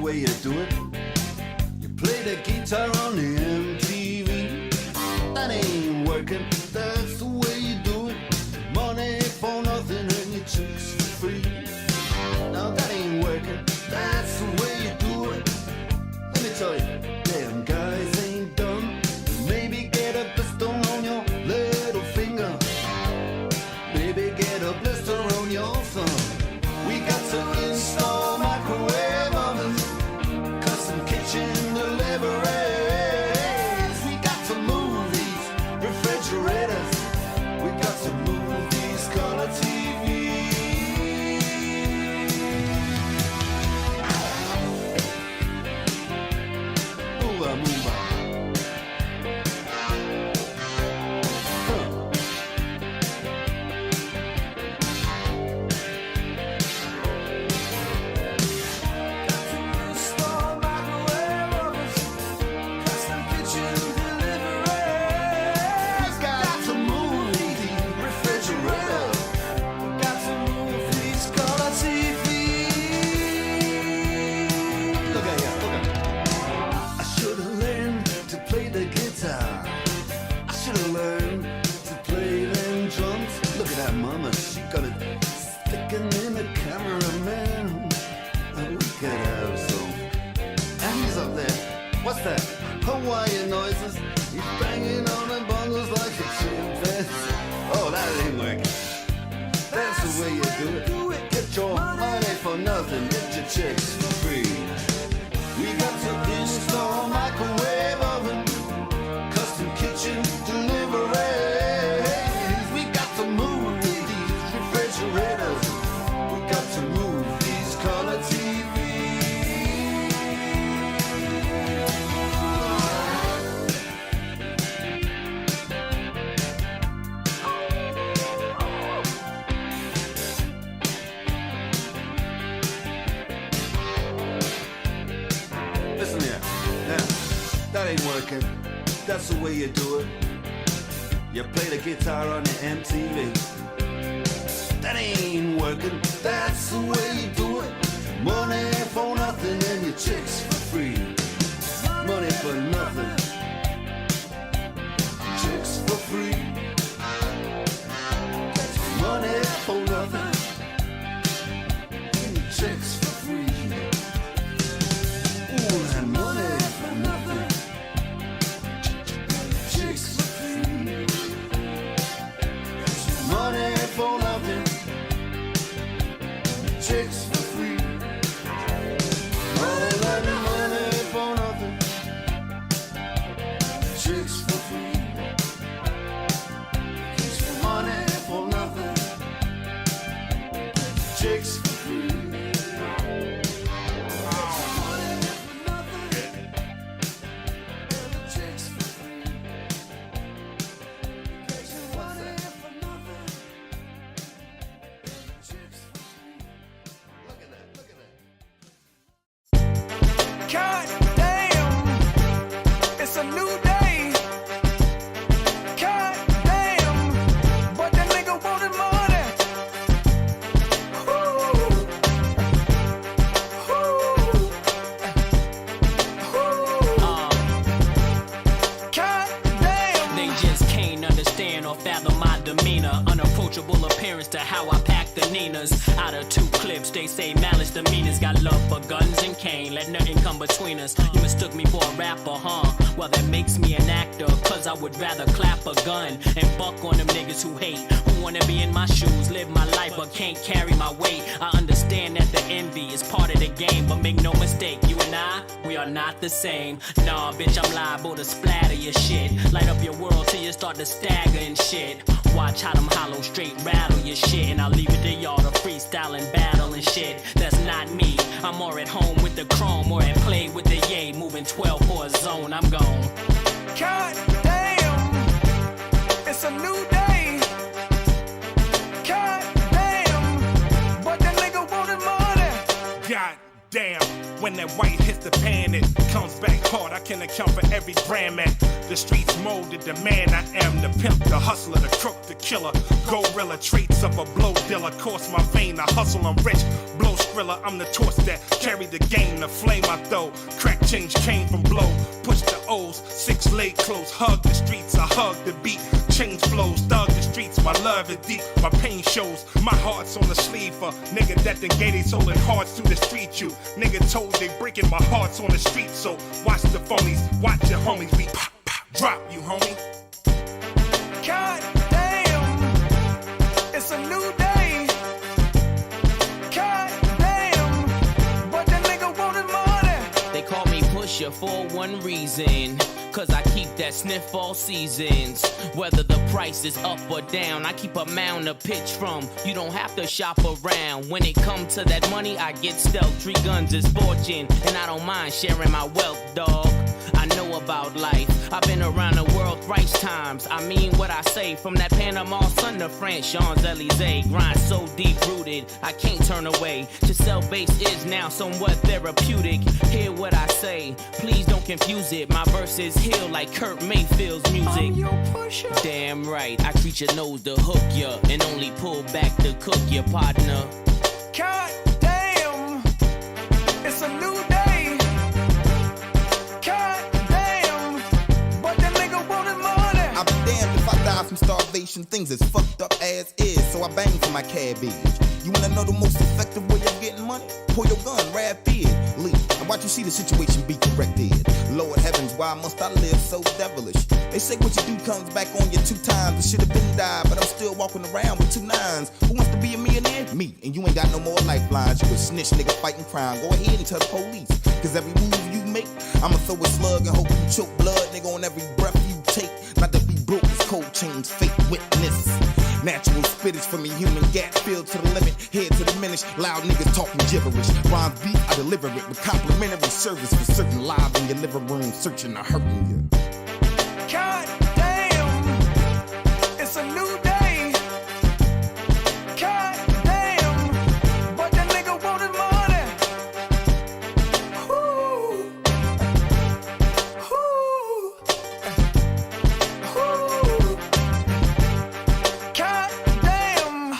way you do it. You play the guitar on the MTV. That ain't working, that's the way you do it. Money for nothing and your chicks for free. Now that ain't working, that's the way you do it. Let me tell you, damn guys ain't dumb. Maybe get a blister on your little finger. Maybe get a blister on your thumb. We got to install microwave ovens, custom kitchen deliveries. We got to move these refrigerators. We got to move these color TVs. Move on, move on. What's that? Hawaiian noises. He's banging on the bongos like a chimpanzee. Oh, that ain't working. That's the way you do it. Get your money for nothing. Get your chicks for free. We got to install microwave oven, custom kitchen deliveries. We got to move these refrigerators. We got to move these color TVs. That ain't working, that's the way you do it. You play the guitar on the MTV. That ain't working, that's the way you do it. Money for nothing and your chicks for free. Money for nothing, chicks for free. Money for nothing, chicks for free. Ooh, that money for nothing. Money for nothing, chicks for free. All that money for nothing, chicks for free. Money for nothing, chicks for free. God damn, it's a new day. God damn, but that nigga wanted money. God damn. They just can't understand or fathom my demeanor. Unapproachable appearance to how I pack the Ninas. Out of 2 clips, they say malice demeanors. Got love for guns and cane, let nothing come between us. You mistook me for a rapper, huh? Well, that makes me an actor, cause I would rather clap a gun and buck on them niggas who hate, who wanna be in my shoes, live my life but can't carry my weight. I understand that the envy is part of the game, but make no mistake, you and I, we are not the same. Nah, bitch, I'm liable to splatter your shit, light up your world till you start to stagger and shit. Watch how them hollow straight rattle your shit, and I'll leave it to y'all to freestyle and battle and shit. That's not me. I'm more at home with the chrome, or at play with the yay, moving 12 for a zone. I'm gone. God damn, it's a new day. God damn, but that nigga wanted money. God damn, when that white hits the pan, it comes back hard. I can account for every gram at the streets molded the man I am. The pimp, the hustler, the crook, the killer, gorilla traits of a blow dealer. Course my vein, I hustle, I'm rich, blow thriller, I'm the torch that carry the game, the flame I throw. Crack change came from blow. Push the O's, 6 leg close. Hug the streets, I hug the beat. Change flows, thug the streets, my love is deep. My pain shows, my heart's on the sleeve for nigga that done gave they soul and hearts through the street. You nigga told they breaking, my heart's on the street. So watch the phonies, watch your homies. We pop, pop, drop you, homie. God damn, it's a new day. God damn, but that nigga wanted money. They call me Pusher for one reason, cause I keep that sniff all seasons. Whether the price is up or down, I keep a mound to pitch from. You don't have to shop around. When it comes to that money, I get stealth. 3 guns is fortune, and I don't mind sharing my wealth, dog. I know about life. I've been around the world thrice times. I mean what I say. From that Panama Sun to France, Champs-Elysees. Grind so deep-rooted, I can't turn away. To sell bass is now somewhat therapeutic. Hear what I say, please don't confuse it. My verses heal like Kurt Mayfield's music. I'm your pusher. Damn right, I treat your nose to hook ya, and only pull back to cook ya, partner. God damn, it's a new day. God damn, but that nigga wanted money. I'll be damned if I die from starvation. Things as fucked up as is, so I bang for my cabbage. You wanna know the most effective way of getting money? Pull your gun, rapidly. And watch you see the situation be corrected. Lord heavens, why must I live so devilish? They say what you do comes back on you 2 times. I should have been died, but I'm still walking around with 2 9s. Who wants to be a millionaire? Me. And you ain't got no more lifelines. You a snitch nigga fighting crime. Go ahead and tell the police. Cause every move you make, I'ma throw a slug and hope you choke blood, nigga, on every breath you take. Not to be broke, it's cold chains, fake witness. Natural spittage from a human gap filled to the limit, head to diminish. Loud niggas talking gibberish. Rhymes beat, I deliver it with complimentary service for certain live in your living room, searching or hurting you. God damn, it's a new day. God damn, but that nigga wanted money. Ooh. Ooh. Ooh. God damn.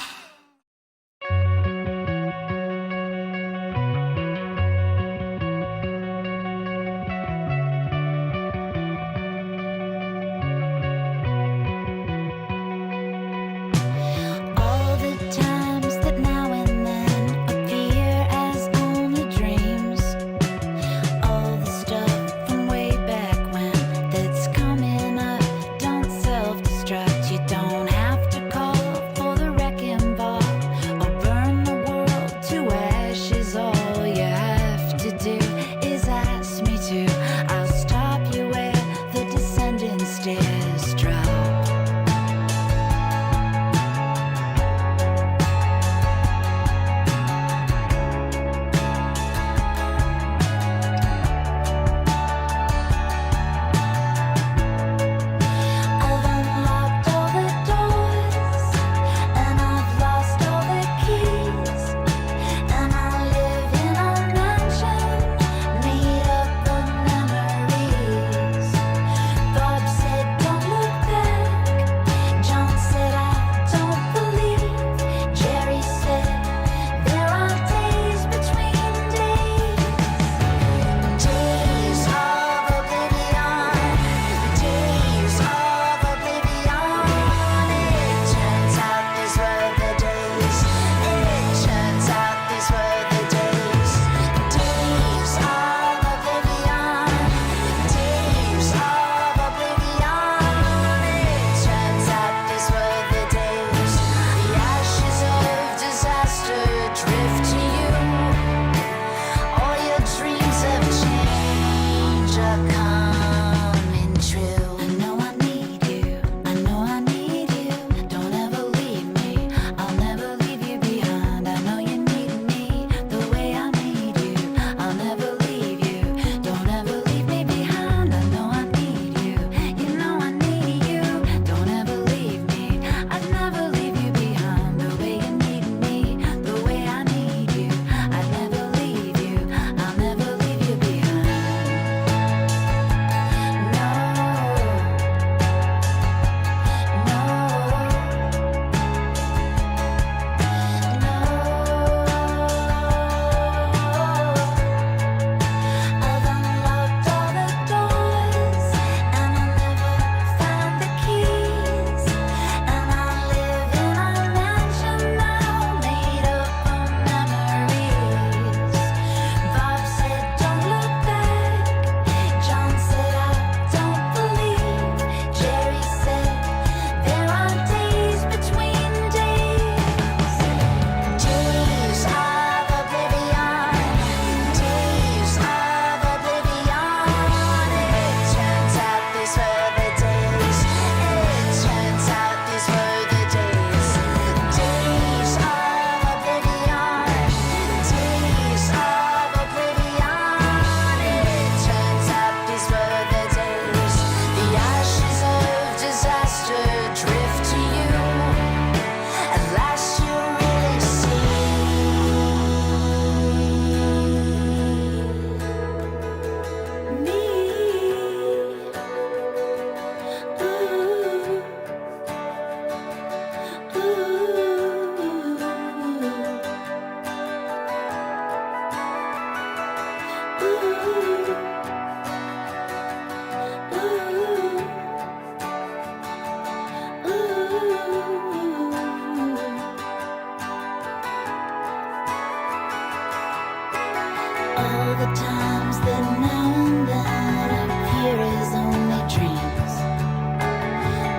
All the times that now and then appear as only dreams.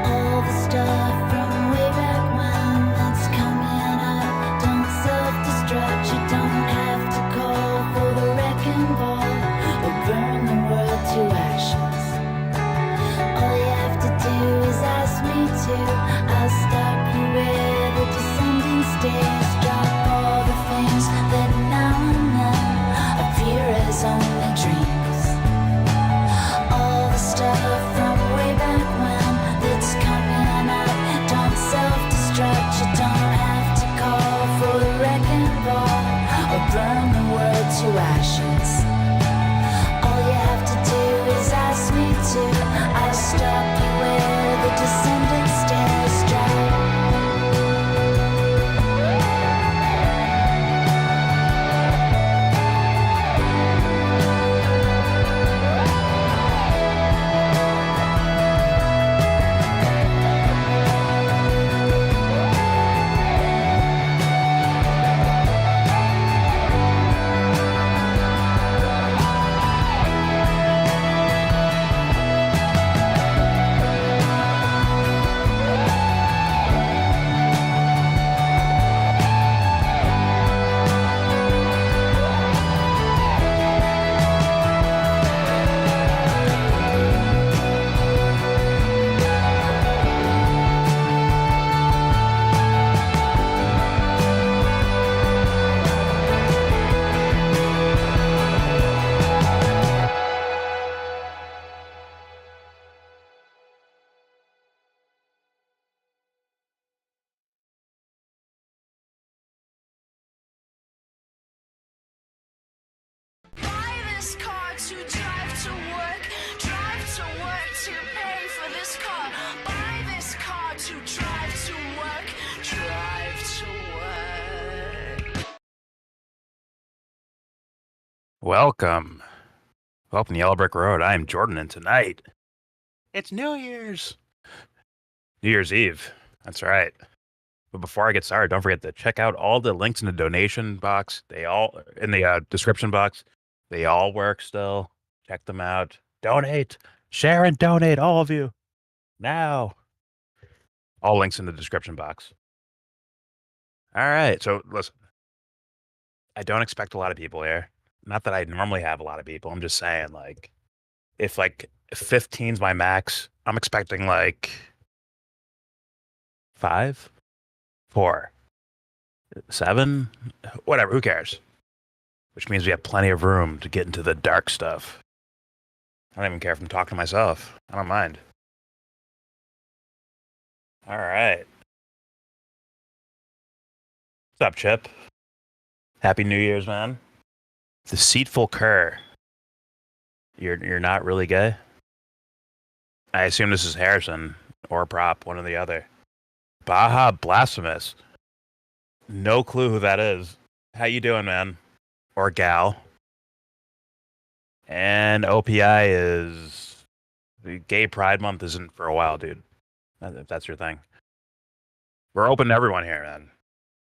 All the stuff from way back when that's coming up. Don't self-destruct, you don't have to call for the wrecking ball or burn the world to ashes. All you have to do is ask me to. I'll stop you where the descending stairs. Drop all the things that now and then appear as only dreams. All the stuff from way back when that's coming up. Don't self-destruct, you don't have to call for the wrecking ball or burn the world to ashes. All you have to do is ask me to. I'll stop you where the descending stairs drop. Buy this car to drive to work to pay for this car. Buy this car to drive to work to work. Welcome to Yellow Brick Road. I am Jordan, and tonight it's New Year's Eve. That's right. But before I get started, don't forget to check out all the links in the donation box. They all in the description box. They all work still. Check them out. Donate, share, and donate, all of you now. All links in the description box. All right. So listen, I don't expect a lot of people here. Not that I normally have a lot of people. I'm just saying, like, if 15's my max, I'm expecting like 5, 4, 7, whatever. Who cares? Which means we have plenty of room to get into the dark stuff. I don't even care if I'm talking to myself. I don't mind. All right. What's up, Chip? Happy New Year's, man. Deceitful cur. You're not really gay? I assume this is Harrison or Prop, one or the other. Baja Blasphemous. No clue who that is. How you doing, man? Or gal? And OPI is... The Gay Pride Month isn't for a while, dude. If that's your thing. We're open to everyone here, man.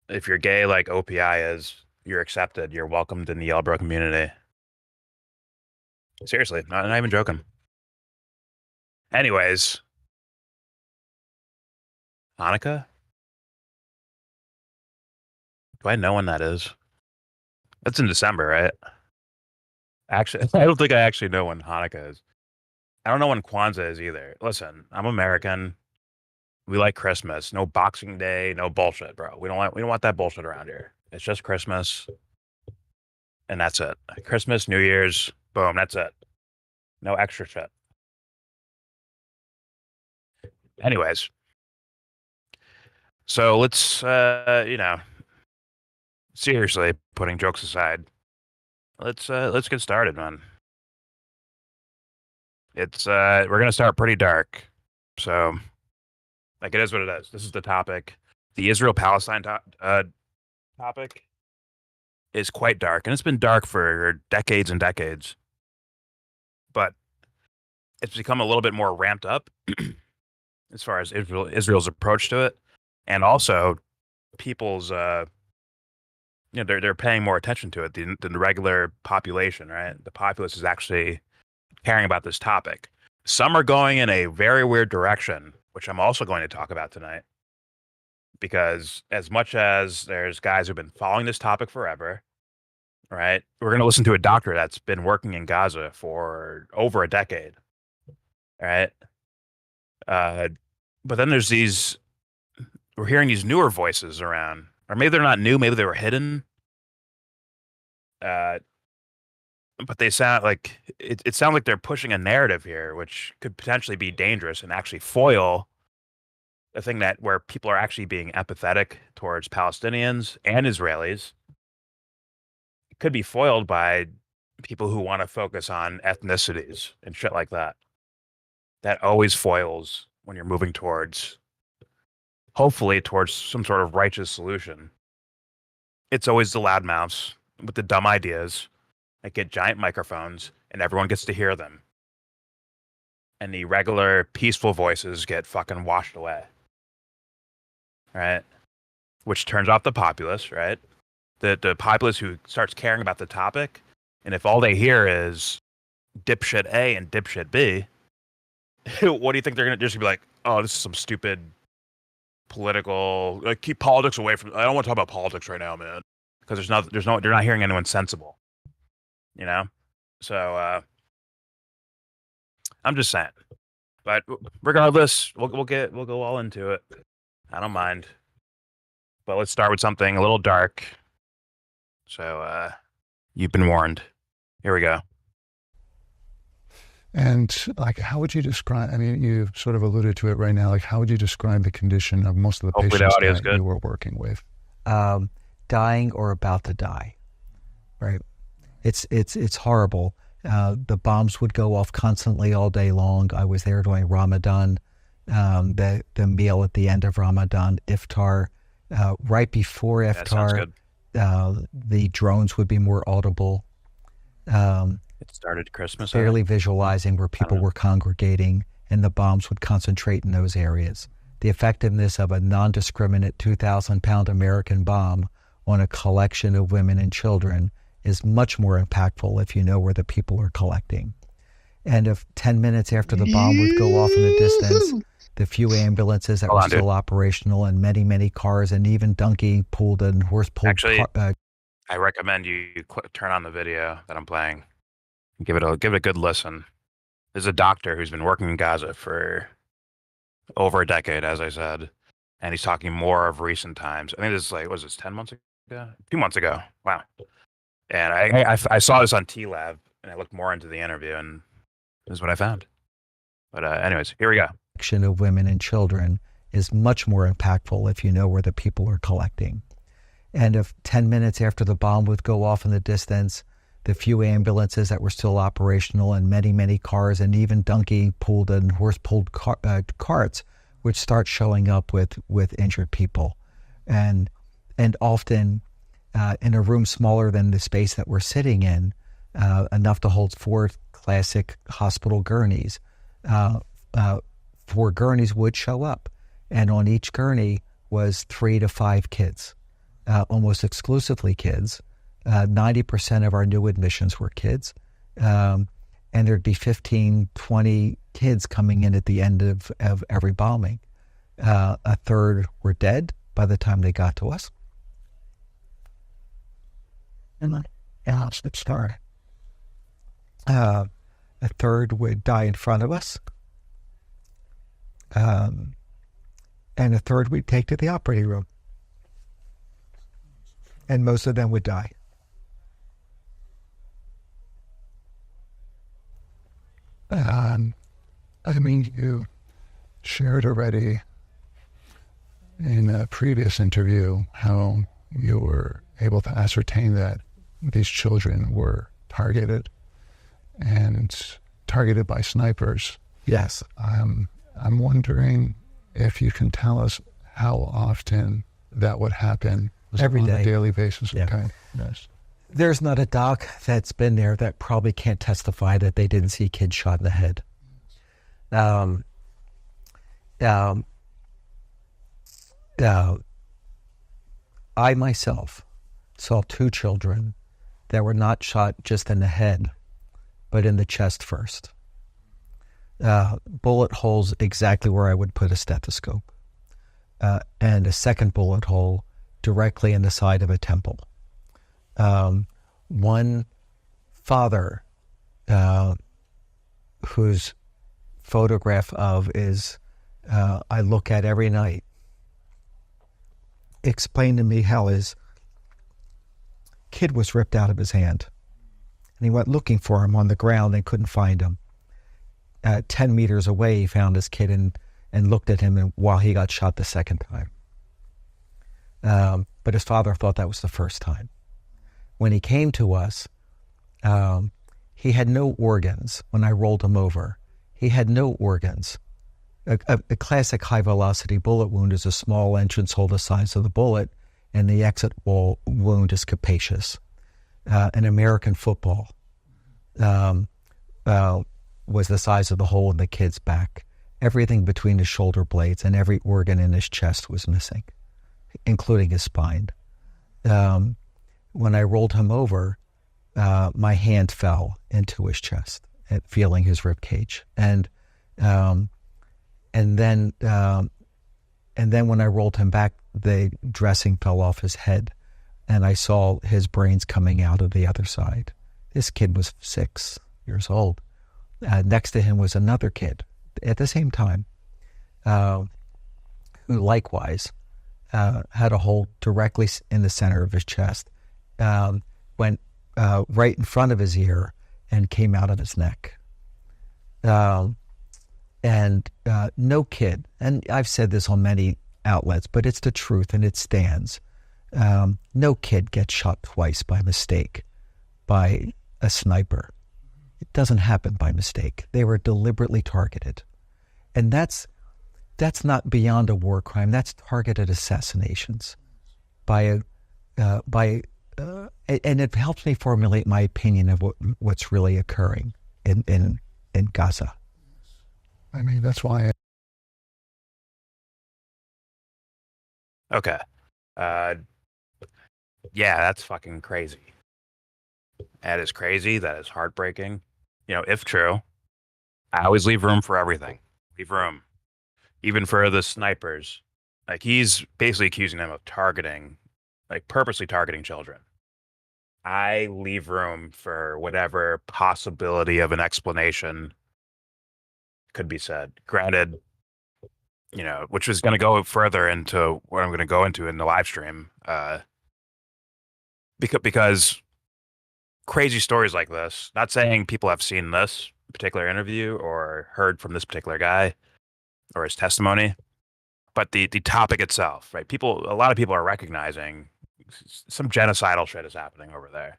If you're gay like OPI is, you're accepted. You're welcomed in the YellBRo community. Seriously, not even joking. Anyways. Hanukkah? Do I know when that is? That's in December, right? Actually, I don't think I actually know when Hanukkah is. I don't know when Kwanzaa is either. Listen, I'm American. We like Christmas. No Boxing Day, no bullshit, bro. We don't want that bullshit around here. It's just Christmas. And that's it. Christmas, New Year's, boom, that's it. No extra shit. Anyways. So let's seriously, putting jokes aside, let's get started, man. It's we're gonna start pretty dark. So like it is what it is. This is the topic. The Israel-Palestine topic is quite dark, and it's been dark for decades and decades. But it's become a little bit more ramped up as far as Israel's approach to it, and also people's they're paying more attention to it than the regular population, right? The populace is actually caring about this topic. Some are going in a very weird direction, which I'm also going to talk about tonight. Because as much as there's guys who've been following this topic forever, right? We're going to listen to a doctor that's been working in Gaza for over a decade, right? But then we're hearing these newer voices around, or maybe they're not new, maybe they were hidden. But they sound like it sounds like they're pushing a narrative here, which could potentially be dangerous and actually foil the thing where people are actually being empathetic towards Palestinians and Israelis. It could be foiled by people who want to focus on ethnicities and shit like that. That always foils when you're moving hopefully towards some sort of righteous solution. It's always the loudmouths with the dumb ideas that get giant microphones and everyone gets to hear them. And the regular peaceful voices get fucking washed away. Right? Which turns off the populace, right? The populace who starts caring about the topic, and if all they hear is dipshit A and dipshit B, what do you think they're gonna just be like? Oh, this is some stupid political. Like, keep politics away from. I don't want to talk about politics right now, man, because they're not hearing anyone sensible, you know. So I'm just saying. But regardless, we'll go all into it. I don't mind. But let's start with something a little dark. So you've been warned. Here we go. And like, how would you describe, I mean, you sort of alluded to it right now, like how would you describe the condition of most of the Hopefully patients that you were working with? Dying or about to die, right? It's horrible. The bombs would go off constantly all day long. I was there during Ramadan, the meal at the end of Ramadan, iftar. Right before iftar, the drones would be more audible. It started Christmas. Barely visualizing where people were congregating, and the bombs would concentrate in those areas. The effectiveness of a non-discriminate 2,000-pound American bomb on a collection of women and children is much more impactful if you know where the people are collecting. And if 10 minutes after the bomb would go off in the distance, the few ambulances that were still operational and many, many cars and even donkey-pulled and horse-pulled... Actually, I recommend you turn on the video that I'm playing. Give it a good listen. There's a doctor who's been working in Gaza for over a decade, as I said, and he's talking more of recent times. I think this is like, was this 10 months ago? 2 months ago. Wow. And I saw this on T-Lab, and I looked more into the interview, and this is what I found. But anyways, here we go. Of women and children is much more impactful if you know where the people are collecting. And if 10 minutes after the bomb would go off in the distance, the few ambulances that were still operational and many, many cars and even donkey-pulled and horse-pulled carts would start showing up with injured people. And often in a room smaller than the space that we're sitting in, enough to hold 4 classic hospital gurneys. 4 gurneys would show up, and on each gurney was 3 to 5 kids, almost exclusively kids. 90% of our new admissions were kids, and there'd be 15, 20 kids coming in at the end of every bombing. A third were dead by the time they got to us. And sorry. A third would die in front of us. And a third we'd take to the operating room. And most of them would die. I mean, you shared already in a previous interview how you were able to ascertain that these children were targeted by snipers. Yes. I'm wondering if you can tell us how often that would happen every on day, a daily basis. Yeah. Okay. Yes. There's not a doc that's been there that probably can't testify that they didn't see kids shot in the head. I myself saw two children that were not shot just in the head, but in the chest first. Bullet holes exactly where I would put a stethoscope. And a second bullet hole directly in the side of a temple. One father, whose photograph of is I look at every night, explained to me how his kid was ripped out of his hand. And he went looking for him on the ground and couldn't find him. 10 meters away, he found his kid and looked at him while he got shot the second time. But his father thought that was the first time. When he came to us, he had no organs. When I rolled him over, he had no organs. A classic high-velocity bullet wound is a small entrance hole the size of the bullet, and the exit wall wound is capacious. An American football was the size of the hole in the kid's back. Everything between his shoulder blades and every organ in his chest was missing, including his spine. When I rolled him over, my hand fell into his chest, feeling his rib cage, and then when I rolled him back, the dressing fell off his head, and I saw his brains coming out of the other side. This kid was 6 years old. Next to him was another kid at the same time, who likewise had a hole directly in the center of his chest, went right in front of his ear and came out of his neck. And no kid, and I've said this on many outlets, but it's the truth and it stands. No kid gets shot twice by mistake by a sniper. It doesn't happen by mistake. They were deliberately targeted. And that's not beyond a war crime. That's targeted assassinations and it helps me formulate my opinion of what's really occurring in Gaza. I mean, that's why. Okay. Yeah, that's fucking crazy. That is crazy. That is heartbreaking. You know, if true, I always leave room for everything. Leave room. Even for the snipers. Like, he's basically accusing them of targeting, like purposely targeting children. I leave room for whatever possibility of an explanation could be said. Granted, you know, which is going to go further into what I'm going to go into in the live stream. Because crazy stories like this, not saying people have seen this particular interview or heard from this particular guy or his testimony, but the topic itself, right? A lot of people are recognizing some genocidal shit is happening over there,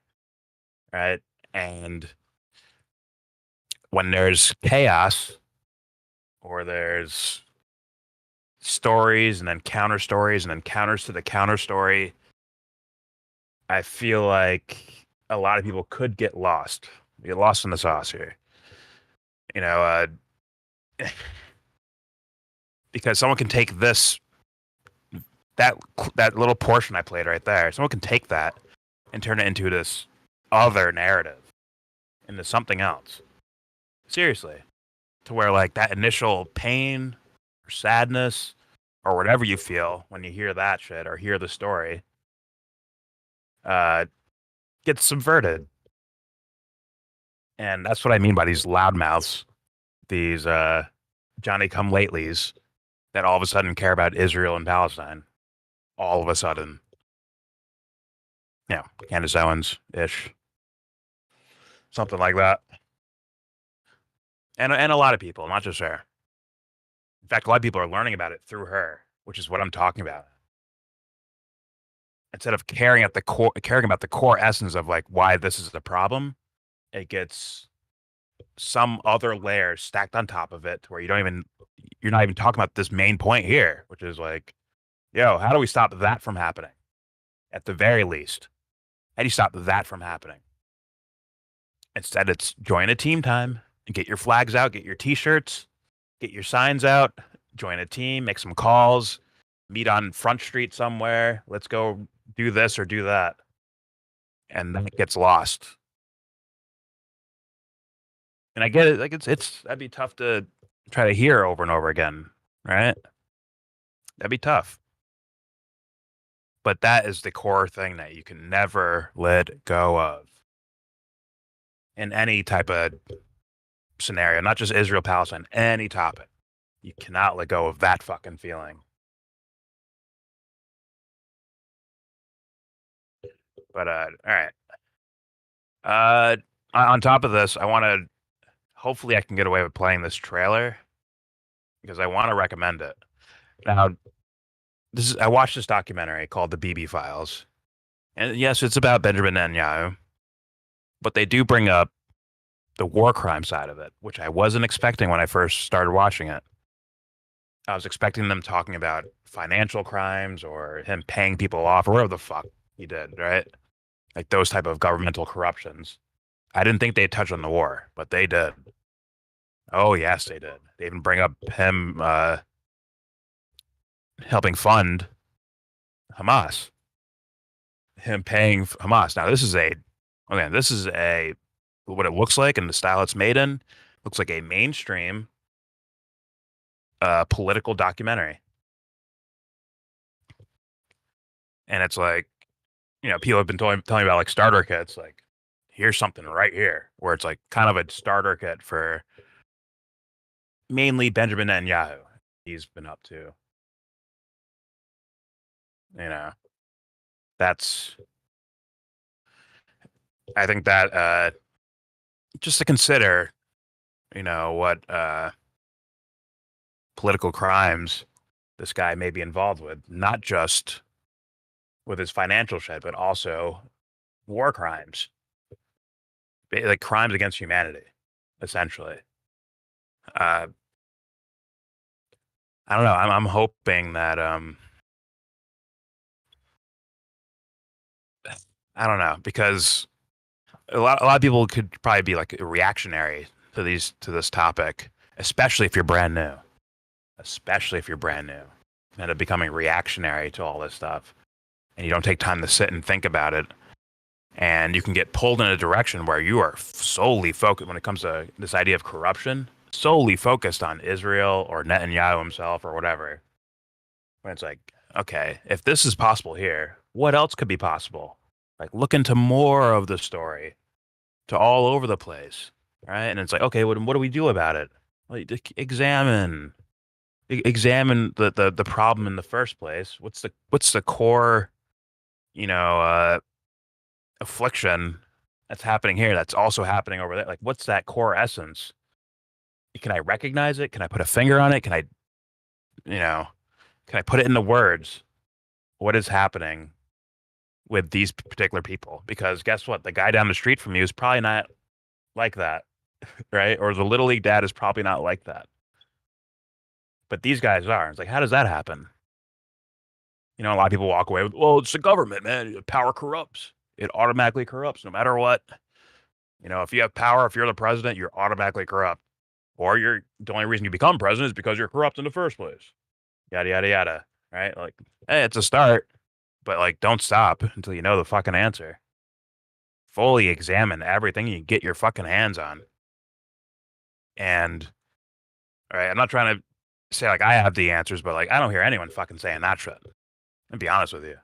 right? And when there's chaos or there's stories and then counter stories and then counters to the counter story, I feel like a lot of people could get lost in the sauce here. You know, because someone can take that little portion I played right there. Someone can take that and turn it into this other narrative, into something else. Seriously, to where like that initial pain or sadness or whatever you feel when you hear that shit or hear the story, gets subverted. And that's what I mean by these loudmouths, these Johnny-come-latelys that all of a sudden care about Israel and Palestine. All of a sudden. You know, Candace Owens-ish. Something like that. And a lot of people, not just her. In fact, a lot of people are learning about it through her, which is what I'm talking about. Instead of caring about the core essence of like why this is the problem, it gets some other layer stacked on top of it to where you're not even talking about this main point here, which is like, yo, how do we stop that from happening? At the very least, how do you stop that from happening? Instead, it's join a team time and get your flags out, get your t-shirts, get your signs out, join a team, make some calls, meet on Front Street somewhere. Let's go do this or do that. and that gets lost. And I get it, like that'd be tough to try to hear over and over again, right? That'd be tough. But that is the core thing that you can never let go of in any type of scenario, not just Israel, Palestine, any topic. You cannot let go of that fucking feeling. But all right. On top of this, I want to. Hopefully, I can get away with playing this trailer because I want to recommend it. Now, I watched this documentary called The BB Files, and yes, it's about Benjamin Netanyahu, but they do bring up the war crime side of it, which I wasn't expecting when I first started watching it. I was expecting them talking about financial crimes or him paying people off or whatever the fuck he did, right? Like those type of governmental corruptions. I didn't think they'd touch on the war, but they did. Oh, yes, they did. They even bring up him helping fund Hamas. Him paying Hamas. Now, this is what it looks like and the style it's made in. Looks like a mainstream political documentary. And it's like, people have been telling me about like starter kits, like, here's something right here, where it's like kind of a starter kit for mainly Benjamin Netanyahu. He's been up to. I think that just to consider, what political crimes this guy may be involved with, not just with his financial shit, but also war crimes, like crimes against humanity, essentially. I don't know. I'm hoping that I don't know, because a lot of people could probably be like reactionary to this topic, especially if you're brand new. End up becoming reactionary to all this stuff, and you don't take time to sit and think about it, and you can get pulled in a direction where you are solely focused when it comes to this idea of corruption, solely focused on Israel or Netanyahu himself or whatever. When it's like, okay, if this is possible here, what else could be possible? Like, look into more of the story to all over the place, right? And it's like, okay, what do we do about it? Like, examine the problem in the first place. What's the core, affliction that's happening here that's also happening over there? Like, what's that core essence? Can I recognize it? Can I put a finger on it? Can I put it into words? What is happening with these particular people? Because guess what? The guy down the street from you is probably not like that, right? Or the Little League dad is probably not like that. But these guys are. It's like, how does that happen? A lot of people walk away with, well, it's the government, man. Power corrupts. It automatically corrupts no matter what. If you have power, if you're the president, you're automatically corrupt. Or the only reason you become president is because you're corrupt in the first place. Yada, yada, yada. Right? Like, hey, it's a start. But, like, don't stop until you know the fucking answer. Fully examine everything you get your fucking hands on. And, all right, I'm not trying to say, like, I have the answers, but, like, I don't hear anyone fucking saying that shit. I'll be honest with you.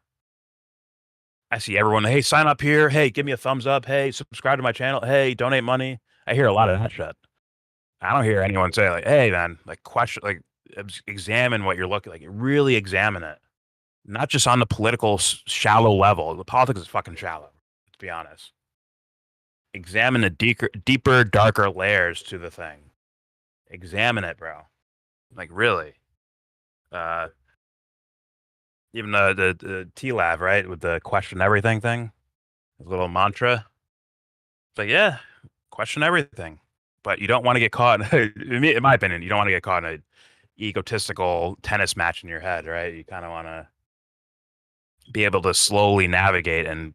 I see everyone, hey, sign up here. Hey, give me a thumbs up. Hey, subscribe to my channel. Hey, donate money. I hear a lot of that shit. I don't hear anyone say, like, hey, man, like, question, like, examine what you're looking like. Really examine it. Not just on the political shallow level. The politics is fucking shallow, to be honest. Examine the deeper, darker layers to the thing. Examine it, bro. Like, really. Even the T-Lab, right? With the question everything thing. His little mantra. It's like, yeah, question everything. But you don't want to get caught, in my opinion, you don't want to get caught in an egotistical tennis match in your head, right? You kind of want to be able to slowly navigate and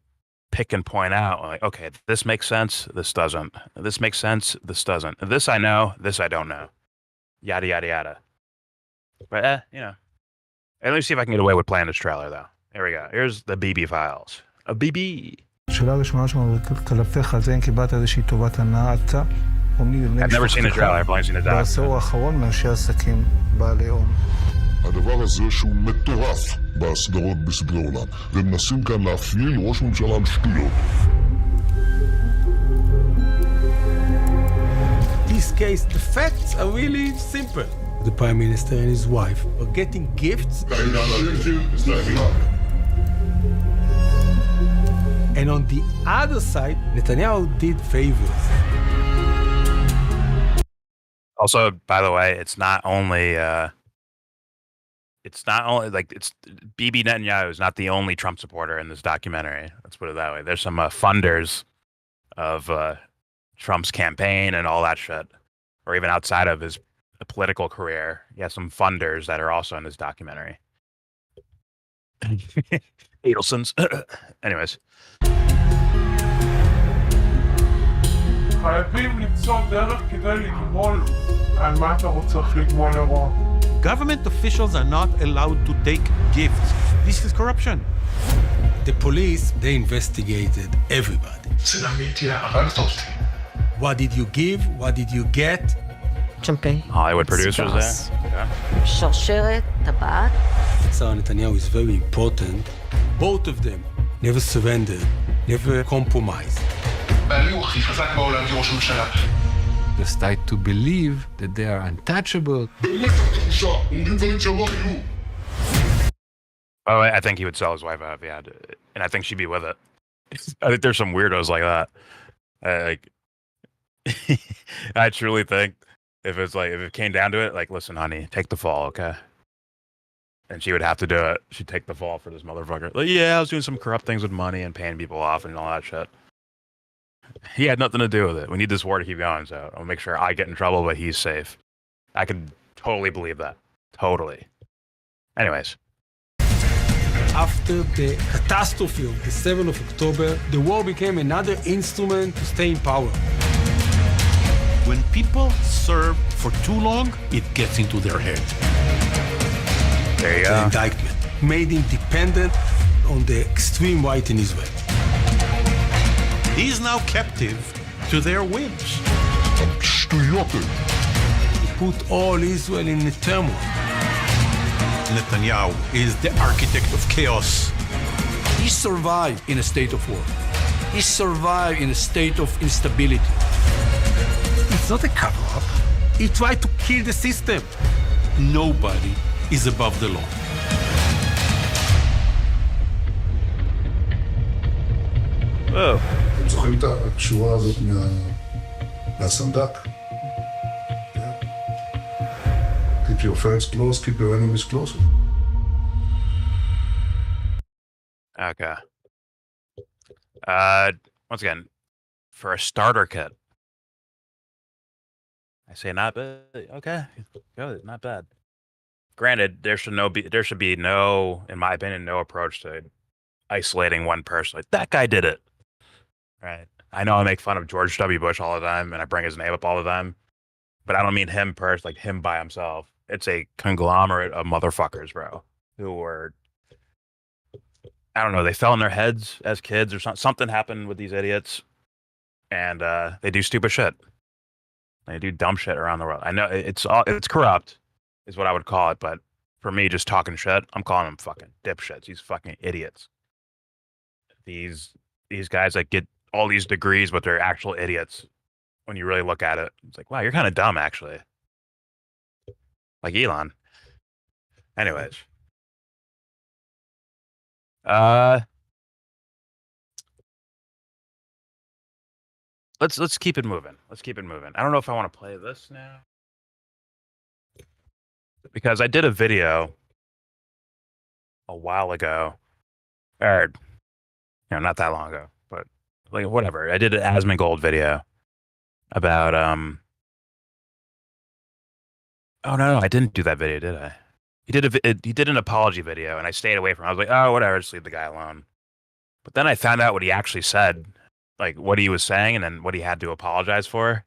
pick and point out, like, okay, this makes sense, this doesn't. This makes sense, this doesn't. This I know, this I don't know. Yada, yada, yada. But, let me see if I can get away with playing this trailer, though. Here we go. Here's the BB Files. A BB. השאלה הראשונה שלנו, כלפיך על זה אם קיבלת איזושהי טובת הנאה עתה, או מבני I've never seen the trailer, I've only seen the doc. בעשור האחרון מאנשי עסקים בעלי הון. הדבר הזה שהוא מטורף בסדרות בסדרי עולם, ומנסים כאן להפליל ראש ממשלה על שטויות. This case, the facts are really simple. The Prime Minister and his wife are getting gifts. And on the other side, Netanyahu did favors. Also, by the way, it's not only like it's Bibi Netanyahu is not the only Trump supporter in this documentary. Let's put it that way. There's some funders of Trump's campaign and all that shit, or even outside of his political career. He has some funders that are also in this documentary. Adelsons. Anyways. חייבים למצוא דרך כדי לגמול על מה אתה רוצה לגמול לרוע. Government officials are not allowed to take gifts. This is corruption. The police, they investigated everybody. What did you give? What did you get? Champagne. Hollywood producers there. Okay. שרשרת, טבעת. Sarah Netanyahu is very important. Both of them never surrendered, never compromised. בעלי הוא הכי חזק בעולם כראש ממשלה. The state to believe that they are untouchable. Oh, I think he would sell his wife out if he had to, and I think she'd be with it. I think there's some weirdos like that. I truly think if it came down to it, like, listen, honey, take the fall, okay? And she would have to do it. She'd take the fall for this motherfucker. Like, yeah, I was doing some corrupt things with money and paying people off and all that shit. He had nothing to do with it. We need this war to keep going, so I'll make sure I get in trouble, but he's safe. I could totally believe that. Totally. Anyways. After the catastrophe of the 7th of October, the war became another instrument to stay in power. When people serve for too long, it gets into their head. There you go. The indictment made him dependent on the extreme right in Israel. He is now captive to their whims. He put all Israel in turmoil. Netanyahu is the architect of chaos. He survived in a state of war. He survived in a state of instability. It's not a cover-up. He tried to kill the system. Nobody is above the law. Whoa. זוכרים את הקשורה הזאת מהסנדק? Keep your friends close, keep your enemies closer. Okay. Once again, for a starter kit, I say not bad. Okay, good, not bad. Granted, there should be no, in my opinion, no approach to isolating one person. Like, that guy did it. Right. I know I make fun of George W. Bush all the time, and I bring his name up all the time, but I don't mean him like him by himself. It's a conglomerate of motherfuckers, bro, who were, I don't know, they fell in their heads as kids or something. Something happened with these idiots, and they do stupid shit. They do dumb shit around the world. I know it's corrupt, is what I would call it, but for me, just talking shit, I'm calling them fucking dipshits. These fucking idiots. These guys that get all these degrees, but they're actual idiots. When you really look at it, it's like, wow, you're kind of dumb, actually. Like Elon. Anyways. Let's keep it moving. Let's keep it moving. I don't know if I want to play this now. Because I did a video a while ago. Or, not that long ago. But, like, whatever. I did an Asmongold video about, Oh, no, I didn't do that video, did I? He did an apology video, and I stayed away from it. I was like, oh, whatever, just leave the guy alone. But then I found out what he actually said, like what he was saying, and then what he had to apologize for.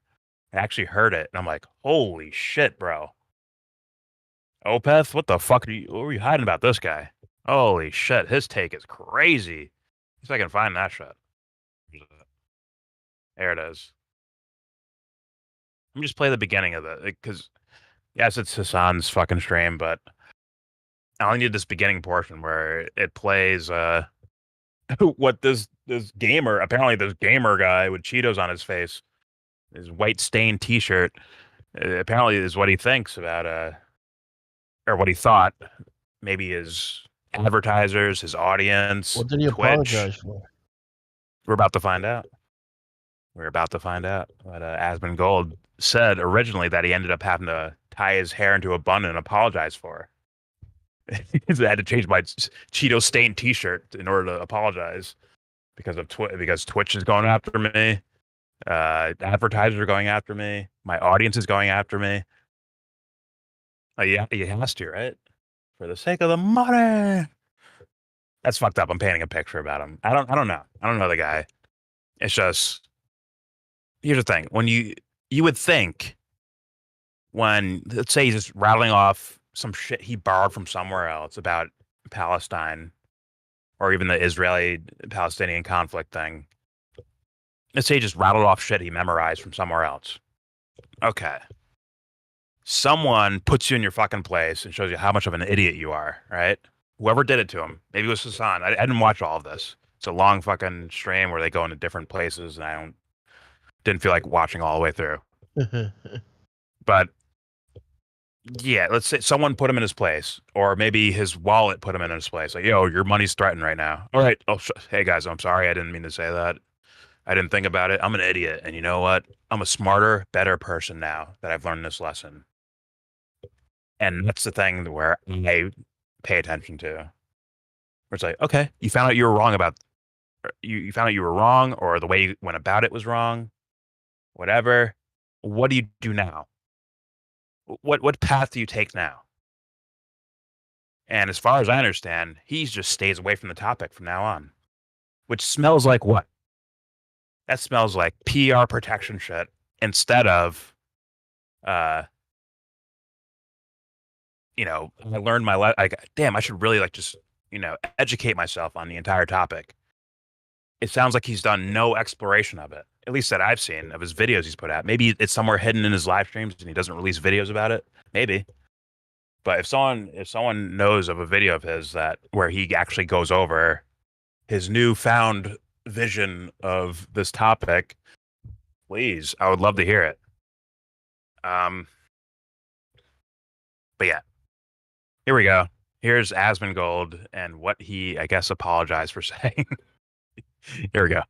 I actually heard it, and I'm like, holy shit, bro. Opeth, what the fuck what were you hiding about this guy? Holy shit, his take is crazy. See if I can find that shit. There it is. Let me just play the beginning of it, because yes, it's Hassan's fucking stream, but I only need this beginning portion where it plays what this gamer, apparently this gamer guy with Cheetos on his face, his white stained T-shirt, apparently is what he thinks about or what he thought. Maybe his advertisers, his audience, What did he Twitch. apologize for? We're about to find out. We're about to find out. But Asmund Gold said originally that he ended up having to tie his hair into a bun and apologize for. I had to change my Cheeto stained T-shirt in order to apologize because of because Twitch is going after me. Advertisers are going after me. My audience is going after me. Yeah, he has to, right? For the sake of the money. That's fucked up. I'm painting a picture about him. I don't know. I don't know the guy. It's just, here's the thing. When you would think when, let's say he's just rattling off some shit he borrowed from somewhere else about Palestine or even the Israeli-Palestinian conflict thing. Let's say he just rattled off shit he memorized from somewhere else. Okay. Someone puts you in your fucking place and shows you how much of an idiot you are, right? Whoever did it to him. Maybe it was Hassan. I didn't watch all of this. It's a long fucking stream where they go into different places and I didn't feel like watching all the way through. But yeah, let's say someone put him in his place, or maybe his wallet put him in his place. Like, yo, your money's threatened right now. All right. Oh, hey guys, I'm sorry. I didn't mean to say that. I didn't think about it. I'm an idiot. And you know what? I'm a smarter, better person now that I've learned this lesson. And that's the thing where I pay attention to. Where it's like, okay, you found out you were wrong about, you found out you were wrong, or the way you went about it was wrong, whatever. What do you do now? What path do you take now? And as far as I understand, he just stays away from the topic from now on, which smells like what? That smells like PR protection shit instead of, you know, I learned my like, damn, I should really like just, you know, educate myself on the entire topic. It sounds like he's done no exploration of it, at least that I've seen of his videos he's put out. Maybe it's somewhere hidden in his live streams and he doesn't release videos about it. Maybe. But if someone knows of a video of his that where he actually goes over his newfound vision of this topic, please, I would love to hear it. But yeah, here we go. Here's Asmund Gold and what he, I guess, apologized for saying. Here we go.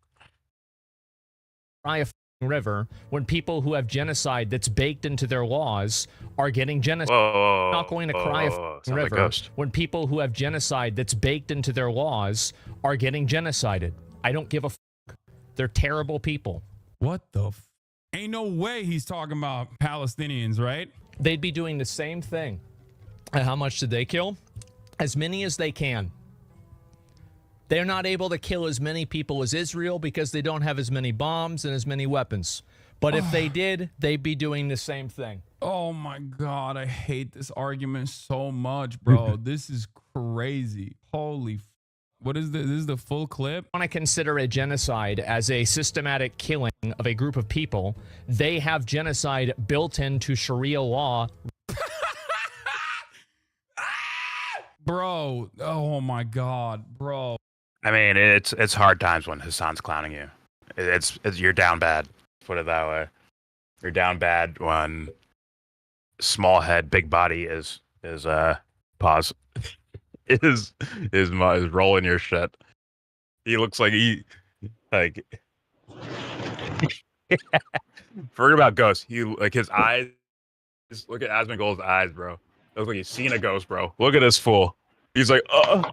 Cry a river when people who have genocide that's baked into their laws are getting genocide. I'm not going to cry a river when people who have genocide that's baked into their laws are getting genocided. I don't give a fuck. They're terrible people. What the ain't no way he's talking about Palestinians, right? They'd be doing the same thing. And how much did they kill? As many as they can. They're not able to kill as many people as Israel because they don't have as many bombs and as many weapons. But if they did, they'd be doing the same thing. Oh my God, I hate this argument so much, bro. This is crazy. Holy what is this? This is the full clip? I want to consider a genocide as a systematic killing of a group of people. They have genocide built into Sharia law. Bro, oh my God, bro. I mean, it's hard times when Hassan's clowning you. It's you're down bad. Put it that way. You're down bad when small head, big body is pause is rolling your shit. He looks like forget about ghosts. He like his eyes. Just look at Asmund Gold's eyes, bro. It looks like he's seen a ghost, bro. Look at this fool. He's like, oh.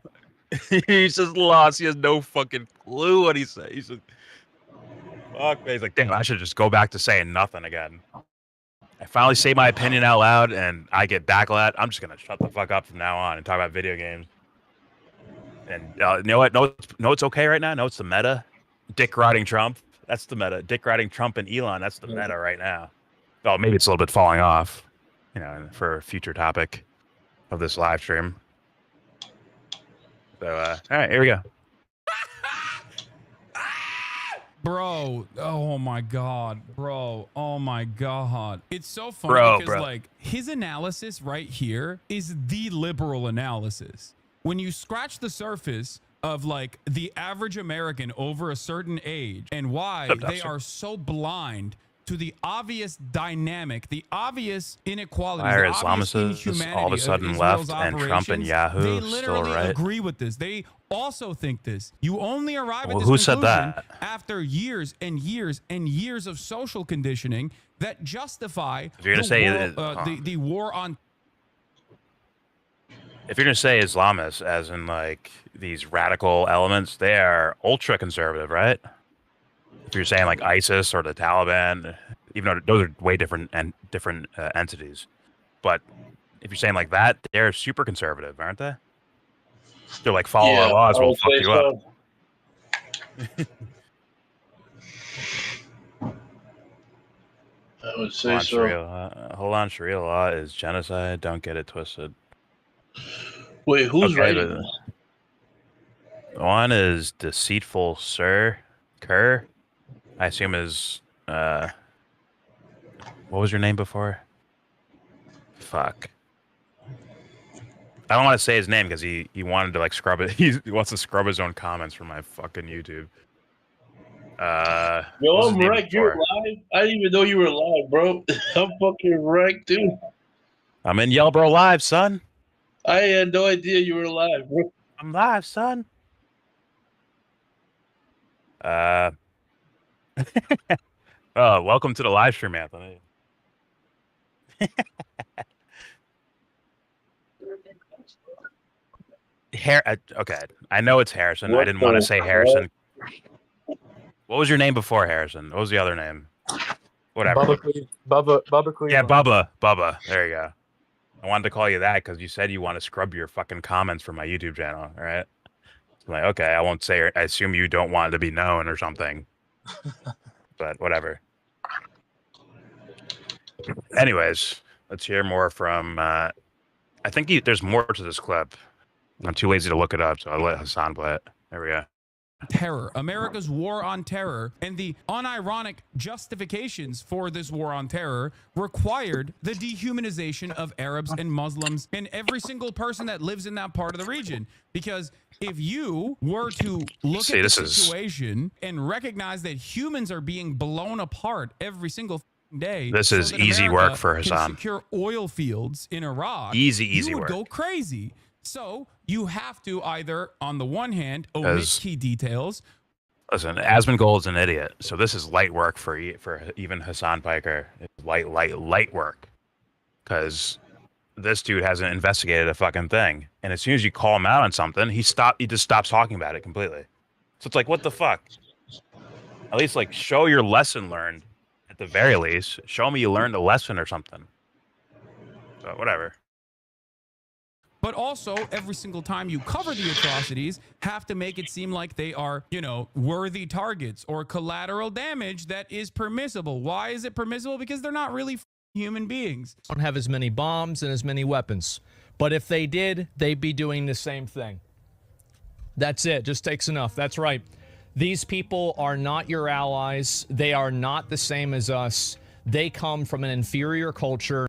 He's just lost. He has no fucking clue what he said. He's just, fuck, man. He's like, damn, I should just go back to saying nothing again. I finally say my opinion out loud and I get backlash. I'm just going to shut the fuck up from now on and talk about video games. And you know what? No, it's okay right now. No, it's the meta. Dick riding Trump. That's the meta. Dick riding Trump and Elon. That's the meta right now. Oh, maybe it's a little bit falling off, you know, for a future topic of this live stream. So, all right, here we go. Bro, oh my God, bro, oh my God. It's so funny because like his analysis right here is the liberal analysis. When you scratch the surface of like the average American over a certain age and why they are so blind to the obvious dynamic, the obvious inequality, the obvious inhumanity all of a sudden of left, Israel's and Trump and operations, Yahoo they still literally right. agree with this. They also think this. You only arrive at this Who said conclusion that? after years and years and years of social conditioning that justify If you're gonna say the war on. If you're gonna say Islamists, as in like these radical elements, they are ultra conservative, right? If you're saying like ISIS or the Taliban, even though those are way different and different entities, but if you're saying like that, they're super conservative, aren't they? They're like, follow our laws, we'll fuck you up. I would say so. Hold on, Sharia law is genocide. Don't get it twisted. Wait, who's writing this? this? One is deceitful Kerr. I assume is what was your name before? Fuck. I don't want to say his name because he wanted to like scrub it. He wants to scrub his own comments from my fucking YouTube. Yo, I'm wrecked. You're live? I didn't even know you were live, bro. I'm fucking wrecked, dude. I'm in YellBRo live, son. I had no idea you were live, bro. I'm live, son. Oh, welcome to the live stream, Anthony. Okay, I know it's Harrison. I didn't want to say Harrison. What was your name before Harrison? What was the other name? Whatever. Bubba Cleveland. Yeah, Bubba. There you go. I wanted to call you that because you said you want to scrub your fucking comments from my YouTube channel, all right? I'm like, okay, I won't say. I assume you don't want to be known or something. But whatever. Anyways, let's hear more from. I think there's more to this clip. I'm too lazy to look it up, so I'll let Hassan play it. There we go. Terror, America's war on terror, and the unironic justifications for this war on terror required the dehumanization of Arabs and Muslims and every single person that lives in that part of the region. Because if you were to look at the situation and recognize that humans are being blown apart every single day, this is easy work for Hassan. Secure oil fields in Iraq. Easy you would work. go crazy. So you have to either, on the one hand, omit key details. Listen, Asmongold's an idiot, so this is light work for even Hassan Piker. It's light work, because this dude hasn't investigated a fucking thing, and as soon as you call him out on something, he just stops talking about it completely. So it's like, what the fuck? At least like show your lesson learned. At the very least, show me you learned a lesson or something. But whatever. But also, every single time you cover the atrocities, have to make it seem like they are, worthy targets or collateral damage that is permissible. Why is it permissible? Because they're not really human beings. Don't have as many bombs and as many weapons. But if they did, they'd be doing the same thing. That's it. Just takes enough. That's right. These people are not your allies. They are not the same as us. They come from an inferior culture.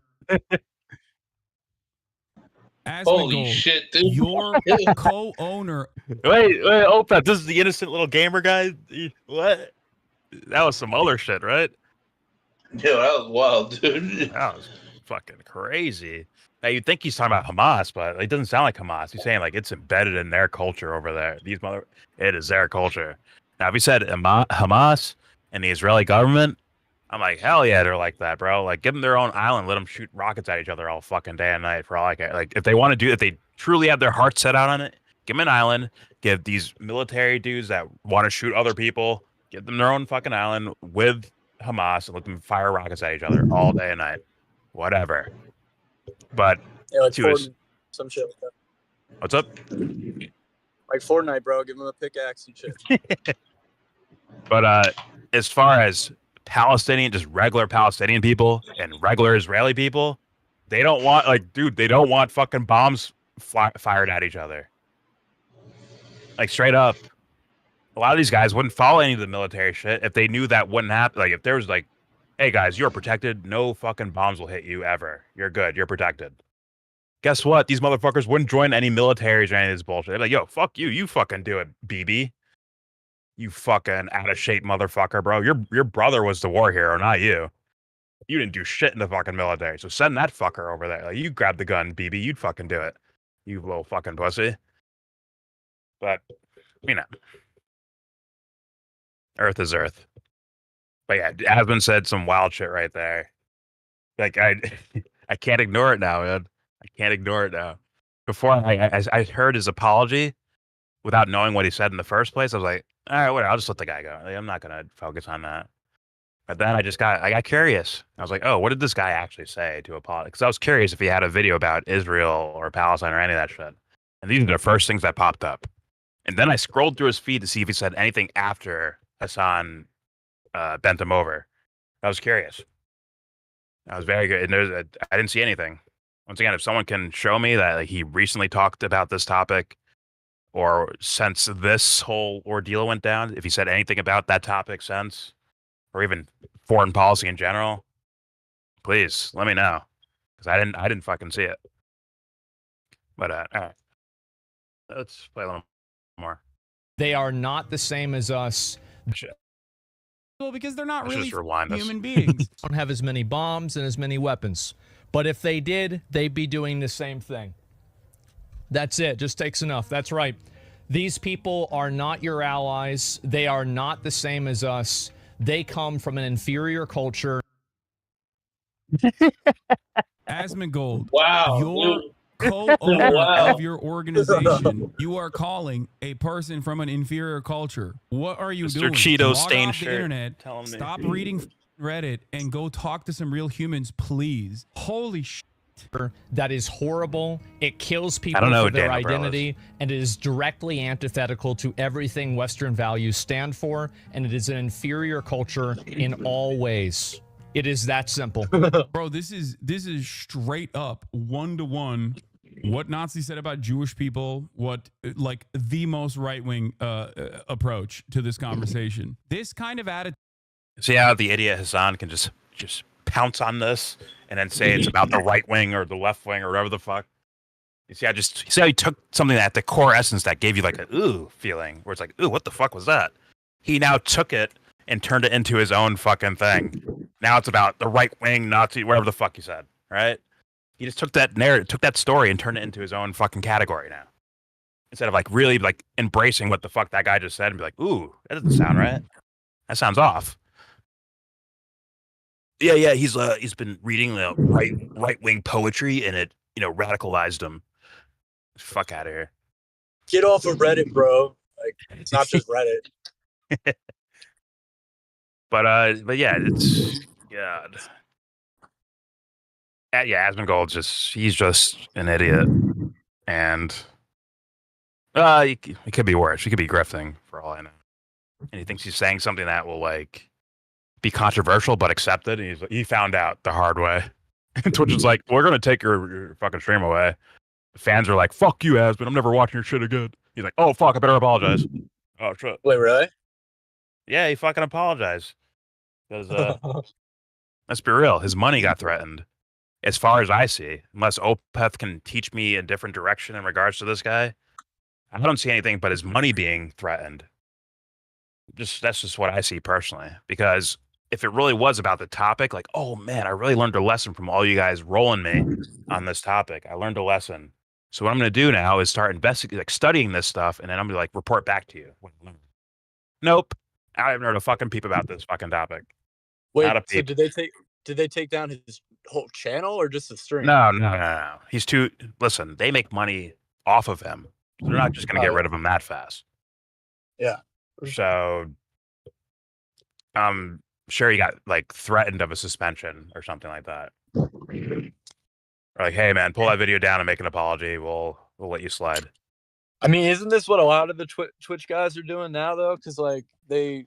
Holy shit, dude. Your co-owner. Wait, Opa, this is the innocent little gamer guy? What? That was some other shit, right? Yeah, that was wild, dude. That was fucking crazy. Now, you'd think he's talking about Hamas, but it doesn't sound like Hamas. He's saying, like, it's embedded in their culture over there. It is their culture. Now, if he said Hamas and the Israeli government, I'm like, hell yeah, they're like that, bro. Like, give them their own island. Let them shoot rockets at each other all fucking day and night for all I care. Like, if they truly have their heart set out on it, give them an island. Give these military dudes that want to shoot other people, give them their own fucking island with Hamas and let them fire rockets at each other all day and night. Whatever. But yeah, like some shit like that. What's up? Like Fortnite, bro. Give them a pickaxe and shit. But as far as just regular Palestinian people and regular Israeli people, they don't want, they don't want fucking bombs fired at each other. Like, straight up. a lot of these guys wouldn't follow any of the military shit if they knew that wouldn't happen. Like if there was like, hey guys, you're protected. No fucking bombs will hit you ever. You're good. You're protected. Guess what? These motherfuckers wouldn't join any militaries or any of this bullshit. They're like, yo, fuck you. You fucking do it, BB. You fucking out of shape motherfucker, bro. Your brother was the war hero, not you. You didn't do shit in the fucking military. So send that fucker over there. Like, you grab the gun, BB. You'd fucking do it. You little fucking pussy. But, you know. Earth is Earth. But yeah, Asmund said some wild shit right there. Like, I can't ignore it now, man. I can't ignore it now. Before I heard his apology without knowing what he said in the first place, I was like, all right, whatever. I'll just let the guy go. Like, I'm not going to focus on that. But then I got curious. I was like, oh, what did this guy actually say to apologize? Because I was curious if he had a video about Israel or Palestine or any of that shit. And these are the first things that popped up. And then I scrolled through his feed to see if he said anything after Hassan bent him over. I was curious. I was very good. And I didn't see anything. Once again, if someone can show me that like, he recently talked about this topic or since this whole ordeal went down, if he said anything about that topic since, or even foreign policy in general, please let me know. Because I didn't fucking see it. But all right. Let's play a little more. They are not the same as us. Well, because they're not Let's really just rewind this. human beings. Don't have as many bombs and as many weapons. But if they did, they'd be doing the same thing. That's it. Just takes enough. That's right. These people are not your allies. They are not the same as us. They come from an inferior culture. Asmongold, Wow. your co-owner Wow. of your organization, you are calling a person from an inferior culture. What are you Mr. doing? Cheeto Log stain off the shirt. internet, Tell him to- stop reading Reddit, and go talk to some real humans, please. Holy shit. That is horrible. It kills people don't know for who their Daniel Brell identity, and it is directly antithetical to everything Western values stand for, and it is an inferior culture in all ways. It is that simple. Bro, this is straight up 1-to-1 what Nazis said about Jewish people, what like the most right-wing approach to this conversation. This kind of attitude. See how the idiot Hassan can just pounce on this and then say it's about the right wing or the left wing or whatever the fuck. You see how he took something at the core essence that gave you like a ooh feeling, where it's like, ooh, what the fuck was that? He now took it and turned it into his own fucking thing. Now it's about the right wing Nazi, whatever the fuck he said, right? He just took that narrative, took that story and turned it into his own fucking category now. Instead of like really like embracing what the fuck that guy just said and be like, ooh, that doesn't sound right. That sounds off. Yeah, he's been reading right wing poetry and it, radicalized him. Fuck out of here. Get off of Reddit, bro. Like, it's not just Reddit. But yeah, it's God. Yeah, Asmongold he's just an idiot, and he could be worse. He could be grifting for all I know, and he thinks he's saying something that will like be controversial but accepted. And he found out the hard way. And Twitch is like, we're gonna take your fucking stream away. The fans are like, fuck you, Asmon. I'm never watching your shit again. He's like, oh fuck, I better apologize. Oh shit. Wait, really? Yeah, he fucking apologized. Because let's be real, his money got threatened. As far as I see, unless Opeth can teach me a different direction in regards to this guy, I don't see anything but his money being threatened. That's just what I see personally. Because if it really was about the topic, like, oh man, I really learned a lesson from all you guys rolling me on this topic. I learned a lesson. So what I'm going to do now is start investigating, like studying this stuff, and then I'm going to like report back to you. Nope. I haven't heard a fucking peep about this fucking topic. Wait, so did they take down his whole channel or just the stream? No. He's too. Listen, they make money off of him. So they're not just going to get rid of him that fast. Yeah. So, I'm sure he got like threatened of a suspension or something like that. Or like, hey man, pull that video down and make an apology. We'll let you slide. I mean, isn't this what a lot of the Twitch guys are doing now though? Because like they,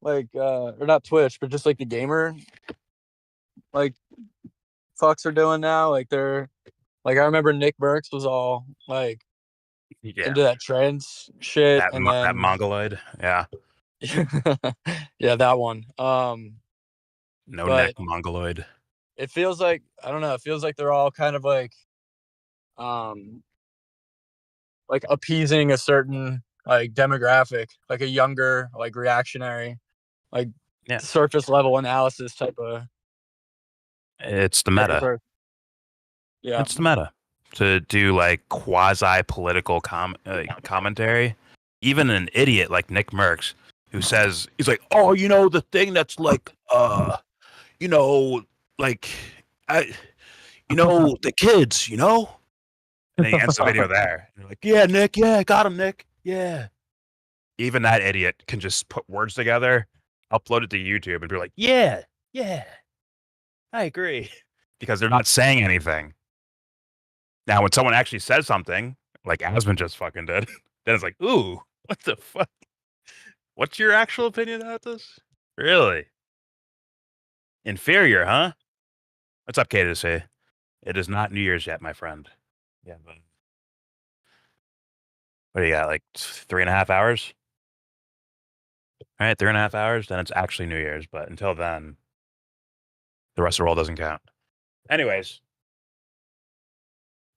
like or not Twitch, but just like the gamer, like fucks are doing now. Like they're, like I remember Nick Burks was all like, into that trans shit, that, and that then mongoloid. Yeah. yeah, that one. No but neck mongoloid. it feels like, I don't know, it feels like they're all kind of like appeasing a certain like demographic, like a younger, like reactionary, like surface level analysis type of. It's the meta. Yeah, it's the meta to do like quasi political commentary. Even an idiot like Nick Merckx, who says he's like, oh, you know, the thing that's like, you know, like, you know, the kids, you know. And he ends the video there. And you're like, yeah, Nick, yeah, got him, Nick, yeah. Even that idiot can just put words together, upload it to YouTube, and be like, yeah, I agree. Because they're not saying anything. Now, when someone actually says something, like Asman just fucking did, then it's like, ooh, what the fuck? What's your actual opinion about this? Really? Inferior, huh? What's up, K2C? It is not New Year's yet, my friend. Yeah, but what do you got? Like 3.5 hours? All right, 3.5 hours. Then it's actually New Year's. But until then, the rest of the world doesn't count. Anyways,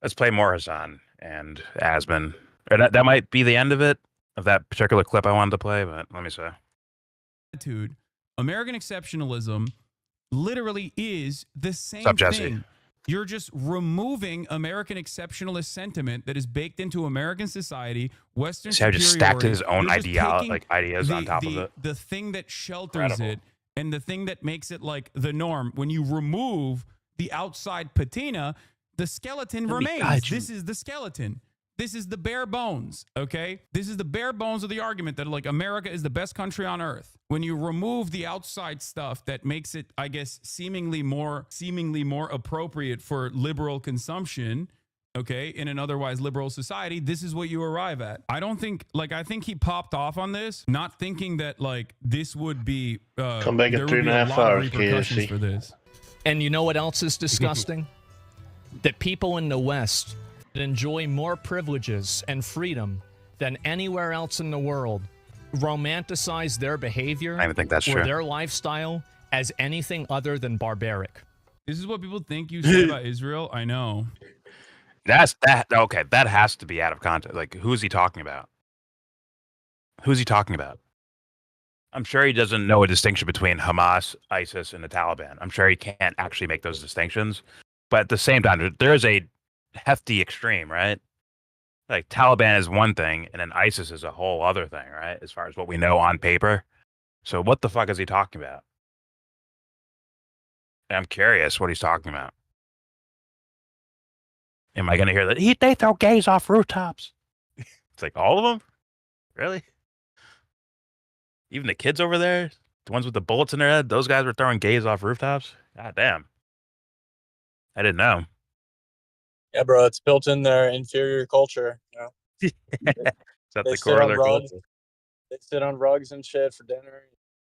let's play more Hassan and Asman. Or that might be the end of it, of that particular clip I wanted to play. But let me see. Attitude, American exceptionalism literally is the same What's up, Jesse? thing. You're just removing American exceptionalist sentiment that is baked into American society, Western superiority. Just stacked his own ideas on top of it. The thing that shelters it and the thing that makes it like the norm. When you remove the outside patina, the skeleton remains. This is the skeleton. This is the bare bones, okay? This is the bare bones of the argument that like America is the best country on earth. When you remove the outside stuff that makes it, I guess, seemingly more appropriate for liberal consumption, okay, in an otherwise liberal society, this is what you arrive at. I think he popped off on this, not thinking that like this would be come back at 3.5 hours, KFC. For this. And you know what else is disgusting? That people in the West enjoy more privileges and freedom than anywhere else in the world romanticize their behavior or their lifestyle as anything other than barbaric. This is what people think you say about Israel. I know. Okay, that has to be out of context. Like, who's he talking about? Who's he talking about? I'm sure he doesn't know a distinction between Hamas, ISIS, and the Taliban. I'm sure he can't actually make those distinctions. But at the same time, there is a hefty extreme, right? Like Taliban is one thing, and then ISIS is a whole other thing, right? As far as what we know on paper. So what the fuck is he talking about? I'm curious what he's talking about. Am I going to hear that they throw gays off rooftops? It's like all of them? Really? Even the kids over there, the ones with the bullets in their head, those guys were throwing gays off rooftops? God damn. I didn't know. Yeah, bro, it's built in their inferior culture. You know? Is that the core of their culture? They sit on rugs and shit for dinner,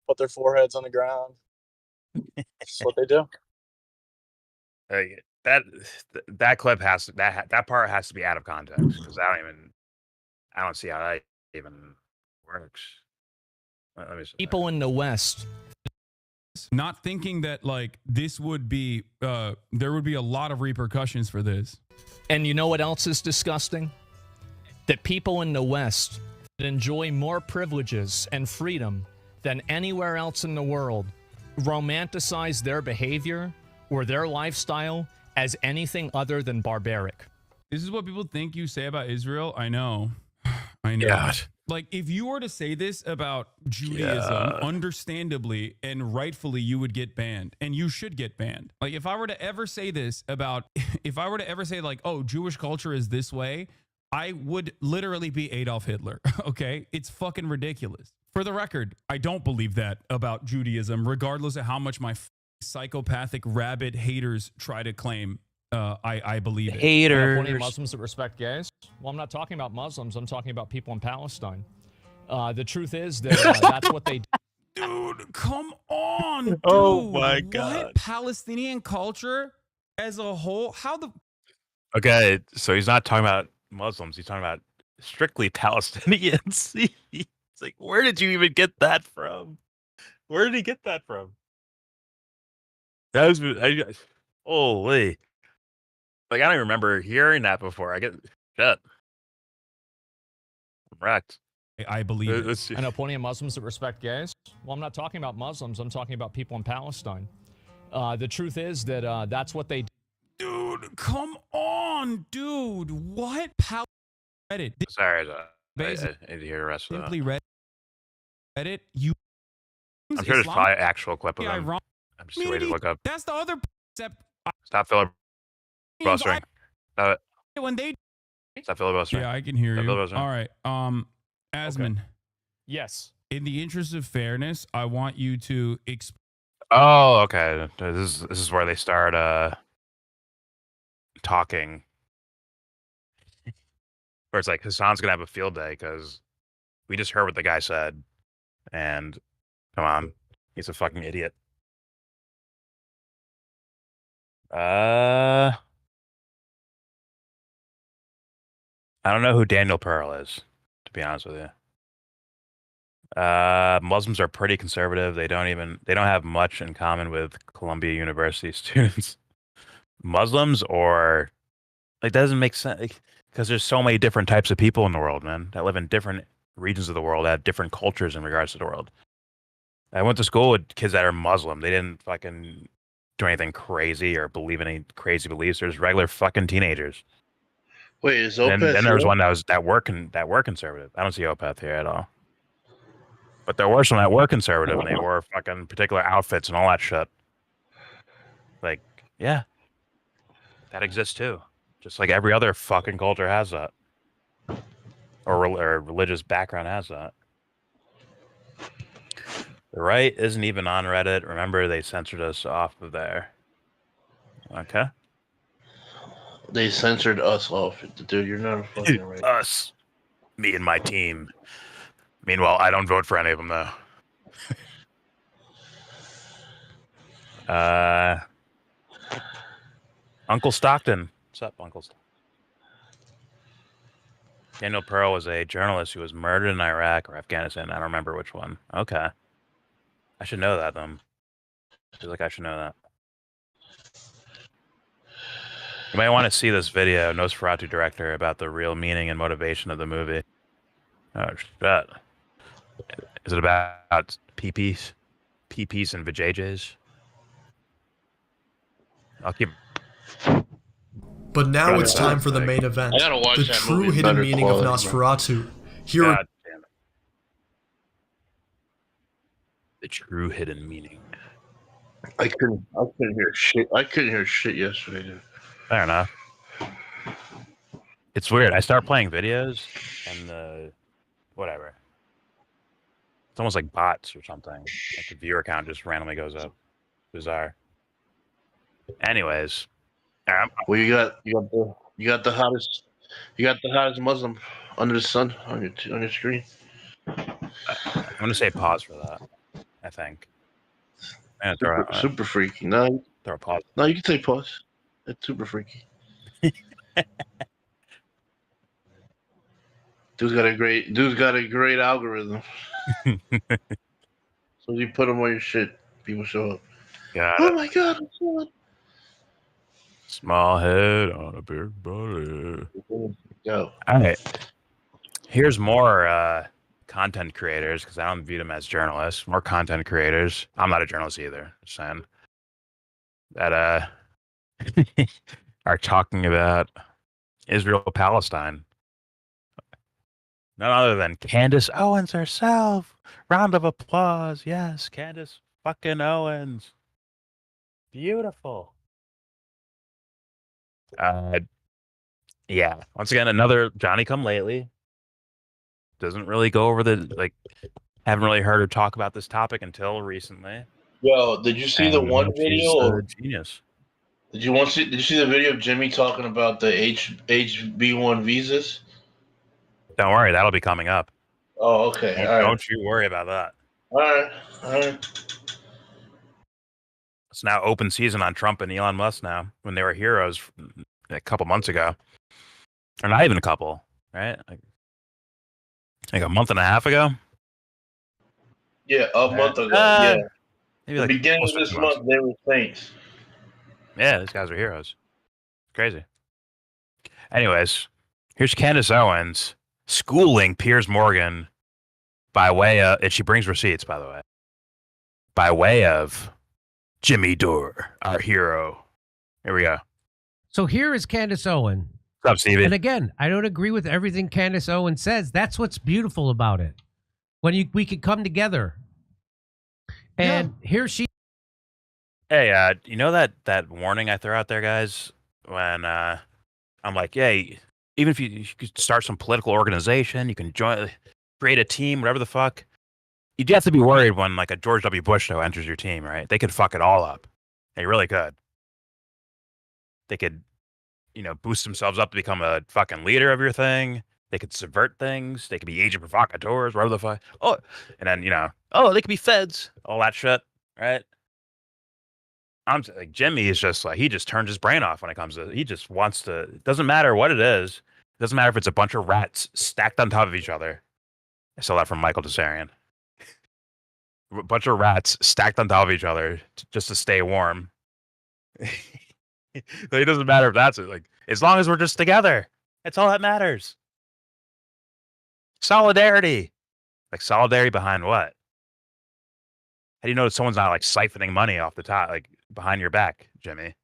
put their foreheads on the ground. That's what they do. That clip that part has to be out of context because I don't see how that even works. Let me see. People in the West not thinking that like this would be there would be a lot of repercussions for this. And you know what else is disgusting? That people in the West enjoy more privileges and freedom than anywhere else in the world romanticize their behavior or their lifestyle as anything other than barbaric. This is what people think you say about Israel. I know. I know. God. Like, if you were to say this about Judaism, understandably and rightfully, you would get banned, and you should get banned. Like, if I were to ever say this about, if I were to ever say like, oh, Jewish culture is this way, I would literally be Adolf Hitler. Okay, it's fucking ridiculous. For the record, I don't believe that about Judaism, regardless of how much my psychopathic rabid haters try to claim. I believe it. Haters. Plenty of Muslims that respect gays. Well, I'm not talking about Muslims. I'm talking about people in Palestine. The truth is that that's what they do. Dude, come on. Dude. Oh my God. What? Palestinian culture as a whole? How the... Okay, so he's not talking about Muslims. He's talking about strictly Palestinians. It's like, where did you even get that from? Where did he get that from? That was holy. Like, I don't even remember hearing that before. I get shit. I'm wrecked. I believe it. I know plenty of Muslims that respect gays. Well, I'm not talking about Muslims. I'm talking about people in Palestine. The truth is that that's what they do. Dude, come on, dude. What? Reddit. Sorry, I need to hear the rest of that. Simply Reddit. You. I'm sure there's probably an actual clip of them. I'm just waiting to look up. That's the other. Stop filibustering. Stop it. When they. Stop filibustering. Yeah, I can hear you. All right. Asman. Okay. Yes. In the interest of fairness, I want you to Oh, okay. This is where they start talking. Where it's like Hassan's gonna have a field day because we just heard what the guy said, and come on, he's a fucking idiot. I don't know who Daniel Pearl is, to be honest with you. Muslims are pretty conservative. They don't have much in common with Columbia University students. Muslims, or like, doesn't make sense because there's so many different types of people in the world, man, that live in different regions of the world, that have different cultures in regards to the world. I went to school with kids that are Muslim. They didn't fucking do anything crazy or believe in any crazy beliefs. They're just regular fucking teenagers. Wait, is And Opeth then there was here? one that were conservative. I don't see Opeth here at all. But there were some that were conservative, and they wore fucking particular outfits and all that shit. Like, yeah, that exists too. Just like every other fucking culture has that, or religious background has that. The right isn't even on Reddit. Remember, they censored us off of there. Okay. They censored us off. Dude, you're not a fucking right. Us. Me and my team. Meanwhile, I don't vote for any of them, though. Uncle Stockton. What's up, Uncle Stockton? Daniel Pearl was a journalist who was murdered in Iraq or Afghanistan. I don't remember which one. Okay. I should know that, then. I feel like I should know that. You might want to see this video, Nosferatu director, about the real meaning and motivation of the movie. Oh, shit. Is it about PPs? PPs and vajayjays? I'll keep... But now it's time for the main event. I gotta watch the that true movie in hidden better meaning of quality, Nosferatu. Here God damn it. The true hidden meaning. I couldn't hear shit. I couldn't hear shit yesterday, dude. Fair enough. It's weird. I start playing videos, and whatever. It's almost like bots or something. Like the viewer count just randomly goes up. Bizarre. Anyways, well, you got the hottest Muslim under the sun on your screen. I'm gonna say pause for that. I think. Super freaky. No, throw a pause. No, you can say pause. It's super freaky. Dude's got a great algorithm. So you put them on your shit, people show up. Oh my god, I'm so... Small head on a big body. Go. All right. Here's more content creators, because I don't view them as journalists. More content creators. I'm not a journalist either. Just saying. That are talking about Israel-Palestine. None other than Candace Owens herself. Round of applause. Yes, Candace fucking Owens. Beautiful. Yeah. Once again, another Johnny Come Lately. Doesn't really go over haven't really heard her talk about this topic until recently. Yo, did you see the one video? She's a genius. Did you see the video of Jimmy talking about the HB1 visas? Don't worry, that'll be coming up. Oh, okay. Don't you worry about that. All right. It's now open season on Trump and Elon Musk now, when they were heroes a couple months ago. Or not even a couple, right? Like Like a month and a half ago. Yeah, a month ago. Yeah, maybe the like beginning of almost this 2 months. month, they were saints. Yeah, these guys are heroes. Crazy. Anyways, here's Candace Owens schooling Piers Morgan by way of, and she brings receipts, by the way, by way of Jimmy Dore, our hero. Here we go. So here is Candace Owen. What's up, Stevie? And again, I don't agree with everything Candace Owen says. That's what's beautiful about it. When we could come together. And here she. Hey, you know that warning I throw out there, guys, when I'm like, hey, even if you could start some political organization, you can create a team, whatever the fuck. You do have to be worried when like a George W. Bush though enters your team, right? They could fuck it all up. They really could. They could, boost themselves up to become a fucking leader of your thing. They could subvert things. They could be agent provocateurs, whatever the fuck. Oh, and then they could be feds, all that shit, right? I'm like, Jimmy is just like, he just turns his brain off when it comes to, he just wants to, it doesn't matter what it is. It doesn't matter if it's a bunch of rats stacked on top of each other. I stole that from Michael Desarian. A bunch of rats stacked on top of each other just to stay warm. It doesn't matter if that's it. Like, as long as we're just together, that's all that matters. Solidarity. Like, solidarity behind what? How do you know that someone's not like siphoning money off the top, like behind your back, Jimmy?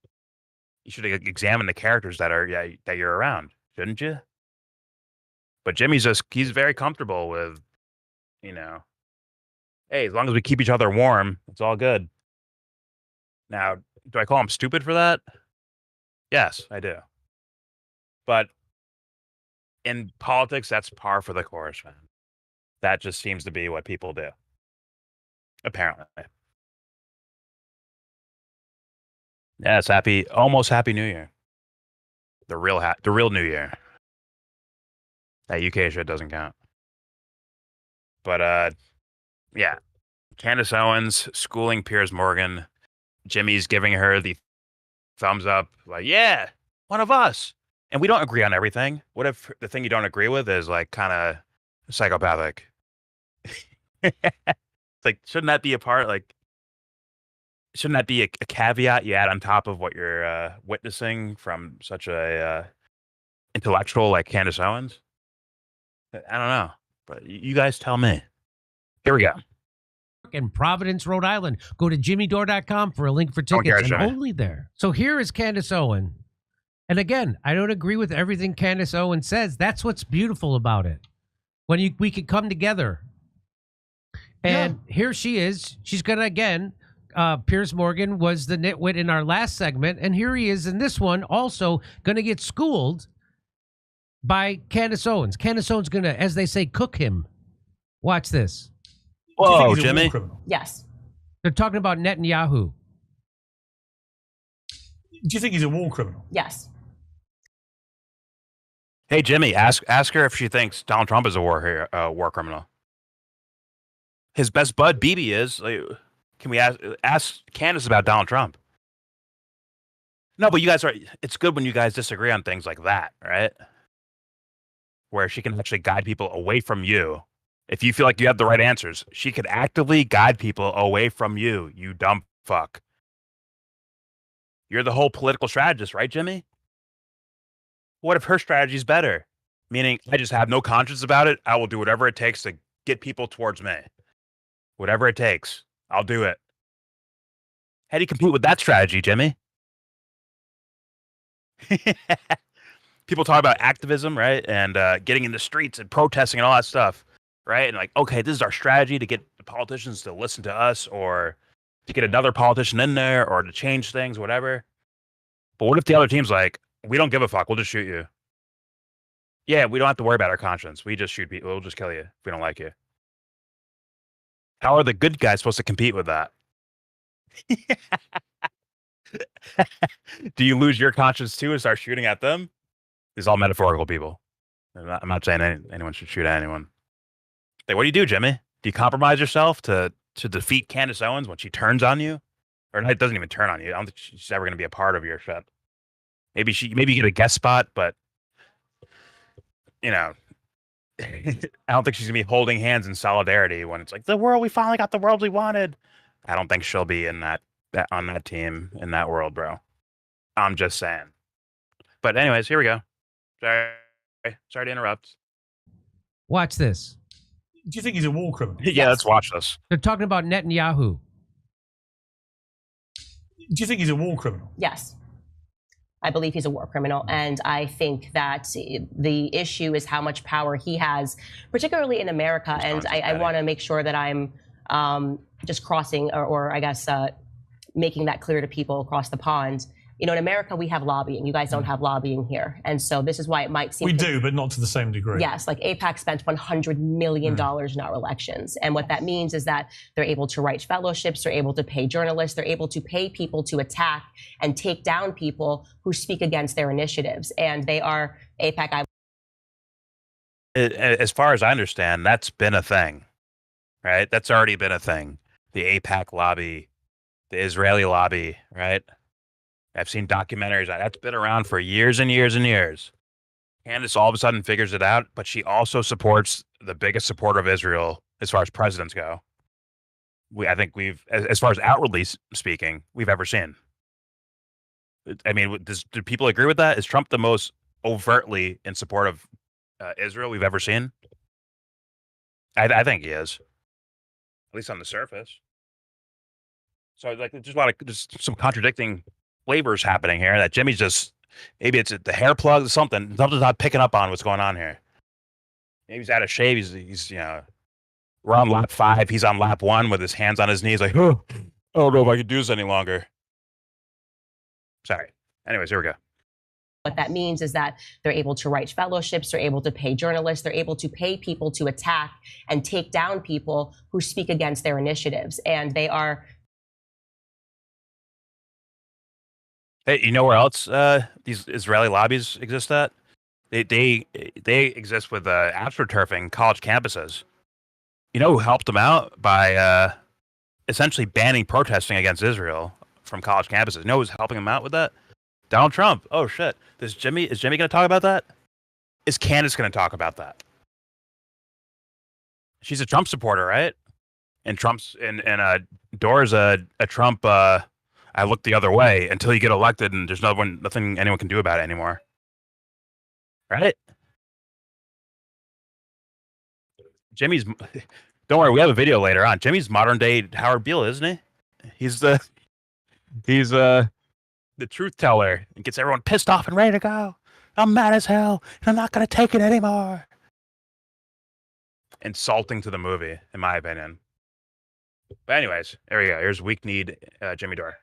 You should examine the characters that you're around, shouldn't you? But Jimmy's he's very comfortable with, hey, as long as we keep each other warm, it's all good. Now, do I call him stupid for that? Yes, I do. But in politics, that's par for the course, man. That just seems to be what people do. Apparently. Yes, almost happy New Year. The real New Year. That UK shit doesn't count. But yeah. Candace Owens schooling Piers Morgan. Jimmy's giving her the thumbs up, like, yeah, one of us. And we don't agree on everything. What if the thing you don't agree with is like kind of psychopathic? Like, shouldn't that be a part? Like, shouldn't that be a caveat you add on top of what you're witnessing from such a intellectual like Candace Owens? I don't know, but you guys tell me. Here we go. In Providence, Rhode Island. Go to jimmydore.com for a link for tickets, and only there. So here is Candace Owen. And again, I don't agree with everything Candace Owen says. That's what's beautiful about it. When we could come together. And here she is. She's going to, again, Piers Morgan was the nitwit in our last segment. And here he is in this one, also going to get schooled by Candace Owens. Candace Owens going to, as they say, cook him. Watch this. Whoa, Jimmy. Yes. They're talking about Netanyahu. Do you think he's a war criminal? Yes. Hey, Jimmy, ask her if she thinks Donald Trump is a war criminal. His best bud, BB, is. Like, can we ask Candace about Donald Trump? No, but you guys it's good when you guys disagree on things like that, right? Where she can actually guide people away from you. If you feel like you have the right answers, she could actively guide people away from you, you dumb fuck. You're the whole political strategist, right, Jimmy? What if her strategy is better? Meaning, I just have no conscience about it. I will do whatever it takes to get people towards me. Whatever it takes, I'll do it. How do you compete with that strategy, Jimmy? People talk about activism, right? And getting in the streets and protesting and all that stuff, right? And like, okay, this is our strategy to get the politicians to listen to us or to get another politician in there or to change things, whatever. But what if the other team's like, we don't give a fuck, we'll just shoot you. Yeah, we don't have to worry about our conscience. We just shoot people. We'll just kill you if we don't like you. How are the good guys supposed to compete with that? Do you lose your conscience too and start shooting at them? These are all metaphorical people. I'm not saying anyone should shoot at anyone. Like, what do you do, Jimmy? Do you compromise yourself to defeat Candace Owens when she turns on you? Or it doesn't even turn on you. I don't think she's ever going to be a part of your shit. Maybe you get a guest spot, but I don't think she's gonna be holding hands in solidarity when it's like we finally got the world we wanted. I don't think she'll be in that on that team in that world, bro. I'm just saying. But anyways, here we go. Sorry to interrupt. Watch this. Do you think he's a war criminal? Yeah, let's watch this. They're talking about Netanyahu. Do you think he's a war criminal? Yes. I believe he's a war criminal. And I think that the issue is how much power he has, particularly in America. And I want to make sure that I'm just crossing or I guess making that clear to people across the pond. You know, in America, we have lobbying. You guys don't have lobbying here. And so this is why it might seem... We do, but not to the same degree. Yes, like AIPAC spent $100 million in our elections. And what that means is that they're able to write fellowships, they're able to pay journalists, they're able to pay people to attack and take down people who speak against their initiatives. And they are AIPAC... As far as I understand, that's been a thing, right? That's already been a thing. The AIPAC lobby, the Israeli lobby, right? I've seen documentaries. That's been around for years and years and years. Candace all of a sudden figures it out, but she also supports the biggest supporter of Israel as far as presidents go. I think as far as outwardly speaking, we've ever seen. I mean, do people agree with that? Is Trump the most overtly in support of Israel we've ever seen? I think he is, at least on the surface. So like, there's a lot of just some contradicting flavors happening here. That Jimmy's just maybe it's the hair plug or something's not picking up on what's going on here. Maybe he's out of shape. He's we're on lap 5. He's on lap 1 with his hands on his knees, like, oh, I don't know if I can do this any longer. Sorry. Anyways, here we go. What that means is that they're able to write fellowships, they're able to pay journalists, they're able to pay people to attack and take down people who speak against their initiatives. And they are... Hey, you know where else these Israeli lobbies exist at? They exist with astroturfing college campuses. You know who helped them out by essentially banning protesting against Israel from college campuses? You know who's helping them out with that? Donald Trump. Oh shit! Is Jimmy going to talk about that? Is Candace going to talk about that? She's a Trump supporter, right? And Trump's and Dora's a Trump. I look the other way until you get elected, and there's nothing anyone can do about it anymore. Right? Jimmy's. Don't worry, we have a video later on. Jimmy's modern day Howard Beale, isn't he? He's the truth teller and gets everyone pissed off and ready to go. I'm mad as hell, and I'm not gonna take it anymore. Insulting to the movie, in my opinion. But anyways, there we go. Here's weak-kneed Jimmy Dore.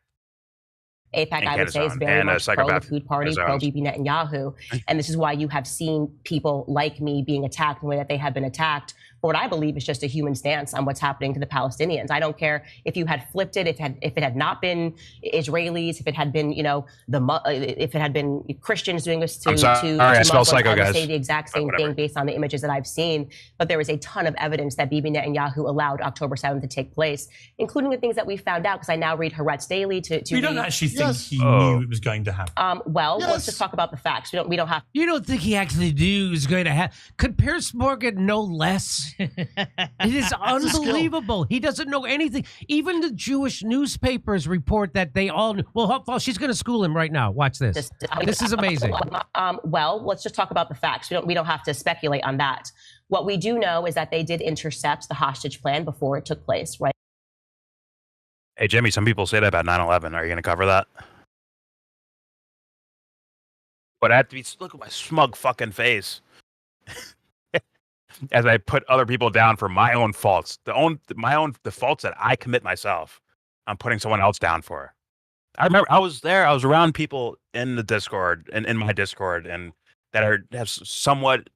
AIPAC, I would say, is very much pro the Food Party, pro Bibi Netanyahu. And this is why you have seen people like me being attacked in the way that they have been attacked for what I believe is just a human stance on what's happening to the Palestinians. I don't care if you had flipped it, if it had not been Israelis, if it had been, if it had been Christians doing this to Muslims, I would say the exact same thing based on the images that I've seen. But there is a ton of evidence that Bibi Netanyahu allowed October 7th to take place, including the things that we found out, because I now read Haaretz Daily to You don't actually think he knew it was going to happen? Let's just talk about the facts. We don't have... You don't think he actually knew it was going to happen? Could Piers Morgan know less? It is unbelievable. He doesn't know anything. Even the Jewish newspapers report that they all knew. Well, she's going to school him right now. Watch this. This is amazing. Let's just talk about the facts. We don't have to speculate on that. What we do know is that they did intercept the hostage plan before it took place, right? Hey, Jimmy, some people say that about 9/11. Are you going to cover that? But I have to be... Look at my smug fucking face. As I put other people down for my own faults, the faults that I commit myself, I'm putting someone else down for. I remember I was there. I was around people in the Discord and in my Discord, and that have somewhat,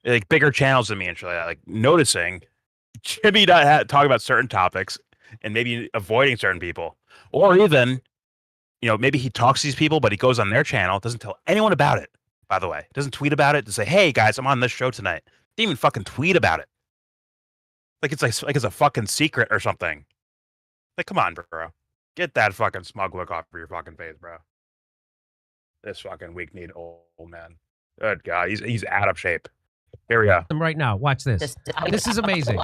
like bigger channels than me, and like noticing Jimmy talk about certain topics and maybe avoiding certain people, or even, maybe he talks to these people, but he goes on their channel, doesn't tell anyone about it. By the way, doesn't tweet about it to say, "Hey guys, I'm on this show tonight." Didn't even fucking tweet about it. Like it's a fucking secret or something. Like, come on, bro. Get that fucking smug look off of your fucking face, bro. This fucking weak-kneed old man. Good God, he's out of shape. Here we go. Right now, watch this. This is amazing.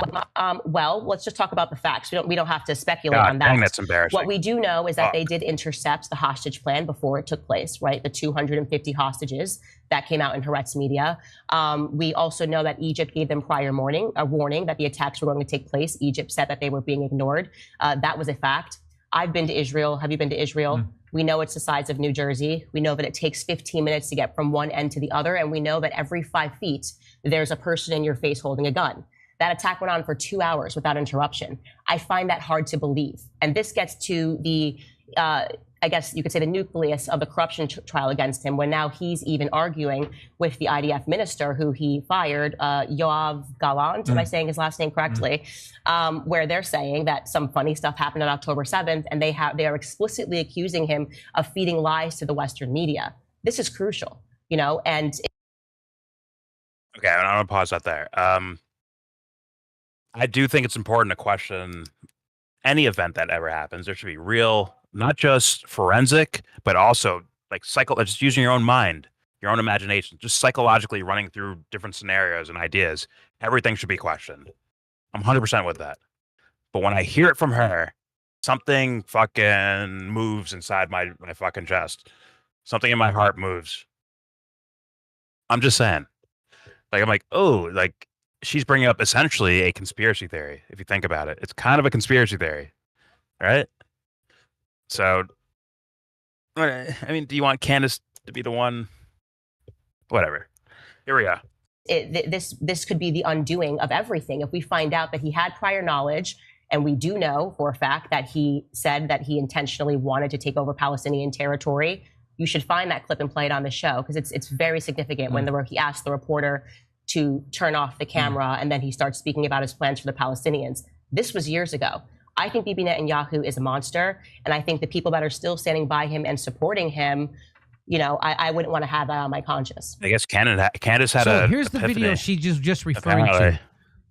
Well, let's just talk about the facts. We don't have to speculate on that. Dang, that's embarrassing. What we do know is that they did intercept the hostage plan before it took place, right? The 250 hostages that came out in Haaretz media. We also know that Egypt gave them prior a warning that the attacks were going to take place. Egypt said that they were being ignored. That was a fact. I've been to Israel. Have you been to Israel? We know it's the size of New Jersey. We know that it takes 15 minutes to get from one end to the other. And we know that every 5 feet, there's a person in your face holding a gun. That attack went on for 2 hours without interruption. I find that hard to believe. And this gets to the, I guess you could say, the nucleus of the corruption trial against him, when now he's even arguing with the IDF minister who he fired, Yoav Gallant, am I saying his last name correctly, where they're saying that some funny stuff happened on October 7th, and they are explicitly accusing him of feeding lies to the Western media. This is crucial, you know, and... Okay, I'm going to pause that there. I do think it's important to question any event that ever happens. There should be real, not just forensic, but also like just using your own mind, your own imagination, just psychologically running through different scenarios and ideas. Everything should be questioned. I'm 100% with that. But when I hear it from her, something fucking moves inside my fucking chest. Something in my heart moves. I'm just saying. Like, I'm like, oh, like, she's bringing up essentially a conspiracy theory, if you think about it. It's kind of a conspiracy theory, right? So, I mean, do you want Candace to be the one? Whatever. Here we go. This could be the undoing of everything. If we find out that he had prior knowledge, and we do know for a fact that he said that he intentionally wanted to take over Palestinian territory, you should find that clip and play it on the show, because it's very significant when he asked the reporter to turn off the camera and then he starts speaking about his plans for the Palestinians. This was years ago. I think Bibi Netanyahu is a monster, and I think the people that are still standing by him and supporting him, you know, I wouldn't want to have that on my conscience. I guess Candace had So here's the video she just referring to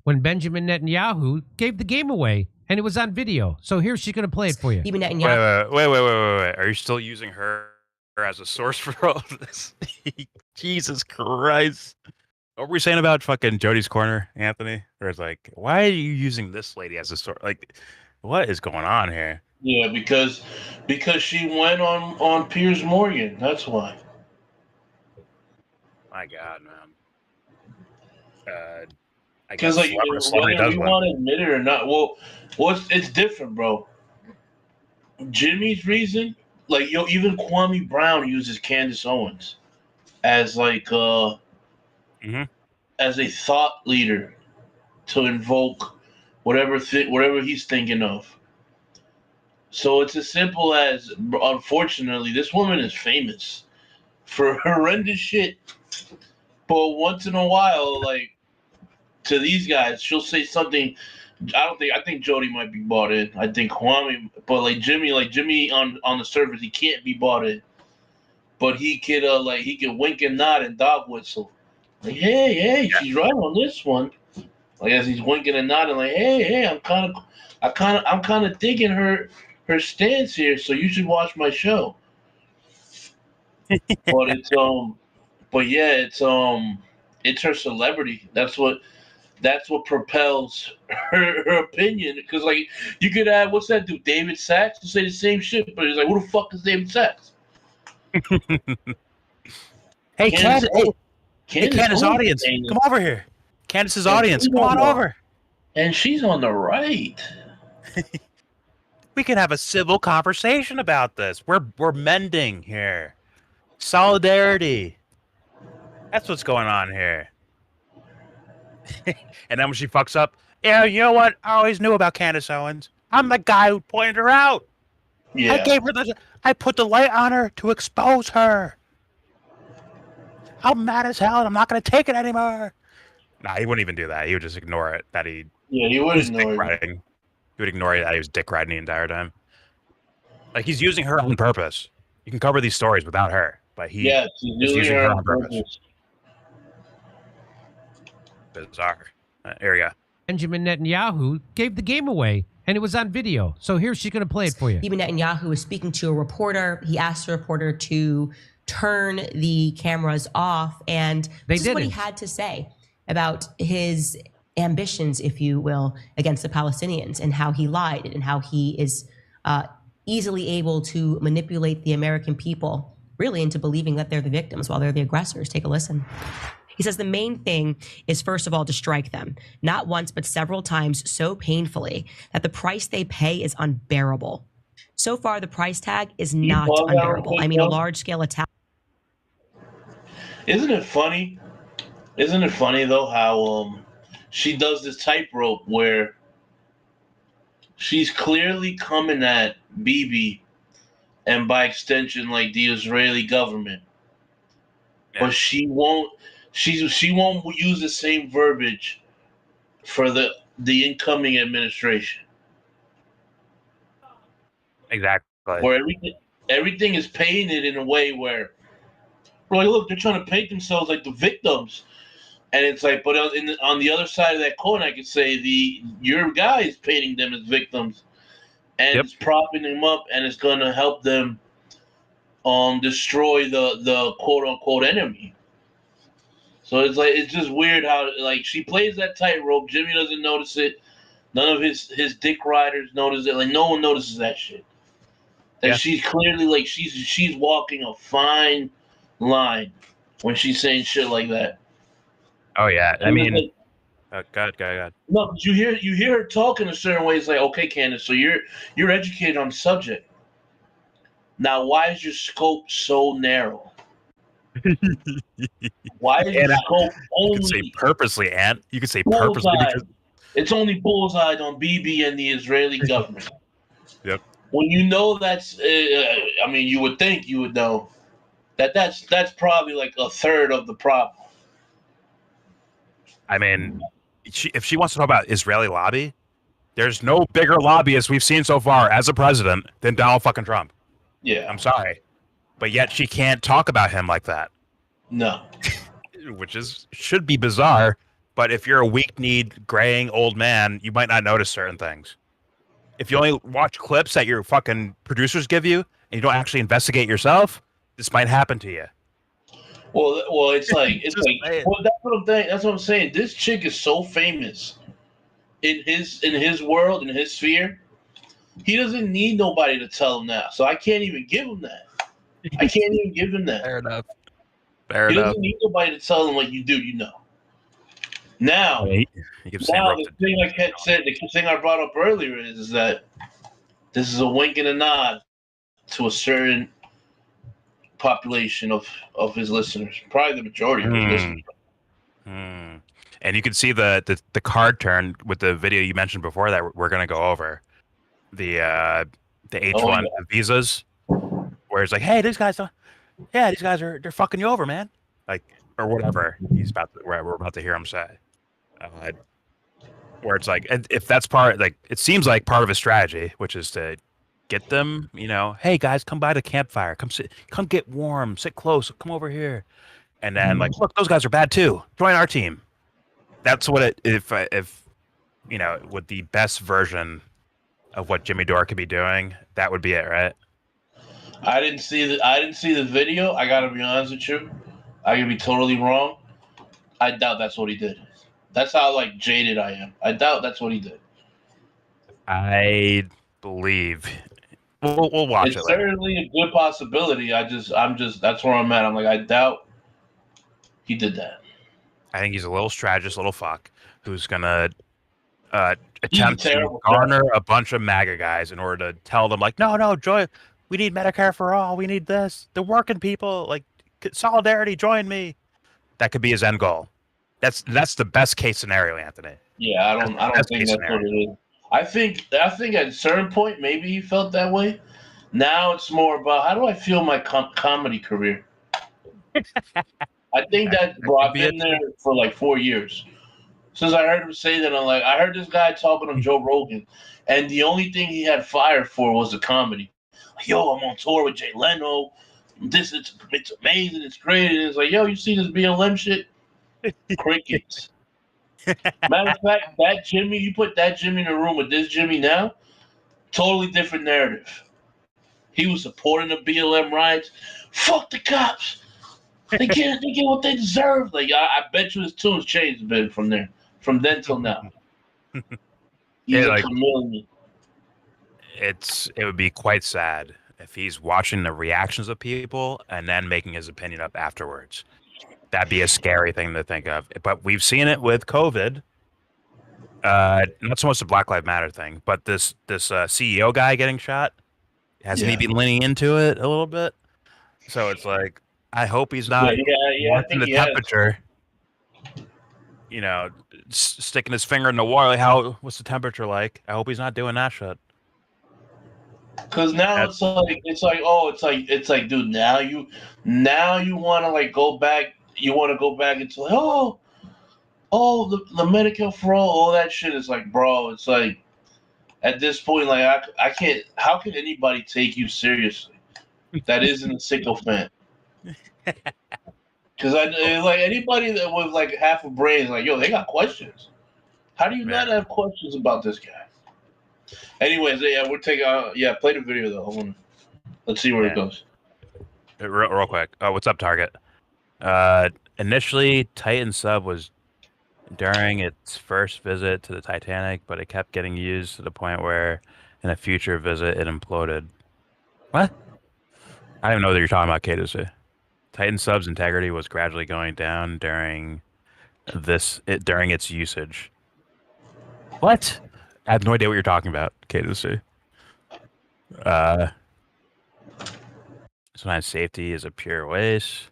when Benjamin Netanyahu gave the game away, and it was on video. So here's she's going to play it for you. Bibi Netanyahu. Wait. Are you still using her as a source for all of this? Jesus Christ. What were we saying about fucking Jody's Corner, Anthony? Or it's like, why are you using this lady as a source? Like, what is going on here? Yeah, because she went on Piers Morgan. That's why. My God, man. Because like whether you want to admit it or not, well, it's different, bro. Jimmy's reason, like even Kwame Brown uses Candace Owens as like as a thought leader to invoke whatever he's thinking of. So it's as simple as, unfortunately, this woman is famous for horrendous shit. But once in a while, like, to these guys, she'll say something. I think Jody might be bought in. I think Kwame, but like Jimmy on the surface, he can't be bought in. But he could he could wink and nod and dog whistle. Like, hey, she's right on this one. Like, as he's winking and nodding, like, hey, I'm kind of digging her stance here, so you should watch my show. But it's her celebrity. That's what propels her opinion. Because like you could add, what's that dude, David Sachs, to say the same shit, but he's like, who the fuck is David Sachs? Hey, Candace audience, come over here. Candace's audience, come on over. And she's on the right. We can have a civil conversation about this. We're mending here. Solidarity. That's what's going on here. And then when she fucks up, yeah, you know what? I always knew about Candace Owens. I'm the guy who pointed her out. Yeah. I put the light on her to expose her. I'm mad as hell and I'm not going to take it anymore. Nah, he wouldn't even do that. He would just ignore it. He would ignore it. He would ignore it that he was dick riding the entire time. Like, he's using her on purpose. You can cover these stories without her, but he's using her on purpose. Bizarre. Here we go. Benjamin Netanyahu gave the game away, and it was on video. So here's she's going to play it for you. Bibi Netanyahu was speaking to a reporter. He asked the reporter to turn the cameras off, and this is what he had to say. about his ambitions, if you will, against the Palestinians and how he lied and how he is easily able to manipulate the American people really into believing that they're the victims while they're the aggressors. Take a listen. He says the main thing is, first of all, to strike them, not once, but several times so painfully that the price they pay is unbearable. So far, the price tag is not unbearable. I mean, a large-scale attack. Isn't it funny? Isn't it funny, though, how she does this tightrope where she's clearly coming at Bibi and, by extension, like the Israeli government, but she won't. She won't use the same verbiage for the incoming administration. Exactly. Where everything is painted in a way where, like, look, they're trying to paint themselves like the victims, and it's like, but on the other side of that coin, I could say your guy is painting them as victims, and it's propping them up, and it's going to help them destroy the quote unquote enemy. So it's like, it's just weird how, like, she plays that tightrope. Jimmy doesn't notice it. None of his dick riders notice it. Like, no one notices that shit. That she's clearly, like, she's walking a fine line when she's saying shit like that. Oh yeah, I mean, God. No, but you hear her talk in a certain way. It's like, okay, Candace, so you're educated on the subject. Now, why is your scope so narrow? Why is your scope only? You could say purposely, Ant. You could say purposely because it's only bullseye on Bibi and the Israeli government. Yep. When you know that's, I mean, you would think you would know that's probably like a third of the problem. I mean, if she wants to talk about Israeli lobby, there's no bigger lobbyist we've seen so far as a president than Donald fucking Trump. Yeah. I'm sorry. But yet she can't talk about him like that. No. Which should be bizarre. But if you're a weak-kneed, graying old man, you might not notice certain things. If you only watch clips that your fucking producers give you and you don't actually investigate yourself, this might happen to you. Well, it's like well, that's what I'm saying. That's what I'm saying. This chick is so famous in his world, in his sphere. He doesn't need nobody to tell him that. So I can't even give him that. I can't even give him that. Fair enough. He doesn't need nobody to tell him like you do. You know. Now, the thing I brought up earlier is that this is a wink and a nod to a certain population of his listeners, probably the majority of his listeners. And you can see the card turn with the video you mentioned before that we're going to go over the H1 visas, where it's like, hey, these guys are they're fucking you over, man, like, or whatever we're about to hear him say. Where it's like, if that's it seems like part of his strategy, which is to get them, hey guys, come by the campfire, come get warm, sit close, come over here, and then like, look, those guys are bad too, join our team. That's what if with the best version of what Jimmy Dore could be doing, that would be it, right? I didn't see the video. I gotta be honest with you. I could be totally wrong. I doubt that's what he did. That's how like jaded I am. I doubt that's what he did. I believe we'll watch it. It's certainly a good possibility. I'm just that's where I'm at. I'm like, I doubt he did that. I think he's a little strategist, little fuck, who's gonna attempt to garner a bunch of MAGA guys in order to tell them like, no, join. We need Medicare for all. We need this. The working people, like, solidarity. Join me. That could be his end goal. That's the best case scenario, Anthony. Yeah, I don't think that's what it is. I think at a certain point maybe he felt that way. Now it's more about how do I feel my comedy career. I think that I've been there for like 4 years. Since I heard him say that, I'm like, I heard this guy talking on Joe Rogan, and the only thing he had fire for was the comedy. Like, yo, I'm on tour with Jay Leno. It's amazing. It's great. And it's like, yo, you see this BLM shit? Crickets. Matter of fact, that Jimmy, you put that Jimmy in a room with this Jimmy now, totally different narrative. He was supporting the BLM riots. Fuck the cops. They get what they deserve. Like I bet you his tune's changed a bit from there, from then till now. He's a chameleon. It would be quite sad if he's watching the reactions of people and then making his opinion up afterwards. That'd be a scary thing to think of. But we've seen it with COVID. Not so much the Black Lives Matter thing, but this CEO guy getting shot. Hasn't he been leaning into it a little bit? So it's like, I hope he's not watching the temperature. You know, sticking his finger in the water. Like, what's the temperature like? I hope he's not doing that shit. Because now it's like, dude, now you want to like go back. You want to go back into the Medicare for all that shit. Is like, bro, it's like at this point, like I can't. How can anybody take you seriously? That isn't a sycophant. Because like anybody that with like half a brain is like, yo, they got questions. How do you not have questions about this guy? Anyways, we're taking play the video though. Let's see where it goes. Real quick. Oh, what's up, Target? Initially, Titan sub was during its first visit to the Titanic, but it kept getting used to the point where in a future visit it imploded. What? I don't even know that you're talking about, K2C. Titan sub's integrity was gradually going down during its usage. What? I have no idea what you're talking about, K2C. Sometimes safety is a pure waste.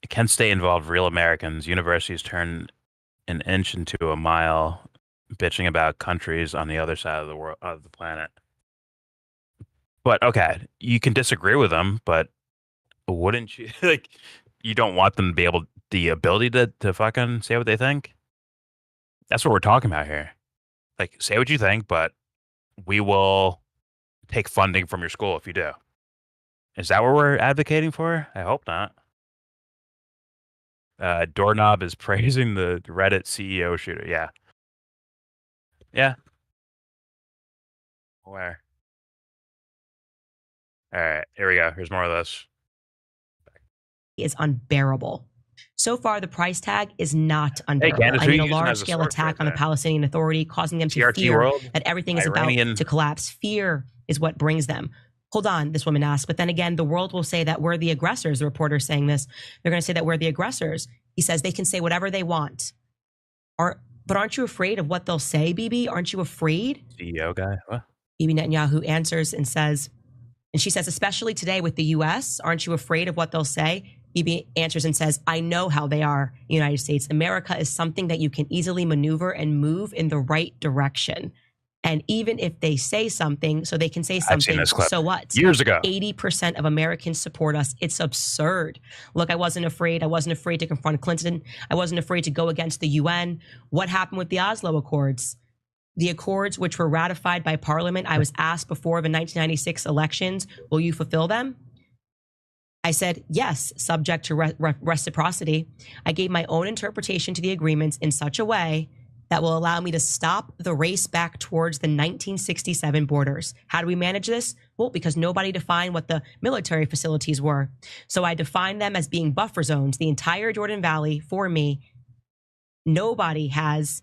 Kent State involved real Americans. Universities turn an inch into a mile, bitching about countries on the other side of the world, of the planet. But okay, you can disagree with them, but wouldn't you like? You don't want them to be the ability to fucking say what they think. That's what we're talking about here. Like, say what you think, but we will take funding from your school if you do. Is that what we're advocating for? I hope not. Doorknob is praising the Reddit CEO shooter. Yeah. Yeah. Where? All right, here we go. Here's more of this. Is unbearable. So far, the price tag is not unbearable. Hey, a large-scale attack on the Palestinian Authority, causing them to fear that everything is about to collapse. Fear is what brings them. Hold on, this woman asked. But then again, the world will say that we're the aggressors. The reporter's saying this. They're going to say that we're the aggressors. He says they can say whatever they want. But aren't you afraid of what they'll say, Bibi? Aren't you afraid? CEO guy? What? Bibi Netanyahu answers and says, and she says, especially today with the U.S., aren't you afraid of what they'll say? Bibi answers and says, I know how they are in the United States. America is something that you can easily maneuver and move in the right direction. And even if they say something, so they can say something, so what? Years ago. 80% of Americans support us. It's absurd. Look, I wasn't afraid. I wasn't afraid to confront Clinton. I wasn't afraid to go against the UN. What happened with the Oslo Accords? The accords which were ratified by Parliament, I was asked before the 1996 elections, will you fulfill them? I said, yes, subject to reciprocity. I gave my own interpretation to the agreements in such a way that will allow me to stop the race back towards the 1967 borders. How do we manage this? Well, because nobody defined what the military facilities were. So I defined them as being buffer zones, the entire Jordan Valley for me. Nobody has...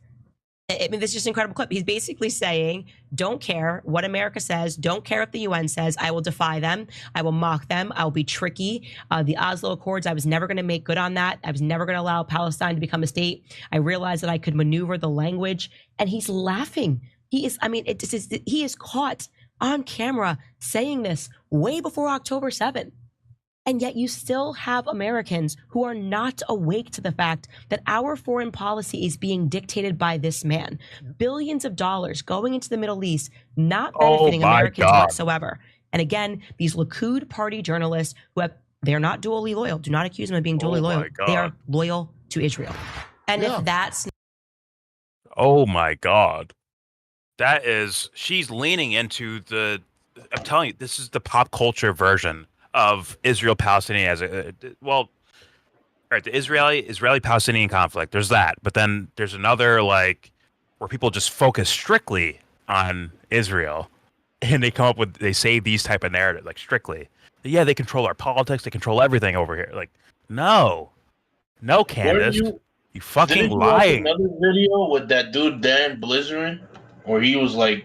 I mean, this is just an incredible clip. He's basically saying, don't care what America says. Don't care if the UN says. I will defy them. I will mock them. I will be tricky. The Oslo Accords, I was never going to make good on that. I was never going to allow Palestine to become a state. I realized that I could maneuver the language. And he's laughing. He is, I mean, he is caught on camera saying this way before October 7th. And yet you still have Americans who are not awake to the fact that our foreign policy is being dictated by this man. Billions of dollars going into the Middle East, not benefiting Americans whatsoever. And again, these Likud party journalists they're not dually loyal. Do not accuse them of being dually loyal. They are loyal to Israel. And if that's... Oh my God. She's leaning into I'm telling you, this is the pop culture version of Israel-Palestinian the Israeli-Palestinian conflict. There's that, but then there's another like where people just focus strictly on Israel, and they say these type of narrative like strictly. yeah, they control our politics, they control everything over here. Like, no, Candace, you fucking didn't you lying. watch another video with that dude Dan Blizzard, where he was leaning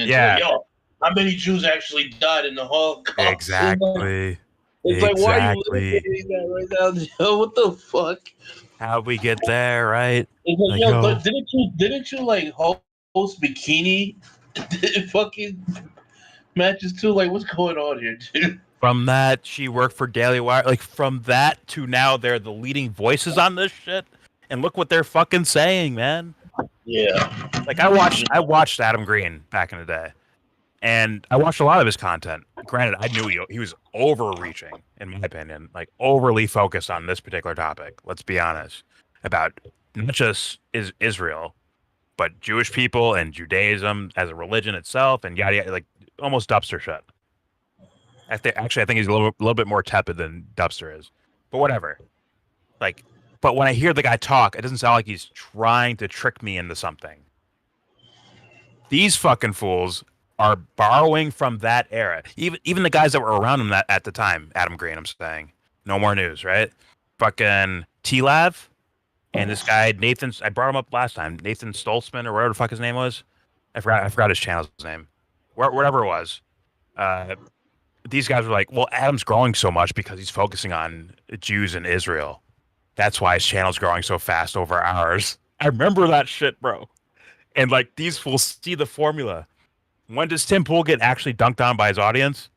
into it. Yo, how many Jews actually died in the Holocaust? Exactly. It's like, why are you litigating that right now? Yo, what the fuck? How'd we get there, right? It's like, yo, but didn't you like host bikini fucking matches too? Like, what's going on here, dude? From that, she worked for Daily Wire. Like, from that to now, they're the leading voices on this shit. And look what they're fucking saying, man. Yeah. Like, I watched Adam Green back in the day. And I watched a lot of his content. Granted, I knew he was overreaching, in my opinion. Like, overly focused on this particular topic. Let's be honest. About not just Israel, but Jewish people and Judaism as a religion itself, and yada yada, like almost Dubster shit. I think he's a little bit more tepid than Dubster is, but whatever. Like, but when I hear the guy talk, it doesn't sound like he's trying to trick me into something. These fucking fools are borrowing from that era. Even the guys that were around him at the time, Adam Green, I'm saying, No More News, right? Fucking T-Lav. And this guy, Nathan, I brought him up last time. Nathan Stoltzman or whatever the fuck his name was. I forgot his channel's name. Whatever it was. These guys were like, well, Adam's growing so much because he's focusing on Jews in Israel. That's why his channel's growing so fast over ours. I remember that shit, bro. And like, these fools see the formula. When does Tim Pool get actually dunked on by his audience?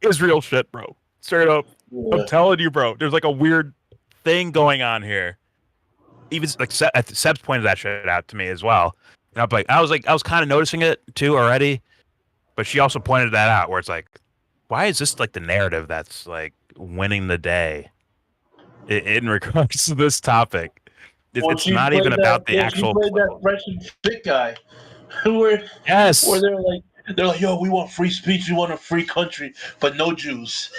Israel shit, bro. Straight up. Yeah. I'm telling you, bro. There's like a weird thing going on here. Even like Seb's pointed that shit out to me as well. And I'm like, I was kind of noticing it too already, but she also pointed that out where it's like, why is this like the narrative that's like winning the day in regards to this topic? It's not even about the actual. You played that Russian fit guy, where they're like, yo, we want free speech, we want a free country, but no Jews.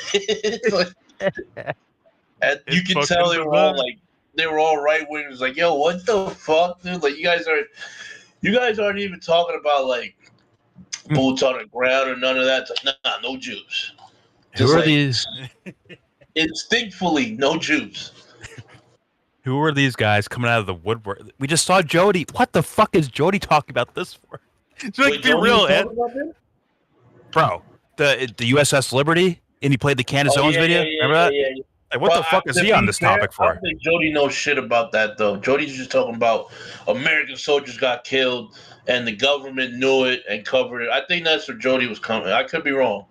And you can tell they were all right wingers. Like, yo, what the fuck, dude? Like, you guys aren't even talking about like boots on the ground or none of that. It's like, nah, no Jews. Who are these? Instinctively, no Jews. Who are these guys coming out of the woodwork? We just saw Jody. What the fuck is Jody talking about this for? It's like, be real, Ed. Bro, the USS Liberty, and he played the Candace Owens video. Remember that? Yeah. Like, what the fuck is he on this topic for? I don't think Jody knows shit about that, though. Jody's just talking about American soldiers got killed, and the government knew it and covered it. I think that's where Jody was coming. I could be wrong.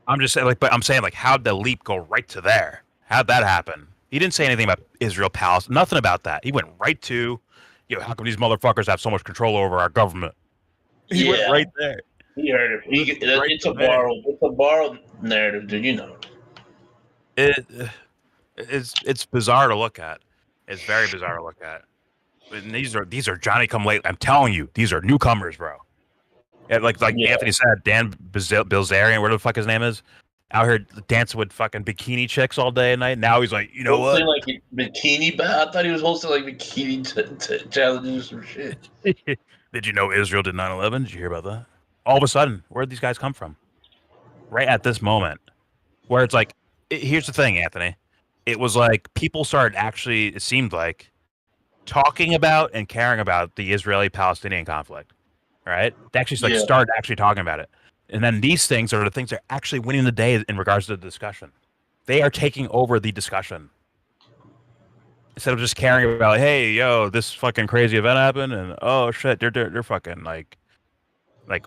I'm just saying, how'd the leap go right to there? How'd that happen? He didn't say anything about Israel, Palestine, nothing about that. He went right to, how come these motherfuckers have so much control over our government? He went right there. He heard it. It's a borrowed narrative, dude. You know. It's bizarre to look at. It's very bizarre to look at. And these are Johnny come late. I'm telling you, these are newcomers, bro. And like Anthony said, Dan Bilzerian, whatever the fuck his name is, out here dancing with fucking bikini chicks all day and night. Now he's like, you know what? Like bikini. I thought he was hosting like bikini challenges or some shit. Did you know Israel did 9/11? Did you hear about that? All of a sudden, where did these guys come from? Right at this moment, where it's like, here's the thing, Anthony. It was like people started actually, it seemed like, talking about and caring about the Israeli-Palestinian conflict. Right? They actually started actually talking about it. And then these things are the things that are actually winning the day in regards to the discussion. They are taking over the discussion. Instead of just caring about, hey, yo, this fucking crazy event happened, and oh shit, they're fucking like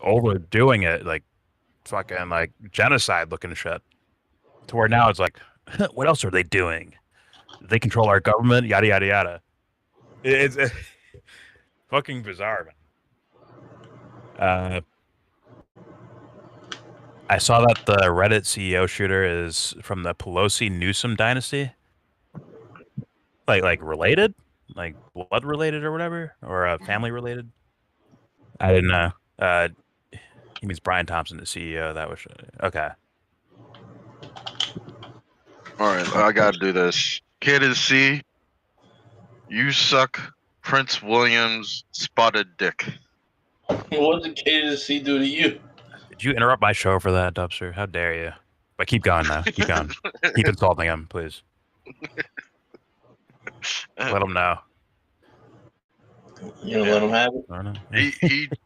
overdoing it, like fucking like genocide looking shit. To where now it's like, what else are they doing? They control our government, yada yada yada. It's fucking bizarre, man. I saw that the Reddit CEO shooter is from the Pelosi Newsom dynasty. Like related? Like blood related or whatever? Or family related? I didn't know. He means Brian Thompson, the CEO. That was okay. Alright, I gotta do this. KC, you suck Prince William's spotted dick. What did KC do to you? Did you interrupt my show for that, Dubster? How dare you? But keep going now. Keep going. Keep insulting him, please. Let him know. You know, let him have it.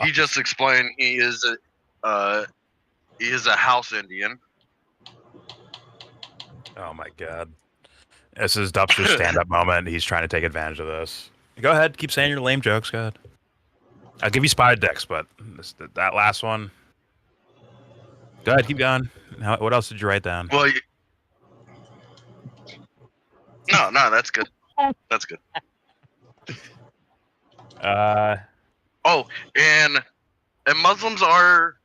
He just explained he is a house Indian. Oh my god. This is Dubster's stand-up moment. He's trying to take advantage of this. Go ahead, keep saying your lame jokes. Go ahead. I'll give you spotted dicks, but that last one. Go ahead, keep going. What else did you write down? Well, no, that's good. That's good. Oh, and Muslims are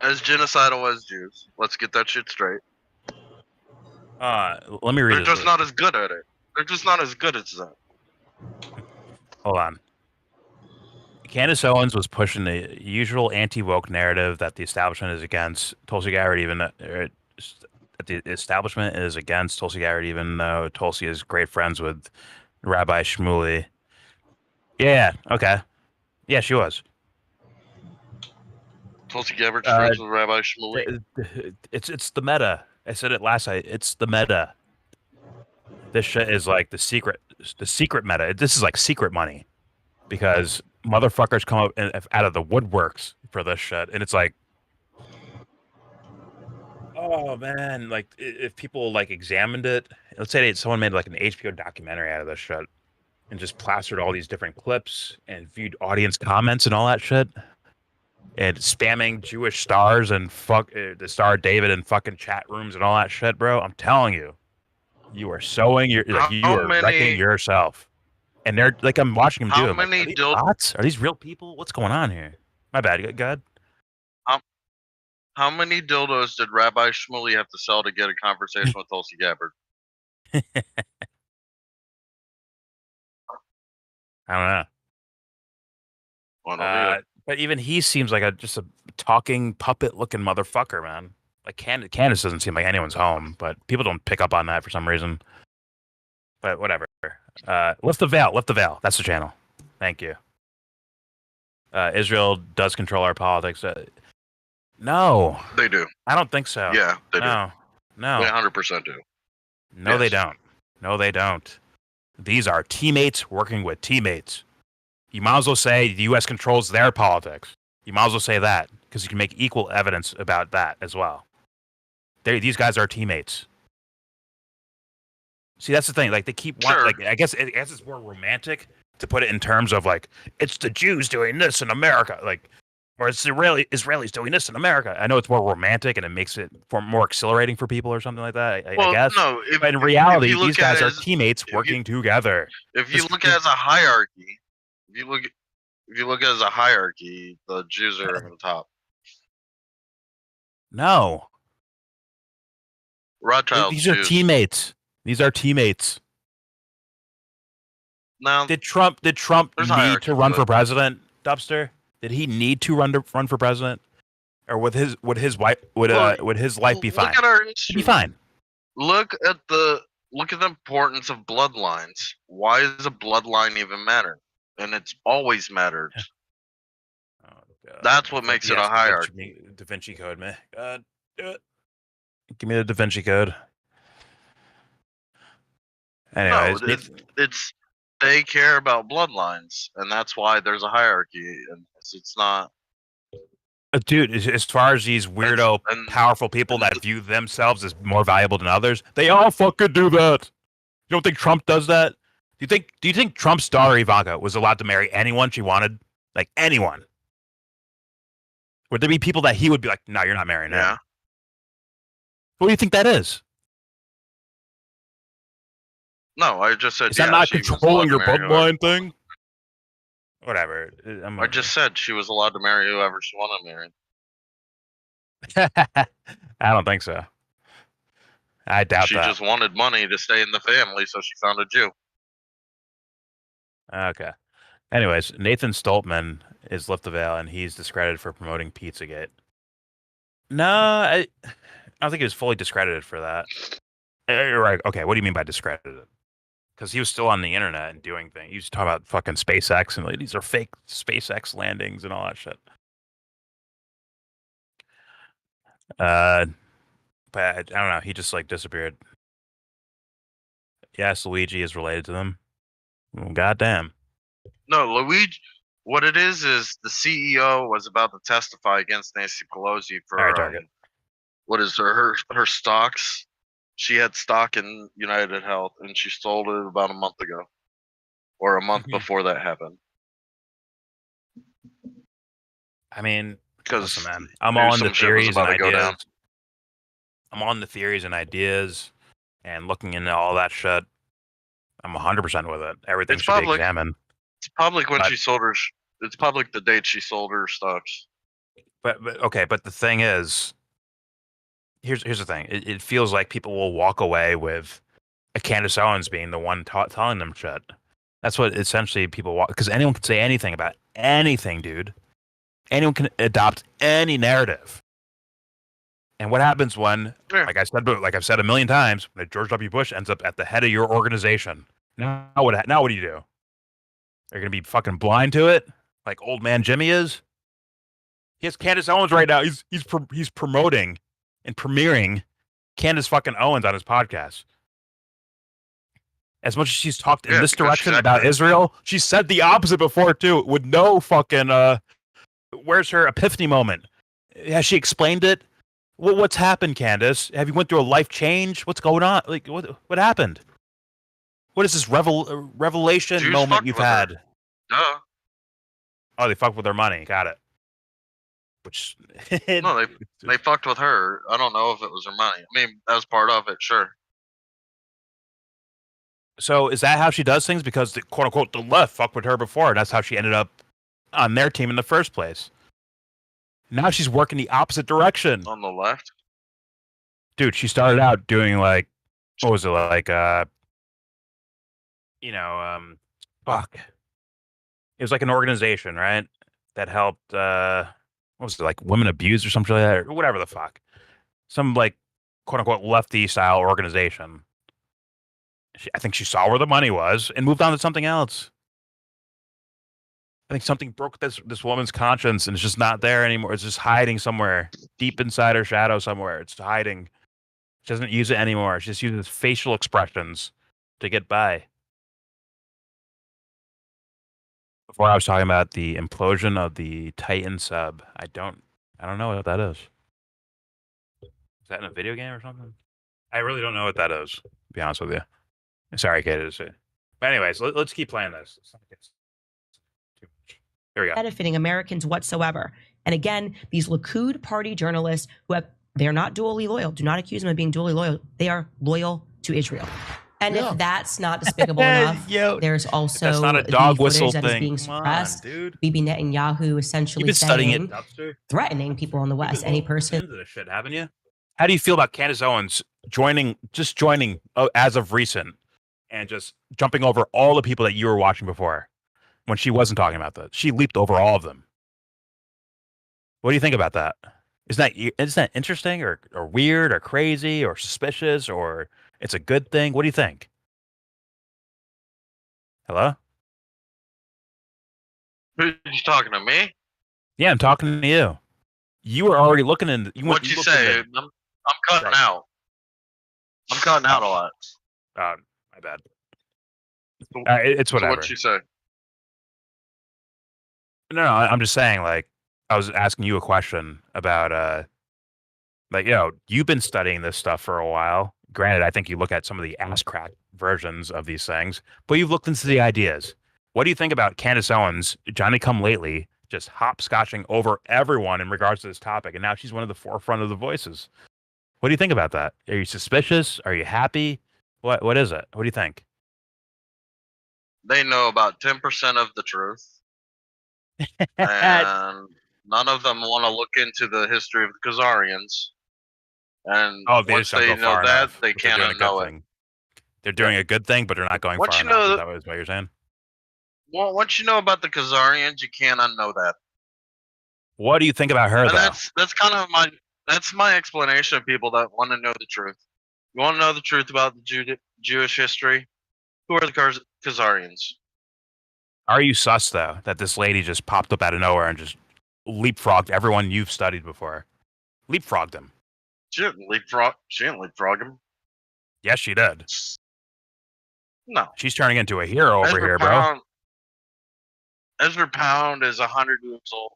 as genocidal as Jews. Let's get that shit straight. Let me read They're just not as good at it. They're just not as good as that. Hold on. Candace Owens was pushing the usual anti-woke narrative that the establishment is against Tulsi Gabbard, even that the establishment is against Tulsi Gabbard, even though Tulsi is great friends with Rabbi Shmuley. Yeah, okay. Yeah, she was. Tulsi Gabbard's friends with Rabbi Shmuley. It's the meta. I said it last night. It's the meta. This shit is like the secret meta. This is like secret money, because motherfuckers come up out of the woodworks for this shit, and it's like, oh man, like if people like examined it, let's say someone made like an HBO documentary out of this shit, and just plastered all these different clips and viewed audience comments and all that shit, and spamming Jewish stars and the Star of David in fucking chat rooms and all that shit, bro. I'm telling you, you are sowing you are wrecking yourself. And they're like, I'm watching them do it. Like, are these bots? Are these real people? What's going on here? My bad. Go ahead. How many dildos did Rabbi Shmuley have to sell to get a conversation with Tulsi Gabbard? I don't know. But even he seems like just a talking puppet-looking motherfucker, man. Like Candace doesn't seem like anyone's home, but people don't pick up on that for some reason. But whatever. Lift the veil. Lift the veil. That's the channel. Thank you. Israel does control our politics. No. They do. I don't think so. Yeah, they do. No. They 100% do. No, yes. They don't. No, they don't. These are teammates working with teammates. You might as well say the U.S. controls their politics. You might as well say that, because you can make equal evidence about that as well. These guys are teammates. See, that's the thing. Like, they keep wanting, like, I guess it's more romantic to put it in terms of, like, it's the Jews doing this in America, like, or it's the Israelis doing this in America. I know it's more romantic and it makes it more exhilarating for people or something like that, I guess. No, but in reality, these guys are teammates working together. If you look at it as a hierarchy, if you look at it as a hierarchy, the Jews are on top. No. Rothschild These are teammates. These are teammates. Now, did Trump need to run for president, Dubster? Did he need to run for president, or would his life be fine? Look at our history. Be fine. Look at the importance of bloodlines. Why does a bloodline even matter? And it's always mattered. Oh, God. That's what makes it a hierarchy. Da Vinci Code, man. God, do it. Give me the Da Vinci Code. Anyways, no, it's they care about bloodlines, and that's why there's a hierarchy. And it's not. Dude, as far as these weirdo, powerful people that view themselves as more valuable than others, they all fucking do that. You don't think Trump does that? Do you think Trump's daughter Ivanka was allowed to marry anyone she wanted? Like anyone? Would there be people that he would be like, no, you're not marrying her? Yeah. What do you think that is? No, I just said. Is that not controlling your bloodline thing? Whatever. I just said she was allowed to marry whoever she wanted to marry. I don't think so. I doubt she that. She just wanted money to stay in the family, so she found a Jew. Okay. Anyways, Nathan Stoltman is Lift the Veil, and he's discredited for promoting Pizzagate. No, I don't think he was fully discredited for that. You're right. Okay, what do you mean by discredited? Because he was still on the internet and doing things. He was talking about fucking SpaceX and like, these are fake SpaceX landings and all that shit. But I don't know. He just like disappeared. Yes, Luigi is related to them. Well, goddamn. No, Luigi. What it is the CEO was about to testify against Nancy Pelosi for what is her stocks. She had stock in United Health, and she sold it about a month ago, or a month before that happened. I mean, because listen, man, I'm all in the theories and ideas. I'm on the theories and ideas, and looking into all that shit. I'm 100% with it. Everything should be examined. It's public when she sold her. It's public the date she sold her stocks. But the thing is, here's the thing. It feels like people will walk away with Candace Owens being the one telling them shit. That's what essentially people want, because anyone can say anything about anything, dude. Anyone can adopt any narrative. And what happens when, like I've said a million times, when George W. Bush ends up at the head of your organization? Now what do you do? Are you gonna be fucking blind to it, like old man Jimmy is? He has Candace Owens right now. He's promoting and premiering Candace fucking Owens on his podcast. As much as she's talked in this direction about Israel, she said the opposite before too, with no fucking where's her epiphany moment? Has she explained it? What's happened, Candace? Have you went through a life change? What's going on? Like what happened? What is this revelation Jews moment you've had? Duh. Oh, they fucked with their money. Got it. Which no, they fucked with her. I don't know if it was her money. I mean, that was part of it, sure. So is that how she does things? Because the quote unquote the left fucked with her before, and that's how she ended up on their team in the first place. Now she's working the opposite direction. On the left? Dude, she started out doing like, what was it like? Fuck. It was like an organization, right? That helped, what was it, like women abused or something like that, or whatever the fuck. Some like quote unquote lefty style organization. I think she saw where the money was and moved on to something else. I think something broke this woman's conscience and it's just not there anymore. It's just hiding somewhere deep inside her shadow somewhere. It's hiding. She doesn't use it anymore. She just uses facial expressions to get by. Before I was talking about the implosion of the Titan sub. I don't know what that is. Is that in a video game or something? I really don't know what that is, to be honest with you. Sorry, Kate. But anyways, let's keep playing this. Here we go. Benefiting Americans whatsoever. And again, these Likud party journalists they're not dually loyal. Do not accuse them of being dually loyal. They are loyal to Israel. And if that's not despicable enough, there's also that's not a dog the whistle footage that is thing. being suppressed. Bibi Netanyahu essentially threatening people in the West. Any person. This shit, haven't you? How do you feel about Candace Owens joining as of recent and just jumping over all the people that you were watching before when she wasn't talking about that? She leaped over all of them. What do you think about that? Isn't that interesting or weird or crazy or suspicious or it's a good thing? What do you think? Hello? Are you talking to me? Yeah, I'm talking to you. You were already looking in. What'd you say? I'm cutting out. I'm cutting out a lot. My bad. It's whatever. So what'd you say? No, I'm just saying, like, I was asking you a question about, you've been studying this stuff for a while. Granted, I think you look at some of the ass crack versions of these things, but you've looked into the ideas. What do you think about Candace Owens, Johnny come lately, just hopscotching over everyone in regards to this topic, and now she's one of the forefront of the voices? What do you think about that? Are you suspicious? Are you happy? What is it? What do you think? They know about 10% of the truth. And none of them want to look into the history of the Khazarians. And once they know that, they can't unknow it. They're doing a good thing, but they're not going far enough. Is that what you're saying? Well, once you know about the Khazarians, you can't unknow that. What do you think about her, though? That's kind of my explanation of people that want to know the truth. You want to know the truth about the Jewish history? Who are the Khazarians? Are you sus, though, that this lady just popped up out of nowhere and just leapfrogged everyone you've studied before? Leapfrogged them. She didn't leapfrog him. Yes, she did. No. She's turning into a hero over here, bro. Ezra Pound is 100 years old.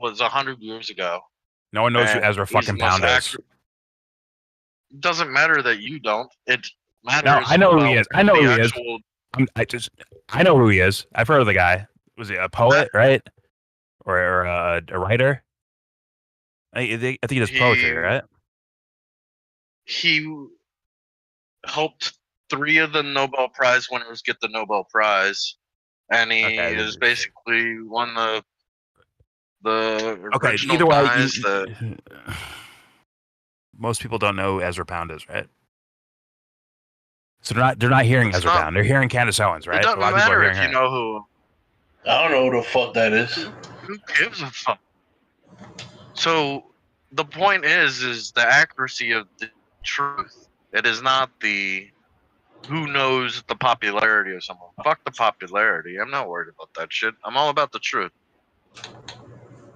Was 100 years ago. No one knows who Ezra fucking Pound is. It doesn't matter that you don't. It matters. No, I know who he is. I know who he is. I know who he is. I've heard of the guy. Was he a poet, right? Or a writer? I think he does poetry, right? He helped 3 of the Nobel Prize winners get the Nobel Prize, and he is basically one of the original either way, guys that most people don't know who Ezra Pound is, right? So they're not hearing Ezra Pound. They're hearing Candace Owens, right? It doesn't matter if you know who. I don't know who the fuck that is. Who gives a fuck? So the point is the accuracy of the truth. It is not the who knows the popularity of someone. Fuck the popularity. I'm not worried about that shit. I'm all about the truth.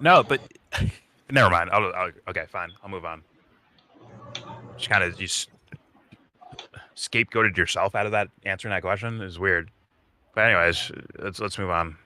No, but never mind. Okay, fine. I'll move on. Just kind of scapegoated yourself out of that answering that question is weird. But anyways, let's move on.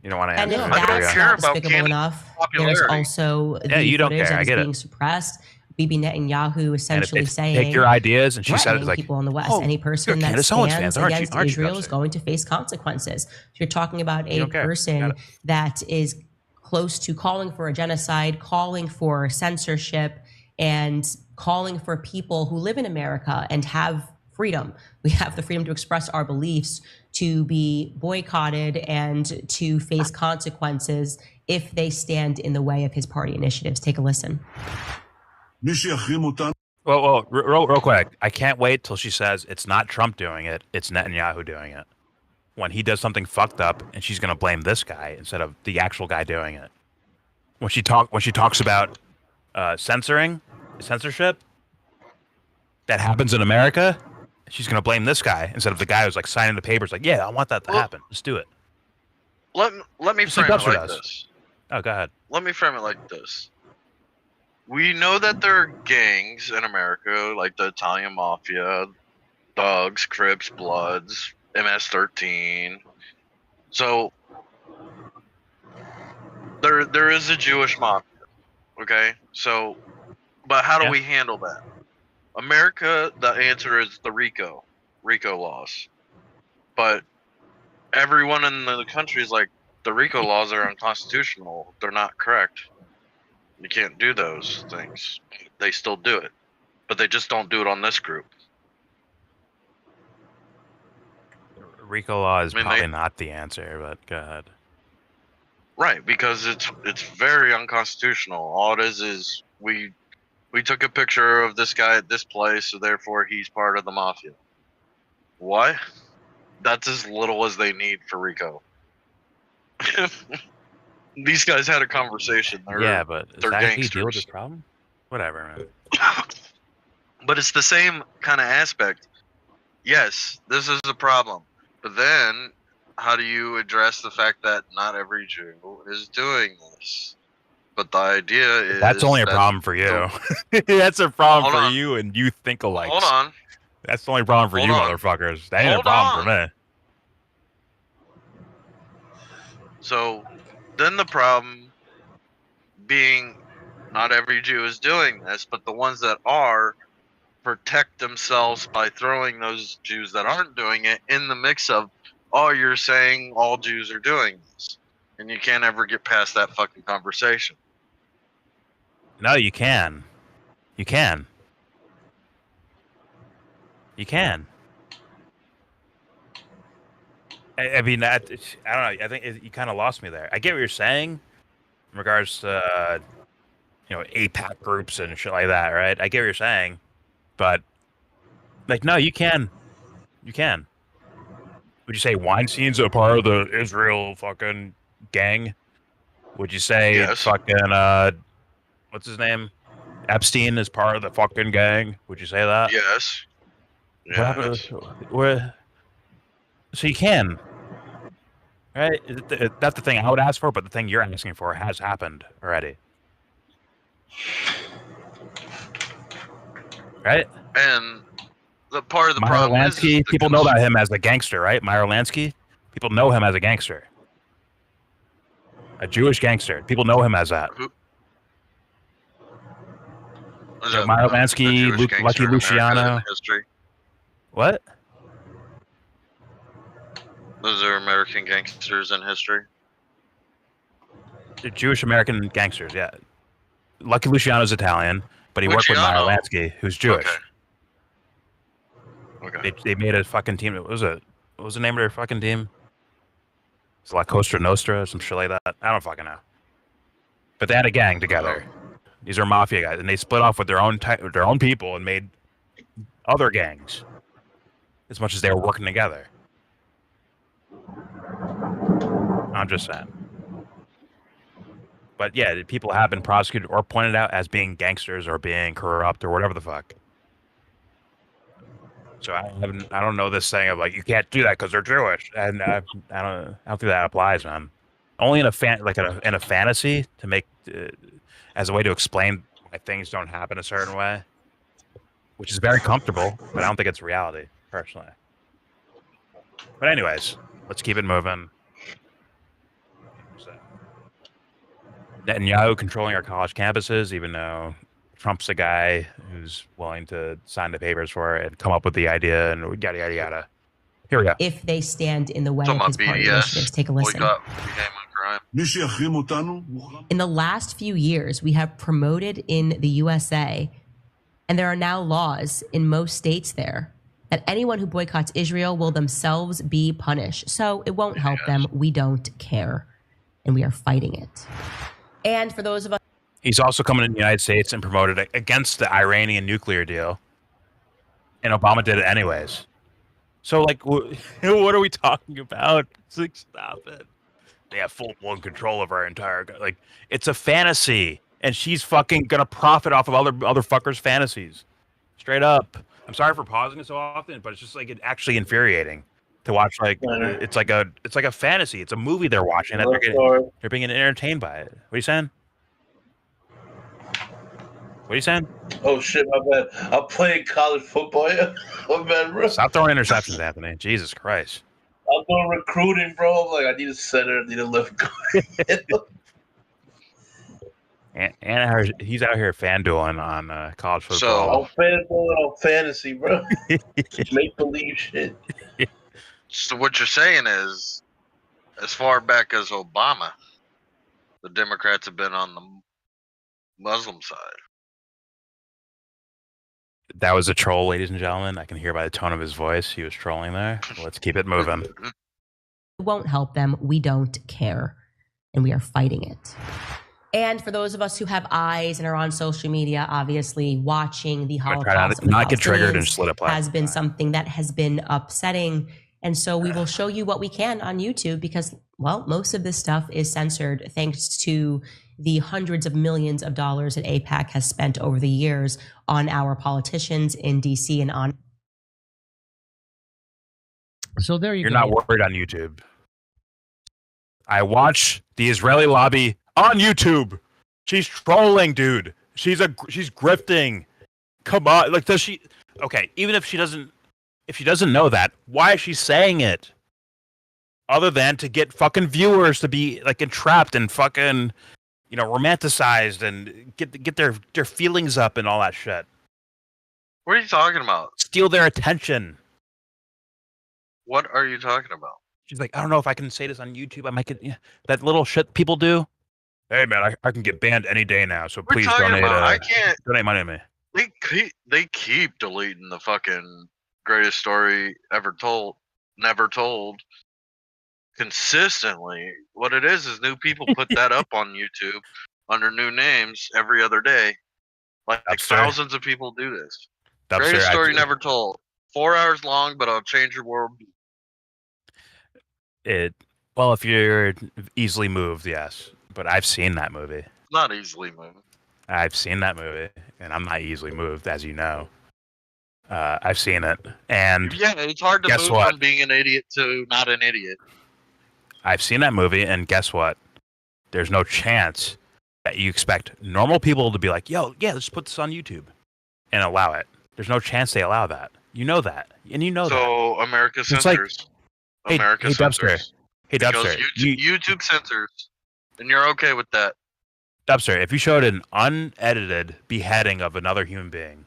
You don't want to answer. And if that's not despicable enough, there's also the you don't footage care. that is being suppressed. Bibi Netanyahu essentially saying, take your ideas, and she said, like, people in the West, any person that stands against Israel is going to face consequences. So you're talking about a person that is close to calling for a genocide, calling for censorship, and calling for people who live in America and have freedom. We have the freedom to express our beliefs, to be boycotted, and to face consequences if they stand in the way of his party initiatives. Take a listen. Well, real quick. I can't wait till she says it's not Trump doing it, it's Netanyahu doing it. When he does something fucked up, and she's going to blame this guy instead of the actual guy doing it. When she talks about censorship that happens in America, she's going to blame this guy instead of the guy who's like signing the papers. Like, yeah, I want that to happen. Let's do it. Let me frame it like this. Oh, go ahead. Let me frame it like this. We know that there are gangs in America, like the Italian Mafia, Thugs, Crips, Bloods, MS-13. So there is a Jewish mafia, okay? So, but how do we handle that? America, the answer is the RICO laws. But everyone in the country is like, the RICO laws are unconstitutional. They're not correct. You can't do those things. They still do it. But they just don't do it on this group. RICO law is probably not the answer, but go ahead. Right, because it's very unconstitutional. All it is we took a picture of this guy at this place, so therefore he's part of the mafia. What? That's as little as they need for RICO. These guys had a conversation. But is that how you deal with this problem? Whatever, man. But it's the same kind of aspect. Yes, this is a problem. But then, how do you address the fact that not every Jew is doing this? But the idea is... That's only a problem for you. That's a problem for you and you think-alikes. Hold on. That's the only problem for you motherfuckers. That ain't a problem for me. So, then the problem being not every Jew is doing this, but the ones that are protect themselves by throwing those Jews that aren't doing it in the mix of, oh, you're saying all Jews are doing this. And you can't ever get past that fucking conversation. No, you can. You can. You can. I mean, I don't know. I think you kind of lost me there. I get what you're saying in regards to, APAC groups and shit like that, right? I get what you're saying. But, like, no, you can. You can. Would you say Weinstein's a part of the Israel fucking gang? Would you say fucking, what's his name? Epstein is part of the fucking gang? Would you say that? Yes. So you can. Right? That's the thing I would ask for, but the thing you're asking for has happened already. right? And the part of the Meyer problem Lansky, is people know about him as a gangster, right? Meyer Lansky, people know him as a gangster. A Jewish gangster. People know him as that. Meyer Lansky, Lucky Luciano. What? Those are American gangsters in history. They're Jewish American gangsters, yeah. Lucky Luciano's Italian, but he worked with Meyer Lansky, who's Jewish. Okay. They made a fucking team. What was the name of their fucking team? It's La Costa Nostra or some shit like that. I don't fucking know. But they had a gang together. These are mafia guys, and they split off with their own people and made other gangs. As much as they were working together. I'm just saying. But yeah, people have been prosecuted or pointed out as being gangsters or being corrupt or whatever the fuck. So I don't know this thing of like you can't do that because they're Jewish, and I don't think that applies, man. Only in a fantasy to make as a way to explain why things don't happen a certain way, which is very comfortable, but I don't think it's reality personally. But anyways, let's keep it moving. Netanyahu controlling our college campuses, even though Trump's the guy who's willing to sign the papers for it and come up with the idea and yada, yada, yada. Here we go. If they stand in the way of his party initiatives, take a listen. In the last few years, we have promoted in the USA, and there are now laws in most states there, that anyone who boycotts Israel will themselves be punished. So it won't help them. We don't care. And we are fighting it. And for those of us... He's also coming to the United States and promoted it against the Iranian nuclear deal. And Obama did it anyways. So, like, what are we talking about? It's like, stop it. They have full-blown control of our entire... Like, it's a fantasy. And she's fucking gonna profit off of other fuckers' fantasies. Straight up. I'm sorry for pausing it so often, but it's just, like, actually infuriating to watch. Like, it's like a fantasy. It's a movie they're watching. That they're being entertained by it. What are you saying? What are you saying? Oh shit, my bad. I'm playing college football. My bad, bro. Stop throwing interceptions, Anthony. Jesus Christ. I'm doing recruiting, bro. I'm like, I need a center, I need a left guard. And he's out here FanDueling on college football. So I'm FanDueling on fantasy, bro. Make believe shit. So what you're saying is, as far back as Obama, the Democrats have been on the Muslim side. That was a troll, ladies and gentlemen. I can hear by the tone of his voice. He was trolling there. Let's keep it moving. It won't help them. We don't care. And we are fighting it. And for those of us who have eyes and are on social media, obviously watching the Holocaust not get triggered and just let it play. Has been something that has been upsetting. And so we will show you what we can on YouTube because, well, most of this stuff is censored thanks to the hundreds of millions of dollars that AIPAC has spent over the years on our politicians in DC and on. So there You're not worried on YouTube. I watch the Israeli lobby on YouTube. She's trolling, dude. She's grifting. Come on, like does she? Okay, even if she doesn't know that, why is she saying it? Other than to get fucking viewers to be like entrapped and fucking, romanticized and get their feelings up and all that shit. What are you talking about? Steal their attention. What are you talking about? She's like, I don't know if I can say this on YouTube. I might get that little shit people do. Hey man, I can get banned any day now, so please donate. I can't donate money to me. They keep deleting the fucking greatest story ever told, never told. Consistently, what it is new people put that up on YouTube under new names every other day. Like thousands of people do this. Greatest story never told. 4 hours long, but I'll change your world. Well, if you're easily moved, yes. But I've seen that movie. Not easily moved. I've seen that movie, and I'm not easily moved, as you know. I've seen it, and yeah, it's hard to move from being an idiot to not an idiot. I've seen that movie, and guess what? There's no chance that you expect normal people to be like, yo, yeah, let's put this on YouTube and allow it. There's no chance they allow that. You know that, and you know that. So America It's like, censors. hey, America hey, censors. Dubster. Hey, Dubster. Because YouTube censors, and you're okay with that. Dubster, if you showed an unedited beheading of another human being,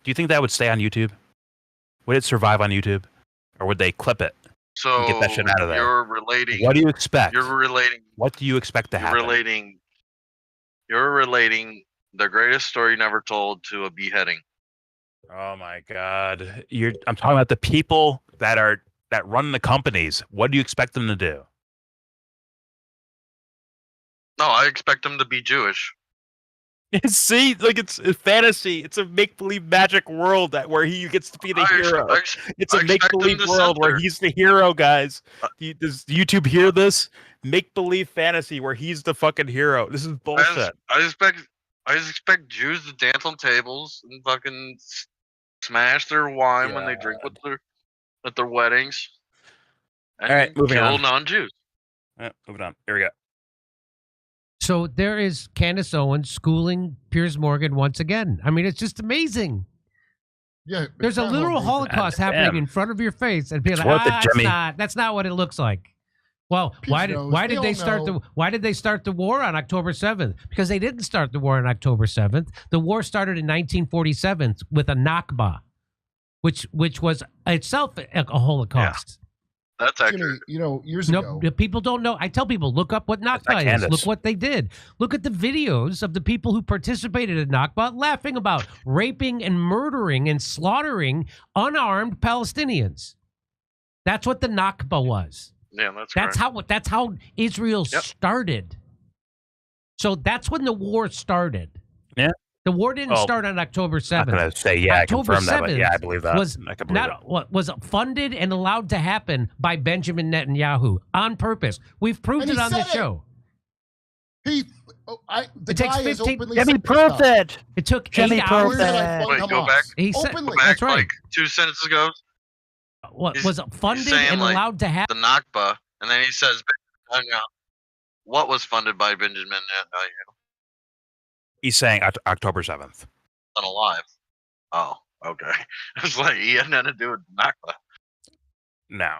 do you think that would stay on YouTube? Would it survive on YouTube, or would they clip it? So and get that shit out of there. You're relating. What do you expect? You're relating. What do you expect to happen? You're relating the greatest story never told to a beheading. Oh my God! I'm talking about the people that run the companies. What do you expect them to do? No, I expect them to be Jewish. See, like it's a fantasy. It's a make-believe magic world where he gets to be the hero. It's a make-believe world where he's the hero, guys. Does YouTube hear this? Make-believe fantasy where he's the fucking hero. This is bullshit. I expect Jews to dance on tables and fucking smash their wine when they drink at their weddings. And all right, moving kill on. non-Jews. Moving on. Here we go. So there is Candace Owens schooling Piers Morgan once again. I mean, it's just amazing. Yeah, there's a literal Holocaust happening in front of your face, and people are like, that's not what it looks like. Well, why did they start the war on October 7th? Because they didn't start the war on October 7th. The war started in 1947 with a Nakba, which was itself a Holocaust. Yeah. That's accurate. Years ago. People don't know. I tell people, look up what Nakba is. Look what they did. Look at the videos of the people who participated in Nakba laughing about raping and murdering and slaughtering unarmed Palestinians. That's what the Nakba was. Yeah, that's how Israel started. So that's when the war started. Yeah. The war didn't start on October 7th. I'm not going to say, I confirm that, but I believe that. Was funded and allowed to happen by Benjamin Netanyahu on purpose. We've proved it on the show. It takes 15. Jimmy proved it. It took Jimmy 8 hours. Wait, go back. He said, that's right. Like 2 sentences ago. Was funded and allowed to happen? The Nakba, and then he says, what was funded by Benjamin Netanyahu? He's saying October 7th. Unalive. Oh, okay. It's like he had nothing to do with Nakba. No.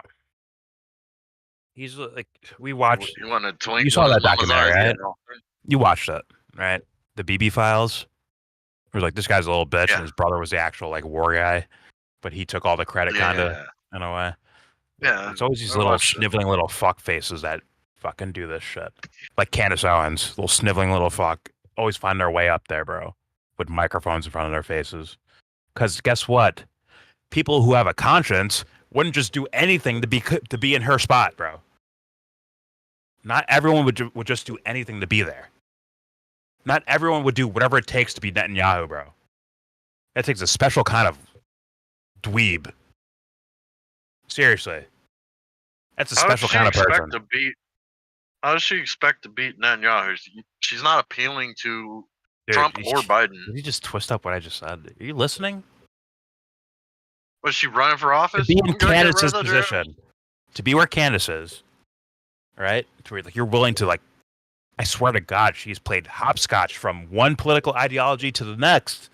He's like, we watched. You saw that documentary, right? You watched it, right? The BB Files. It was like, this guy's a little bitch, and his brother was the actual war guy, but he took all the credit, kind of, in a way. Yeah. It's always these little sniveling little fuck faces that fucking do this shit. Like Candace Owens, little sniveling little fuck. Always find their way up there, bro, with microphones in front of their faces. Because guess what? People who have a conscience wouldn't just do anything to be in her spot, bro. Not everyone would just do anything to be there. Not everyone would do whatever it takes to be Netanyahu, bro. That takes a special kind of dweeb. Seriously. That's a special kind of person. How does she expect to beat Netanyahu? She's not appealing to Trump or Biden. Did you just twist up what I just said? Are you listening? Was she running for office? To be in Candace's position, to be where Candace is, right? To where you're willing to I swear to God, she's played hopscotch from one political ideology to the next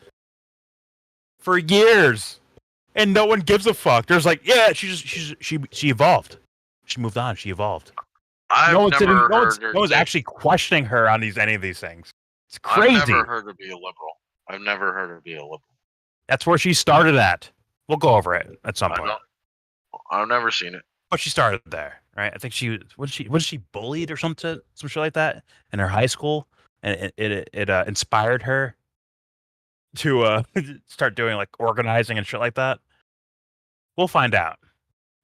for years, and no one gives a fuck. There's she evolved. She moved on. She evolved. No one's actually questioning her on any of these things. It's crazy. I've never heard her be a liberal. That's where she started at. We'll go over it at some point. I've never seen it. But she started there, right? I think was she bullied or some shit like that in her high school, and it inspired her to start doing organizing and shit like that. We'll find out.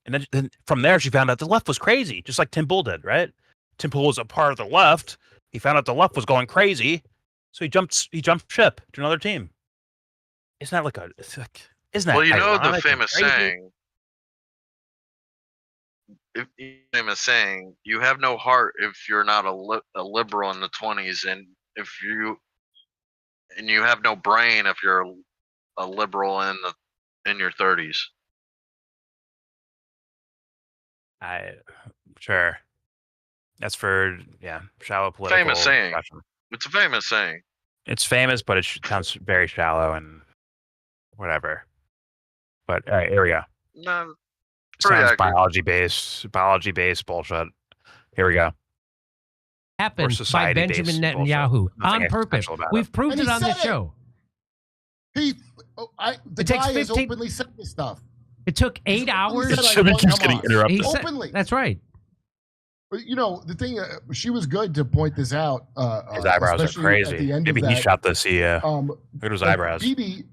And then from there, she found out the left was crazy, just like Tim Bull did, right? Tim Bull was a part of the left. He found out the left was going crazy, so he jumped ship to another team. Isn't that isn't that? Well, you know the famous saying. You have no heart if you're not a liberal in the 20s, and you have no brain if you're a liberal in your 30s. Sure. That's for shallow political. Famous saying. Discussion. It's a famous saying. It's famous, but it sounds very shallow and whatever. But all right, here we go. No, sounds biology based bullshit. Here we go. Happened by Benjamin Netanyahu on purpose. We've proved it on the show. The guy has openly said this stuff. It took 8 hours. Shimmy keeps getting interrupted. Openly. That's right. But the thing, she was good to point this out. His eyebrows are crazy. Maybe he shot the CEO. Look at his eyebrows. Bibi,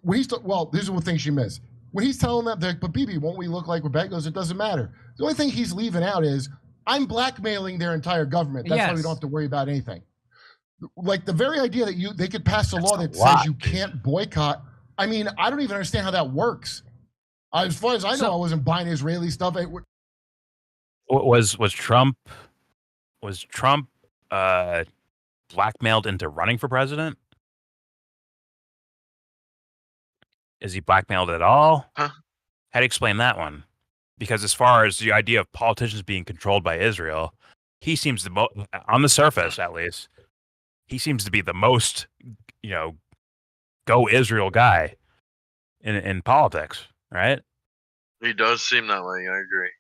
here's the one thing she missed. When he's telling them, but Bibi, won't we look like Rebecca? Goes, it doesn't matter. The only thing he's leaving out is, I'm blackmailing their entire government. That's why we don't have to worry about anything. Like the very idea that they could pass a law that says you can't boycott. I mean, I don't even understand how that works. As far as I know, I wasn't buying Israeli stuff. Was Trump blackmailed into running for president? Is he blackmailed at all? Huh? How do you explain that one? Because as far as the idea of politicians being controlled by Israel, he seems on the surface at least, he seems to be the most, go Israel guy in politics, right? He does seem that way. I agree.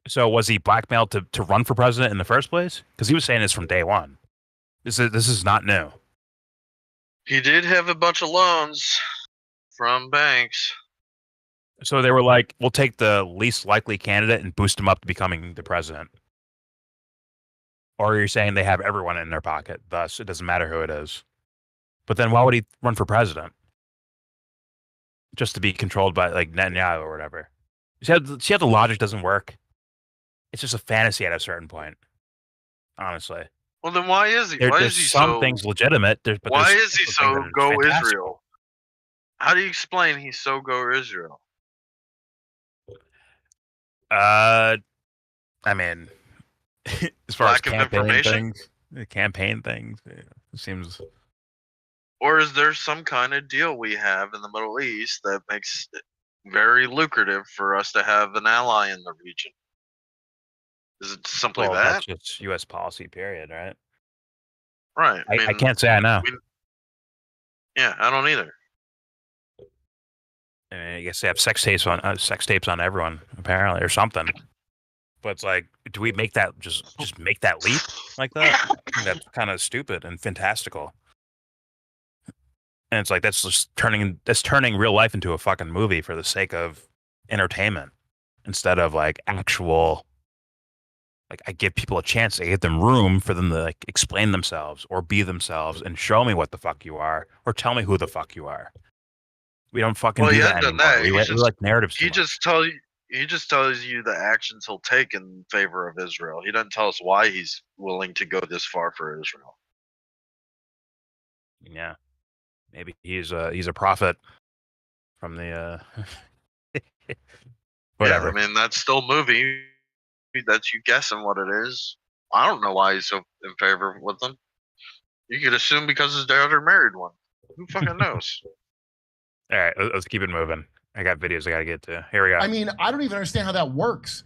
So was he blackmailed to run for president in the first place? Because he was saying this from day one. This is not new. He did have a bunch of loans from banks. So they were like, we'll take the least likely candidate and boost him up to becoming the president. Or you're saying they have everyone in their pocket, thus it doesn't matter who it is. But then why would he run for president? Just to be controlled by like Netanyahu or whatever. See how the logic doesn't work? It's just a fantasy at a certain point, honestly. Well, then why is he? There's some things legitimate. Why is he so go Israel? How do you explain he's so go Israel? I mean, as far as campaign things, it seems. Or is there some kind of deal we have in the Middle East that makes it very lucrative for us to have an ally in the region? Is it simply that? That's just U.S. policy, period, right? Right. I can't say I know. Yeah, I don't either. I guess they have sex tapes on everyone, apparently, or something. But it's like, do we make that just make that leap like that? That's kind of stupid and fantastical. And it's like that's turning real life into a fucking movie for the sake of entertainment instead of like actual. Like I give people a chance, I give them room for them to like explain themselves or be themselves and show me what the fuck you are or tell me who the fuck you are. We don't fucking do that anymore. We like narratives. He just tells you the actions he'll take in favor of Israel. He doesn't tell us why he's willing to go this far for Israel. Yeah, maybe he's a prophet from the whatever. Yeah, I mean that's still movie. That's you guessing what it is. I don't know why he's so in favor with them. You could assume because his daughter married one. Who fucking knows? All right, let's keep it moving. I got videos I got to get to. Here we go. I mean, I don't even understand how that works.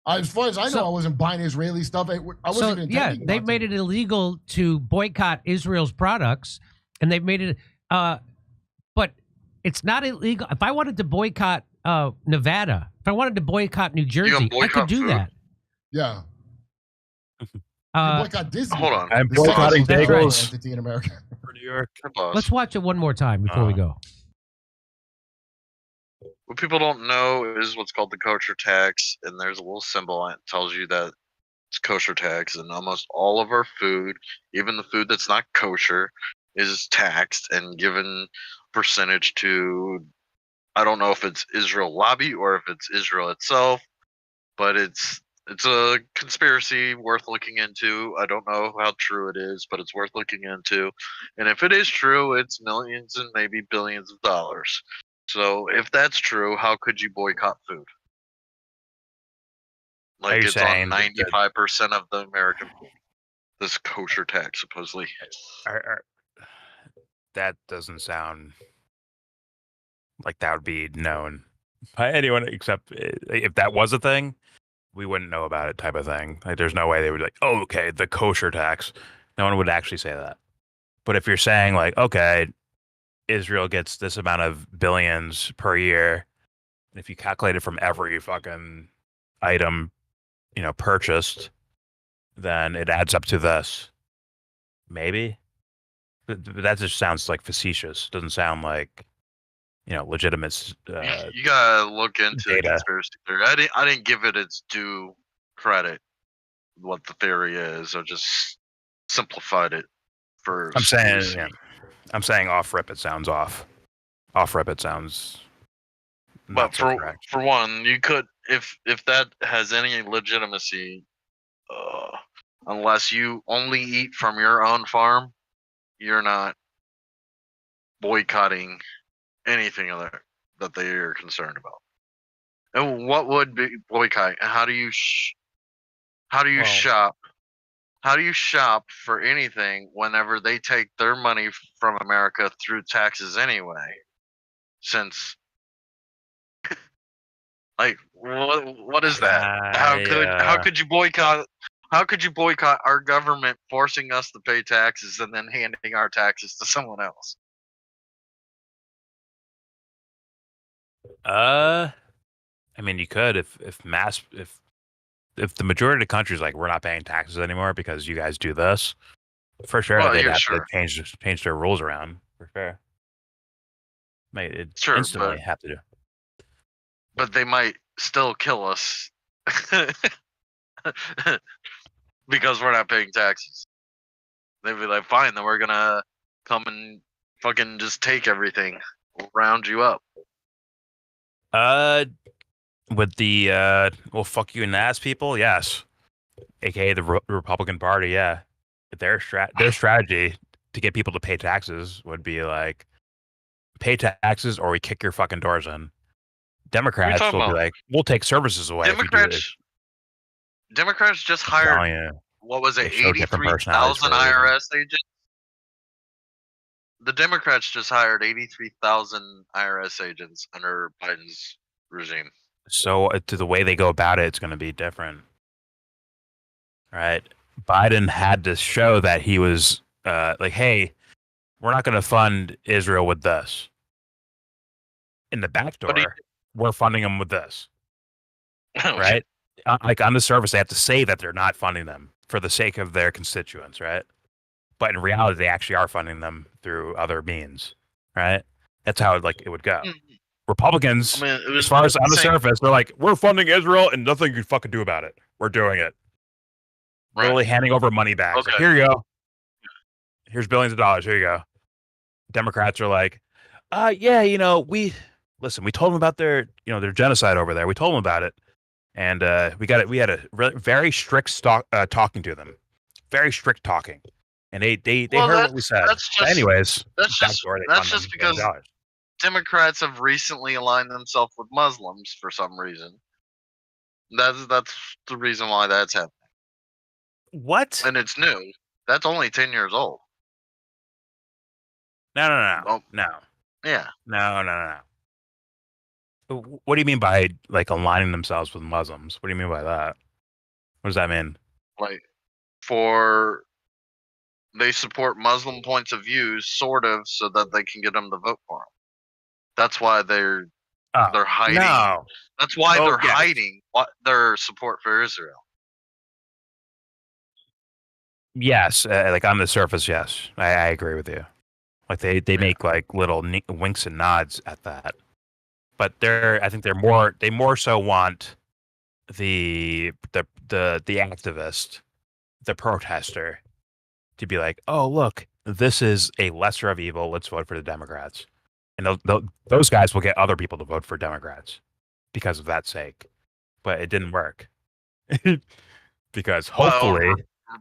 As far as I know, I wasn't buying Israeli stuff. I wasn't even intending they've made it illegal to boycott Israel's products, and they've made it. But it's not illegal. If I wanted to boycott Nevada, if I wanted to boycott New Jersey, I could do that. Yeah. Boycott Disney. Hold on. I'm boycotting bagels entity in America. for New York. Let's watch it one more time before we go. What people don't know is what's called the kosher tax, and there's a little symbol that tells you that it's kosher tax, and almost all of our food, even the food that's not kosher, is taxed and given percentage to, I don't know if it's Israel lobby or if it's Israel itself, but it's a conspiracy worth looking into. I don't know how true it is, but it's worth looking into. And if it is true, it's millions and maybe billions of dollars. So if that's true, how could you boycott food? Like it's on 95% of the American food. This kosher tax, supposedly. That doesn't sound like that would be known by anyone except if that was a thing, we wouldn't know about it type of thing. Like there's no way they would be like, oh, okay, the kosher tax. No one would actually say that. But if you're saying like, okay, Israel gets this amount of billions per year. And if you calculate it from every fucking item, purchased, then it adds up to this. Maybe. But that just sounds like facetious. Doesn't sound like, legitimate. You gotta look into the conspiracy theory. I didn't give it its due credit, what the theory is. I just simplified it for. I'm saying off rip it sounds off. Off rip it sounds. But for one, you could if that has any legitimacy, unless you only eat from your own farm, you're not boycotting anything that they are concerned about. And what would be boycott? How do you shop? How do you shop for anything whenever they take their money from America through taxes anyway? Since, like, what is that? How could you boycott? How could you boycott our government forcing us to pay taxes and then handing our taxes to someone else? I mean, you could if the majority of the country's like, we're not paying taxes anymore because you guys do this, for sure they'd have to change their rules around, for sure. Instantly have to do. But they might still kill us because we're not paying taxes. They'd be like, fine, then we're gonna come and fucking just take everything. We'll round you up. With the well, fuck you and ass people, yes, aka the Republican Party, yeah. Their strategy to get people to pay taxes would be like, pay taxes or we kick your fucking doors in. Democrats will be like, we'll take services away. Democrats just hired, what was it, 83,000 IRS agents? The Democrats just hired 83,000 IRS agents under Biden's regime. So to the way they go about it, it's going to be different, right? Biden had to show that he was like, hey, we're not going to fund Israel with this. In the back door, we're funding them with this, right? Like on the surface, they have to say that they're not funding them for the sake of their constituents, right? But in reality, they actually are funding them through other means, right? That's how it would go. Republicans, as far as on the surface, they're like, we're funding Israel and nothing you can fucking do about it. We're doing it. Right. Really handing over money bags. Okay. Like, here you go. Here's billions of dollars. Here you go. Democrats are like, yeah, we told them about their genocide over there. We told them about it. And we had a very strict talking to them. Very strict talking. And they heard what we said. Anyways, that's just because Democrats have recently aligned themselves with Muslims for some reason. That's the reason why that's happening. What? And it's new. That's only 10 years old. No. Yeah. No. What do you mean by like aligning themselves with Muslims? What do you mean by that? What does that mean? Like, they support Muslim points of view, sort of, so that they can get them to vote for them. That's why they're hiding. No. That's why they're hiding their support for Israel. Yes, like on the surface, yes, I agree with you. Like they make like little winks and nods at that, but I think they more so want the activist, the protester, to be like, oh look, this is a lesser of evil. Let's vote for the Democrats, and those guys will get other people to vote for Democrats because of that sake. But it didn't work because hopefully.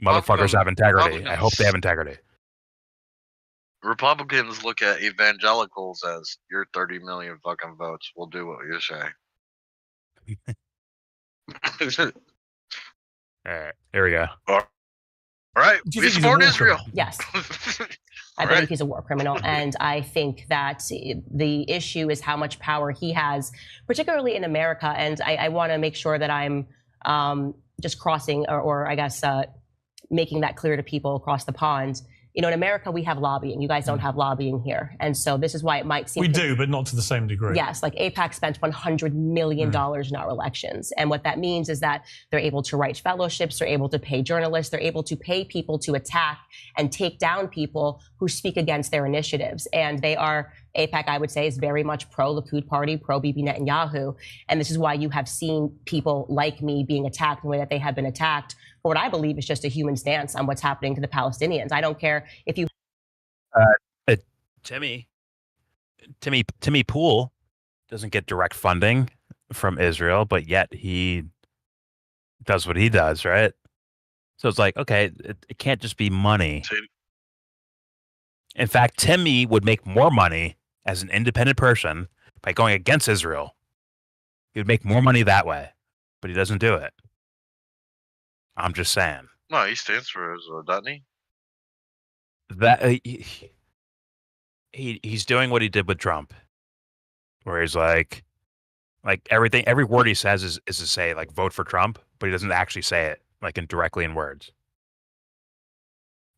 Motherfuckers have integrity. I hope they have integrity. Republicans look at evangelicals as your 30 million fucking votes. We'll do what you say. All right, here we go. All right, we support Israel. Yes. I believe he's a war criminal, and I think that the issue is how much power he has, particularly in America. And I want to make sure that I'm just crossing, or I guess making that clear to people across the pond. You know, in America, we have lobbying. You guys don't have lobbying here. And so this is why it might seem... We do, but not to the same degree. Yes, like AIPAC spent $100 million in our elections. And what that means is that they're able to write fellowships, they're able to pay journalists, they're able to pay people to attack and take down people who speak against their initiatives. And they are... AIPAC, I would say, is very much pro-Likud party, pro-Bibi Netanyahu. And this is why you have seen people like me being attacked the way that they have been attacked for what I believe is just a human stance on what's happening to the Palestinians. I don't care if you... Timmy Pool doesn't get direct funding from Israel, but yet he does what he does, right? So it's like, okay, it can't just be money. In fact, Timmy would make more money as an independent person by going against Israel. He would make more money that way, but he doesn't do it. I'm just saying. No, he stands for Israel, doesn't he? That he's doing what he did with Trump, where he's like everything, every word he says is to say like vote for Trump, but he doesn't actually say it like directly in words.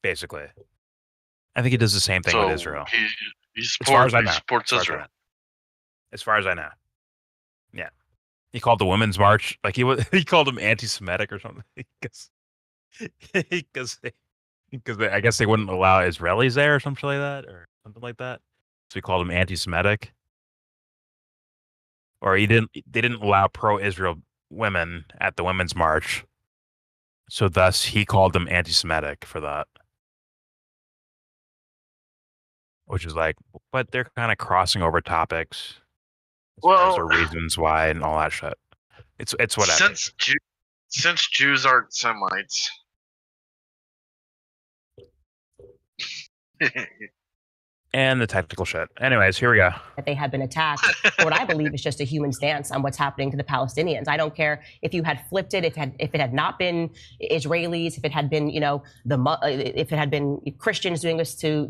Basically, I think he does the same thing with Israel. He supports Israel. As far as I know, yeah. He called the women's march like he called them anti-Semitic or something because I guess they wouldn't allow Israelis there or something like that So he called them anti-Semitic, or they didn't allow pro-Israel women at the women's march, so thus he called them anti-Semitic for that. Which is like, but they're kind of crossing over topics. Well, there's reasons why and all that shit. It's whatever. Since Jews aren't Semites. And the technical shit. Anyways, here we go. That they have been attacked for what I believe is just a human stance on what's happening to the Palestinians. I don't care if you had flipped it, if it had not been Israelis, if it had been, if it had been Christians doing this to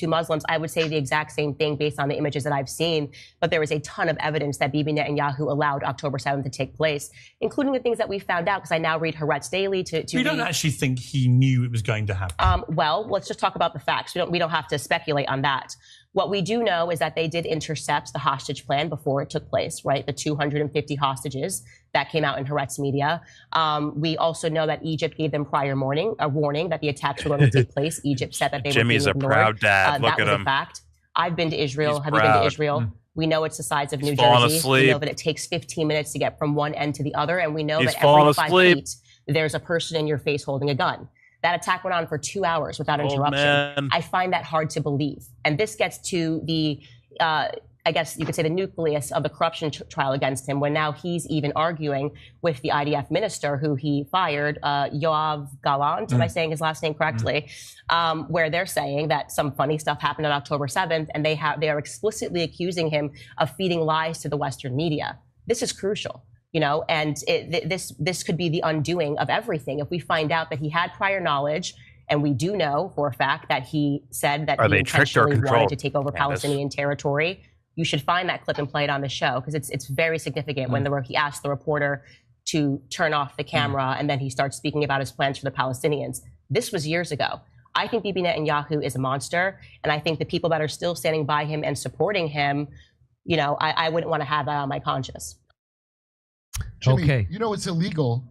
Muslims, I would say the exact same thing based on the images that I've seen. But there is a ton of evidence that Bibi Netanyahu allowed October 7th to take place, including the things that we found out, because I now read Haaretz Daily to You don't actually think he knew it was going to happen? Well, let's just talk about the facts. We don't have to speculate on that. What we do know is that they did intercept the hostage plan before it took place, right? The 250 hostages that came out in Haaretz media. We also know that Egypt gave them prior a warning that the attacks were going to take place. Egypt said that they Jimmy's were being ignored. Proud dad. Look that at was him. a fact. I've been to Israel. He's Have proud. you been to Israel? We know it's the size of New Jersey. We know that it takes 15 minutes to get from one end to the other. And we know that every 5 feet, there's a person in your face holding a gun. That attack went on for 2 hours without interruption. Man. I find that hard to believe. And this gets to the, I guess you could say, the nucleus of the corruption trial against him, when now he's even arguing with the IDF minister who he fired, Yoav Gallant, am I saying his last name correctly, where they're saying that some funny stuff happened on October 7th, and they are explicitly accusing him of feeding lies to the Western media. This is crucial. And this could be the undoing of everything. If we find out that he had prior knowledge, and we do know for a fact that he said that he intentionally wanted to take over Palestinian territory, you should find that clip and play it on the show, because it's very significant when he asked the reporter to turn off the camera and then he starts speaking about his plans for the Palestinians. This was years ago. I think Bibi Netanyahu is a monster, and I think the people that are still standing by him and supporting him, I wouldn't want to have that on my conscience. Jimmy, okay. It's illegal.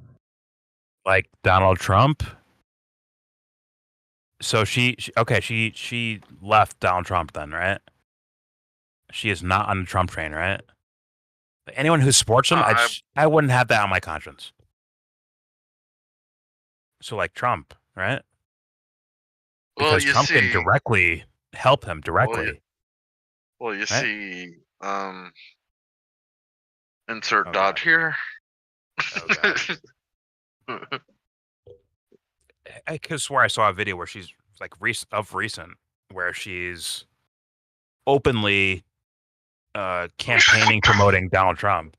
Like Donald Trump. So she left Donald Trump then, right? She is not on the Trump train, right? Anyone who supports him, I wouldn't have that on my conscience. So like Trump, right? Because Trump can directly help him directly. Well, you see, insert dot here. I could swear I saw a video where she's like recent, where she's openly campaigning, promoting Donald Trump,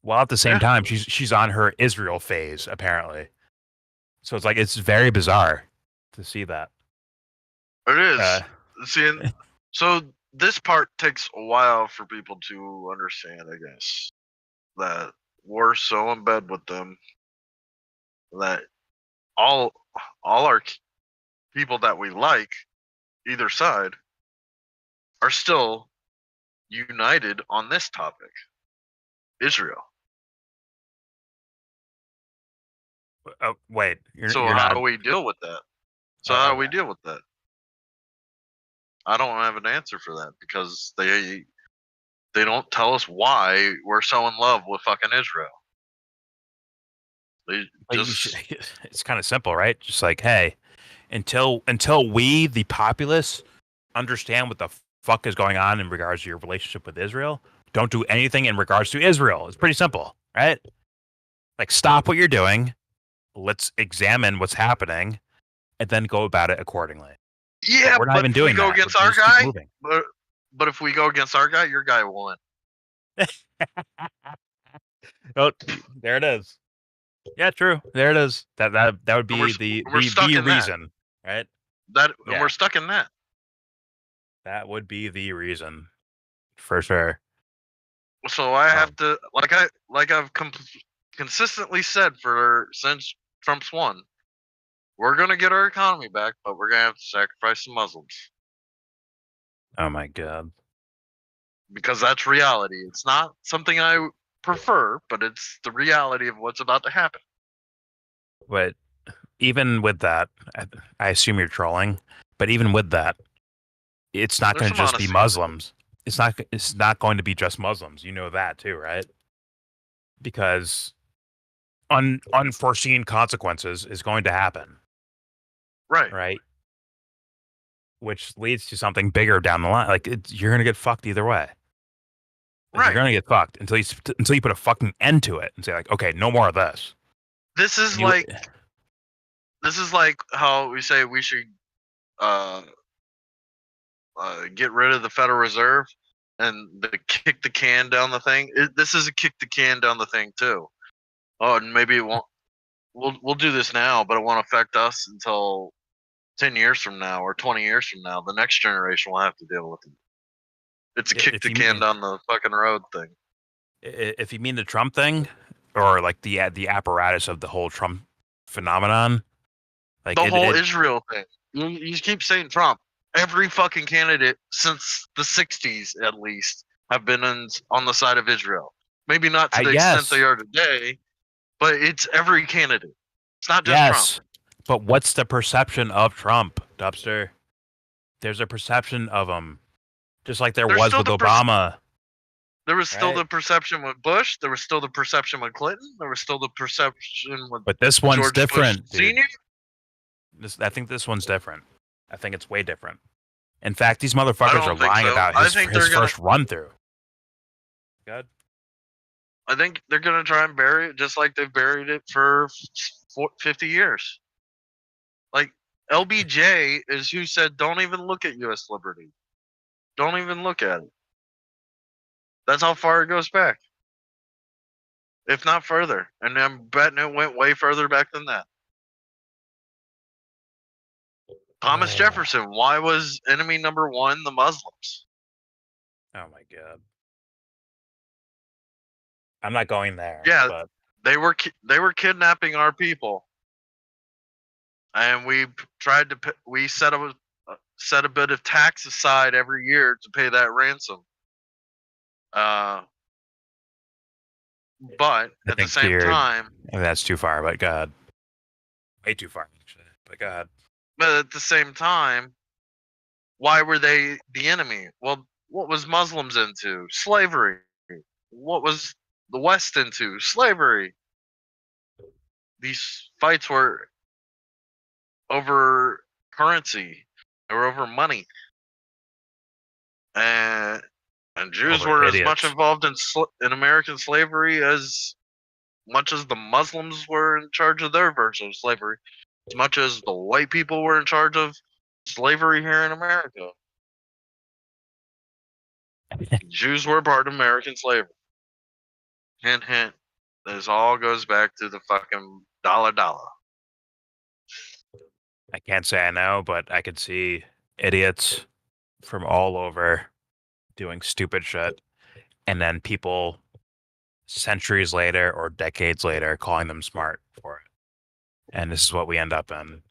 while at the same time she's on her Israel phase apparently. So it's very bizarre to see that. It is. So this part takes a while for people to understand, I guess, that we're so in bed with them that all our people that we like, either side, are still united on this topic, Israel. Oh, wait. So how do we deal with that? How do we deal with that? I don't have an answer for that because they don't tell us why we're so in love with fucking Israel. It's kind of simple, right? Just like, hey, until we, the populace, understand what the fuck is going on in regards to your relationship with Israel, don't do anything in regards to Israel. It's pretty simple, right? Like, stop what you're doing. Let's examine what's happening, and then go about it accordingly. Yeah, but we're not even doing that. Go that. Against our guy, but if we go against our guy, your guy will win. Oh, there it is. Yeah, true. There it is. That would be the reason, right? And we're stuck in that. That would be the reason, for sure. So I have to, like I've consistently said since Trump's won, we're gonna get our economy back, but we're gonna have to sacrifice some Muslims. Oh my God. Because that's reality. It's not something I prefer, but it's the reality of what's about to happen. But even with that, I assume you're trolling, but even with that, it's not going to just be Muslims. It's not going to be just Muslims. You know that too, right? Because unforeseen consequences is going to happen. Right. Right. Which leads to something bigger down the line. Like, you're going to get fucked either way. Like, you're going to get fucked until you put a fucking end to it and say, like, okay, no more of this. This is like how we say we should get rid of the Federal Reserve and kick the can down the thing. This is a kick the can down the thing too. Oh, and maybe it won't. We'll do this now, but it won't affect us until 10 years from now or 20 years from now. The next generation will have to deal with it. It's a kick the can down the fucking road thing. If you mean the Trump thing, or like the apparatus of the whole Trump phenomenon, like the whole Israel thing. You keep saying Trump. Every fucking candidate since the 60s, at least, have been on the side of Israel. Maybe not to the extent they are today, but it's every candidate. It's not just Trump. But what's the perception of Trump, Dubster? There's a perception of him, just like there was with Obama. There was still the perception with Bush. There was still the perception with Clinton. There was still the perception with. But this one's George different, Bush Senior. I think this one's different. I think it's way different. In fact, these motherfuckers are lying about his first run through. Good. I think they're gonna try and bury it just like they've buried it for 50 years. Like LBJ is who said, "Don't even look at U.S. liberty. Don't even look at it." That's how far it goes back, if not further. And I'm betting it went way further back than that. Thomas Jefferson. Why was enemy number one the Muslims? Oh my God. I'm not going there. Yeah, but they were kidnapping our people, and we tried to. We set a bit of tax aside every year to pay that ransom. But at the same time, that's too far. But God, way too far. Actually. But God. But at the same time, why were they the enemy? Well, what was Muslims into? Slavery. What was the West into? Slavery. These fights were over currency. They were over money. And Jews were as much involved in American slavery as much as the Muslims were in charge of their version of slavery. As much as the white people were in charge of slavery here in America. Jews were part of American slavery. Hint, hint. This all goes back to the fucking dollar. I can't say I know, but I could see idiots from all over doing stupid shit. And then people centuries later or decades later calling them smart for it. And this is what we end up in.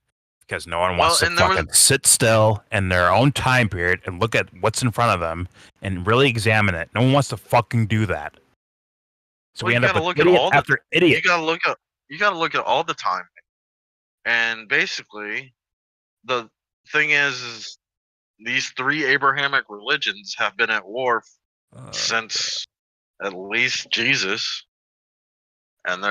because no one wants to fucking sit still in their own time period and look at what's in front of them and really examine it. No one wants to fucking do that. So we end up with idiot after idiot. You gotta look at all the time. And basically, the thing is these three Abrahamic religions have been at war since at least Jesus, and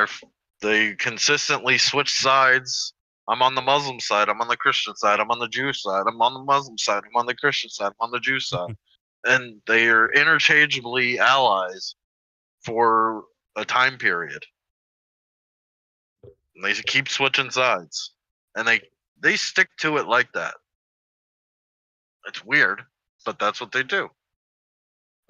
they consistently switch sides. I'm on the Muslim side, I'm on the Christian side, I'm on the Jewish side, I'm on the Muslim side, I'm on the Christian side, I'm on the Jew side. And they are interchangeably allies for a time period. And they keep switching sides. And they stick to it like that. It's weird, but that's what they do.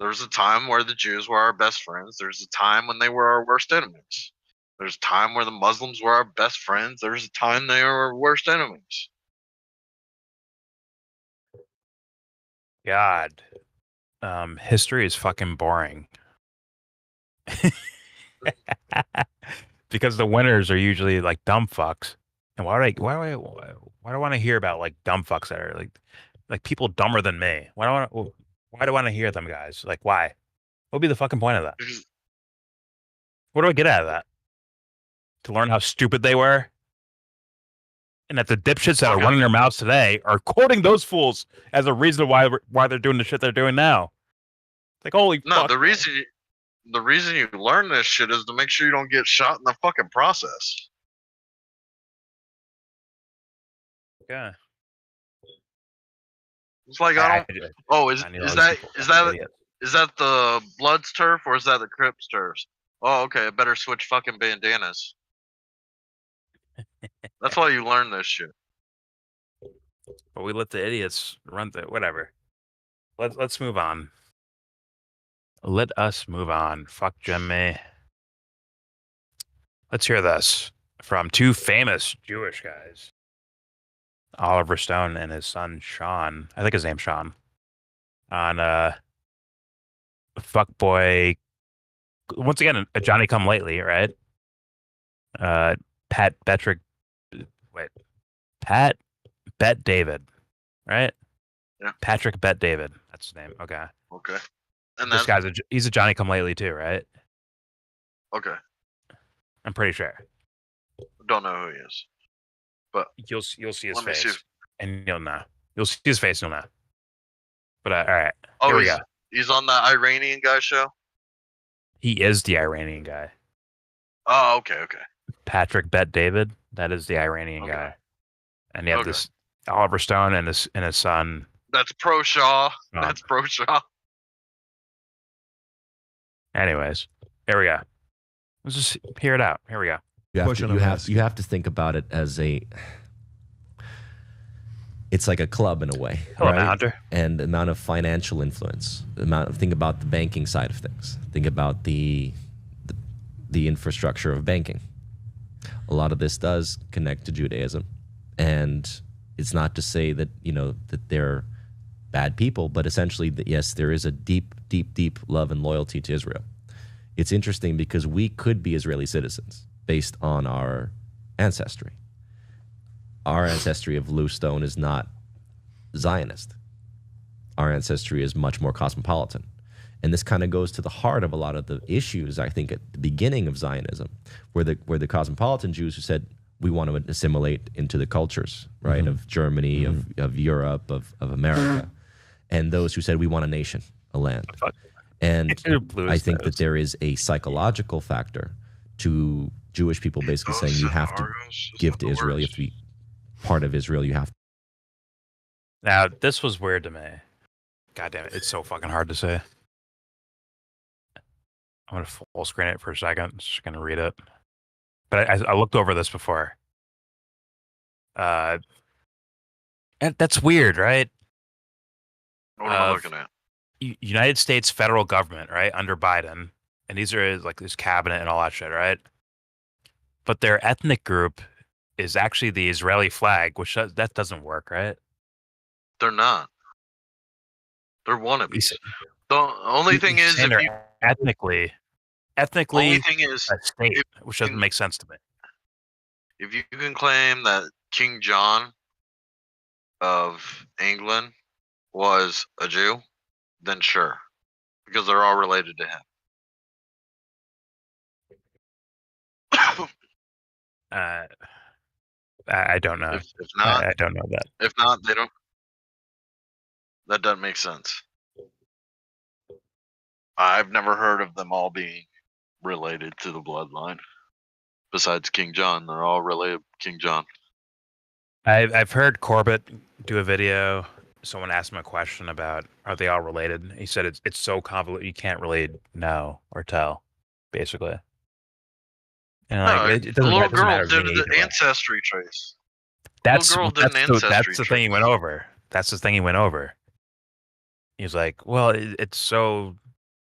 There's a time where the Jews were our best friends. There's a time when they were our worst enemies. There's a time where the Muslims were our best friends. There's a time they were our worst enemies. God. History is fucking boring. Because the winners are usually like dumb fucks. And why do I want to hear about like dumb fucks that are like people dumber than me? Why do I want to hear them, guys? Like, why? What would be the fucking point of that? What do I get out of that? To learn how stupid they were? And that the dipshits that are running their mouths today are quoting those fools as a reason why they're doing the shit they're doing now. It's like, holy fuck. The reason you learn this shit is to make sure you don't get shot in the fucking process. Yeah. It's like is that the Bloods turf or is that the Crips turf? Oh, okay. I better switch fucking bandanas. That's why you learn this shit. But we let the idiots run whatever. Let's move on. Let us move on. Fuck Jimmy. Let's hear this from two famous Jewish guys. Oliver Stone and his son Sean. I think his name's Sean. On Fuckboy. Once again, a Johnny Come Lately, right? Pat Bet David, right? Yeah. Patrick Bet David. That's his name. Okay. Okay. And this guy's he's a Johnny Come Lately too, right? Okay. I'm pretty sure. Don't know who he is, but you'll see his face, and you'll know. You'll see his face, and you'll know. But all right. Oh, here we go. He's on that Iranian guy show. He is the Iranian guy. Oh, okay. Patrick Bet David. That is the Iranian guy, and you have this Oliver Stone and his son. That's pro Shaw. That's pro Shaw. Anyways, here we go. Let's just hear it out. Here we go. You have to think about it as it's like a club in a way. Hello, right? Hunter. And the amount of financial influence. Think about the banking side of things. Think about the infrastructure of banking. A lot of this does connect to Judaism, and it's not to say that that they're bad people, but essentially, yes, there is a deep love and loyalty to Israel. It's interesting because we could be Israeli citizens based on our ancestry. Our ancestry of Lou Stone is not Zionist. Our ancestry is much more cosmopolitan. And this kind of goes to the heart of a lot of the issues, I think, at the beginning of Zionism, where the cosmopolitan Jews who said, we want to assimilate into the cultures, right, of Germany, of Europe, of America, and those who said, we want a nation, a land. And I think that there is a psychological factor to Jewish people basically saying you have to give to Israel, you have to be part of Israel, you have to. Now, this was weird to me. God damn it, it's so fucking hard to say. I'm going to full screen it for a second. Just going to read it. But I looked over this before. And that's weird, right? What am I looking at? United States federal government, right, under Biden. And these are like this cabinet and all that shit, right? But their ethnic group is actually the Israeli flag, which that doesn't work, right? They're not. They're wannabes. The only thing is, if you ethnically, only thing is a state, which doesn't make sense to me. If you can claim that King John of England was a Jew, then sure, because they're all related to him. I don't know. If not, I don't know that. If not, they don't. That doesn't make sense. I've never heard of them all being related to the bloodline. Besides King John, they're all related to King John. I've heard Corbett do a video. Someone asked him a question about, are they all related? He said it's so convoluted you can't really know or tell, basically. And like, it the doesn't, little doesn't girl matter to did me the either way. ancestry trace. That's Little girl did an ancestry that's the thing he trace. went over. That's the thing he went over. He's like, well, it's so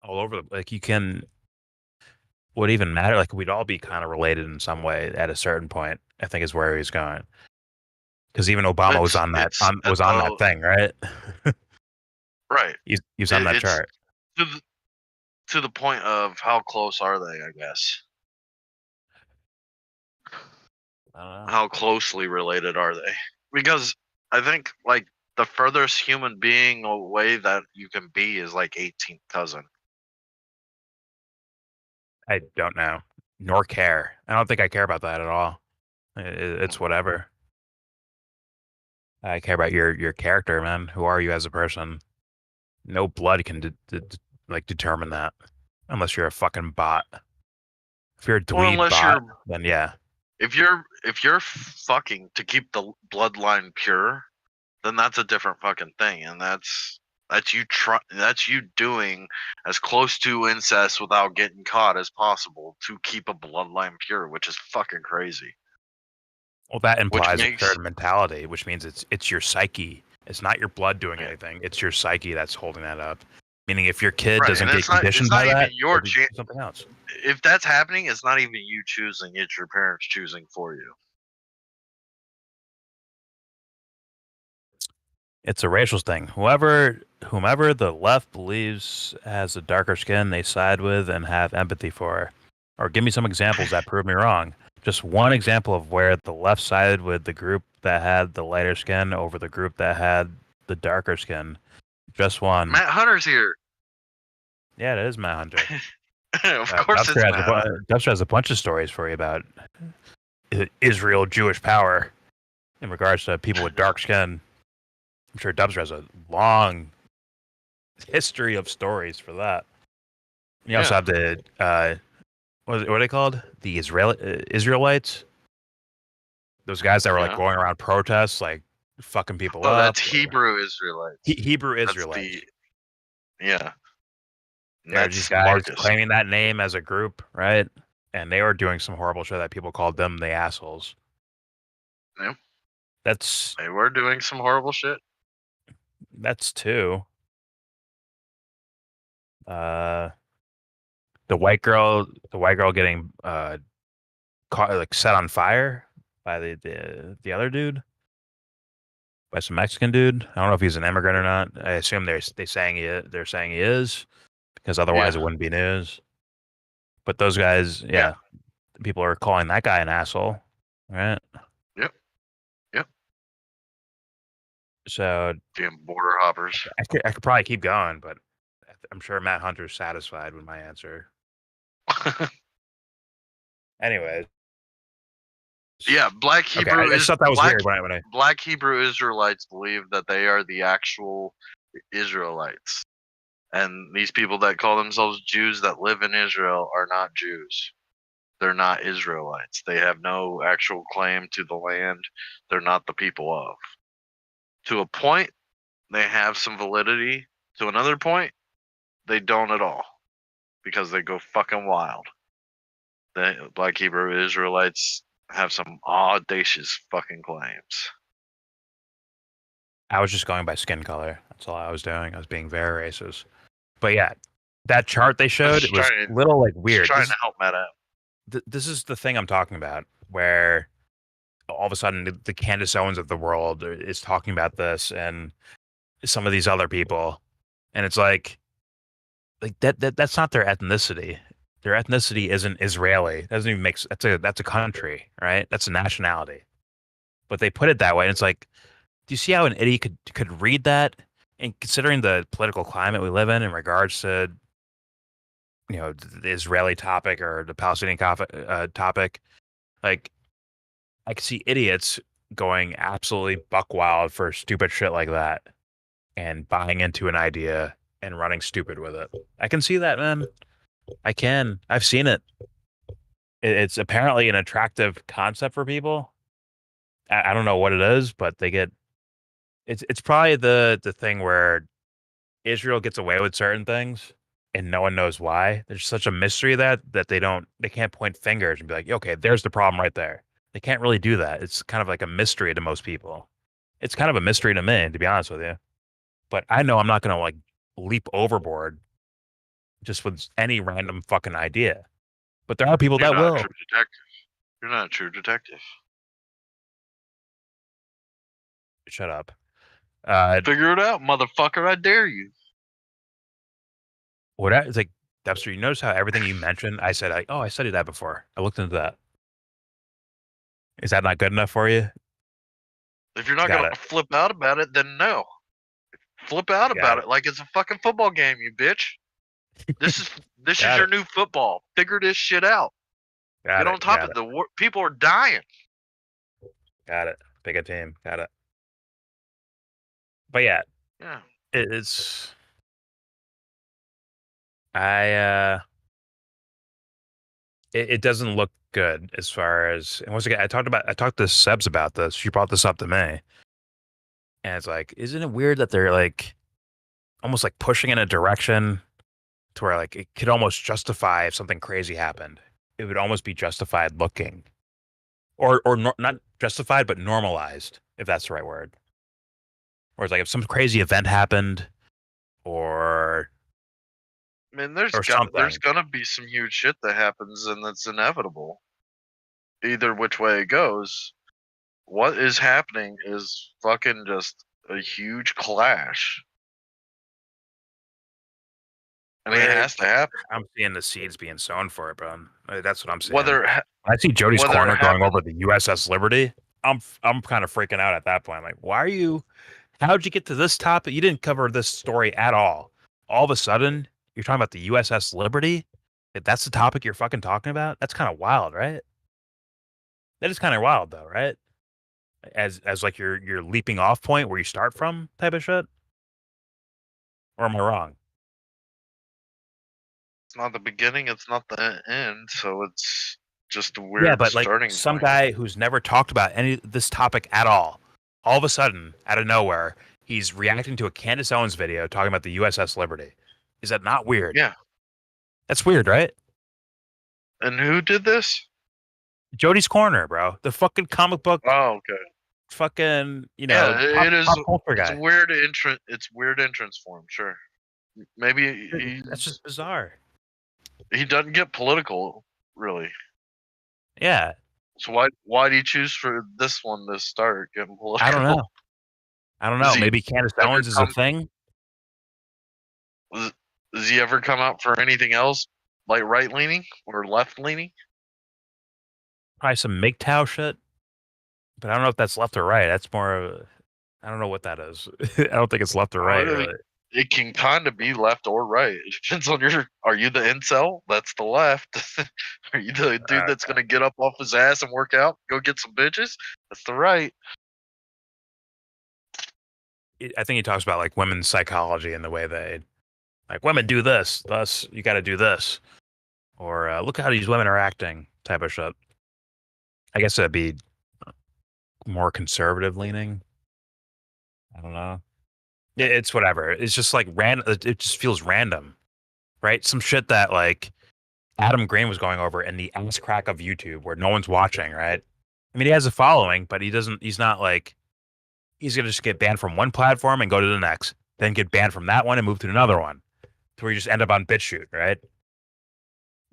all over the, like, you can, would even matter? Like, we'd all be kind of related in some way at a certain point, I think is where he's going. Because even Obama was on that that thing, right? Right. He's on that chart. To the point of how close are they, I guess. How closely related are they? Because I think like the furthest human being away that you can be is like 18th cousin. I don't know, nor care. I don't think I care about that at all. It's whatever. I care about your character, man. Who are you as a person? No blood can determine that, unless you're a fucking bot. If you're a dweeb bot, then yeah. If you're fucking to keep the bloodline pure, then that's a different fucking thing, and that's you doing as close to incest without getting caught as possible to keep a bloodline pure, which is fucking crazy. Well, that implies a third mentality, which means it's your psyche. It's not your blood doing anything. It's your psyche that's holding that up. Meaning, if your kid doesn't get conditioned by that, it's something else. If that's happening, it's not even you choosing; it's your parents choosing for you. It's a racial thing. Whomever the left believes has a darker skin, they side with and have empathy for. Or give me some examples that prove me wrong. Just one example of where the left sided with the group that had the lighter skin over the group that had the darker skin. Just one. Matt Hunter's here. Yeah, it is Matt Hunter. Of course it's Matt Hunter. Dubster has a bunch of stories for you about Israel Jewish power in regards to people with dark skin. I'm sure Dubster has a long history of stories for that. You also have the what are they called? The Israelites. Those guys that were like going around protests, like fucking people up. That's Hebrew Israelites. Hebrew Israelites. Yeah. They're these guys claiming that name as a group, right? And they were doing some horrible shit that people called them the assholes. Yeah. They were doing some horrible shit. That's two. The white girl getting caught, like set on fire by the other dude, by some Mexican dude. I don't know if he's an immigrant or not. I assume they're saying he is, because otherwise it wouldn't be news. But those guys, people are calling that guy an asshole, right? Yep. So damn border hoppers. I could probably keep going, but I'm sure Matt Hunter's satisfied with my answer. Anyways. Yeah, Black Hebrew. I just thought that was weird when I Black Hebrew Israelites believe that they are the actual Israelites, and these people that call themselves Jews that live in Israel are not Jews. They're not Israelites. They have no actual claim to the land. They're not the people of. To a point, they have some validity. To another point, they don't at all, because they go fucking wild. The Black Hebrew Israelites have some audacious fucking claims. I was just going by skin color. That's all I was doing. I was being very racist. But yeah, that chart they showed, it was a little like weird. Trying to help Matt out. This is the thing I'm talking about, where all of a sudden the Candace Owens of the world is talking about this, and some of these other people, and it's like that's not their ethnicity. Their ethnicity isn't Israeli. It doesn't even make sense. That's a country, right? That's a nationality. But they put it that way, and it's like, Do you see how an idiot could read that? And considering the political climate we live in regards to, the Israeli topic or the Palestinian topic, like, I could see idiots going absolutely buck wild for stupid shit like that and buying into an idea and running stupid with it. I can see that, man. I can. I've seen it. It's apparently an attractive concept for people. I don't know what it is, but they get. It's probably the thing where Israel gets away with certain things and no one knows why. There's such a mystery that they can't point fingers and be like, okay, there's the problem right there. They can't really do that. It's kind of like a mystery to most people. It's kind of a mystery to me, to be honest with you. But I know I'm not going to like leap overboard just with any random fucking idea. But there are people that will. You're not a true detective. Shut up. Figure it out, motherfucker. I dare you. It's like, Dubster, you notice how everything you mentioned, I said, I studied that before. I looked into that. Is that not good enough for you? If you're not going to flip out about it, then no. Flip out about it like it's a fucking football game, you bitch. This is your new football. Figure this shit out. Get on top of it. People are dying. Got it. Pick a team. Got it. But yeah. It's. It doesn't look good as far as, and once again, I talked to Sebs about this. She brought this up to me, and it's like, isn't it weird that they're like almost like pushing in a direction to where like it could almost justify if something crazy happened. It would almost be justified looking, or not justified, but normalized, if that's the right word. Or it's like if some crazy event happened, or I mean, there's gonna be some huge shit that happens, and that's inevitable. Either which way it goes, what is happening is fucking just a huge clash. I mean, it has to happen. I'm seeing the seeds being sown for it, bro. That's what I'm seeing. I see Jody's corner going over the USS Liberty. I'm kind of freaking out at that point. I'm like, how'd you get to this topic? You didn't cover this story at all. All of a sudden, you're talking about the USS Liberty? If that's the topic you're fucking talking about? That's kind of wild, right? That is kind of wild, though, right? As like your leaping off point where you start from type of shit? Or am I wrong? It's not the beginning, it's not the end, so it's just a weird starting some point. Guy who's never talked about this topic at all of a sudden, out of nowhere, he's reacting to a Candace Owens video talking about the USS Liberty. Is that not weird? Yeah. That's weird, right? And who did this? Jody's Corner, bro. The fucking comic book. Oh, okay. Fucking, it is. Pop guy. It's weird entrance. It's weird entrance for him. Sure. Maybe that's just bizarre. He doesn't get political, really. Yeah. So why do you choose for this one to start getting political? I don't know. Maybe Candace Owens is a thing. Does he ever come out for anything else, like right leaning or left leaning? Probably some MGTOW shit, but I don't know if that's left or right. That's more. I don't know what that is. I don't think it's left or right. Really. It can kind of be left or right. It depends on are you the incel? That's the left. Are you the dude that's going to get up off his ass and work out, go get some bitches? That's the right. I think he talks about like women's psychology and the way they, like, women do this, thus you got to do this. Or look how these women are acting type of shit. I guess that'd be more conservative leaning. I don't know. It's whatever. It's just like random. It just feels random, right? Some shit that like Adam Green was going over in the ass crack of YouTube where no one's watching, right? I mean, he has a following, but he's not like, he's going to just get banned from one platform and go to the next, then get banned from that one and move to another one to where you just end up on BitChute, right?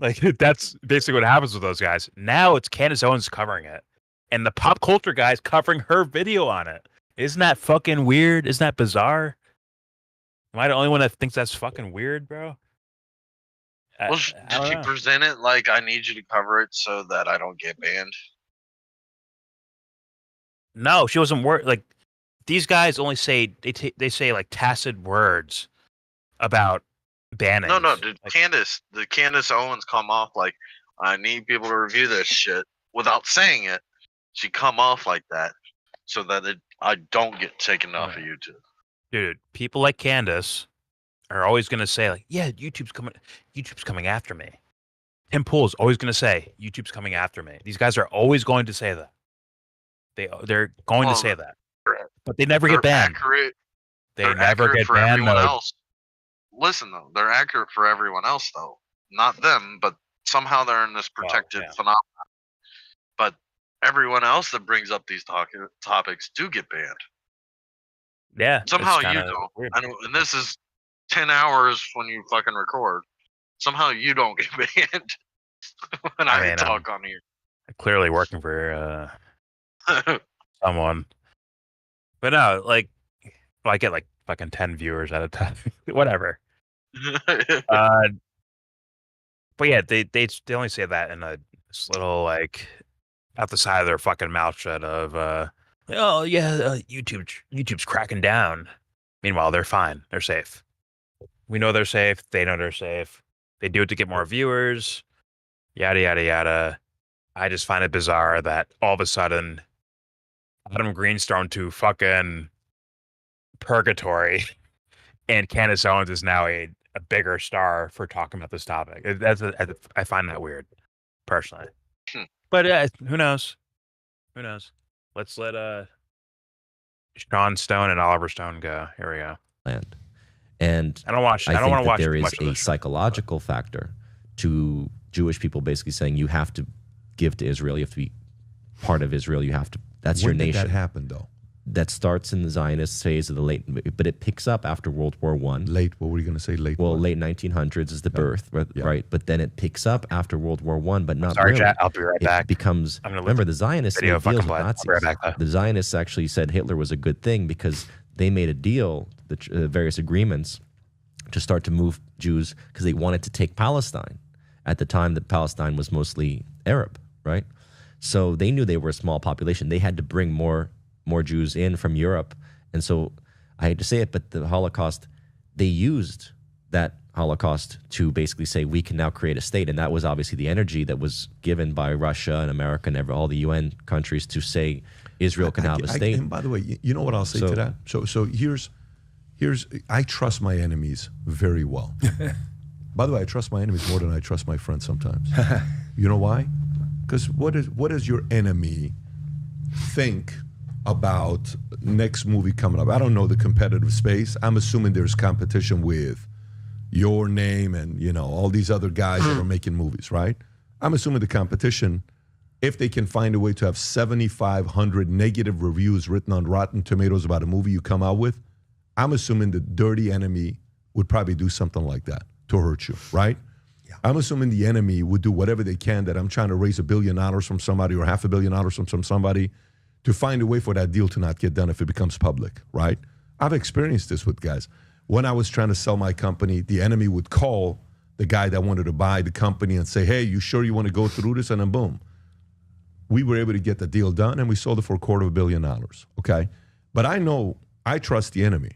Like, that's basically what happens with those guys. Now it's Candace Owens covering it and the pop culture guys covering her video on it. Isn't that fucking weird? Isn't that bizarre? Am I the only one that thinks that's fucking weird, bro? Well, did she present it like, I need you to cover it so that I don't get banned? No, she wasn't worried. Like, these guys only say they say like tacit words about banning. No, dude, the Candace Owens come off like, I need people to review this shit without saying it. She come off like that so that I don't get taken off of YouTube. Dude, people like Candace are always going to say like, yeah, YouTube's coming after me. Tim Pool's always going to say YouTube's coming after me. These guys are always going to say that. They're going to say that. But they never get banned. They never get banned. Else. Listen though, they're accurate for everyone else though. Not them, but somehow they're in this protected phenomenon. But everyone else that brings up these topics do get banned. Yeah. Somehow you don't. And this is 10 hours when you fucking record. Somehow you don't get banned when I talk on here. Clearly working for someone. But no, like, I get like fucking 10 viewers at a time. Whatever. But yeah, they only say that in this little like out the side of their fucking mouth shut of oh yeah, YouTube's cracking down. Meanwhile, they're fine. They're safe. We know they're safe. They know they're safe. They do it to get more viewers. Yada yada yada. I just find it bizarre that all of a sudden Adam Green's thrown to fucking purgatory, and Candace Owens is now a bigger star for talking about this topic. I find that weird, personally. But who knows? Who knows? Let's let Sean Stone and Oliver Stone go. Here we go. And I don't want to watch. There is a psychological factor to Jewish people basically saying you have to give to Israel. You have to be part of Israel. You have to. That's your nation. When did that happen, though? That starts in the Zionist phase of the late, but it picks up after World War I. Late, what were you going to say? Late? Well, late 1900s is the birth, right? But then it picks up after World War I, but not Sorry, really. Chat, I'll be right back. It becomes, remember, the Zionists made deals with Nazis. I'll be right back, the Zionists actually said Hitler was a good thing because they made a deal, the various agreements, to start to move Jews because they wanted to take Palestine. At the time that Palestine was mostly Arab, right? So they knew they were a small population. They had to bring more Jews in from Europe. And so I hate to say it, but the Holocaust, they used that Holocaust to basically say we can now create a state. And that was obviously the energy that was given by Russia and America and all the UN countries to say Israel can have a state. And by the way, you know what I'll say to that? So here's I trust my enemies very well. By the way, I trust my enemies more than I trust my friends sometimes. You know why? Because what does your enemy think about next movie coming up? I don't know the competitive space. I'm assuming there's competition with Your Name and all these other guys that are making movies, right? I'm assuming the competition, if they can find a way to have 7,500 negative reviews written on Rotten Tomatoes about a movie you come out with, I'm assuming the dirty enemy would probably do something like that to hurt you, right? Yeah. I'm assuming the enemy would do whatever they can that I'm trying to raise $1 billion from somebody or $500 million from somebody to find a way for that deal to not get done if it becomes public, right? I've experienced this with guys. When I was trying to sell my company, the enemy would call the guy that wanted to buy the company and say, hey, you sure you want to go through this? And then boom. We were able to get the deal done and we sold it for $250 million, okay? But I trust the enemy.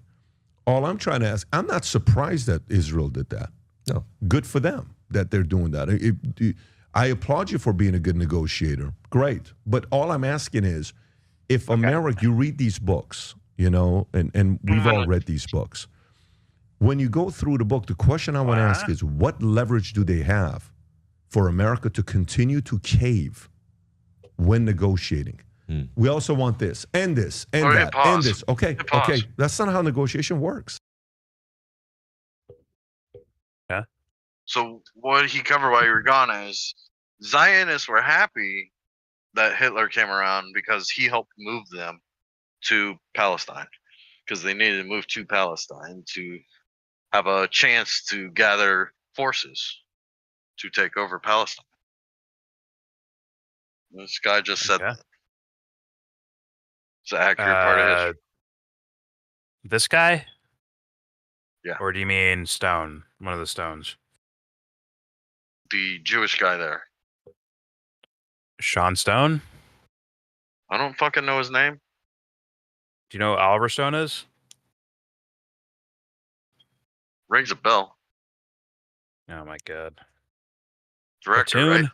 All I'm trying to ask, I'm not surprised that Israel did that. No. Good for them that they're doing that. I applaud you for being a good negotiator. Great. But all I'm asking is, if America, you read these books, and we've all read these books. When you go through the book, the question I want to ask is, what leverage do they have for America to continue to cave when negotiating? We also want this, and this, and that, and this. Okay. That's not how negotiation works. Yeah. So what he covered while you were gone is Zionists were happy that Hitler came around because he helped move them to Palestine because they needed to move to Palestine to have a chance to gather forces to take over Palestine. This guy just said that. It's an accurate part of history. This guy? Yeah. Or do you mean Stone? One of the Stones? The Jewish guy there. Sean Stone? I don't fucking know his name. Do you know what Oliver Stone is? Rings a bell. Oh my god. Director, Platoon. right?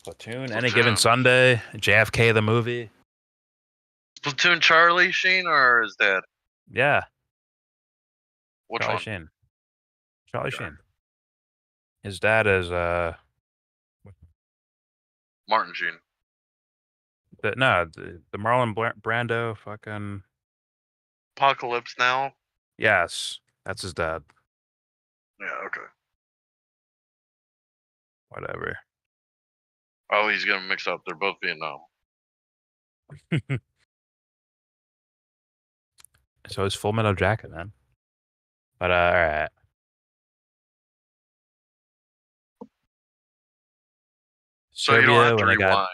Platoon. Any Given Sunday. JFK the movie. Platoon Charlie Sheen or his dad? Yeah. Which Charlie one? Sheen. Charlie Sheen. His dad is Martin Sheen. The Marlon Brando fucking Apocalypse Now. Yes, that's his dad. Yeah. Okay. Whatever. Oh, he's gonna mix up. They're both Vietnam. So is Full Metal Jacket, man. But all right. So you don't have to rewind.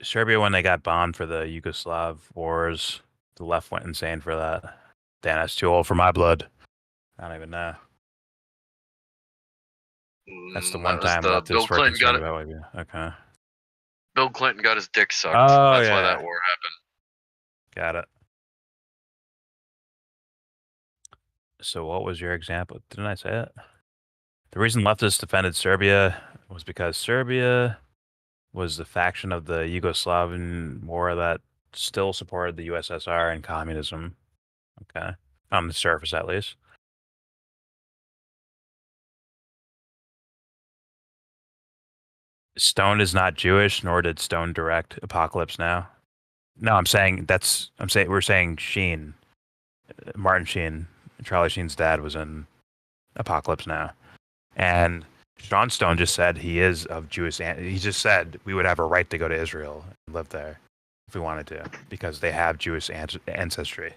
Serbia, when they got bombed for the Yugoslav wars, the left went insane for that. Dan, that's too old for my blood. I don't even know. That's the one time Bill Clinton got it. Okay. Bill Clinton got his dick sucked. Oh, That's why that war happened. Got it. So what was your example? Didn't I say it? The reason leftists defended Serbia was because Serbia was the faction of the Yugoslavian war that still supported the USSR and communism. Okay. On the surface, at least. Stone is not Jewish, nor did Stone direct Apocalypse Now. No, we're saying Sheen, Martin Sheen, Charlie Sheen's dad was in Apocalypse Now. And Sean Stone just said he is of Jewish. He just said we would have a right to go to Israel and live there if we wanted to, because they have Jewish ancestry.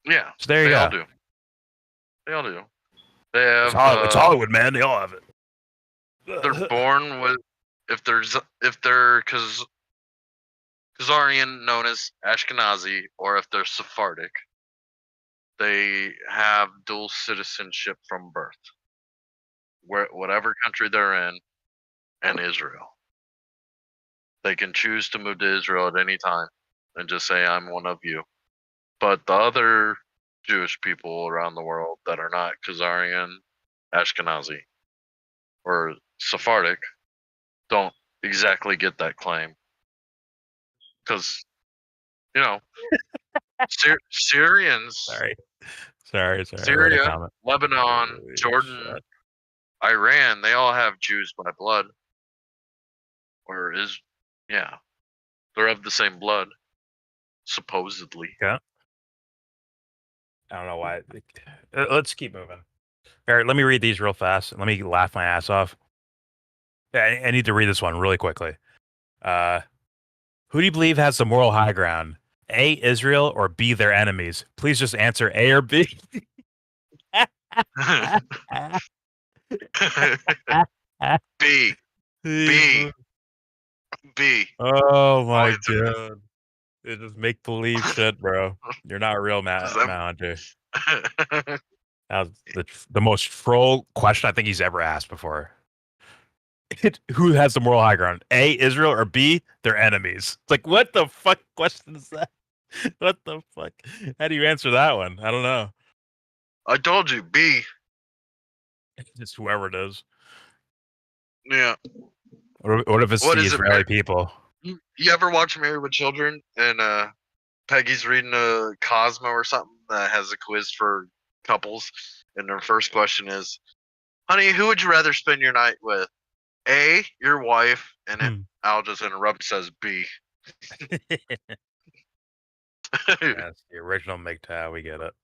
Yeah. So there you go. They all do. They have. It's Hollywood, man. They all have it. They're born with if they're Khazarian, known as Ashkenazi, or if they're Sephardic, they have dual citizenship from birth. Whatever country they're in, and Israel. They can choose to move to Israel at any time and just say, I'm one of you. But the other Jewish people around the world that are not Khazarian, Ashkenazi, or Sephardic don't exactly get that claim. Because, Syrians. Sorry. Syria, Lebanon, Jordan, Iran, they all have Jews by blood. They're of the same blood, supposedly. Yeah. I don't know why. Let's keep moving. All right, let me read these real fast. Let me laugh my ass off. Yeah, I need to read this one really quickly. Who do you believe has the moral high ground? A, Israel, or B, their enemies? Please just answer A or B. B. Oh my god. It's just make believe shit, bro. You're not real, Matt Hunter. That was the most troll question I think he's ever asked before. Who has the moral high ground? A, Israel, or B, their enemies? It's like, what the fuck question is that? What the fuck? How do you answer that one? I don't know. I told you, B. Just whoever it is. Yeah. What if it's the Israeli people? You ever watch Married with Children and Peggy's reading a Cosmo or something that has a quiz for couples, and their first question is, honey, who would you rather spend your night with? A, your wife, and then Al just interrupts, says B. That's the original MGTOW, we get it.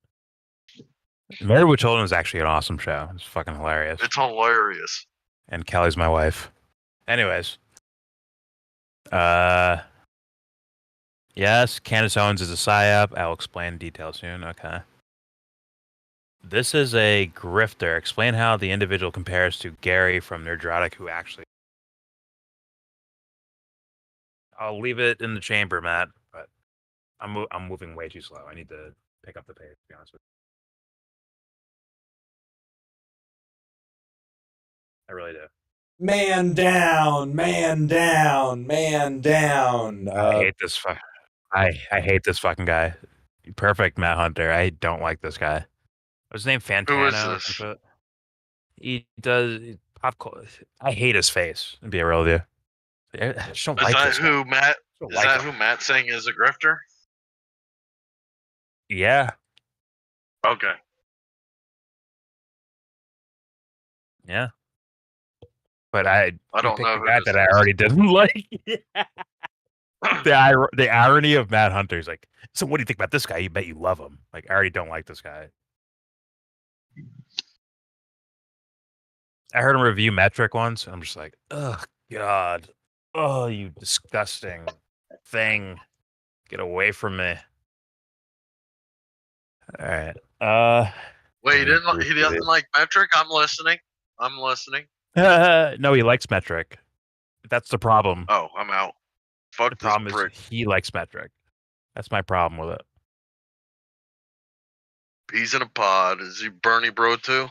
Married with Children is actually an awesome show. It's fucking hilarious. It's hilarious. And Kelly's my wife. Anyways. Yes, Candace Owens is a psyop. I'll explain details soon. Okay. This is a grifter. Explain how the individual compares to Gary from Nerdrotic, who actually... I'll leave it in the chamber, Matt, but I'm moving way too slow. I need to pick up the pace, to be honest with you. I really do. Man down, man down, man down. I hate this. I hate this fucking guy. Perfect Matt Hunter. I don't like this guy. What's his name? Fantano. Who is this? He does pop culture. I hate his face. To be real with you, I just don't like this guy. Is that who Matt's saying is a grifter? Yeah. Okay. Yeah. But I don't know who that I already didn't like. The irony of Matt Hunter is like, so what do you think about this guy? You bet you love him. Like, I already don't like this guy. I heard him review Metric once, and I'm just like, oh God, oh you disgusting thing, get away from me. All right. Wait, he doesn't like Metric? I'm listening. No, he likes Metric. That's the problem. Oh, I'm out. Fuck the problem is he likes Metric. That's my problem with it. He's in a pod. Is he Bernie bro too?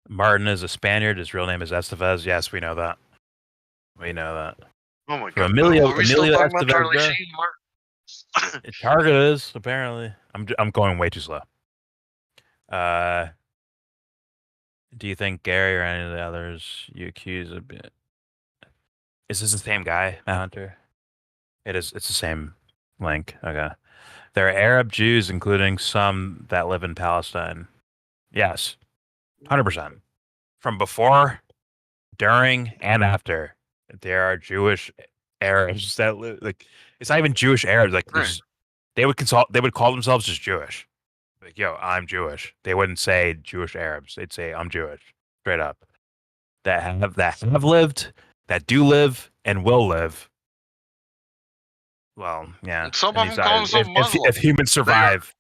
Martin is a Spaniard. His real name is Estevez. Yes, we know that. We know that. Oh my God. Emilio Estevez. Target is apparently. I'm going way too slow. Do you think Gary or any of the others you accuse of it? Is this the same guy, Matt Hunter? It is. It's the same link. Okay. There are Arab Jews, including some that live in Palestine. Yes. 100%. From before, during, and after, there are Jewish Arabs that live. Like, it's not even Jewish Arabs. Like, they would call themselves just Jewish. Like, yo, I'm Jewish. They wouldn't say Jewish Arabs. They'd say I'm Jewish, straight up. That have lived, that do live, and will live. Well, yeah. And some of them call themselves Muslims. If humans survive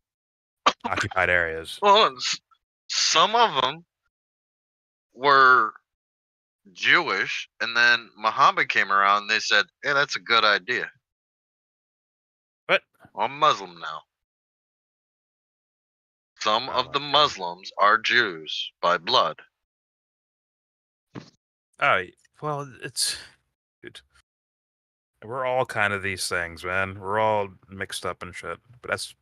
occupied areas. Well, some of them were Jewish, and then Muhammad came around and they said, hey, that's a good idea. What? I'm Muslim now. Some of the Muslims are Jews by blood. Oh, well, it's... Dude. We're all kind of these things, man. We're all mixed up and shit. But that's,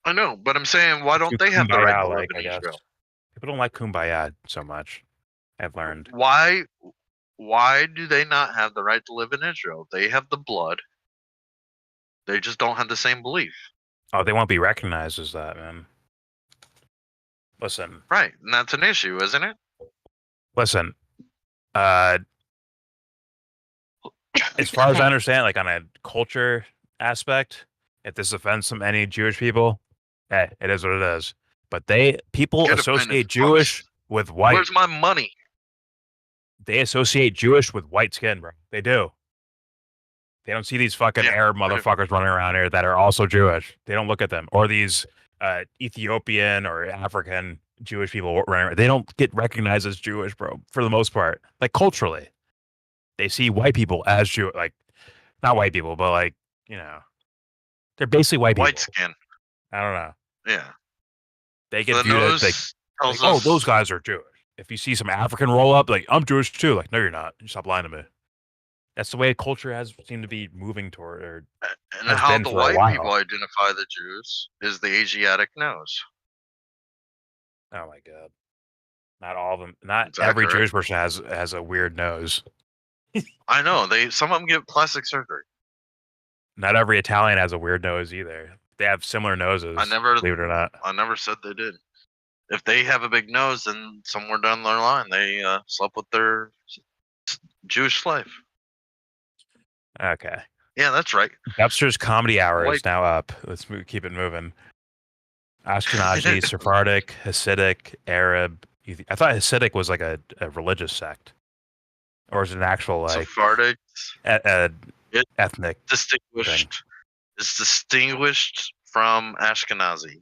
I know, but I'm saying, why don't they have the right to live in Israel? People don't like Kumbaya so much. I've learned. Why do they not have the right to live in Israel? They have the blood. They just don't have the same belief. Oh, they won't be recognized as that, man. Listen. Right, and that's an issue, isn't it? Listen. As far as I understand, like on a culture aspect, if this offends any Jewish people, it is what it is. But people associate Jewish with white. Where's my money? They associate Jewish with white skin, bro. They do. They don't see these fucking Arab motherfuckers running around here that are also Jewish. They don't look at them. Or these Ethiopian or African Jewish people running around. They don't get recognized as Jewish, bro, for the most part. Like, culturally. They see white people as Jewish. Like, not white people, but like, they're basically white people. White skin. I don't know. Yeah. They get viewed as like, oh, those guys are Jewish. If you see some African roll up, like, I'm Jewish too. Like, no, you're not. You stop lying to me. That's the way culture has seemed to be moving toward. And how the white people identify the Jews is the Asiatic nose. Oh my God. Not all of them. Not every Jewish person has a weird nose. I know. Some of them get plastic surgery. Not every Italian has a weird nose either. They have similar noses. Believe it or not. I never said they did. If they have a big nose, then somewhere down their line they slept with their Jewish slave. Okay. Yeah, that's right. Webster's Comedy Hour is now up. Let's keep it moving. Ashkenazi, Sephardic, Hasidic, Arab. I thought Hasidic was like a religious sect. Or is it an actual like Sephardic ethnic distinguished? Thing? It's distinguished from Ashkenazi.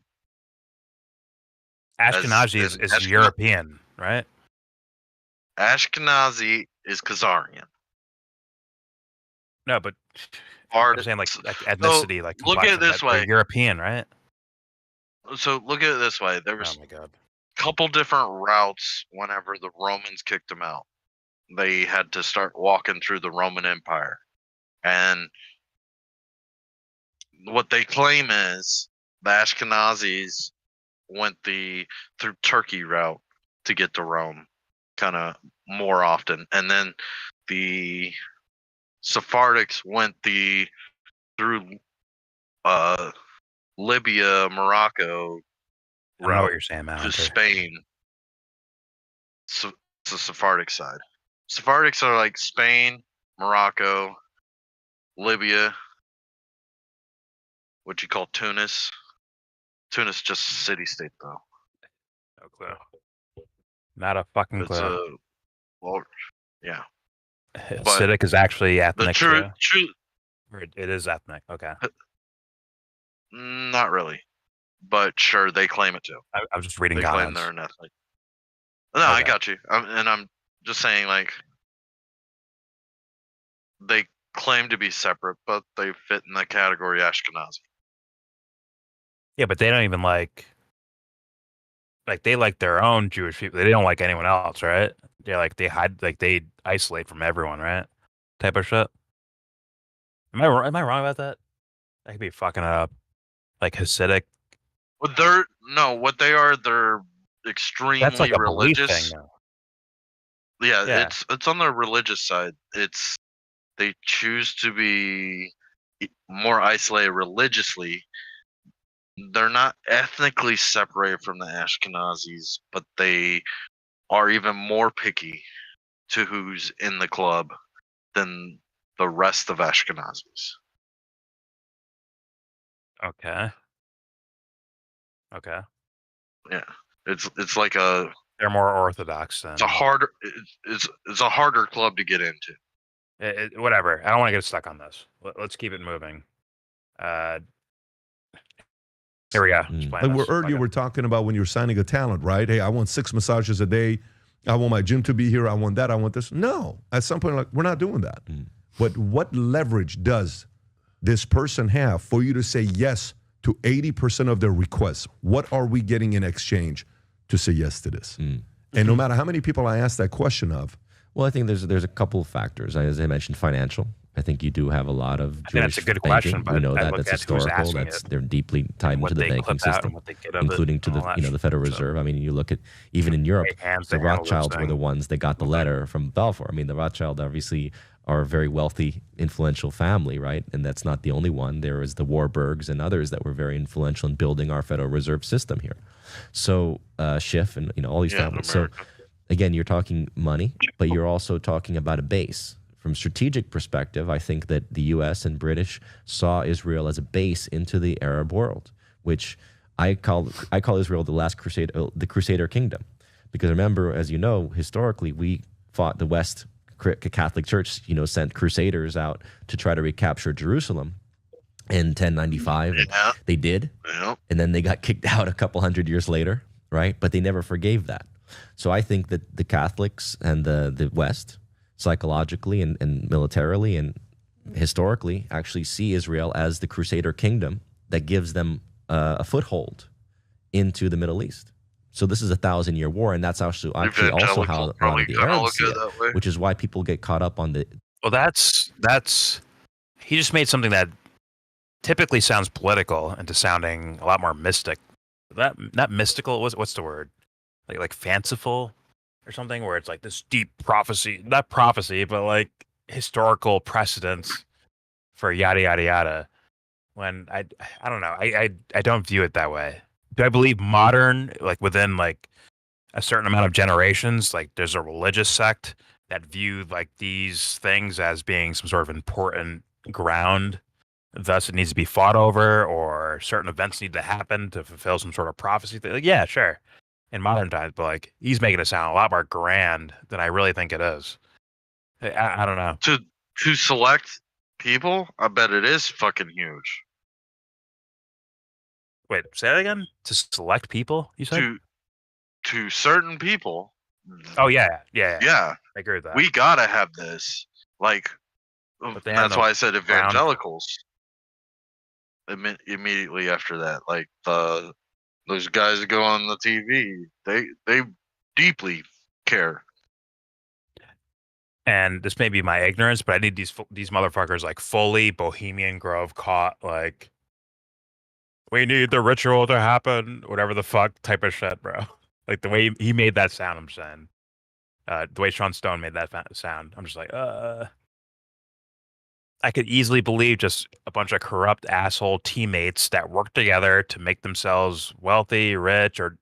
Ashkenazi is European, right? Ashkenazi is Khazarian. No, but I'm saying like ethnicity, like look at it this way: European, right? So look at it this way: there was oh my God. a couple different routes whenever the Romans kicked them out. they had to start walking through the Roman Empire. And what they claim is the Ashkenazis went through Turkey route to get to Rome kind of more often. And then the Sephardics went through Libya, Morocco I don't know what you're saying, man. to Spain. So it's the Sephardic side. Sephardics are like Spain, Morocco, Libya, what you call Tunis. Tunis just a city-state, though. No clue. Not a fucking clue. Well, yeah. Hasidic is actually ethnic. The true. It is ethnic. Okay. Not really, but sure, they claim it too. I'm just reading They comments. claim they're an ethnic. No, I got you. I'm just saying, like, they claim to be separate, but they fit in the category Ashkenazi. Yeah, but they don't even like they like their own Jewish people. They don't like anyone else, right? They hide, they isolate from everyone, right? Type of shit. Am I wrong about that? I could be fucking it up. Like Hasidic. Well, what they are, they're extremely That's like a belief religious. thing, though. Yeah, it's on the religious side. They choose to be more isolated religiously. They're not ethnically separated from the Ashkenazis, but they are even more picky to who's in the club than the rest of Ashkenazis. Okay. Yeah, it's like a. They're more orthodox then. It's a harder club to get into. Whatever. I don't want to get stuck on this. Let's keep it moving. Here we go. Like earlier we're talking about when you're signing a talent, right? Hey, I want 6 massages a day. I want my gym to be here. I want that. I want this. No, at some point, like, we're not doing that. But what leverage does this person have for you to say yes to 80% of their requests? What are we getting in exchange to say yes to this? And no matter how many people I ask that question of. Well, I think there's a couple of factors. As I mentioned, financial. I think you do have a lot of Jewish that's a good banking. question, but We know I that look that's at who's historical. asking They're deeply tied into the banking system, including to the Federal Reserve. I mean, you look at even in Europe, the Rothschilds were the ones that got the letter from Balfour. I mean, the Rothschild obviously are a very wealthy, influential family, right? And that's not the only one. There is the Warburgs and others that were very influential in building our Federal Reserve system here. So Schiff and all these families. So again, you're talking money, but you're also talking about a base. From a strategic perspective, I think that the U.S. and British saw Israel as a base into the Arab world, which I call Israel the last crusade, the Crusader kingdom, because remember, as you know, historically we fought the West Catholic Church, sent crusaders out to try to recapture Jerusalem in 1095. And they did, and then they got kicked out a couple hundred years later, right? But they never forgave that. So I think that the Catholics and the West, psychologically and militarily and historically, actually see Israel as the Crusader kingdom that gives them a foothold into the Middle East. So this is a 1,000-year war, and that's actually also how a lot of the Arabs see it, which is why people get caught up on the. Well, that's he just made something that typically sounds political into sounding a lot more mystic. Not mystical. What's the word? Like fanciful or something, where it's like this deep prophecy, not prophecy, but like historical precedents for yada yada yada. When I don't know, I don't view it that way. Do I believe modern, like within like a certain amount of generations, like there's a religious sect that view like these things as being some sort of important ground, thus it needs to be fought over, or certain events need to happen to fulfill some sort of prophecy. Like, yeah, sure. In modern times, but like he's making it sound a lot more grand than I really think it is. I don't know. To select people, I bet it is fucking huge. Wait, say that again? To select people, you said? To certain people. Oh yeah. I agree with that. We gotta have this. Like, that's why I said evangelicals. Immediately after that, like those guys that go on the TV, they deeply care. and this may be my ignorance, but I need these motherfuckers like fully Bohemian Grove caught, like, we need the ritual to happen, whatever the fuck type of shit, bro. Like the way he made that sound, I'm saying. The way Sean Stone made that sound, I'm just like, I could easily believe just a bunch of corrupt asshole teammates that work together to make themselves wealthy, rich, or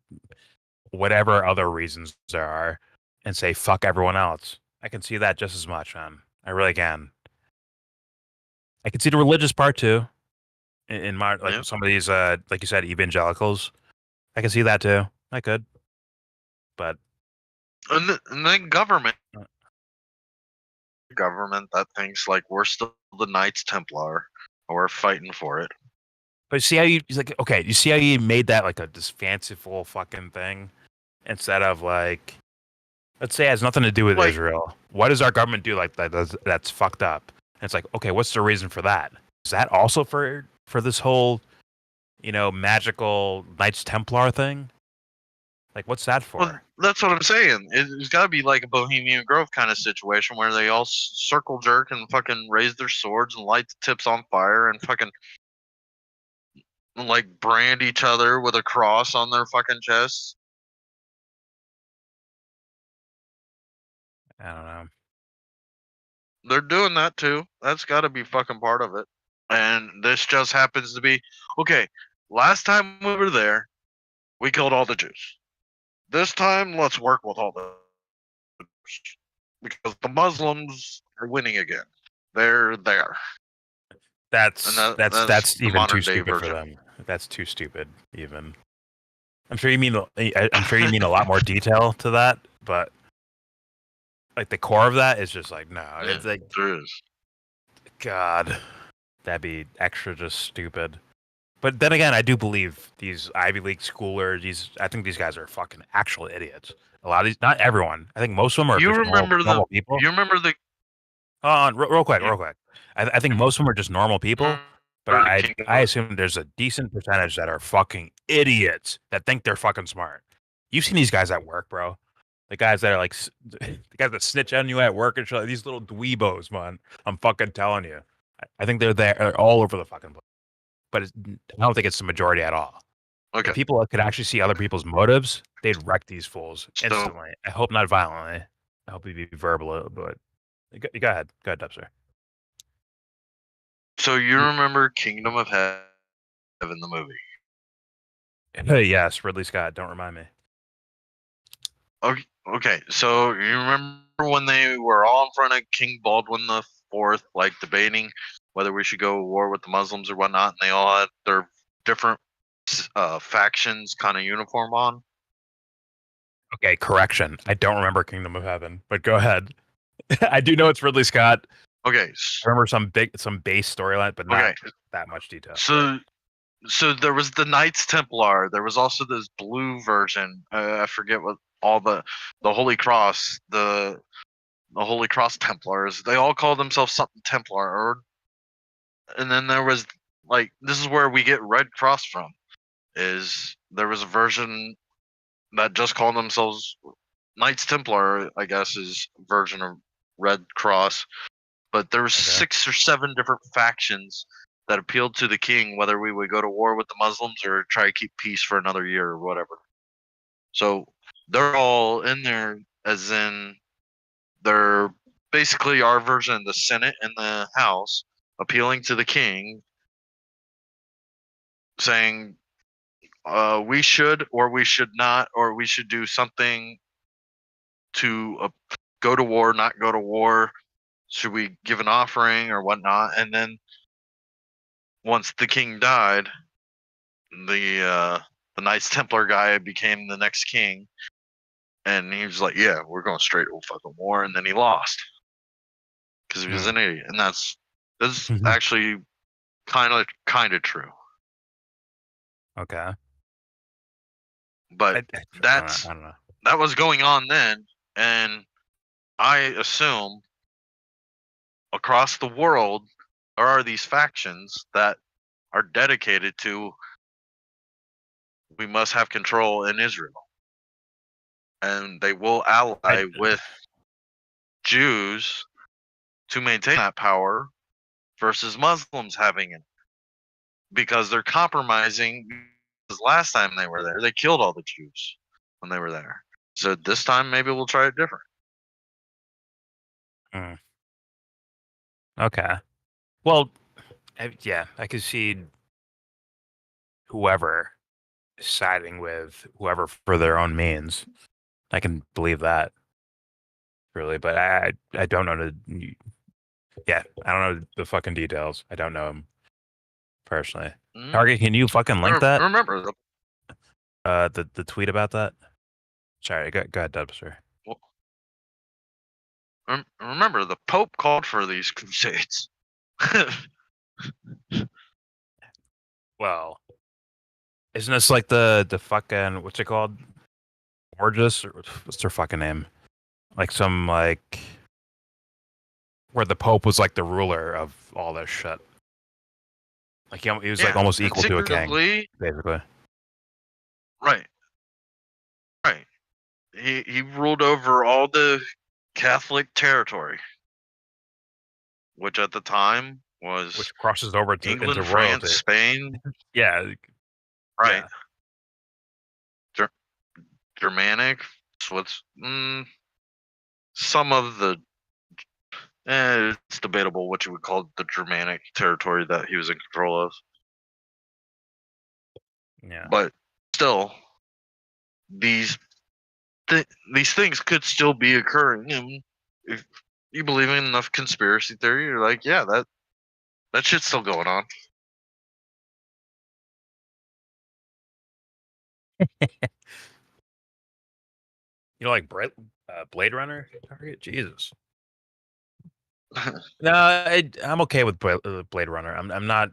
whatever other reasons there are, and say fuck everyone else. I can see that just as much, man. I really can. I can see the religious part too. In my like some of these, like you said, evangelicals. I can see that too. I could, but and then government that thinks like we're still the Knights Templar and we're fighting for it. But see how you okay? You see how you made that like this fanciful fucking thing instead of like, let's say it has nothing to do with Israel. What does our government do like that? That's fucked up. And it's like, okay, what's the reason for that? Is that also for this whole, magical Knights Templar thing? Like, what's that for? Well, that's what I'm saying. It's got to be like a Bohemian Grove kind of situation where they all circle jerk and fucking raise their swords and light the tips on fire and fucking like brand each other with a cross on their fucking chests. I don't know. They're doing that too. That's got to be fucking part of it. And this just happens to be okay. Last time we were there, we killed all the Jews. This time, let's work with all the Jews because the Muslims are winning again. They're there. That's even too stupid for them. That's too stupid. Even. I'm sure you mean a lot more detail to that, but like the core of that is just like no. Yeah, it's like there is. God, that'd be extra just stupid. But then again, I do believe these Ivy League schoolers. I think these guys are fucking actual idiots. A lot of these, not everyone. I think most of them are. You just remember normal people. You remember the? Real quick. I think most of them are just normal people. But I assume there's a decent percentage that are fucking idiots that think they're fucking smart. You've seen these guys at work, bro. The guys that are like, the guys that snitch on you at work and shit. These little dweebos, man. I'm fucking telling you. I think they're all over the fucking place. But I don't think it's the majority at all. Okay. If people could actually see other people's motives, they'd wreck these fools instantly. I hope not violently. I hope it'd be verbal, but go ahead. Go ahead, Dubster. So you remember Kingdom of Heaven, the movie? Yes, Ridley Scott. Don't remind me. Okay. So you remember when they were all in front of King Baldwin IV, like debating whether we should go to war with the Muslims or whatnot, and they all had their different factions kind of uniform on? Okay, correction. I don't remember Kingdom of Heaven, but go ahead. I do know it's Ridley Scott. Okay. I remember some base storyline, but not that much detail. So there was the Knights Templar. There was also this blue version. I forget what all the Holy Cross, the Holy Cross Templars. They all called themselves something Templar. And then there was like, this is where we get Red Cross from. Is there was a version that just called themselves Knights Templar, I guess, is version of Red Cross. But there was 6 or 7 different factions that appealed to the king, whether we would go to war with the Muslims or try to keep peace for another year or whatever. So they're all in there, as in they're basically our version of the Senate and the House, appealing to the king, saying we should or we should not, or we should do something to go to war, not go to war. Should we give an offering or whatnot? And then once the king died, the Knights Templar guy became the next king, and he was like, "Yeah, we're going straight to fucking war," and then he lost because he was an idiot, and that's actually kind of true. Okay, but I don't know. That was going on then, and I assume across the world there are these factions that are dedicated to we must have control in Israel, and they will ally with Jews to maintain that power versus Muslims having it, because they're compromising. Because last time they were there, they killed all the Jews when they were there. So this time, maybe we'll try it different. Okay. Well, yeah, I could see whoever siding with whoever for their own means. I can believe that, really, but I don't know I don't know the fucking details. I don't know him personally. Target, can you fucking link that? Remember the tweet about that? Sorry, go ahead, Dubster. Well, remember, the Pope called for these crusades. Well, isn't this like the fucking, what's it called? Gorgeous? Or what's their fucking name? Like some, like, where the Pope was like the ruler of all this shit. Like he was like almost equal to a king, basically. Right. He ruled over all the Catholic territory, which at the time was crosses over to England, into France, royalty. Spain. Yeah. Right. Yeah. Germanic, some of the. It's debatable what you would call the Germanic territory that he was in control of. Yeah. But still, these things could still be occurring, and if you believe in enough conspiracy theory, you're like, yeah, that shit's still going on. You know, like Blade Runner Target? Jesus. No, I'm okay with Blade Runner. I'm not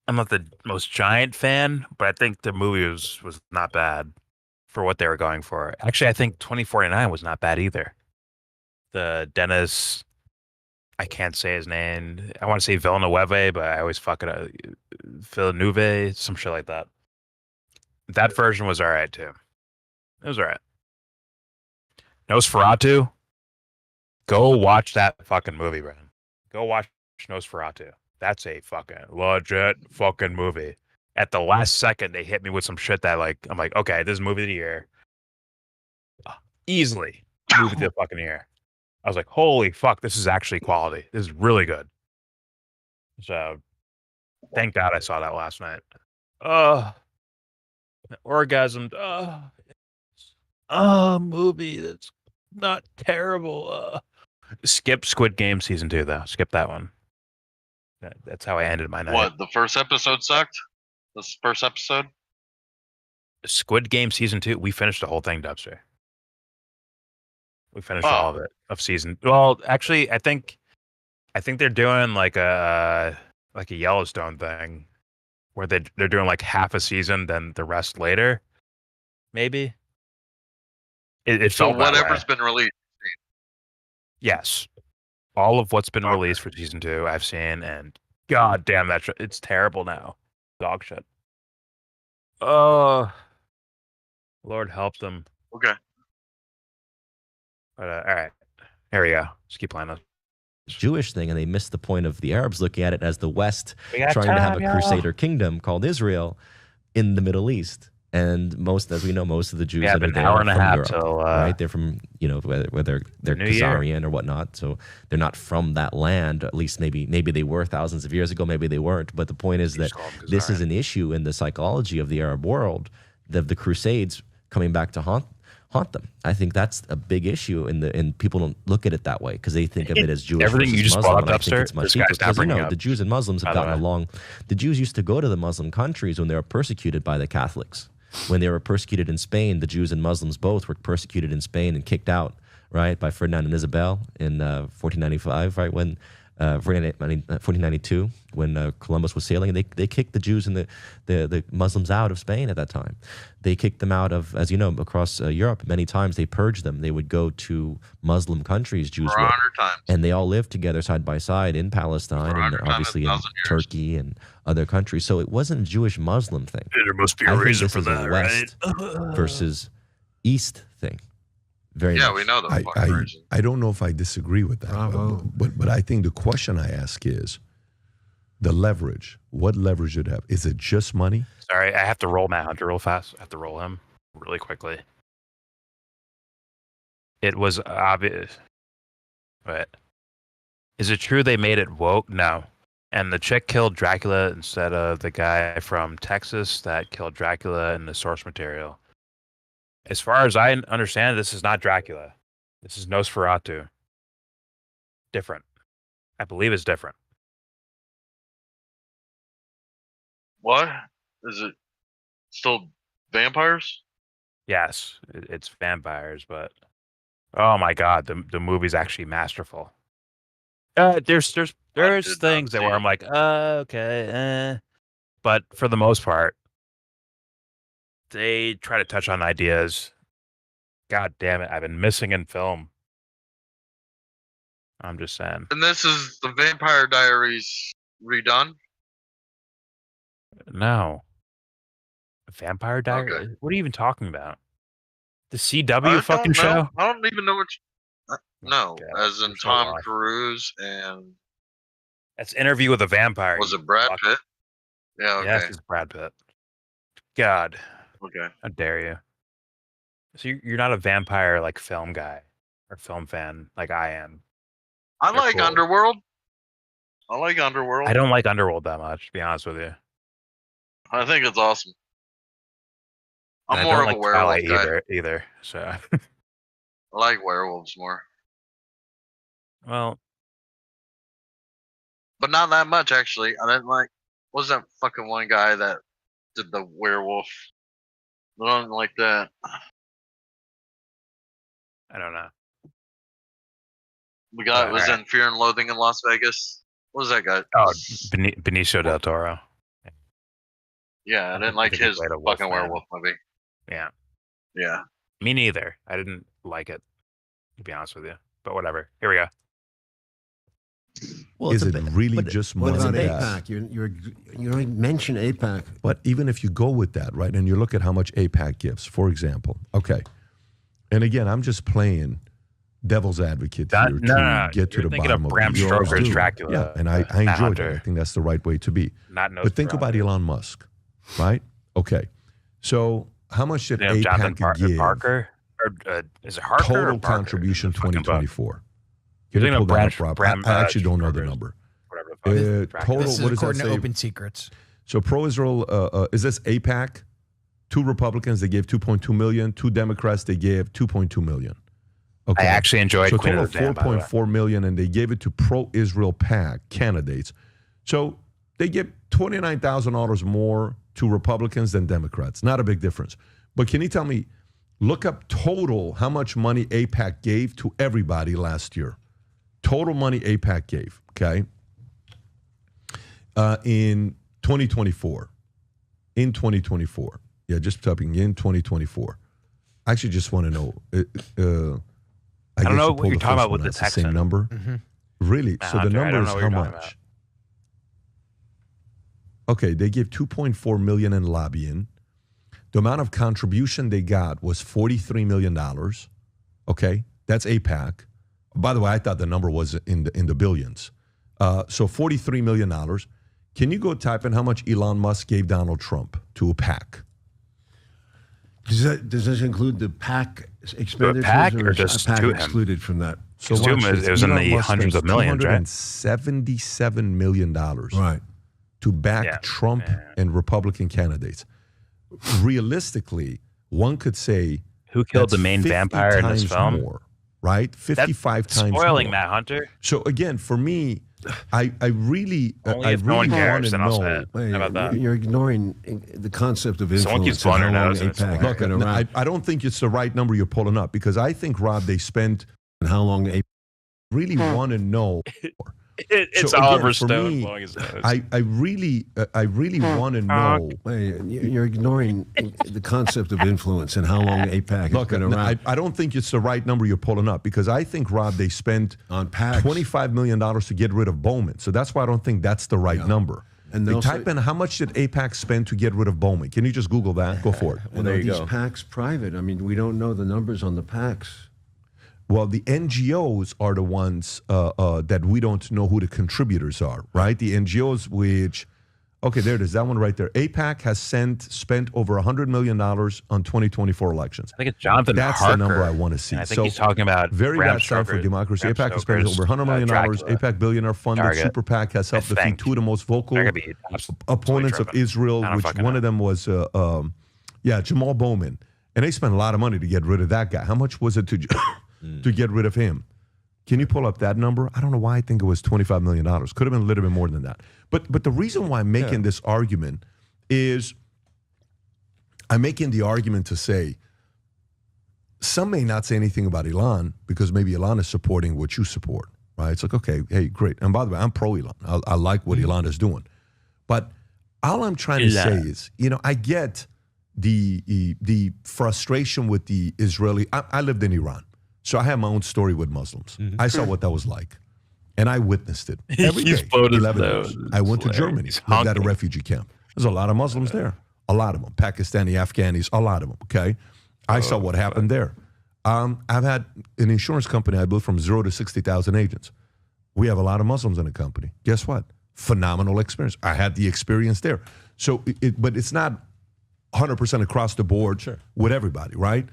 the most giant fan, but I think the movie was not bad for what they were going for. Actually, I think 2049 was not bad either. The Dennis, I can't say his name. I want to say Villeneuve, but I always fuck it up. Villeneuve, some shit like that. That version was all right too. It was all right. Nosferatu. Go watch that fucking movie, Brandon. Go watch Nosferatu. That's a fucking legit fucking movie. At the last second, they hit me with some shit that, like, I'm like, okay, this is movie of the year. Easily movie of the fucking year. I was like, holy fuck, this is actually quality. This is really good. So, thank God I saw that last night. Orgasmed. Movie that's not terrible. Skip Squid Game season 2 though. Skip that one. That's how I ended my night. What, the first episode sucked? This first episode? Squid Game season 2. We finished the whole thing, Dubster. We finished all of it of season. Well, actually, I think they're doing like a Yellowstone thing, where they're doing like half a season, then the rest later. Maybe. It so felt that whatever's way. been released. Yes, all of what's been released for season 2 I've seen, and god damn that it's terrible now. Dog shit. Oh, Lord help them. Okay. But all right, here we go. Just keep playing this. Jewish thing, and they missed the point of the Arabs looking at it as the West trying to have a crusader kingdom called Israel in the Middle East. And as we know, most of the Jews that are there are from Europe, right? They're from, whether they're Khazarian or whatnot. So they're not from that land. At least maybe they were thousands of years ago. Maybe they weren't. But the point is that this is an issue in the psychology of the Arab world. The Crusades coming back to haunt them. I think that's a big issue, and people don't look at it that way because they think of it as Jewish everything versus you just Muslim. brought up, I think it's much deeper because the Jews and Muslims have gotten along. The Jews used to go to the Muslim countries when they were persecuted by the Catholics. When they were persecuted in Spain, the Jews and Muslims both were persecuted in Spain and kicked out, right, by Ferdinand and Isabel in 1495, right, when 1492, when Columbus was sailing, they kicked the Jews and the Muslims out of Spain at that time. They kicked them out of, as you know, across Europe many times. They purged them. They would go to Muslim countries, Jews would, and they all lived together side by side in Palestine and obviously in Turkey and other countries. So it wasn't a Jewish-Muslim thing. There must be a reason for that, West versus East thing. Very Yeah, much. we know the fucking reason. I don't know if I disagree with that. But I think the question I ask is the leverage. What leverage did it have? Is it just money? Sorry, I have to roll Matt Hunter real fast. I have to roll him really quickly. It was obvious. But is it true they made it woke? No. And the chick killed Dracula instead of the guy from Texas that killed Dracula in the source material. As far as I understand, this is not Dracula. This is Nosferatu. Different. I believe it's different. What? Is it still vampires? Yes, it's vampires, but oh my god, the movie's actually masterful. There's things that where I'm like, okay, but for the most part, they try to touch on ideas. God damn it, I've been missing in film. I'm just saying. And this is the Vampire Diaries redone? No. Vampire Diaries? Okay. What are you even talking about? The CW fucking show? I don't even know which. No, as in Tom Cruise and. That's Interview with a Vampire. Was it Brad Pitt? Yeah, okay. Yes, it's Brad Pitt. God. Okay. How dare you? So you're not a vampire like film guy or film fan like I am. I like Underworld. I like Underworld. I don't like Underworld that much, to be honest with you. I think it's awesome. I'm more of a werewolf guy. Either. So I like werewolves more. Well, but not that much actually. I didn't like. What was that fucking one guy that did the werewolf? I don't like that. I don't know. The guy was in Fear and Loathing in Las Vegas. What was that guy? Oh, Benicio del Toro. Yeah, I didn't like his fucking werewolf movie. Yeah. Yeah. Me neither. I didn't like it, to be honest with you. But whatever. Here we go. Well, is it really just money? What about APAC? You don't mention APAC. But even if you go with that, right, and you look at how much APAC gives, for example, okay, and again, I'm just playing devil's advocate here to get to the bottom of Bram Stoker's Dracula. Yeah, and I enjoy that. I think that's the right way to be. But think about Elon Musk, right? Okay, so how much did APAC give? Parker? Or, is it Harker total contribution 2024. You're pull that up, Rob. I actually don't know the number. Total. This is what does according that to say? Open Secrets. So pro-Israel, is this APAC? 2 Republicans, they gave 2.2 million. 2 Democrats, they gave 2.2 million. Okay. I actually enjoyed so Queen total of the Dam, 4.4 million, and they gave it to pro-Israel PAC candidates. So they give $29,000 more to Republicans than Democrats. Not a big difference. But can you tell me, look up total how much money APAC gave to everybody last year. Total money APAC gave, okay, in 2024. In 2024. Yeah, just typing in 2024. I actually just want to know. I don't know what you're talking about with the same number. Mm-hmm. Really? Matt So Hunter, the number is how much? Okay, they gave 2.4 million in lobbying. The amount of contribution they got was $43 million. Okay, that's APAC. By the way, I thought the number was in the billions. So $43 million. Can you go type in how much Elon Musk gave Donald Trump to a PAC? Does this include the PAC expenditures, PAC or or just PAC to him? excluded from that? So to him, it was in the hundreds of millions, right? $277 million right, to back Trump and Republican candidates. Realistically, one could say who killed the main vampire in this film? More, right? 55 That's times spoiling more. Matt Hunter. So again, for me, I really no one cares, then I'll say it. Wait, How about that? You're ignoring the concept of Someone influence keeps and blowing how their long nose and it's APAC fine. has been around. I don't think it's the right number you're pulling up, because I think, Rob, they spent and how long APAC really want to know. It's So again, Oliver for Stone me, blowing his nose. I really want to know. Wait, you're ignoring the concept of influence and how long APAC has been around. I don't think it's the right number you're pulling up, because I think, Rob, they spent on PACs $25 million to get rid of Bowman. So that's why I don't think that's the right number. And they they'll type in how much did APAC spend to get rid of Bowman. Can you just Google that? Go for it. And are these PACs private? I mean, we don't know the numbers on the PACs. Well, the NGOs are the ones that we don't know who the contributors are, right? The NGOs which, okay, there it is, that one right there. AIPAC has spent over $100 million on 2024 elections. I think it's Jonathan That's Harker. the number I want to see. And I think he's talking about very Bram bad time for Stoker's- democracy. Bram AIPAC has spent Stoker's, over $100 million. Dracula. AIPAC billionaire funded Target. Super PAC has helped I defeat think. two of the most vocal That could be absolutely opponents of tripping. Israel, I don't which fucking one know. of them was, Jamal Bowman. And they spent a lot of money to get rid of that guy. How much was it to get rid of him? Can you pull up that number? I don't know why I think it was $25 million. Could have been a little bit more than that. But the reason why I'm making this argument is I'm making the argument to say some may not say anything about Elon because maybe Elon is supporting what you support, right? It's like, okay, hey, great. And by the way, I'm pro-Elon. I like what Elon is doing. But all I'm trying to say is, I get the frustration with the Israeli. I lived in Iran. So I have my own story with Muslims. I saw what that was like. And I witnessed it every day. 11 years. I went to Germany, lived at a refugee camp. There's a lot of Muslims there. A lot of them. Pakistani, Afghanis, a lot of them, okay? I saw what happened there. I've had an insurance company I built from 0 to 60,000 agents. We have a lot of Muslims in the company. Guess what? Phenomenal experience. I had the experience there. So, but it's not 100% across the board with everybody, right?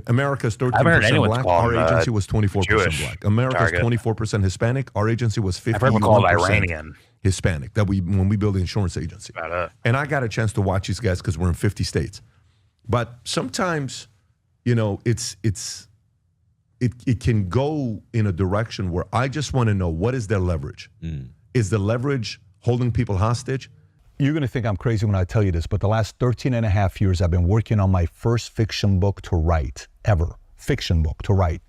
America's 13% black. Our agency was 24% Jewish black. America's target. 24% Hispanic. Our agency was 51% I've heard them called Iranian. Hispanic. When we built the insurance agency. And I got a chance to watch these guys because we're in 50 states. But sometimes, it can go in a direction where I just want to know, what is their leverage? Is the leverage holding people hostage? You're going to think I'm crazy when I tell you this, but the last 13 and a half years, I've been working on my first fiction book to write, ever. Fiction book to write.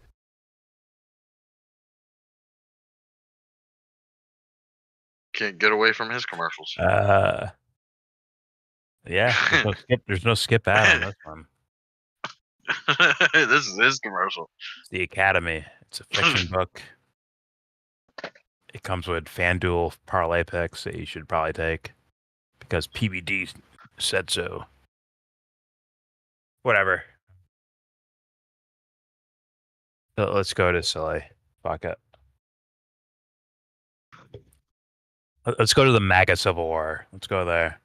Can't get away from his commercials. Yeah, there's no skip out on this one. This is his commercial. It's the Academy. It's a fiction book. It comes with FanDuel parlay picks that you should probably take because PBD said so. Whatever. So let's go to silly. Fuck it. Let's go to the MAGA Civil War. Let's go there.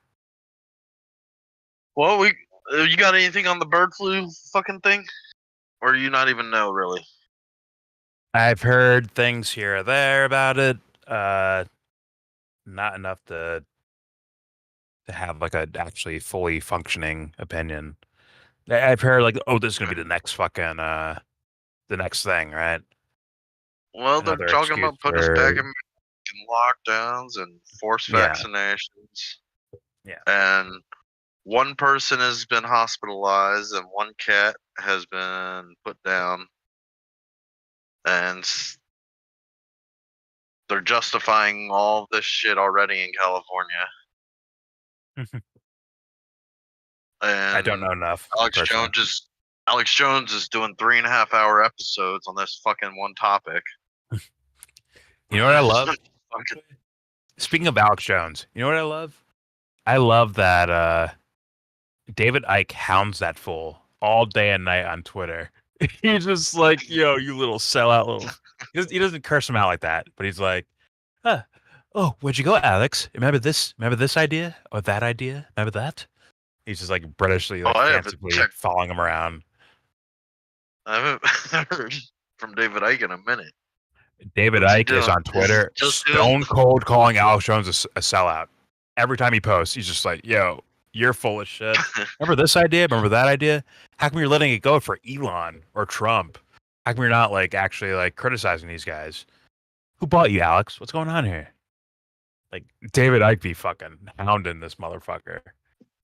Well, you got anything on the bird flu fucking thing? Or you not even know, really? I've heard things here or there about it. Not enough to have like a actually fully functioning opinion. I've heard like, oh, this is gonna be the next fucking the next thing, right? Well, they're talking about putting us back in lockdowns and forced vaccinations. Yeah. And one person has been hospitalized and one cat has been put down. And they're justifying all this shit already in California. And I don't know enough. Alex Jones is doing 3.5-hour episodes on this fucking one topic. You know what I love? Speaking of Alex Jones, you know what I love? I love that David Icke hounds that fool all day and night on Twitter. He's just like, yo, you little sellout little. He doesn't curse him out like that, but he's like, oh, where'd you go, Alex? Remember this idea or that idea? Remember that? He's just like Britishly, like, fancifully following him around. I haven't heard from David Icke in a minute. David Icke is on Twitter, stone cold calling Alex Jones a sellout. Every time he posts, he's just like, yo, you're full of shit. Remember this idea? Remember that idea? How come you're letting it go for Elon or Trump? How come you're not like actually like criticizing these guys? Who bought you, Alex? What's going on here? Like David Icke be fucking hounding this motherfucker.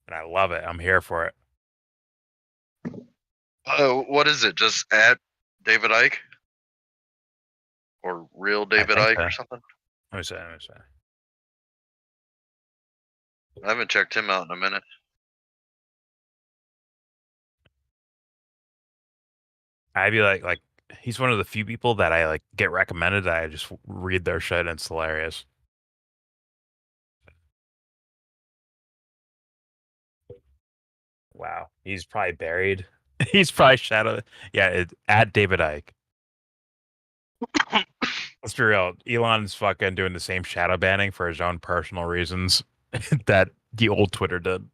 And I love it. I'm here for it. What is it? Just at David Icke? Or real David Icke or something? Let me say. I haven't checked him out in a minute. I'd be like he's one of the few people that I like get recommended that I just read their shit and it's hilarious. Wow, he's probably buried. He's probably shadowed. Yeah, at David Icke. Let's be real. Elon's fucking doing the same shadow banning for his own personal reasons that the old Twitter did.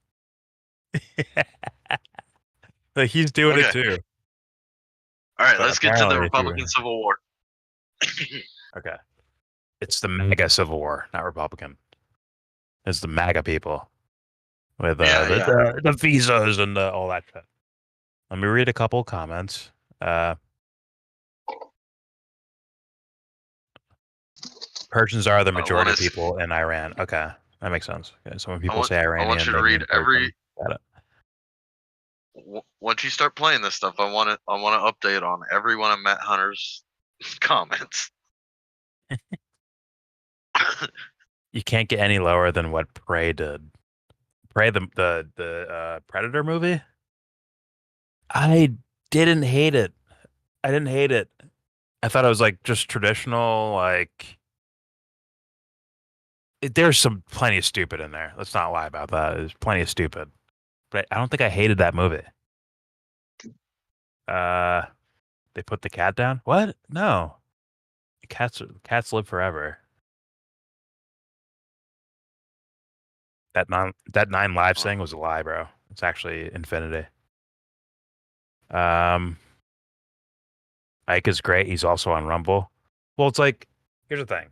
Like he's doing it too. All right, let's get to the Republican Civil War. Okay. It's the MAGA Civil War, not Republican. It's the MAGA people with the visas and all that shit. Let me read a couple comments. Persians are the majority of people in Iran. Okay, that makes sense. Okay, so when people say Iranian, I want you to read every. Once you start playing this stuff, I want to update on every one of Matt Hunter's comments. You can't get any lower than what Prey did. Prey, the Predator movie. I didn't hate it. I thought it was like just traditional, like. There's some plenty of stupid in there. Let's not lie about that. There's plenty of stupid, but I don't think I hated that movie. They put the cat down. What? No, cats live forever. That 9 lives thing was a lie, bro. It's actually infinity. Ike is great. He's also on Rumble. Well, it's like, here's the thing.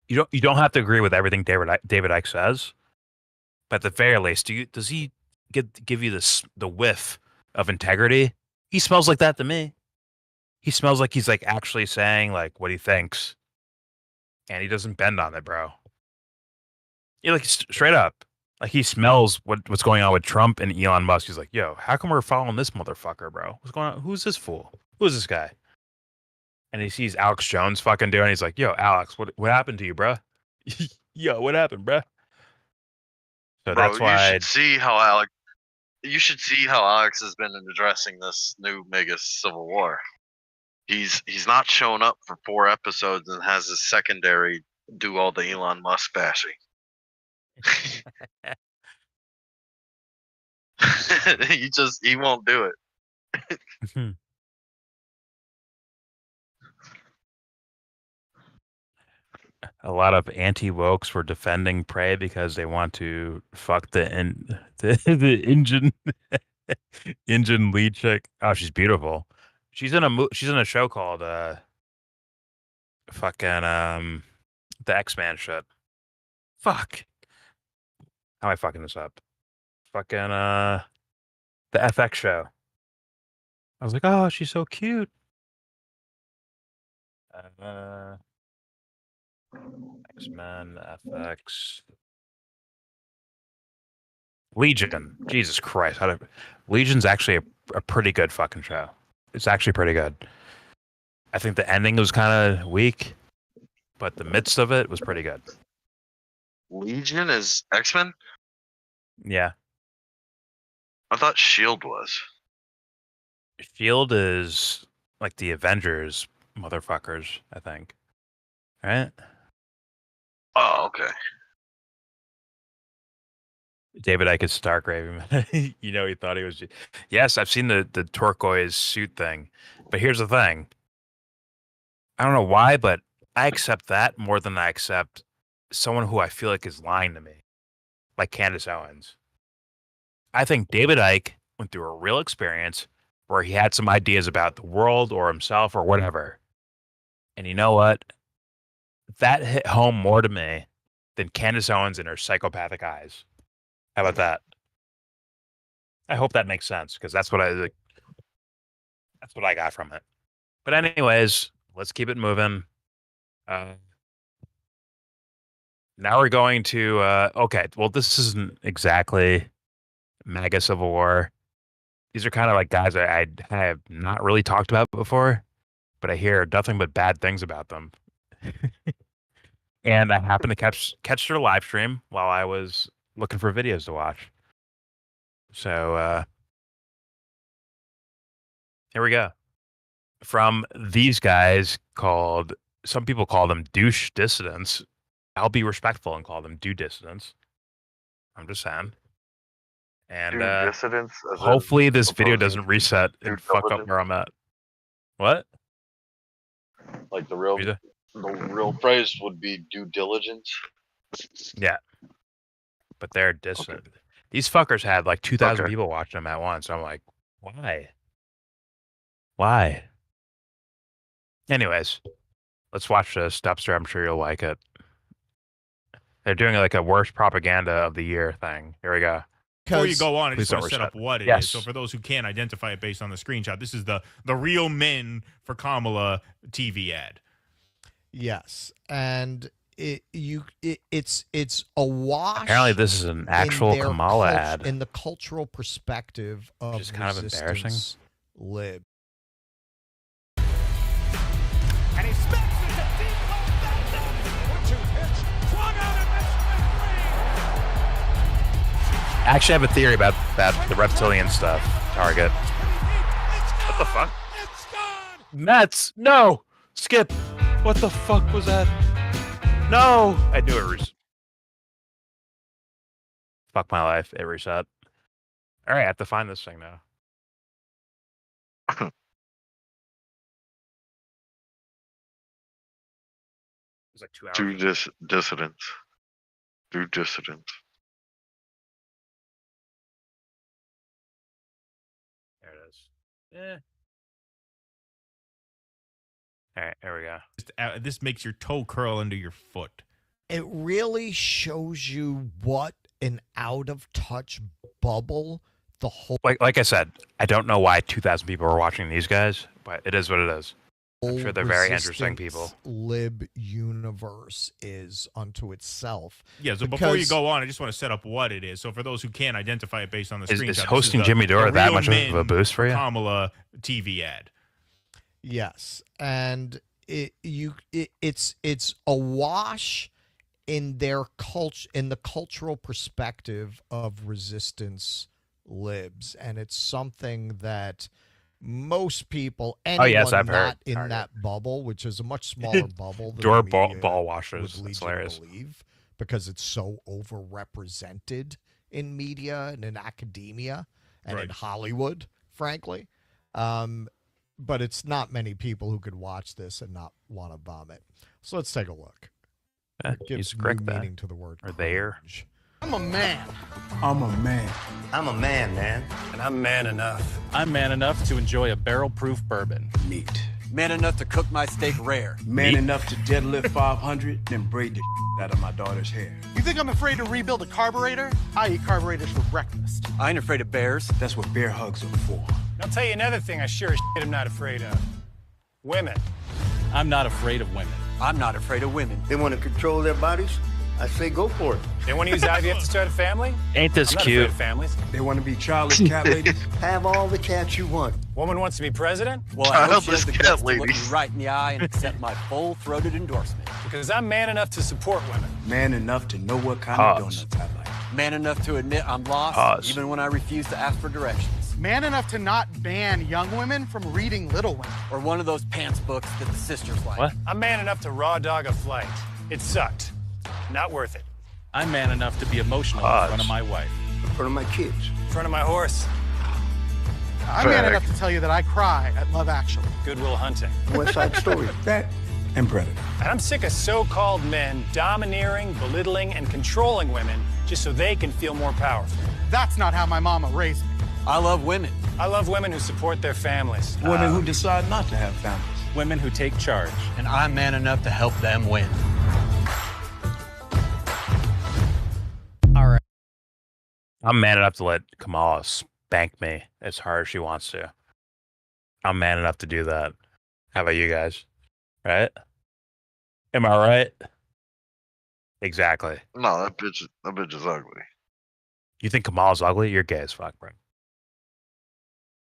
You don't have to agree with everything David Icke says, but at the very least, does he give you the whiff of integrity? He smells like that to me. He smells like he's like actually saying like what he thinks, and he doesn't bend on it, bro. Yeah, like straight up, like he smells what's going on with Trump and Elon Musk. He's like, yo, how come we're following this motherfucker, bro? What's going on? Who's this fool? Who's this guy? And he sees Alex Jones fucking doing. He's like, "Yo, Alex, what happened to you, bro? Yo, what happened, bro?" So that's why you should see how Alex has been addressing this new MAGA Civil War. He's not shown up for 4 episodes and has his secondary do all the Elon Musk bashing. He won't do it. A lot of anti-wokes were defending Prey because they want to fuck the engine lead chick. Oh, she's beautiful. She's in a show called fucking the X-Man shit. Fuck. How am I fucking this up? Fucking the FX show. I was like, oh, she's so cute. X-Men, FX. Legion. Jesus Christ. Legion's actually a pretty good fucking show. It's actually pretty good. I think the ending was kind of weak, but the midst of it was pretty good. Legion is X-Men? Yeah. I thought S.H.I.E.L.D. was. S.H.I.E.L.D. is like the Avengers motherfuckers, I think. Right? Oh, okay. David Icke is Stark Raven. He thought he was. Yes, I've seen the turquoise suit thing. But here's the thing. I don't know why, but I accept that more than I accept someone who I feel like is lying to me. Like Candace Owens. I think David Icke went through a real experience where he had some ideas about the world or himself or whatever. And you know what? That hit home more to me than Candace Owens and her psychopathic eyes. How about that? I hope that makes sense because that's what I got from it. But anyways, let's keep it moving. Now we're going to okay. Well, this isn't exactly MAGA Civil War. These are kind of like guys I have not really talked about before, but I hear nothing but bad things about them. And I happened to catch their live stream while I was looking for videos to watch. So here we go. From these guys some people call them douche dissidents. I'll be respectful and call them do dissidents. I'm just saying. And dissidents, hopefully this video doesn't reset and fuck up where I'm at. What? Like the real phrase would be due diligence. Yeah. But they're distant. Okay. These fuckers had like 2,000 people watching them at once. I'm like, why? Why? Anyways, let's watch this. Stepster, I'm sure you'll like it. They're doing like a worst propaganda of the year thing. Here we go. Before you go on, I just want to set up what it is. So for those who can't identify it based on the screenshot, this is the Real Men for Kamala TV ad. Yes, and it's a wash. Apparently, this is an actual Kamala ad. In the cultural perspective of which is kind of embarrassing. Lib. And he smacks it to deep left. That's it. 1-2 pitch. Swung out and missed by 3. I actually have a theory about that, the reptilian stuff. Target. What the fuck? Mets. No. Skip. What the fuck was that? No. I knew it was. Fuck my life. It reset. All right. I have to find this thing now. It's like 2 hours. Due dissidents. Due dissidents. There it is. Yeah. All right, there we go. This makes your toe curl under your foot. It really shows you what an out-of-touch bubble the whole... Like I said, I don't know why 2,000 people are watching these guys, but it is what it is. I'm sure they're very interesting people. Lib universe is unto itself. Yeah, so before you go on, I just want to set up what it is. So for those who can't identify it based on the screenshot, is hosting Jimmy Dore that much of a boost for you? Kamala TV ad. Yes, and it's a wash in their culture, in the cultural perspective of resistance libs, and it's something that most people, anyone not in that bubble, which is a much smaller bubble than Dore ball washers, it's hilarious. Believe, because it's so overrepresented in media and in academia and in Hollywood, frankly. But it's not many people who could watch this and not want to vomit. So let's take a look. It gives new meaning to the word cringe. I'm a man. I'm a man. I'm a man, man. And I'm man enough. I'm man enough to enjoy a barrel-proof bourbon. Neat. Man enough to cook my steak rare. Man enough to deadlift 500, then braid the out of my daughter's hair. You think I'm afraid to rebuild a carburetor? I eat carburetors for breakfast. I ain't afraid of bears. That's what bear hugs are for. I'll tell you another thing I sure as shit am not afraid of. Women. I'm not afraid of women. I'm not afraid of women. They want to control their bodies? I say go for it. They want to use IVF to start a family? Ain't this I'm not cute? Afraid of families. They want to be childless cat ladies? Have all the cats you want. Woman wants to be president? Well, I hope she has the guts to look me right in the eye and accept my full-throated endorsement. Because I'm man enough to support women. Man enough to know what kind of donuts I like. Man enough to admit I'm lost, even when I refuse to ask for directions. Man enough to not ban young women from reading Little Women. Or one of those pants books that the sisters like. What? I'm man enough to raw dog a flight. It sucked. Not worth it. I'm man enough to be emotional in front of my wife. In front of my kids. In front of my horse. I'm man enough to tell you that I cry at Love Actually. Good Will Hunting. West Side Story. That and Predator. And I'm sick of so-called men domineering, belittling, and controlling women just so they can feel more powerful. That's not how my mama raised me. I love women. I love women who support their families. Women who decide not to have families. Women who take charge. And I'm man enough to help them win. All right. I'm man enough to let Kamala spank me as hard as she wants to. I'm man enough to do that. How about you guys? Right? Am I right? Exactly. No, that bitch is ugly. You think Kamala's ugly? You're gay as fuck, bro.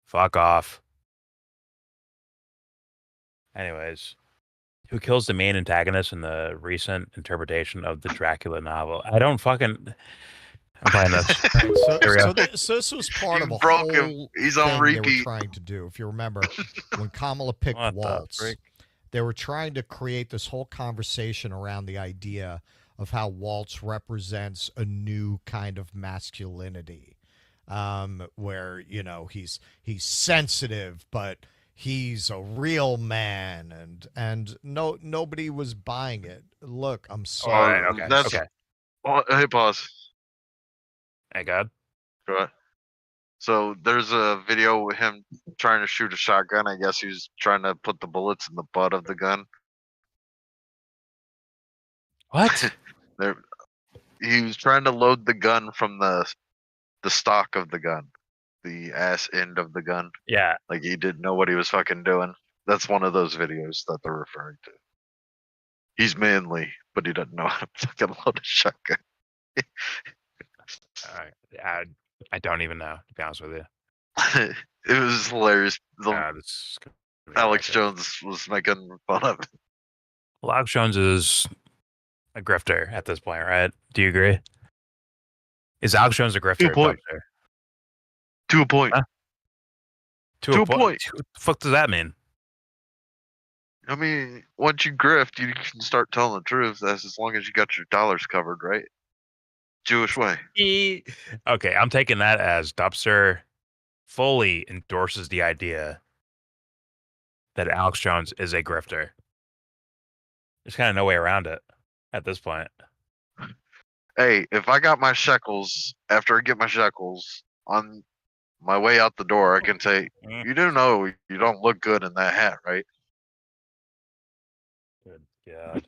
Fuck off. Anyways, who kills the main antagonist in the recent interpretation of the Dracula novel? I don't fucking... I'm playing this. So this was part of a broke whole him. He's on thing repeat. they were trying to do. If you remember, when Kamala picked Waltz, they were trying to create this whole conversation around the idea of how Waltz represents a new kind of masculinity, where he's sensitive, but he's a real man, and nobody was buying it. Look, I'm sorry. Okay. Oh, hey, pause. Hey, God. Go ahead. So there's a video with him trying to shoot a shotgun. I guess he was trying to put the bullets in the butt of the gun. What? He was trying to load the gun from the stock of the gun, the ass end of the gun. Yeah. Like he didn't know what he was fucking doing. That's one of those videos that they're referring to. He's manly, but he doesn't know how to fucking load a shotgun. I don't even know, to be honest with you. It was hilarious. Alex Jones was making fun of it. Well, Alex Jones is a grifter at this point, right? Do you agree? Is Alex Jones a grifter? To a point. To a point. Huh? To a point. What the fuck does that mean? I mean, once you grift, you can start telling the truth. That's as long as you got your dollars covered, right? Jewish way. Okay, I'm taking that as Dubster fully endorses the idea that Alex Jones is a grifter. There's kind of no way around it at this point. Hey, if I got my shekels, after I get my shekels, on my way out the door, I can say, you do know you don't look good in that hat, right? Good God.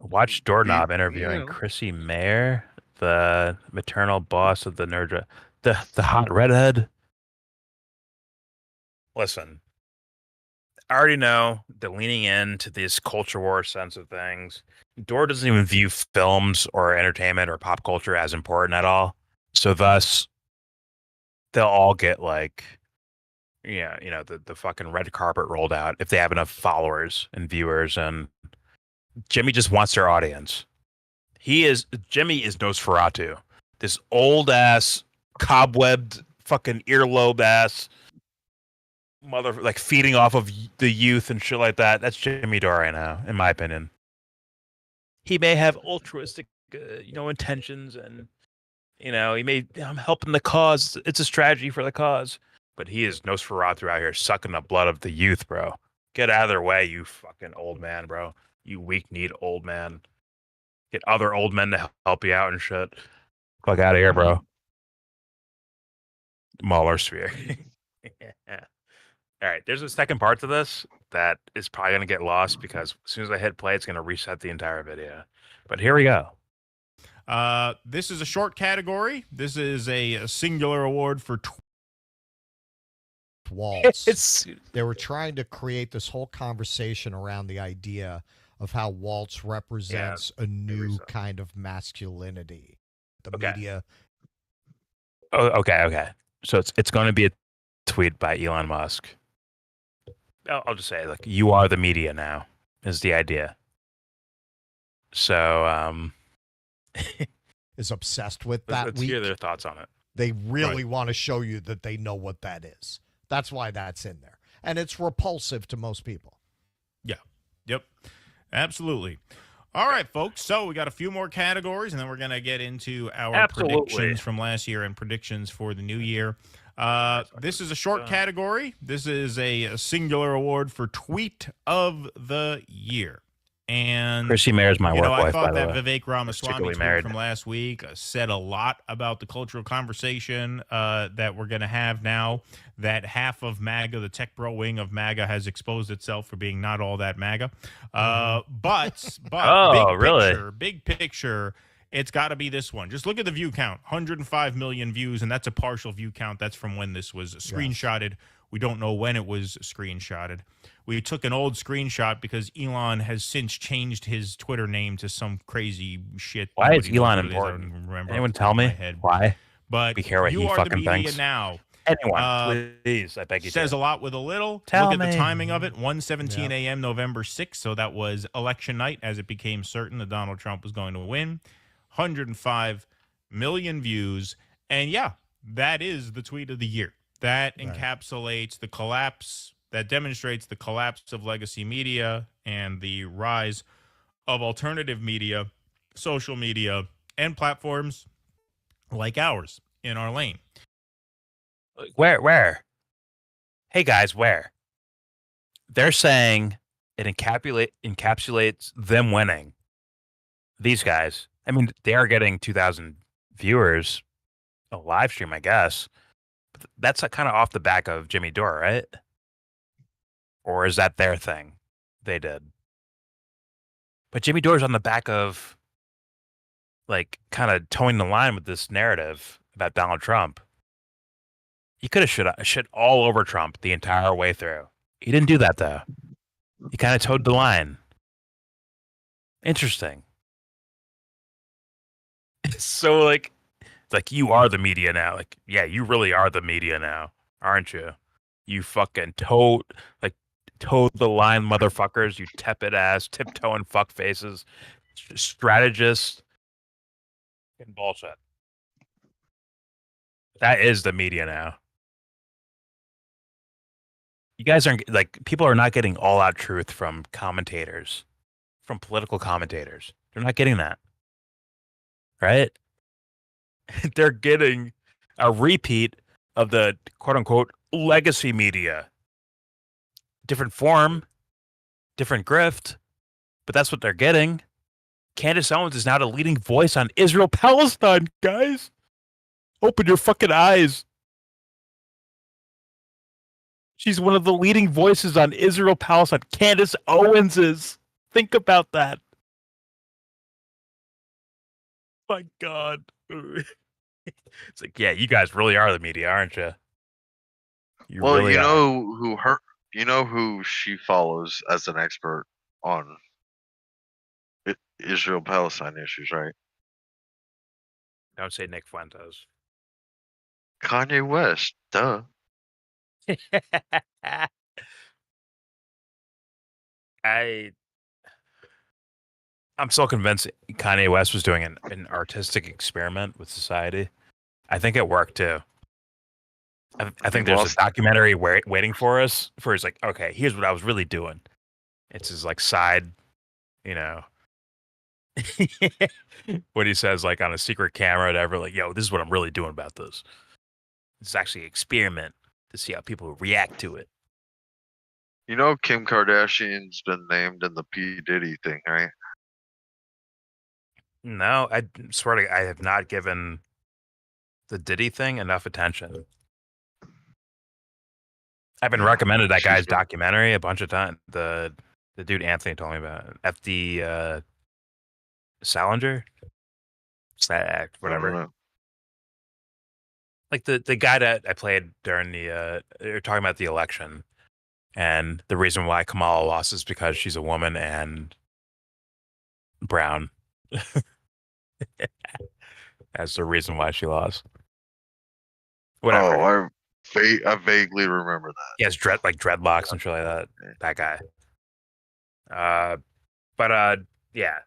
Watch Doorknob interviewing Chrissy Mayer, the maternal boss of the nerd, the hot redhead. Listen, I already know that leaning into this culture war sense of things, Door doesn't even view films or entertainment or pop culture as important at all. So thus, they'll all get like, the fucking red carpet rolled out if they have enough followers and viewers. And Jimmy just wants their audience. Jimmy is Nosferatu. This old ass, cobwebbed, fucking earlobe ass mother, like feeding off of the youth and shit like that. That's Jimmy Dore right now, in my opinion. He may have altruistic, intentions, and I'm helping the cause. It's a strategy for the cause, but he is Nosferatu out here sucking the blood of the youth, bro. Get out of their way, you fucking old man, bro. You weak-kneed old man. Get other old men to help you out and shit. Fuck out of here, bro. Mahler sphere. Yeah. All right, there's a second part to this that is probably going to get lost because as soon as I hit play, it's going to reset the entire video. But here we go. This is a short category. This is a singular award for Waltz. They were trying to create this whole conversation around the idea of how Waltz represents a new kind of masculinity. The media. Oh, okay. So it's going to be a tweet by Elon Musk. I'll just say, like, you are the media now, is the idea. So, is obsessed with that. Let's hear their thoughts on it. They really want to show you that they know what that is. That's why that's in there. And it's repulsive to most people. Yeah. Yep. Absolutely. All right, folks. So we got a few more categories, and then we're going to get into our predictions from last year and predictions for the new year. This is a short category. This is a singular award for Tweet of the Year. And Chrissy Mayer's my work wife, I thought by the that way. Vivek Ramaswamy tweet from last week said a lot about the cultural conversation that we're going to have now that half of MAGA, the tech bro wing of MAGA, has exposed itself for being not all that MAGA. But big picture, it's got to be this one. Just look at the view count, 105 million views, and that's a partial view count. That's from when this was screenshotted. We don't know when it was screenshotted. We took an old screenshot because Elon has since changed his Twitter name to some crazy shit. Why is Elon important? Anyone tell me why? But we care what he fucking thinks. Now. Anyone, please, I beg you. Says a lot with a little. Look at the timing of it. 1:17 a.m. November 6th. So that was election night, as it became certain that Donald Trump was going to win. 105 million views, and that is the tweet of the year. That encapsulates the collapse, that demonstrates the collapse of legacy media and the rise of alternative media, social media, and platforms like ours in our lane. Where? Hey guys, where? They're saying it encapsulates them winning. These guys, I mean, they are getting 2,000 viewers a live stream, I guess. But that's kind of off the back of Jimmy Dore, right? Or is that their thing? They did. But Jimmy Dore's on the back of, like, kind of towing the line with this narrative about Donald Trump. He could have shit all over Trump the entire way through. He didn't do that, though. He kind of towed the line. Interesting. So, like, it's like, you are the media now. Like, yeah, you really are the media now, aren't you? You fucking towed the line, motherfuckers. You tepid ass, tiptoeing fuck faces, strategists, and bullshit. That is the media now. You guys aren't, like, people are not getting all out truth from commentators, from political commentators. They're not getting that. Right? They're getting a repeat of the quote unquote legacy media. Different form, different grift, but that's what they're getting. Candace Owens is now the leading voice on Israel-Palestine, guys. Open your fucking eyes. She's one of the leading voices on Israel-Palestine. Candace Owens is. Think about that. My God. It's like, yeah, you guys really are the media, aren't you? Well, really you know who she follows as an expert on Israel-Palestine issues, right? Don't say Nick Fuentes. Kanye West, duh. I'm so convinced Kanye West was doing an artistic experiment with society. I think it worked too. I think there's a documentary waiting for us. For it's like, okay, here's what I was really doing. It's his like side, you know, what he says like on a secret camera, or whatever. Like, yo, this is what I'm really doing about this. It's actually an experiment to see how people react to it. You know, Kim Kardashian's been named in the P. Diddy thing, right? No, I swear to God, I have not given the Diddy thing enough attention. I've been recommended that guy's documentary a bunch of times. The dude Anthony told me about it. FD Salinger? Whatever. Like the guy that I played during the you're talking about the election, and the reason why Kamala lost is because she's a woman and brown. That's the reason why she lost. Whatever. Oh, I vaguely remember that. He has dreadlocks and shit like that. That guy. Yeah.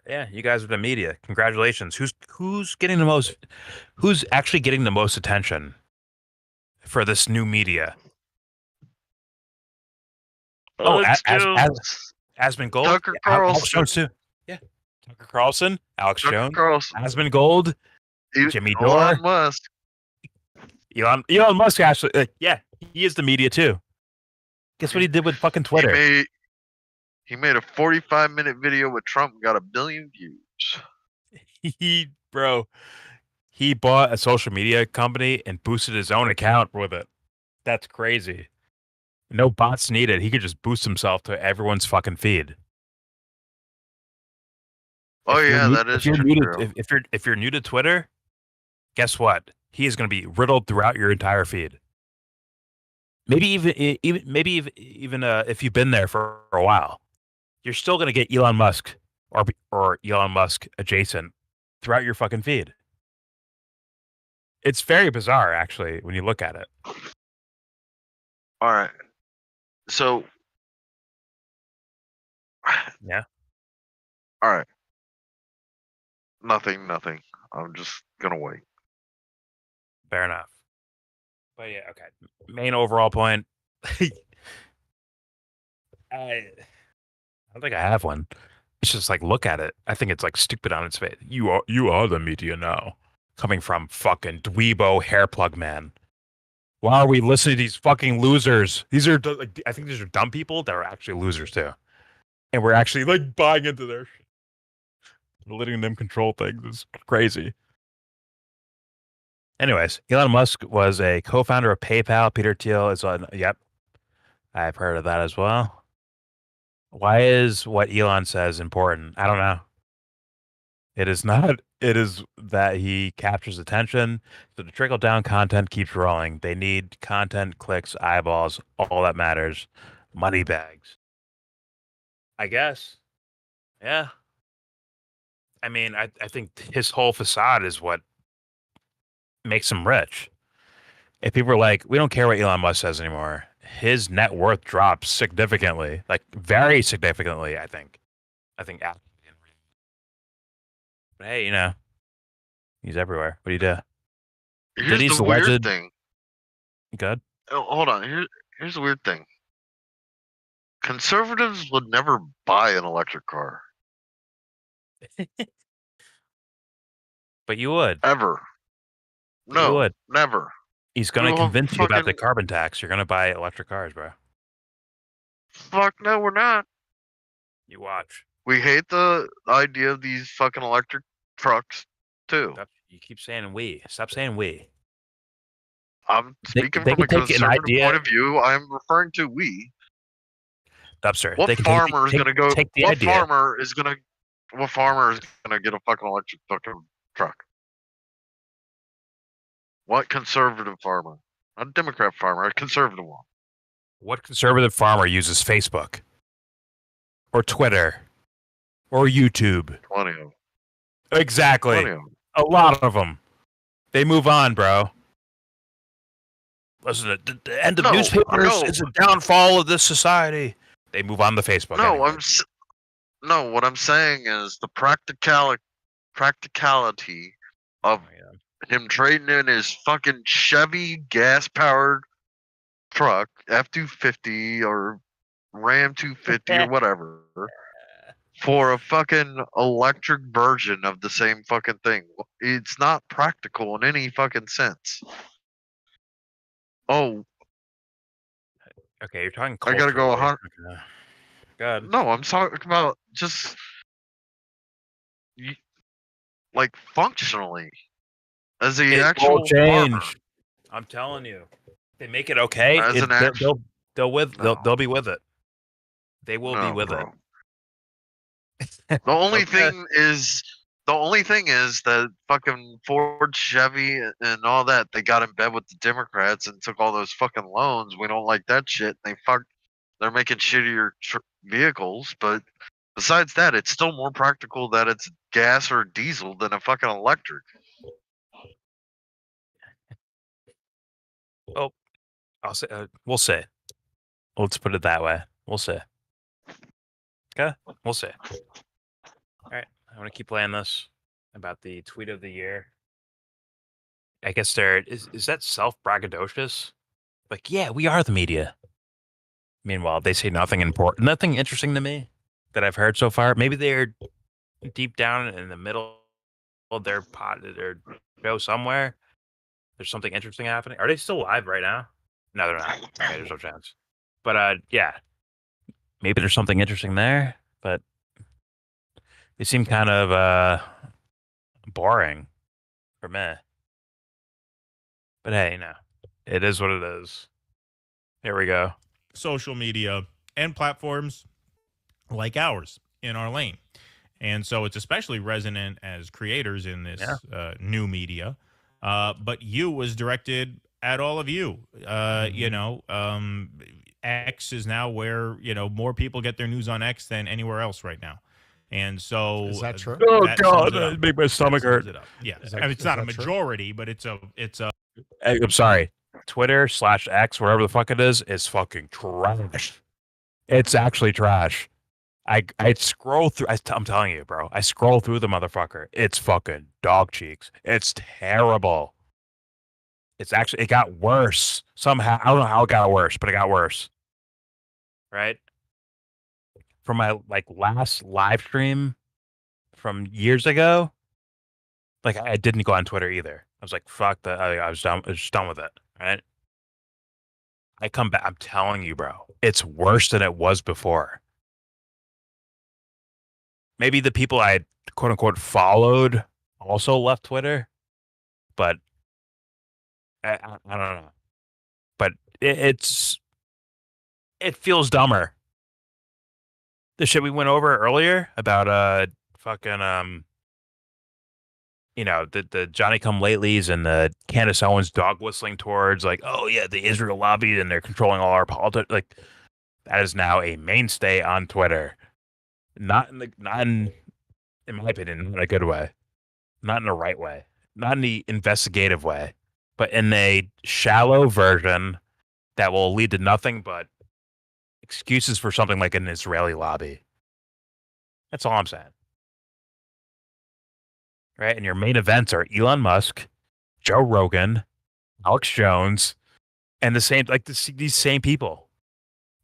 Yeah, you guys are the media. Congratulations. Who's getting the most? Who's actually getting the most attention for this new media? Asmund Gold, Tucker Carlson. Alex Jones too. Yeah, Tucker Carlson, Alex Jones, Asmund Gold, Jimmy Dore, Elon Musk. Elon Musk actually. Yeah, he is the media too. Guess what he did with fucking Twitter? He made a 45-minute video with Trump and got 1 billion views. He bought a social media company and boosted his own account with it. That's crazy. No bots needed. He could just boost himself to everyone's fucking feed. Oh yeah, that is true. If you're new to Twitter, guess what? He is going to be riddled throughout your entire feed. Maybe even if you've been there for a while, you're still going to get Elon Musk or Elon Musk adjacent throughout your fucking feed. It's very bizarre, actually, when you look at it. All right. So, yeah. All right. Nothing. I'm just gonna wait. Fair enough. But yeah, okay. Main overall point. I don't think I have one. It's just like, look at it. I think it's like stupid on its face. You are the media now. Coming from fucking dweebo hair plug man Why are we listening to these fucking losers? These are, like, I think these are dumb people that are actually losers too, and we're actually like buying into their shit. We're letting them control things. It's crazy. Anyways, Elon Musk was a co-founder of PayPal. Peter Thiel is on. Yep, I've heard of that as well. Why is what Elon says important? I don't know. It is not. It is that he captures attention, so the trickle-down content keeps rolling. They need content, clicks, eyeballs, all that matters. Money bags. I guess. Yeah. I mean, I think his whole facade is what makes him rich. If people are like, we don't care what Elon Musk says anymore, his net worth drops significantly, like very significantly, I think. But hey, you know, he's everywhere. What do you do? Here's the weird thing. Good. Oh, hold on. Here's the weird thing. Conservatives would never buy an electric car. But you would. Ever. No, you would. Never. He's going to convince you about the carbon tax. You're going to buy electric cars, bro. Fuck no, we're not. You watch. We hate the idea of these fucking electric trucks, too. You keep saying we. Stop saying we. I'm speaking from a conservative point of view. I'm referring to we. Stop, sir. What farmer is going to go? What farmer is gonna get a fucking electric fucking truck? What conservative farmer? Not a Democrat farmer, a conservative one. What conservative farmer uses Facebook? Or Twitter? Or YouTube? Plenty of them. Exactly. Plenty of them. A lot of them. They move on, bro. Listen, the end of newspapers is a downfall of this society. They move on to Facebook. No, anyway. What I'm saying is the practicality of him trading in his fucking Chevy gas-powered truck, F-250 or Ram 250 or whatever, for a fucking electric version of the same fucking thing. It's not practical in any fucking sense. Oh. Okay, you're talking I gotta go 100. God. No, I'm talking about just like functionally as the actual change. farmer. I'm telling you, they make it okay. They'll be with it. They will be with it. The only thing is that fucking Ford, Chevy, and all that, they got in bed with the Democrats and took all those fucking loans. We don't like that shit. They're making shittier vehicles, but besides that, it's still more practical that it's gas or diesel than a fucking electric. Oh, I'll say we'll see. Let's put it that way. We'll see. Okay, we'll see. All right, I want to keep playing this about the tweet of the year. I guess there is that self-braggadocious. Like, yeah, we are the media. Meanwhile, they say nothing interesting to me that I've heard so far. Maybe they're deep down in the middle of their show somewhere. There's something interesting happening. Are they still live right now? No, they're not. Okay, there's no chance. But yeah, maybe there's something interesting there. But they seem kind of boring for me. But hey, it is what it is. Here we go. Social media and platforms like ours in our lane. And so it's especially resonant as creators in this new media. But you was directed at all of you. X is now where, more people get their news on X than anywhere else right now. And so is that true? Oh God, that make my stomach hurt. Yeah, I mean, it's not a majority, but it's a. I'm sorry. Twitter /X, whatever the fuck it is fucking trash. It's actually trash. I scroll through. I'm telling you, bro. I scroll through the motherfucker. It's fucking dog cheeks. It's terrible. It got worse somehow. I don't know how it got worse, but it got worse. Right? From my last live stream from years ago, I didn't go on Twitter either. I was like, fuck that. I was done. I was just done with it. Right? I come back. I'm telling you, bro, it's worse than it was before. Maybe the people I quote unquote followed also left Twitter, but I don't know. But it feels dumber. The shit we went over earlier about fucking the Johnny Come Latelys and the Candace Owens dog whistling towards like, oh yeah, the Israel lobby and they're controlling all our politics. Like that is now a mainstay on Twitter. Not in my opinion, not in a good way. Not in the right way. Not in the investigative way. But in a shallow version that will lead to nothing but excuses for something like an Israeli lobby. That's all I'm saying. Right? And your main events are Elon Musk, Joe Rogan, Alex Jones, and these same people.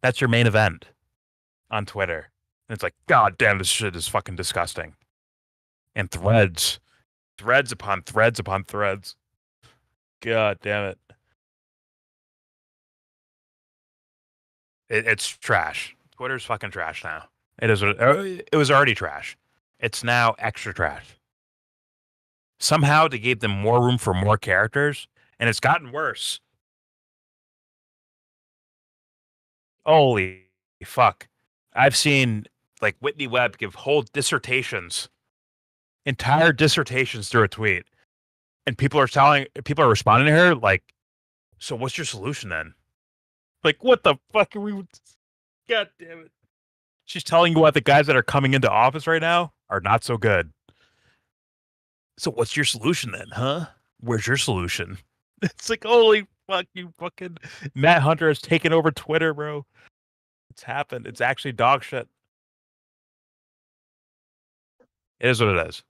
That's your main event on Twitter. And it's like, God damn, this shit is fucking disgusting. And threads upon threads upon threads. God damn it. It's trash. Twitter's fucking trash now. It was already trash. It's now extra trash. Somehow they gave them more room for more characters, and it's gotten worse. Holy fuck. I've seen like Whitney Webb give whole dissertations, entire dissertations through a tweet. And people are responding to her like, so what's your solution then? Like, what the fuck are we? God damn it. She's telling you what the guys that are coming into office right now are not so good. So what's your solution then, huh? Where's your solution? It's like, holy fuck, you fucking Matt Hunter has taken over Twitter, bro. It's happened. It's actually dog shit. It is what it is.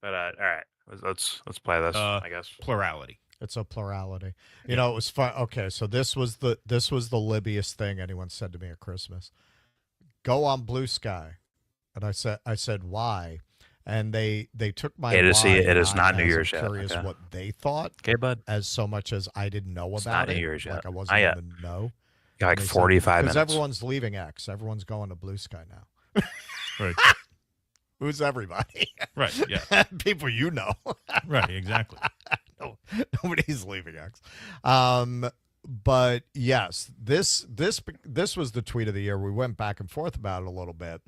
But all right, let's play this. I guess plurality. It's a plurality. You know, it was fun. Okay, so this was the libbiest thing anyone said to me at Christmas. Go on Blue Sky, and I said why, and they took my it is why not New Year's yet. Curious what they thought. Okay, bud. As so much as I didn't know It's about not it. New Year's yet. Like I wasn't even know. Got like 45 minutes. Because everyone's leaving X. Everyone's going to Blue Sky now. Right. Who's everybody? Right. Yeah. People you know. Right. Exactly. No, nobody's leaving X. But yes, this was the tweet of the year. We went back and forth about it a little bit.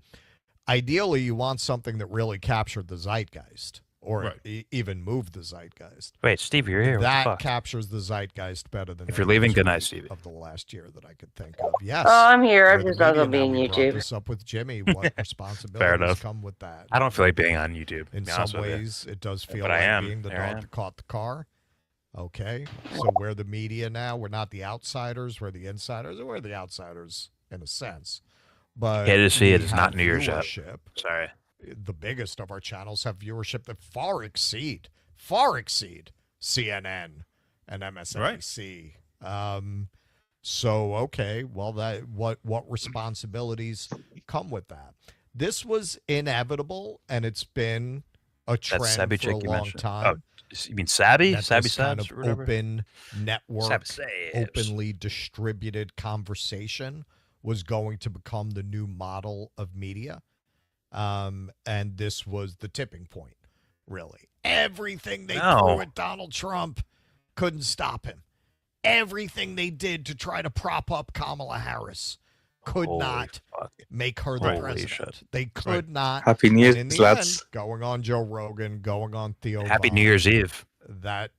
Ideally, you want something that really captured the zeitgeist, or even moved the zeitgeist. Wait, Steve, you're here. That captures the zeitgeist better than if you're leaving. Good night, Steve. Of the last year that I could think of. Yes. Oh, I'm here. I'm just not gonna be on YouTube. This up with Jimmy. What responsibilities come with that? I don't feel like being on YouTube. In some ways, it does feel like being the dog that caught the car. Okay, so we're the media now. We're not the outsiders. We're the insiders. We're the outsiders in a sense. But it is not New Year's yet. Sorry. The biggest of our channels have viewership that far exceed CNN and MSNBC. Right. So okay, well that what responsibilities come with that? This was inevitable, and it's been a trend for a long time. Oh, you mean Sabby? Sabby kind of open network, openly distributed conversation was going to become the new model of media. And this was the tipping point, really. Everything they threw at Donald Trump couldn't stop him. Everything they did to try to prop up Kamala Harris could not make her the president. Shit. They could not. Happy New Year's, lads. Going on Joe Rogan, going on Theo. Happy New Year's Eve. That.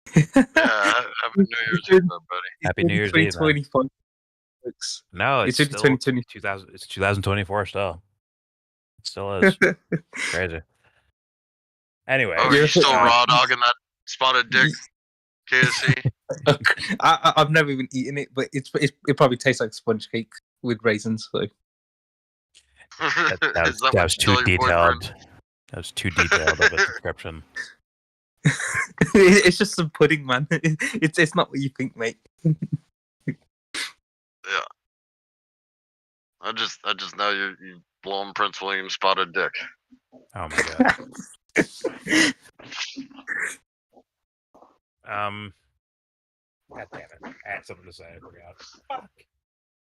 Happy New Year's Eve, everybody. Happy New Year's Eve. 2024. No, it's 2020. It's 2024 still. It still is. Crazy. Anyway. Oh, are you still raw dogging that spotted dick, KSC? I've never even eaten it, but it probably tastes like sponge cake with raisins. So. That was too detailed. That was too detailed of a description. It's just some pudding, man. It's not what you think, mate. Yeah. I just know you blowing Prince William spotted dick. Oh my god. God damn it! I had something to say. I forgot. Fuck.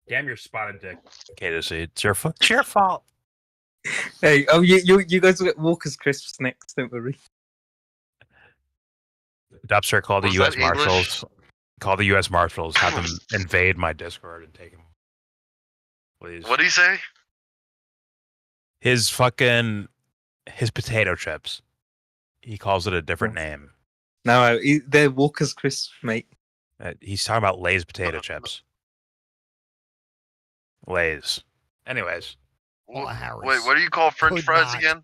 Damn your spotted dick. Okay, it's your fault. It's your fault. Hey, you guys will get Walker's Crisps next. Don't worry. Dubster, call the Was U.S. that English? Marshals. Call the U.S. Marshals. Have them invade my Discord and take him. Please. What do you say? His potato chips. He calls it a different name. No, they're Walker's Crisps, mate. He's talking about Lay's potato chips. Lay's. Anyways. Harris. Wait, what do you call French fries again?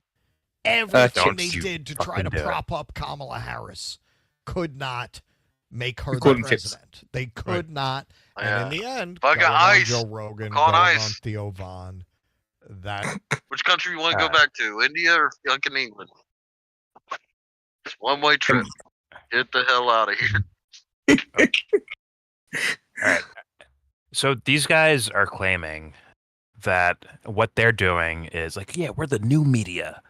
Everything they did to try to prop up Kamala Harris could not make her the president. They could not. And in the end, going on Joe Rogan, going on Theo Von, Which country you want to go back to? India or fucking England? It's one-way trip. Get the hell out of here. All right. So these guys are claiming that what they're doing is like, yeah, we're the new media.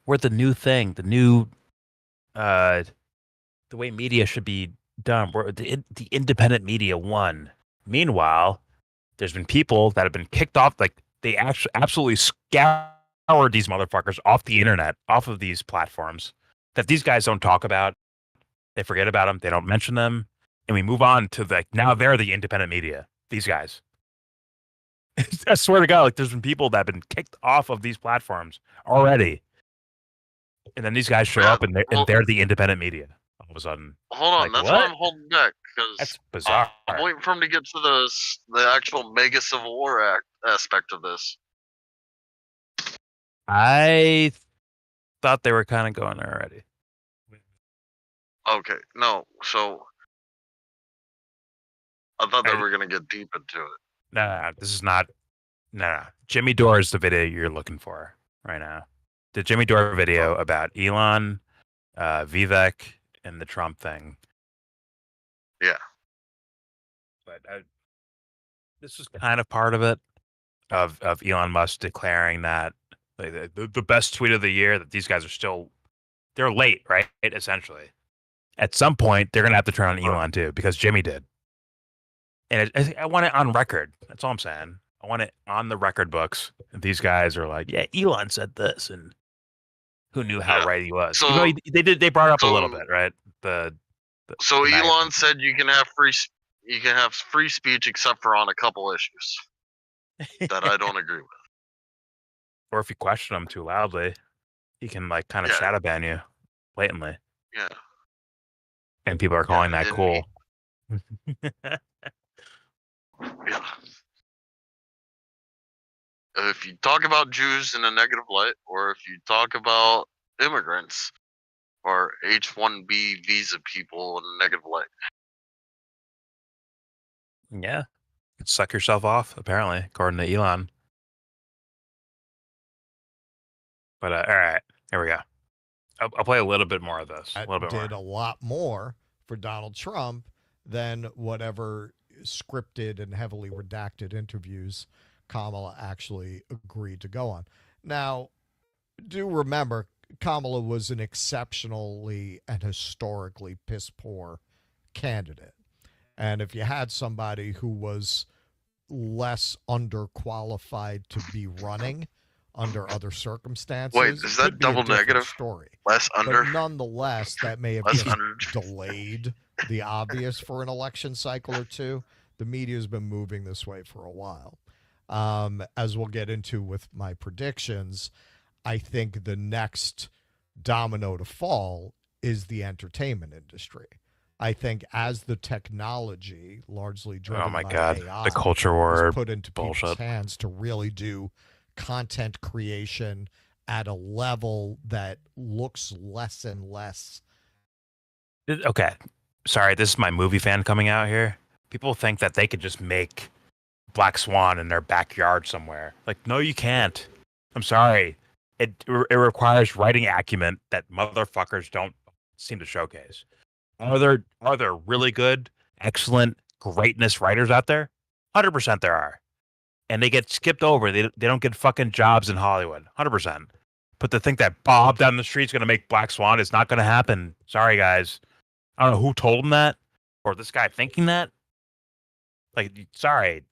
We're the new thing. The new, the way media should be done. We're the independent media won. Meanwhile, there's been people that have been kicked off. Like they actually absolutely scoured these motherfuckers off the internet, off of these platforms that these guys don't talk about. They forget about them. They don't mention them. And we move on to now they're the independent media. These guys. I swear to God, like there's been people that have been kicked off of these platforms already. And then these guys show up and they're the independent media. All of a sudden. Hold on, that's why I'm holding back. Because that's bizarre. I'm waiting for him to get to the actual mega Civil War aspect of this. I thought they were kind of going there already. Okay, no, so I thought they were going to get deep into it. No, this is not. No. Jimmy Dore is the video you're looking for right now. The Jimmy Dore video about Elon, Vivek, and the Trump thing. Yeah. But this is kind of part of it, of Elon Musk declaring that the best tweet of the year, that these guys are they're late, right? Essentially. At some point, they're going to have to turn on Elon too, because Jimmy did. And I want it on record. That's all I'm saying. I want it on the record books. And these guys are like, yeah, Elon said this, and who knew how right he was? So, they brought up a little bit, right? So Elon said you can have free speech except for on a couple issues that I don't agree with. Or if you question him too loudly, he can kind of shadow ban you blatantly. Yeah. And people are calling that cool. Yeah. If you talk about Jews in a negative light, or if you talk about immigrants or H-1B visa people in a negative light. Yeah. Suck yourself off, apparently, according to Elon. But, all right. Here we go. I'll play a little bit more of this. A lot more for Donald Trump than whatever scripted and heavily redacted interviews Kamala actually agreed to go on. Now, do remember, Kamala was an exceptionally and historically piss-poor candidate. And if you had somebody who was less underqualified to be running under other circumstances. Wait, is that double negative? Story. Less under? But nonetheless, that may have just delayed the obvious for an election cycle or two. The media's been moving this way for a while. As we'll get into with my predictions, I think the next domino to fall is the entertainment industry. I think as the technology, largely driven by AI, the culture war is put into bullshit. people's hands to really do content creation at a level that looks less and less. Okay. Sorry, this is my movie fan coming out here. People think that they could just make Black Swan in their backyard somewhere. Like, no, you can't. I'm sorry. It requires writing acumen that motherfuckers don't seem to showcase. Are there really good, excellent, greatness writers out there? 100% there are. And they get skipped over. They don't get fucking jobs in Hollywood. 100%. But to think that Bob down the street's going to make Black Swan is not going to happen. Sorry, guys. I don't know who told him that or this guy thinking that. Like, sorry.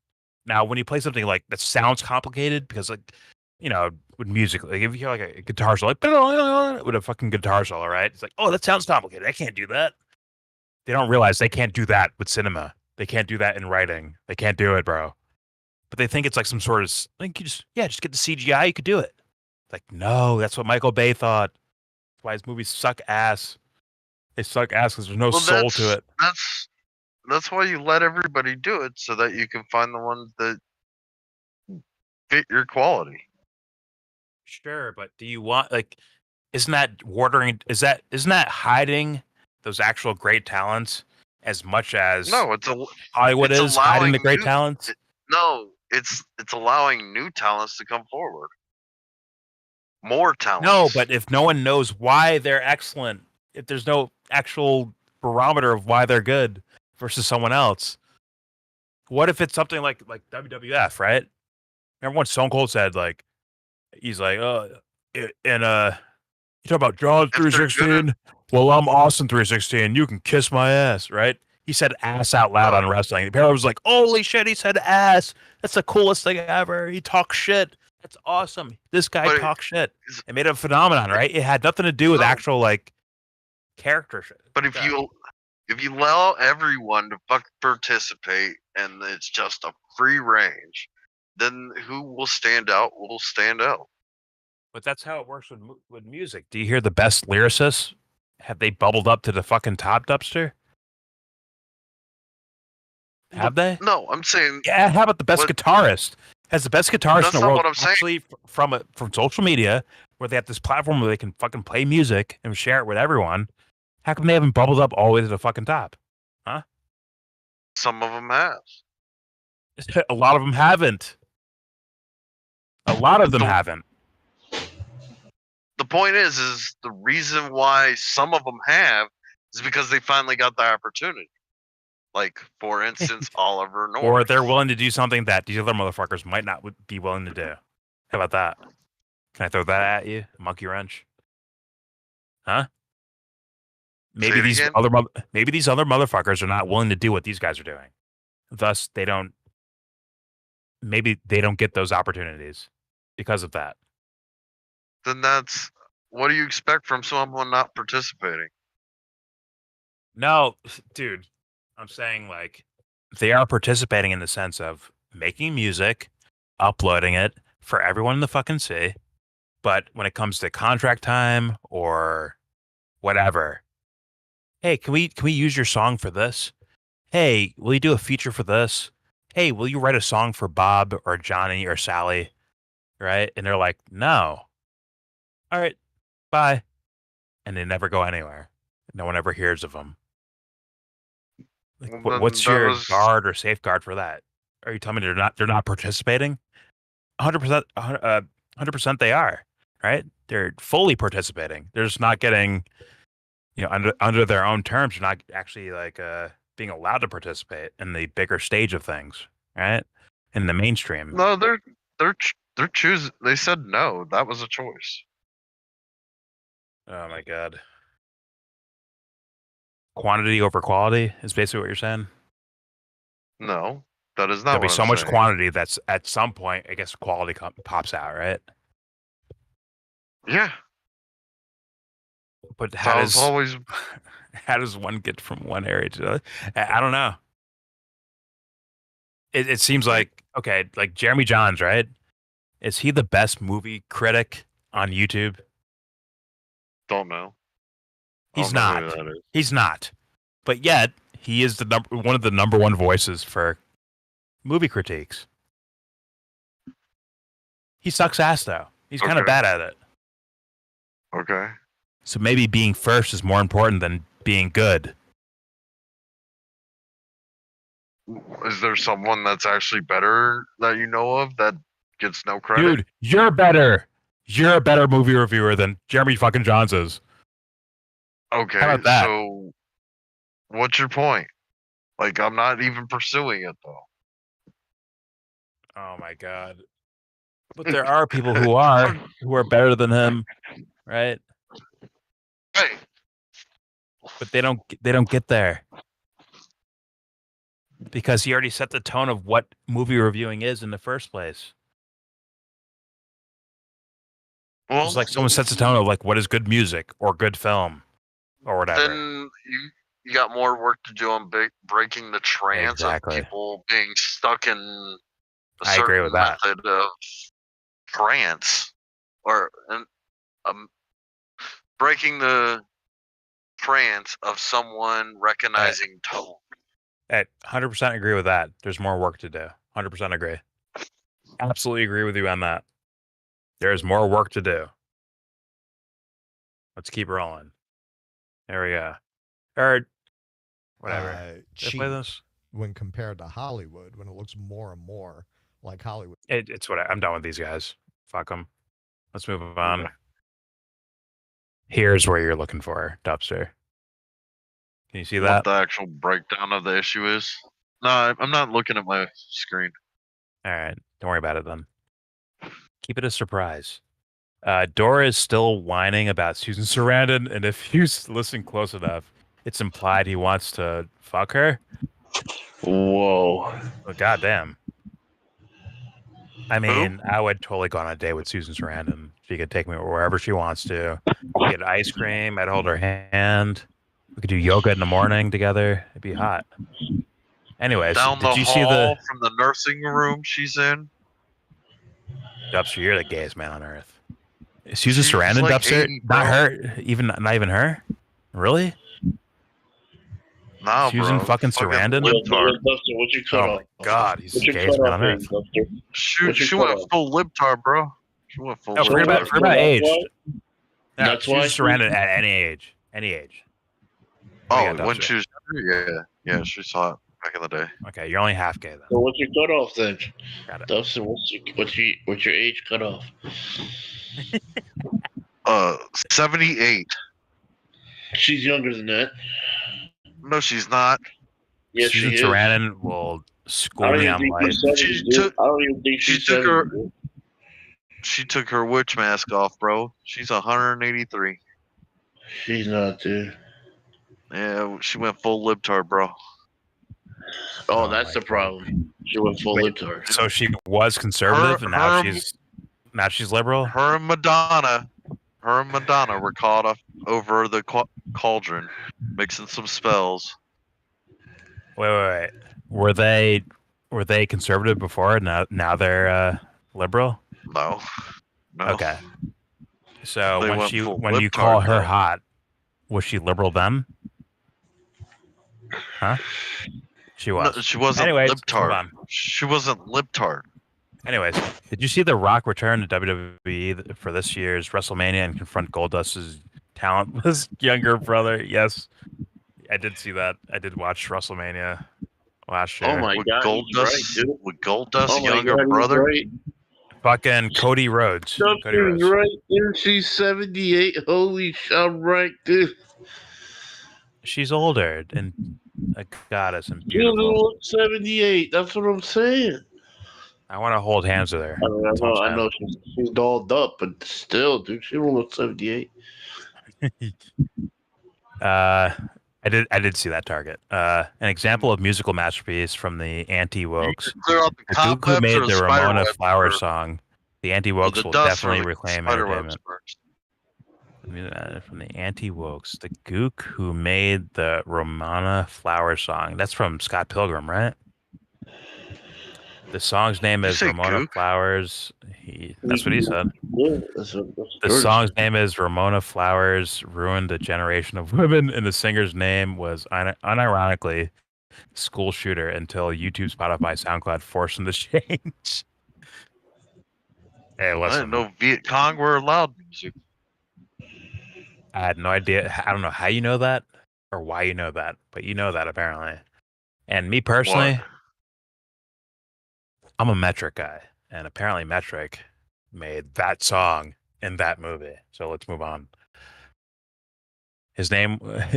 Now, when you play something like that sounds complicated, because like, you know, with music, like if you hear like a guitar solo, like with a fucking guitar solo, right? It's like, oh, that sounds complicated. I can't do that. They don't realize they can't do that with cinema. They can't do that in writing. They can't do it, bro. But they think it's like some sort of like you just get the CGI. You could do it. Like, no, that's what Michael Bay thought. That's why his movies suck ass. They suck ass because there's no soul to it. That's why you let everybody do it, so that you can find the ones that fit your quality. Sure, but do you want like? Isn't that watering? Isn't that hiding those actual great talents as much as Hollywood is hiding the great talents? No, it's allowing new talents to come forward. More talents. No, but if no one knows why they're excellent, if there's no actual barometer of why they're good versus someone else, what if it's something like WWF, right? Remember when Stone Cold said like, he's like, you talk about John 316. Well, I'm Austin 316. You can kiss my ass, right? He said ass out loud on wrestling. Apparently, was like, holy shit, he said ass. That's the coolest thing ever. He talks shit. That's awesome. This guy talks shit. It made it a phenomenon, right? It had nothing to do with actual like character shit. But if you allow everyone to participate and it's just a free range, then who will stand out will stand out. But that's how it works with music. Do you hear the best lyricists? Have they bubbled up to the fucking top dumpster? Have they? No, I'm saying. Yeah, how about the best guitarist? Has the best guitarist in the world what I'm actually from social media, where they have this platform where they can fucking play music and share it with everyone? How come they haven't bubbled up all the way to the fucking top? Huh? Some of them have. A lot of them haven't. A lot of them haven't. The point is the reason why some of them have is because they finally got the opportunity. Like, for instance, Oliver North. Or they're willing to do something that these other motherfuckers might not be willing to do. How about that? Can I throw that at you? Monkey wrench? Huh? Maybe these other motherfuckers are not willing to do what these guys are doing. Thus, maybe they don't get those opportunities because of that. Then what do you expect from someone not participating? No, dude. I'm saying, like, they are participating in the sense of making music, uploading it for everyone to fucking see. But when it comes to contract time or whatever, hey, can we use your song for this? Hey, will you do a feature for this? Hey, will you write a song for Bob or Johnny or Sally? Right? And they're like, no. All right, bye. And they never go anywhere. No one ever hears of them. Like, what's your guard or safeguard for that? Are you telling me they're not participating? 100%, 100% they are, right? They're fully participating. They're just not getting, under their own terms. They're not actually like being allowed to participate in the bigger stage of things, right? In the mainstream. No, they're choosing. They said no. That was a choice. Oh my god. Quantity over quality is basically what you're saying? No, that is not. There'll be so much quantity that's at some point, I guess, quality pops out, right? Yeah. But how does one get from one area to the other? I don't know. It seems like, okay, like Jeremy Johns, right? Is he the best movie critic on YouTube? Don't know. He's not. He's not. But yet, he is one of the number one voices for movie critiques. He sucks ass, though. He's kind of bad at it. Okay. So maybe being first is more important than being good. Is there someone that's actually better that you know of that gets no credit? Dude, you're better. You're a better movie reviewer than Jeremy fucking Johns is. Okay, how about that? So what's your point? Like, I'm not even pursuing it, though. Oh my god. But there are people who are better than him, right? Right. But they don't get there. Because he already set the tone of what movie reviewing is in the first place. Well, it's like someone sets the tone of like what is good music or good film or whatever. Then you got more work to do on breaking the trance of people being stuck in a certain method of trance, or breaking the trance of someone recognizing tone. I 100% agree with that. There's more work to do. 100% agree. Absolutely agree with you on that. There's more work to do. Let's keep rolling. There we go. Or whatever. Cheap play this when compared to Hollywood, when it looks more and more like Hollywood. It's what I'm done with these guys. Fuck them. Let's move on. Okay. Here's where you're looking for, Dubster. Can you see that? What the actual breakdown of the issue is? No, I'm not looking at my screen. All right. Don't worry about it then. Keep it a surprise. Dora is still whining about Susan Sarandon, and if you listen close enough, it's implied he wants to fuck her. Whoa. Well, goddamn. I mean, I would totally go on a date with Susan Sarandon. She could take me wherever she wants to. We get ice cream. I'd hold her hand. We could do yoga in the morning together. It'd be hot. Anyways, did you see the from the nursing room she's in? Dubster, you're the gayest man on earth. Susan Sarandon, like Dubster? 80, not her? Not even her? Really? No, Susan fucking Sarandon? What you cut off? God, he's the gayest man on earth. She went full libtard, bro. She went full libtard. Forget about age. That's why Susan Sarandon at any age. Any age. Oh, when she was yeah, she saw it back in the day. Okay, you're only half gay then. So what's your cutoff then? Got it. Dustin, what's your age cutoff? 78. She's younger than that. No, she's not. Yes, Susan she is. Sarandon will school me on life. She took her witch mask off, bro. She's 183. She's not, dude. Yeah, she went full libtard, bro. Oh, that's the problem. She went full libtard. So she was conservative, and now she's liberal. Her and Madonna were caught up over the cauldron, mixing some spells. Wait. Were they conservative before? Now they're liberal. No. Okay. So when you call her hot, was she liberal then? Huh? She was. No, she wasn't libtard. She wasn't libtard. Anyways, did you see The Rock return to WWE for this year's WrestleMania and confront Goldust's talentless younger brother? Yes, I did see that. I did watch WrestleMania last year. Oh my God, with Goldust's younger brother? Right. Fucking Cody Rhodes. Cody Rhodes. Right there. She's 78. Holy shit, I'm right, dude. She's older and a goddess and She beautiful. doesn't look 78. That's what I'm saying. I want to hold hands with her. I know she's dolled up, but still, dude, she don't look 78. I did see that target. An example of musical masterpiece from the anti-wokes. The Duke who made the Ramona Flower song. The anti-wokes will definitely reclaim entertainment. From the anti-wokes, the Gook who made the Ramona Flower song. That's from Scott Pilgrim, right? The song's name is Ramona Gook? Flowers. That's what he said. Yeah, the song's name is Ramona Flowers ruined a generation of women, and the singer's name was unironically School Shooter until YouTube, Spotify, SoundCloud forced him to change. Hey, listen. I didn't know Viet Cong were allowed music. I had no idea. I don't know how you know that or why you know that, but you know that apparently. And me personally, what? I'm a Metric guy, and apparently Metric made that song in that movie. So let's move on. His name was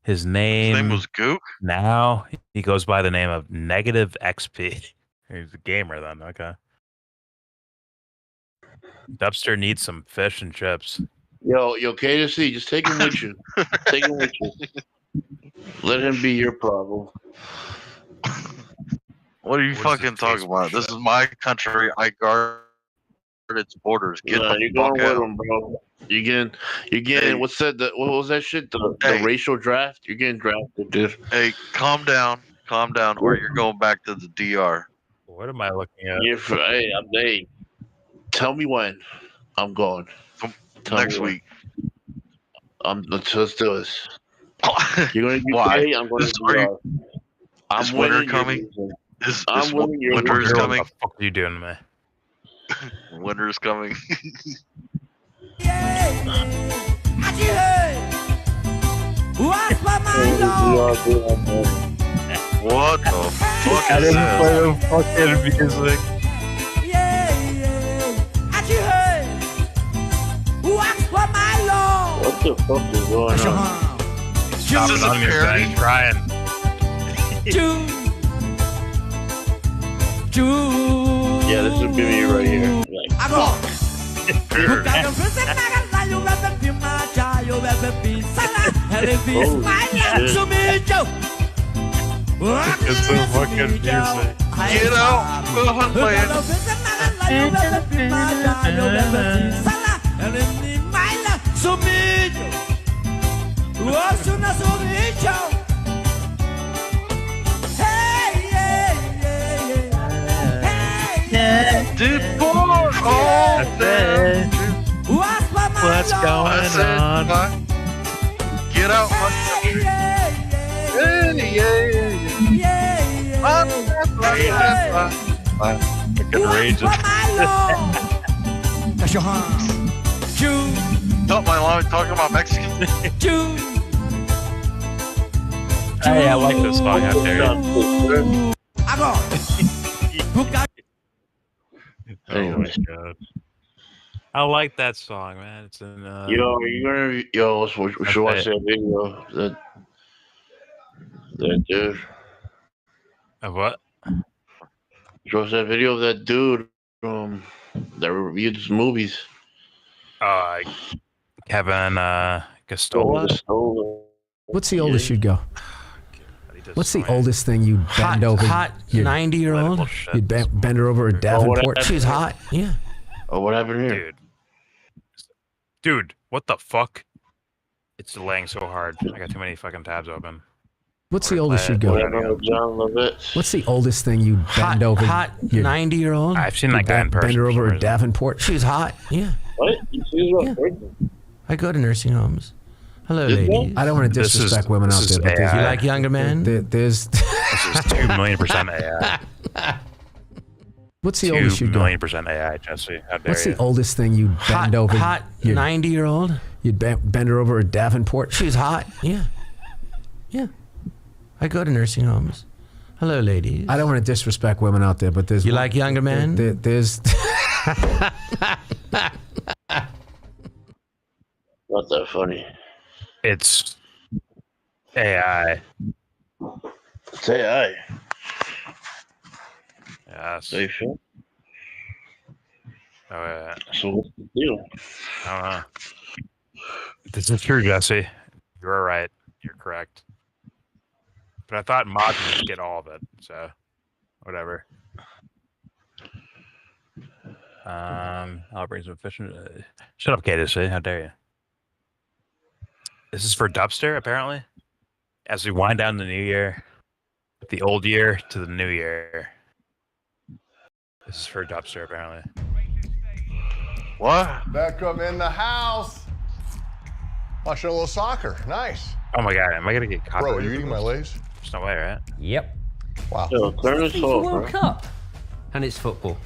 Gook? Now he goes by the name of Negative XP. He's a gamer then, okay. Dubster needs some fish and chips. Yo, KC, just take him with you. Take him with you. Let him be your problem. What are you fucking talking about? This is my country. I guard its borders. Get the you're fuck going with out. him, bro. You're getting what's that? What was that shit? The racial draft? You're getting drafted, dude. Hey, calm down, or you're going back to the DR. What am I looking at? Hey, tell me when I'm going. Next week. Let's do this. You're going to Why? UK, I'm going to DR. Is winter coming? Is winter is coming? What the fuck are you doing, man? Winter is coming. What the fuck I is didn't play this? the fucking music. What the fuck is going on? Stop it on your side. He's crying. Yeah, this is me right here. It's so fucking music. Get out, What's going on? Get out my country. Fucking rages. Oh, my line talking about Mexicans. Hey, I like this song out there. Oh my god. I like that song, man. It's in we should watch that video. That dude. Of what? Show us that video of that dude that reviewed his movies. Kevin Gastola. What's the oldest you'd go? What's the oldest thing you'd bend over? Hot 90-year-old? You'd bend her over a Davenport. She's hot. Yeah. Oh, what happened here? Dude, what the fuck? It's delaying so hard. I got too many fucking tabs open. What's the oldest you'd go? What's the oldest thing you'd bend over? Hot 90-year-old? I've seen that guy in person. Bend her over a Davenport. She's hot. Yeah. What? Yeah. I go to nursing homes. Hello, ladies. I don't want to disrespect women out there, but you like younger men? There's. This is 2,000,000% AI. What's the oldest you'd go? 2,000,000% AI, Jesse. How dare What's you? the oldest thing you'd bend over? Hot 90-year-old? You'd bend her over a Davenport. She's hot. Yeah. Yeah. I go to nursing homes. Hello, ladies. I don't want to disrespect women out there, but there's. You like younger men? There's. Not that funny. It's AI. It's AI. Yes. Are you sure? Oh, yeah. So what's the deal? I don't know. This is true, Jesse. You're right. You're correct. But I thought mods would get all of it, so whatever. I'll bring some efficient. Shut up, KDC. How dare you? This is for Dubster, apparently. As we wind down the new year, the old year to the new year. This is for Dubster, apparently. What? Beckham in the house. Watching a little soccer. Nice. Oh my god, am I gonna get caught? Bro, are you eating my Lay's? There's no way, right? Yep. Wow. Yo, turn this off, World bro. Cup. And it's football.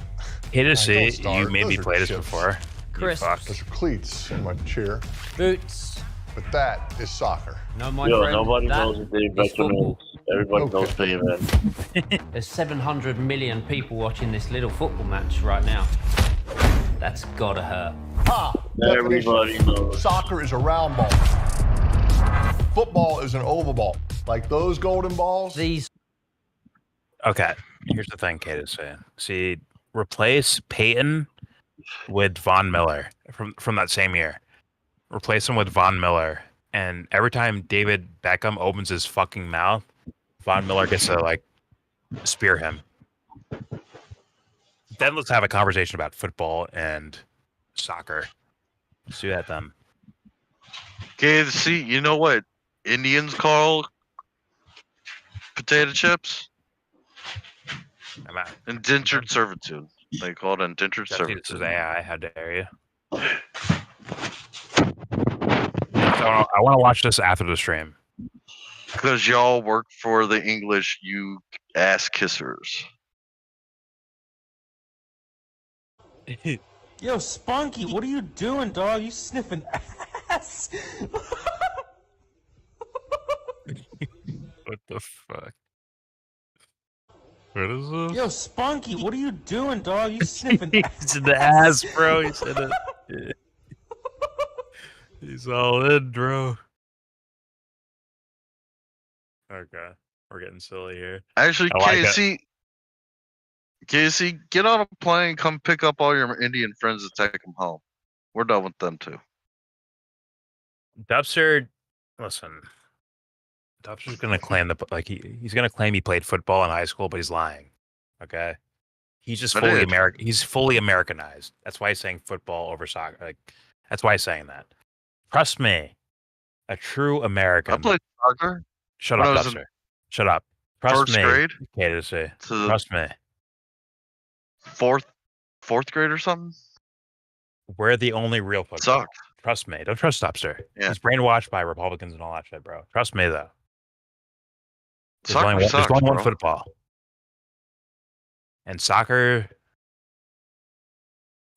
KDC, you made me play this before. Chris. Those are cleats in my chair. Boots. But that is soccer. No, my Yo, friend. nobody that knows what Dave is Beckham football. is. Everybody knows Dave Beckham. There's 700 million people watching this little football match right now. That's gotta hurt. Ha! Everybody knows. Soccer is a round ball. Football is an oval ball. Like those golden balls. These. Okay, here's the thing Kate is saying. See, replace Peyton with Von Miller from that same year. Replace him with Von Miller. And every time David Beckham opens his fucking mouth, Von Miller gets a spear him. Then let's have a conversation about football and soccer. Let's do that then. Okay, see, you know what Indians call potato chips? I'm out. Indentured servitude. They call it indentured Jesse, this is servitude. AI. How dare you? So I want to watch this after the stream. Because y'all work for the English, you ass kissers. Yo, Spunky, what are you doing, dog? You sniffing ass? What the fuck? What is this? Yo, Spunky, what are you doing, dog? You sniffing He's in the ass, bro. He said it. He's all in, bro. Okay, we're getting silly here. Actually, I like it. Casey, get on a plane, come pick up all your Indian friends and take them home. We're done with them too. Dubster, listen. Dubster's gonna claim that, like he's gonna claim he played football in high school, but he's lying. Okay, he's just fully American. He's fully Americanized. That's why he's saying football over soccer. Like that's why he's saying that. Trust me, a true American. I played soccer. Shut when up, I was in Dubster. Shut up. Trust first me. grade Okay, to say. to Trust me. fourth grade or something. We're the only real football. Sucked. Trust me. Don't trust Dubster. Yeah. He's brainwashed by Republicans and all that shit, bro. Trust me, though. There's Soccer only sucks, one bro. football. And soccer,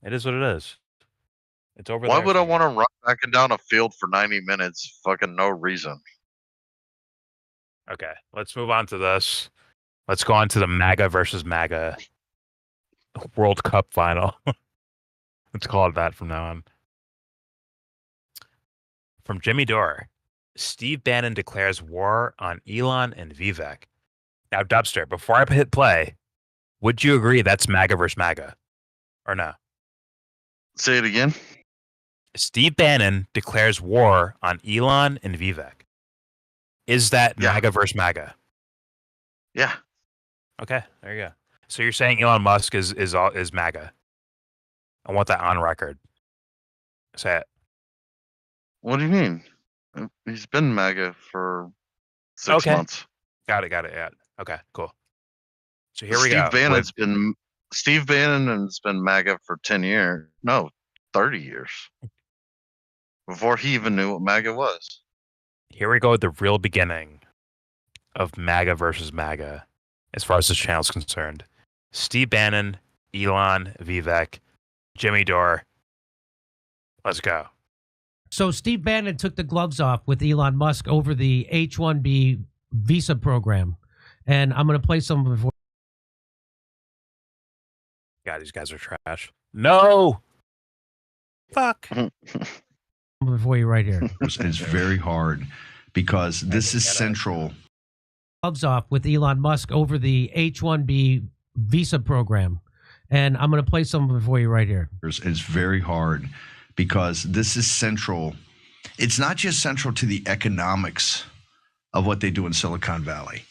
it is what it is. It's over Why there. would I want to run back and down a field for 90 minutes? Fucking no reason. Okay, let's move on to this. Let's go on to the MAGA versus MAGA World Cup final. Let's call it that from now on. From Jimmy Dore, Steve Bannon declares war on Elon and Vivek. Now, Dubster, before I hit play, would you agree that's MAGA versus MAGA? Or no? Say it again. Steve Bannon declares war on Elon and Vivek. Is that MAGA versus MAGA? Yeah. Okay, there you go. So you're saying Elon Musk is MAGA? I want that on record. Say it. What do you mean? He's been MAGA for 6 months. Got it. Yeah. Okay, cool. So here we go. Steve Bannon's been MAGA for 10 years. No, 30 years. Before he even knew what MAGA was. Here we go at the real beginning of MAGA versus MAGA, as far as this channel is concerned. Steve Bannon, Elon, Vivek, Jimmy Dore. Let's go. So Steve Bannon took the gloves off with Elon Musk over the H-1B visa program. And I'm going to play some before. God, these guys are trash. No! Fuck. Before you right here. It's very hard because this is central. Gloves off with Elon Musk over the H-1B visa program. And I'm going to play some before you right here. It's very hard because this is central. It's not just central to the economics of what they do in Silicon Valley.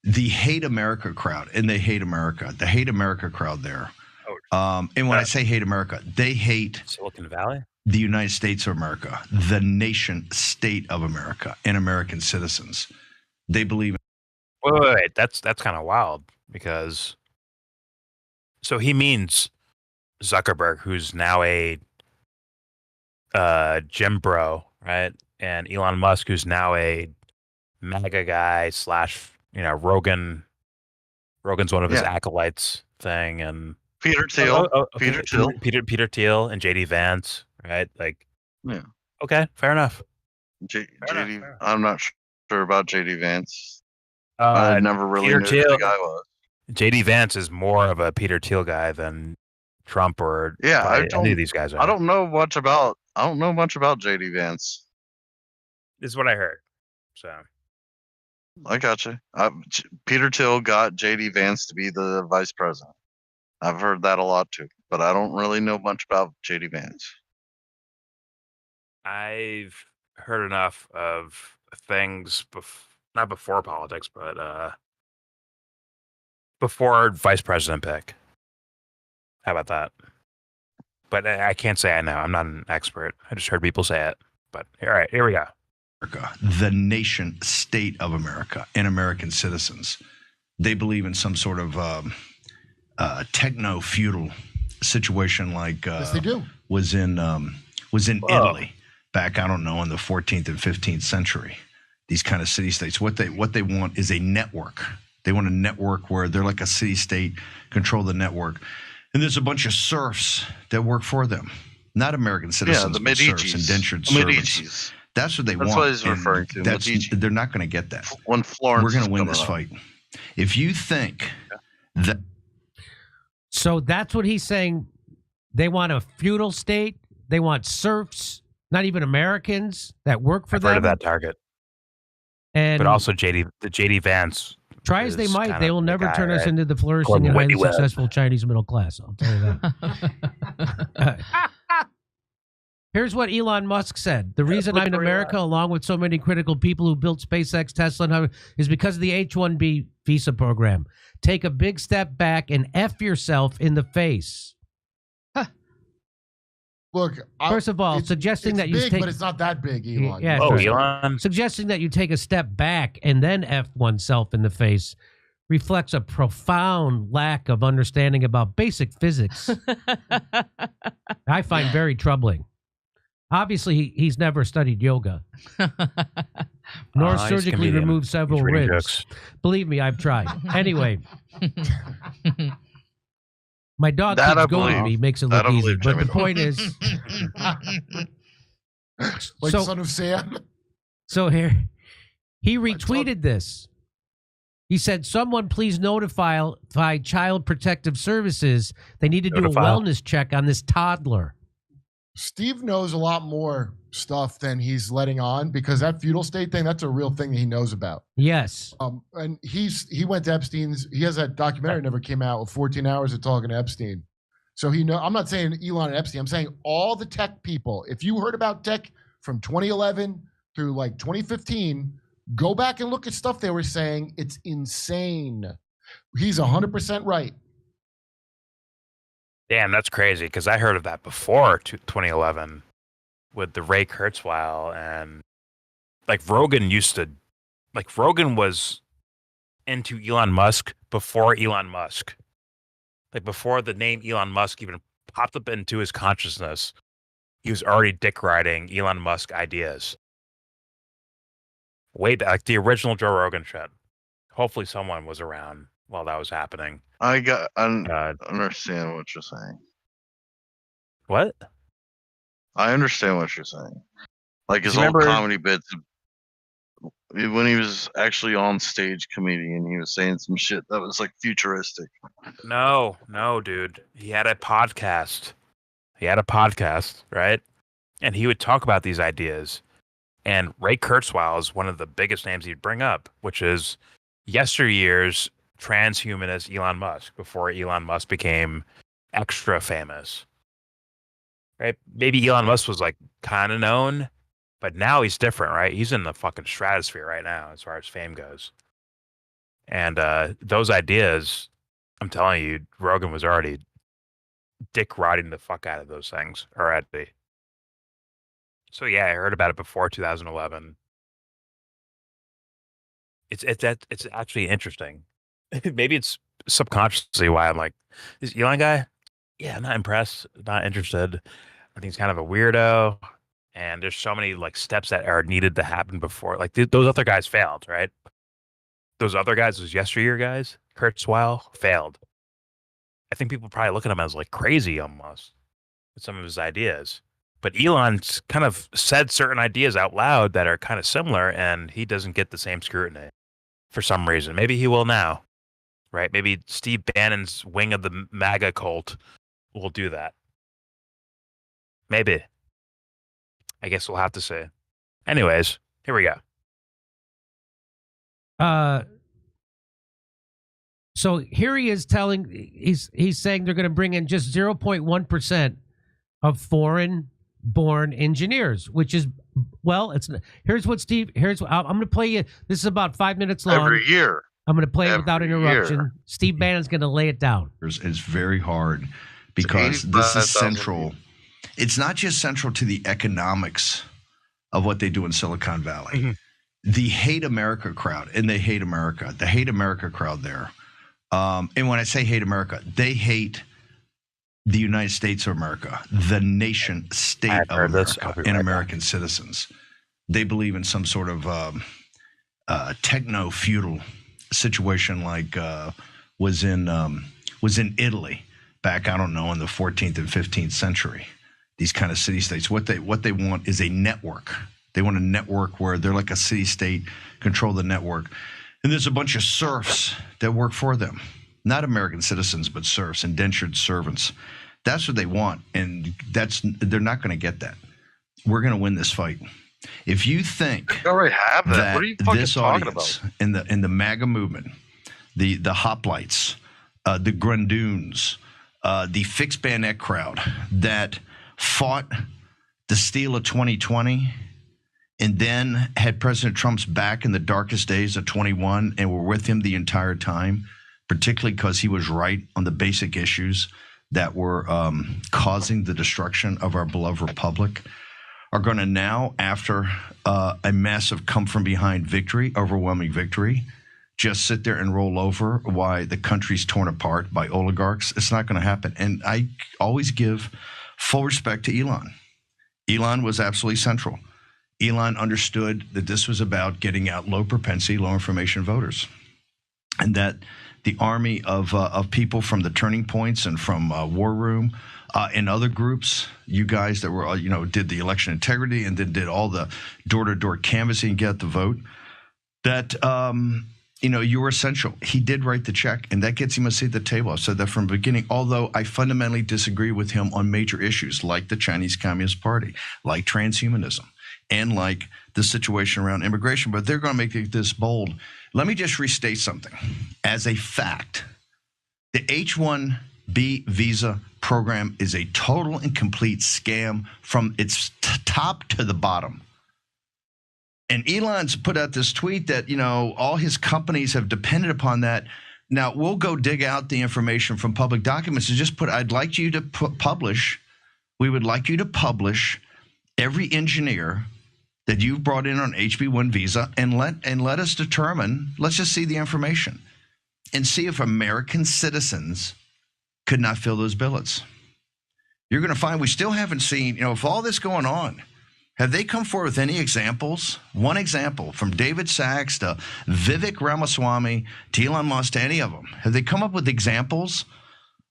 The hate America crowd, and they hate America. The hate America crowd there. And when I say hate America, they hate Silicon Valley, the United States of America, the nation state of America, and American citizens. They believe. Wait. That's kind of wild because. So he means Zuckerberg, who's now a Jim Bro, right? And Elon Musk, who's now a MAGA guy / Rogan's one of his acolytes thing, and Peter Thiel. Peter Thiel and JD Vance, right? Like, yeah. Okay, fair enough. JD, I'm not sure about JD Vance. I never really Peter knew Thiel, who the guy was. JD Vance is more of a Peter Thiel guy than Trump or any of these guys are. I don't know much about JD Vance. This is what I heard. So I gotcha. Peter Thiel got JD Vance to be the vice president. I've heard that a lot too, but I don't really know much about JD Vance. I've heard enough of things, not before politics, but before vice president pick. How about that? But I can't say I know. I'm not an expert. I just heard people say it. But all right, here we go. The nation state of America and American citizens. They believe in some sort of techno-feudal situation like Yes, they do. was in Italy back, I don't know, in the 14th and 15th century. These kind of city-states. What they want is a network. They want a network where they're like a city-state, control the network. And there's a bunch of serfs that work for them. Not American citizens, the but serfs, Medici's. indentured The servants. Medicis. That's what they want. That's what he's and referring to, They're not going to get that. When Florence We're going is to win coming this up. fight. If you think that... So that's what he's saying. They want a feudal state. They want serfs, not even Americans that work for I've them. heard of that target. And But also JD Vance. try as they is might, kind they of will the never guy, turn us right? into the flourishing Gordon and highly Whitney Webb. successful Chinese middle class. I'll tell you that. Here's what Elon Musk said. The reason I'm in America, along with so many critical people who built SpaceX, Tesla, and is because of the H-1B visa program. Take a big step back and F yourself in the face. Look, First of all, suggesting that you big, take, but it's not that big, Elon. yeah, Oh, sure. Elon. Suggesting that you take a step back and then F oneself in the face reflects a profound lack of understanding about basic physics. I find very troubling. Obviously, he's never studied yoga, nor He's a surgically comedian. removed several He's reading ribs. jokes. Believe me, I've tried. Anyway, my dog That I keeps going believe. me, makes it That look I easy. believe, But Jimmy the Dog. point is, Like So- Son of Sam. so here, he retweeted this. He said, someone please notify Child Protective Services. They need to do a Notify. wellness check on this toddler. Steve knows a lot more stuff than he's letting on because that feudal state thing, that's a real thing that he knows about. Yes. And he went to Epstein's. He has that documentary that never came out with 14 hours of talking to Epstein. So I'm not saying Elon and Epstein. I'm saying all the tech people. If you heard about tech from 2011 through like 2015, go back and look at stuff they were saying. It's insane. He's 100% right. Damn, that's crazy because I heard of that before 2011 with the Ray Kurzweil and like Rogan was into Elon Musk before Elon Musk. Like before the name Elon Musk even popped up into his consciousness, he was already dick riding Elon Musk ideas. Way back, like the original Joe Rogan shit. Hopefully someone was around while that was happening. I understand what you're saying. What? I understand what you're saying. Like his You old remember- comedy bits. When he was actually on stage comedian, he was saying some shit that was like futuristic. No, dude. He had a podcast. Right? And he would talk about these ideas. And Ray Kurzweil is one of the biggest names he'd bring up, which is yesteryear's transhumanist Elon Musk before Elon Musk became extra famous. Right? Maybe Elon Musk was like kind of known, but now he's different, right? He's in the fucking stratosphere right now as far as fame goes. And those ideas, I'm telling you, Rogan was already dick riding the fuck out of those things already. So yeah, I heard about it before 2011. It's actually interesting. Maybe it's subconsciously why I'm like, this Elon guy, yeah, I'm not impressed, not interested. I think he's kind of a weirdo, and there's so many like steps that are needed to happen before. Like those other guys failed, right? Those other guys, those yesteryear guys, Kurzweil failed. I think people probably look at him as like crazy almost with some of his ideas. But Elon's kind of said certain ideas out loud that are kind of similar, and he doesn't get the same scrutiny for some reason. Maybe he will now, right? Maybe Steve Bannon's wing of the MAGA cult will do that. Maybe. I guess we'll have to see. Anyways, here we go. So here he is he's saying they're going to bring in just 0.1% of foreign-born engineers, which is, well, here's what I'm going to play you. This is about 5 minutes long. Every year. I'm going to play it without interruption. Steve Bannon's going to lay it down. It's very hard because this is central. It's not just central to the economics of what they do in Silicon Valley. Mm-hmm. The Hate America crowd, and they hate America. The Hate America crowd there. And when I say hate America, they hate the United States of America, the nation state of America, and American citizens. They believe in some sort of techno-feudal situation like was in Italy back, I don't know, in the 14th and 15th century. These kind of city-states. What they want is a network. They want a network where they're like a city-state, control the network. And there's a bunch of serfs that work for them. Not American citizens, but serfs, indentured servants. That's what they want, and they're not going to get that. We're going to win this fight. If you think They already have that. What are you fucking this talking audience about? in the MAGA movement, the hoplites, the grundoons, the fixed bayonet crowd that fought the steal of 2020 and then had President Trump's back in the darkest days of 21 and were with him the entire time, particularly because he was right on the basic issues that were causing the destruction of our beloved republic, are going to now, after a massive come-from-behind victory, overwhelming victory, just sit there and roll over while the country's torn apart by oligarchs. It's not going to happen. And I always give full respect to Elon. Elon was absolutely central. Elon understood that this was about getting out low propensity, low information voters, and that the army of people from the Turning Points and from War Room and other groups, you guys that were, did the election integrity and then did all the door-to-door canvassing and get the vote, that, you were essential. He did write the check, and that gets him a seat at the table. I've said that from the beginning, although I fundamentally disagree with him on major issues like the Chinese Communist Party, like transhumanism, and like the situation around immigration. But they're going to make this bold. Let me just restate something. As a fact, the H-1B visa program is a total and complete scam from its top to the bottom. And Elon's put out this tweet that, all his companies have depended upon that. Now, we'll go dig out the information from public documents and just I'd like you to publish, we would like you to publish every engineer that you've brought in on HB1 visa and let us determine, let's just see the information and see if American citizens could not fill those billets. You're going to find we still haven't seen, if all this going on, have they come forward with any examples? One example from David Sachs to Vivek Ramaswamy to Elon Musk to any of them. Have they come up with examples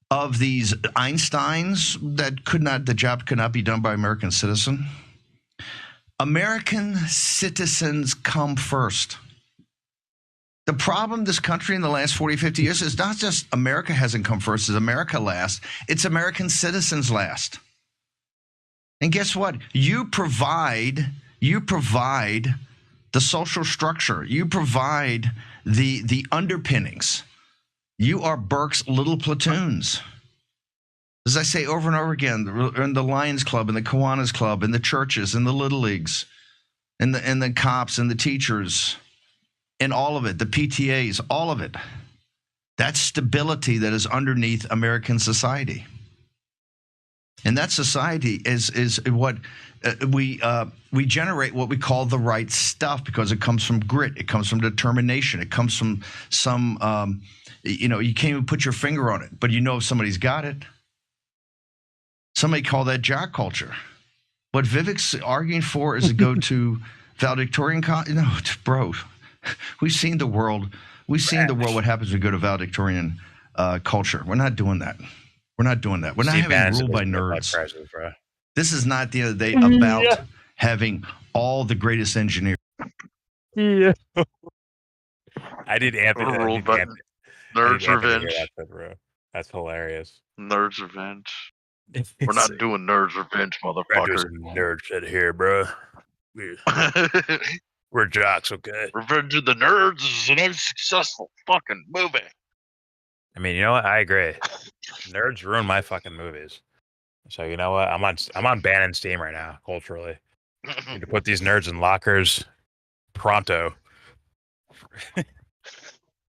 of these Einsteins that the job could not be done by American citizen? American citizens come first. The problem this country in the last 40, 50 years is not just America hasn't come first, it's America last. It's American citizens last. And guess what? You provide the social structure. You provide the underpinnings. You are Burke's little platoons. As I say over and over again, in the Lions Club, and the Kiwanis Club, and the churches, and the Little Leagues, and the cops, and the teachers, and all of it, the PTAs, all of it. That's stability that is underneath American society. And that society is what we generate what we call the right stuff because it comes from grit. It comes from determination. It comes from some, you can't even put your finger on it, but if somebody's got it. Somebody call that jock culture. What Vivek's arguing for is to go to valedictorian no, bro. We've seen the world. We've seen the world. What happens when we go to valedictorian culture? We're not doing that. We're not doing that. We're not having ruled by nerds. This is not, at the end of the day, about having all the greatest engineers. Yeah. I did Anthony. Ruled by Nerds Revenge. That's hilarious. Nerds Revenge. We're not doing Nerds Revenge, motherfucker. Nerd shit here, bro. We're jocks, okay? Revenge of the Nerds is an unsuccessful fucking movie. I mean, you know what? I agree. Nerds ruin my fucking movies. So you know what? I'm on Bannon's team right now, culturally. Need to put these nerds in lockers pronto.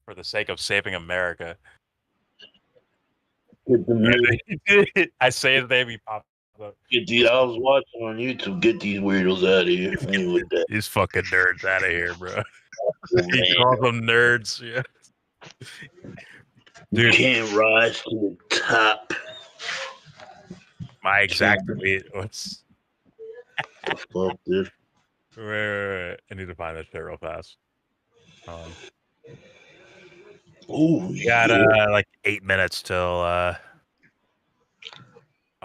for the sake of saving America. Get the I say it, they be popping up. Get these. I was watching on YouTube. Get these weirdos out of here. I ain't with that. These fucking nerds out of here, bro. Oh, He man. calls them nerds. Yeah. You Dude, can't rise to the top. my exact tweet. What's Fuck, dude. wait. I need to find this shit real fast. Oh, we got like 8 minutes till.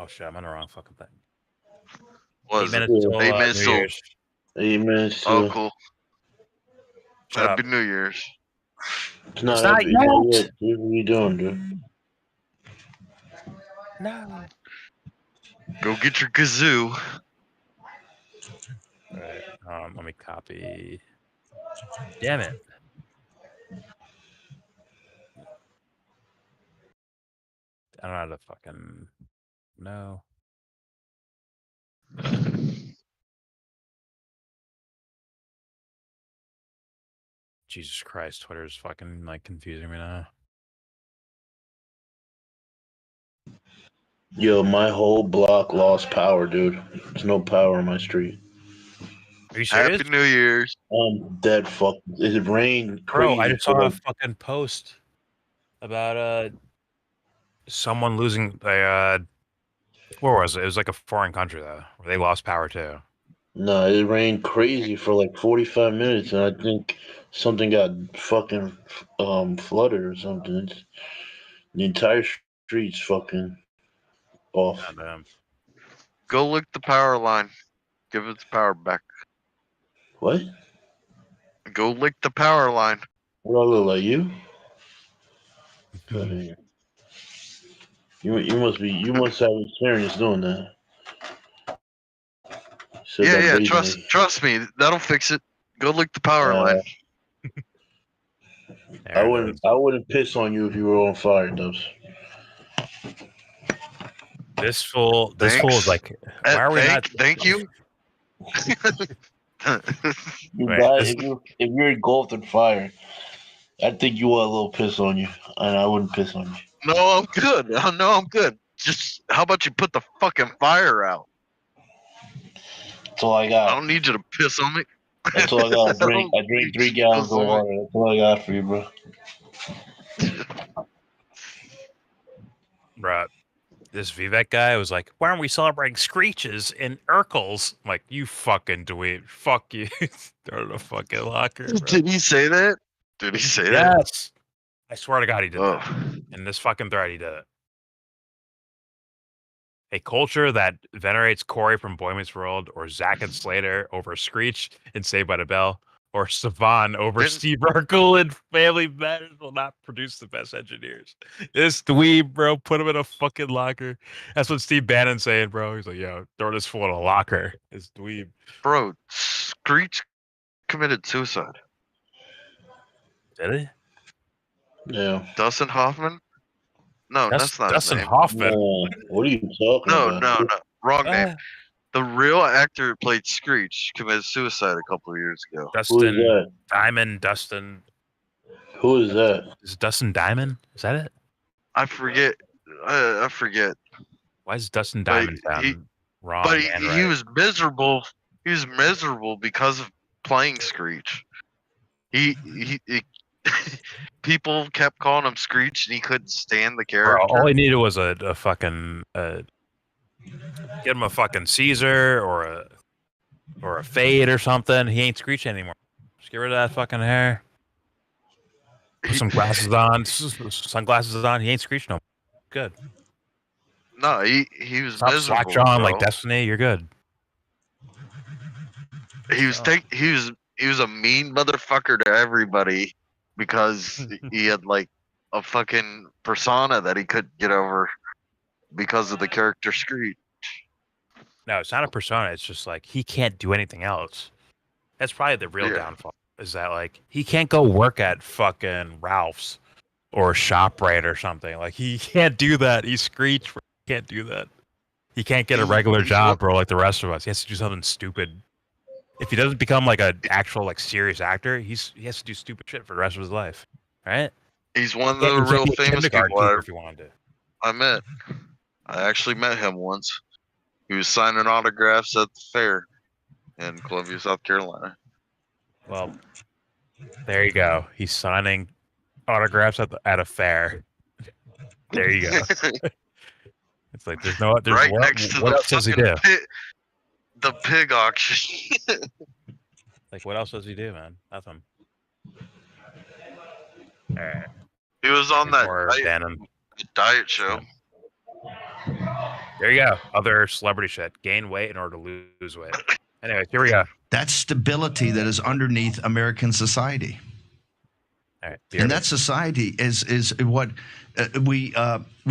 Oh shit! I'm on the wrong fucking thing. Was 8 minutes till 8 minutes New till- Year's. 8 minutes. Oh, cool. Shut Happy up. New Year's. It's not It's not happy. yet. Dude, what are you doing, dude? No. Go get your kazoo. All right. Let me copy. Damn it. I don't know how to fucking. No. Jesus Christ, Twitter's fucking like confusing me now. Yo, my whole block lost power, dude. There's no power on my street. Are you serious? Happy New Year's. Dead. Fuck. It rained crazy. Bro, I just saw a fucking post about someone losing a where was it? It was like a foreign country though, where they lost power too. No, it rained crazy for like 45 minutes, and I think something got fucking flooded or something. The entire street's fucking off. Goddamn. Go lick the power line. Give it the power back. What? Go lick the power line. What do I look like, you? You must have experience doing that. Said that Yeah, blatantly. trust me. That'll fix it. Go lick the power line. I wouldn't piss on you if you were on fire, Dubs. This fool is like, why are we not? Thank you. If you're engulfed in fire, I think you want a little piss on you, and I wouldn't piss on you. No, I'm good. No, I'm good. Just how about you put the fucking fire out? That's all I got. I don't need you to piss on me. That's all I got. I drink 3 gallons of water. That's all I got for you, bro. Bruh, this Vivek guy was like, why aren't we celebrating screeches in Urkels? I'm like, you fucking dweeb. Fuck you. Throw it in a fucking locker. Bro. Did he say that? Did he say that? Yes. I swear to God he did that. In this fucking thread, he did it. A culture that venerates Corey from Boy Meets World or Zack and Slater over Screech in Saved by the Bell or Savan over Steve Urkel in Family Matters will not produce the best engineers. This dweeb, bro, put him in a fucking locker. That's what Steve Bannon's saying, bro. He's like, yo, throw this fool in a locker. This dweeb. Bro, Screech committed suicide. Did he? Yeah. Dustin Hoffman? No, that's not Dustin his name. Hoffman. What are you talking about? No. Wrong name. The real actor who played Screech committed suicide a couple of years ago. Dustin Diamond. Dustin. Who is that? Is it Dustin Diamond? Is that it? I forget. I forget. Why is Dustin Diamond sound wrong? But and he right? was miserable. He was miserable because of playing Screech. He people kept calling him Screech, and he couldn't stand the character. Bro, all he needed was a fucking get him a fucking Caesar or a fade or something. He ain't Screech anymore. Just get rid of that fucking hair. Put some glasses on, sunglasses on. He ain't Screech no more. Good. No, he was Stop miserable. slack jawing bro. like Destiny. You're good. He was he was a mean motherfucker to everybody because he had like a fucking persona that he couldn't get over because of the character Screech. No, it's not a persona. It's just like he can't do anything else. That's probably the real downfall. Is that like he can't go work at fucking Ralph's or ShopRite or something. Like he can't do that. He's Screech. He can't do that. He can't get a regular job, bro, like the rest of us. He has to do something stupid. If he doesn't become like an actual like serious actor, he has to do stupid shit for the rest of his life. right? He's one of Yeah, the he's real like a famous kindergarten people teacher if you wanted to. I met. I actually met him once. He was signing autographs at the fair in Columbia, South Carolina. Well, there you go. He's signing autographs at a fair. There you go. It's like there's right next to what the else does he fucking do? the pig auction. Like what else does he do, man? Nothing. All right. He was on that More diet show. There you go. Other celebrity shit. Gain weight in order to lose weight. Anyway, here we go. That's stability that is underneath American society. All right, and that society is what we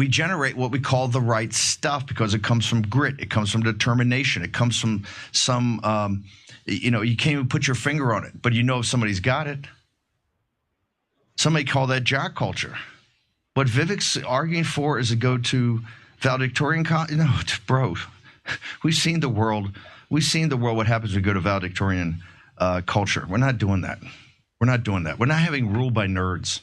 generate what we call the right stuff because it comes from grit, it comes from determination, it comes from some you can't even put your finger on it, but if somebody's got it. Somebody call that jock culture. What Vivek's arguing for is a go-to valedictorian. No, bro, we've seen the world. We've seen the world. What happens when we go to valedictorian culture? We're not doing that. We're not doing that. We're not having rule by nerds.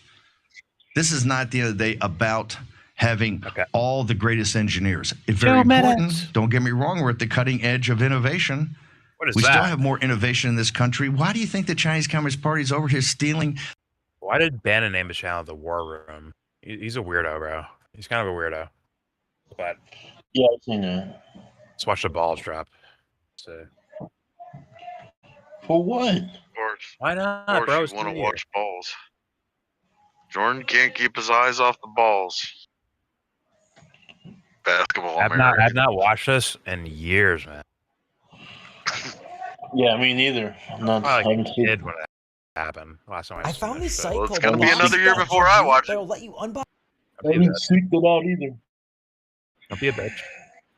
This is not at the end of the day about having all the greatest engineers. It's very important. Don't get me wrong. We're at the cutting edge of innovation. What is we that? still have more innovation in this country. Why do you think the Chinese Communist Party is over here stealing? Why did Bannon name his channel The War Room? He's a weirdo, bro. He's kind of a weirdo. But yeah, I've seen that. Let's watch the balls drop. So. For what? Why not, Of bro? course you want to watch balls. Jordan can't keep his eyes off the balls. Basketball. I've not watched this in years, man. Yeah, me neither. I did when it happened. Last time I found this site Well, it's called gonna be another year before I watch it. They'll let you unbox. I didn't seek it out either. Don't be a bitch.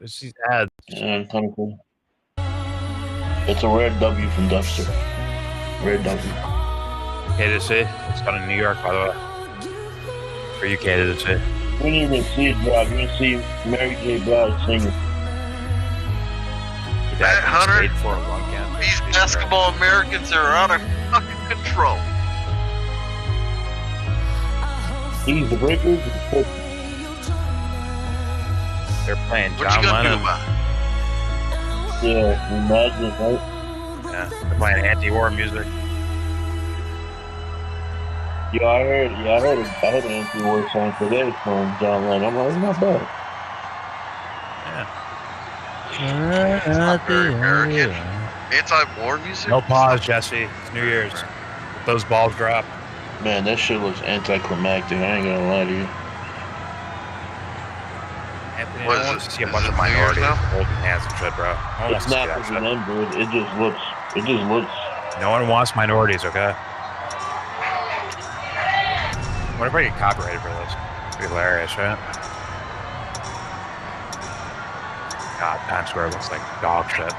This is ads. Yeah, it's kind of cool. It's a rare W from Dubster. Rare W. K2C. It's done in New York, by the way. For you, K2C. You didn't even see it drop. You didn't see Mary J. Blige singing. That Hunter, these basketball Americans are out of fucking control. He's the Breakers. They're playing What you John gonna Lennon. do about it? Yeah, imagine, right? Yeah, they're playing anti-war music. Yeah, I heard an anti-war song today from John Lennon. I'm like, it's not bad. It's not very American. Anti-war music? No pause, Jesse. It's New Year's. Those balls drop. Man, that shit looks anticlimactic. I ain't gonna lie to you. Anthony, I don't want to see a bunch of minorities holding hands and shit, bro. No one wants It's to see not that for shit. them, dude. It just looks. No one wants minorities, okay? What if I get copyrighted for this? It'd be hilarious, right? God, Times Square looks like dog shit.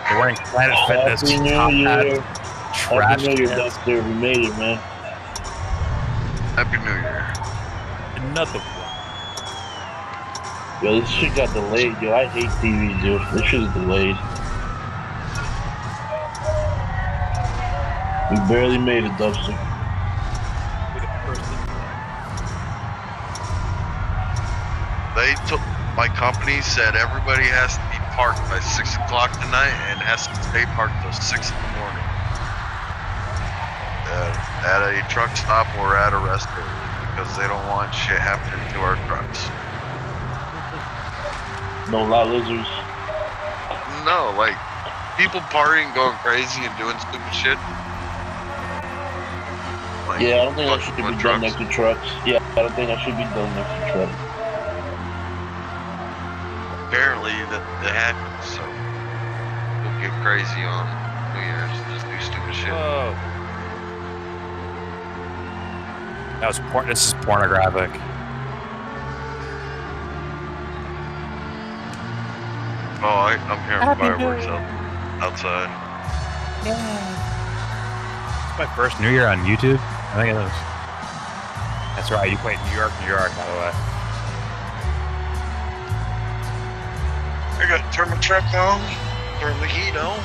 They're wearing Planet Fitness Happy New top hat, Year. trash Happy New Year, cans. Dexter. We made it, man. Happy New Year. Another one. Yo, this shit got delayed, yo. I hate TV, dude. This shit's delayed. We barely made it, Dubster. They took my company said everybody has to be parked by 6 o'clock tonight and has to stay parked till 6 in the morning. At a truck stop or at a rest area because they don't want shit happening to our trucks. No lot lizards. No, like people partying, going crazy, and doing stupid shit. Like, Yeah, I don't think that should be with done trucks. next to trucks. Yeah, I don't think that should be done next to trucks. Apparently that happens, so we'll get crazy on New Year's, just do stupid shit. Whoa. That was this is pornographic. Oh, I'm hearing Happy fireworks New Year. outside. It's my first New Year on YouTube. I think it is. That's right. You played New York, by the way. I gotta turn my truck on, turn the heat on.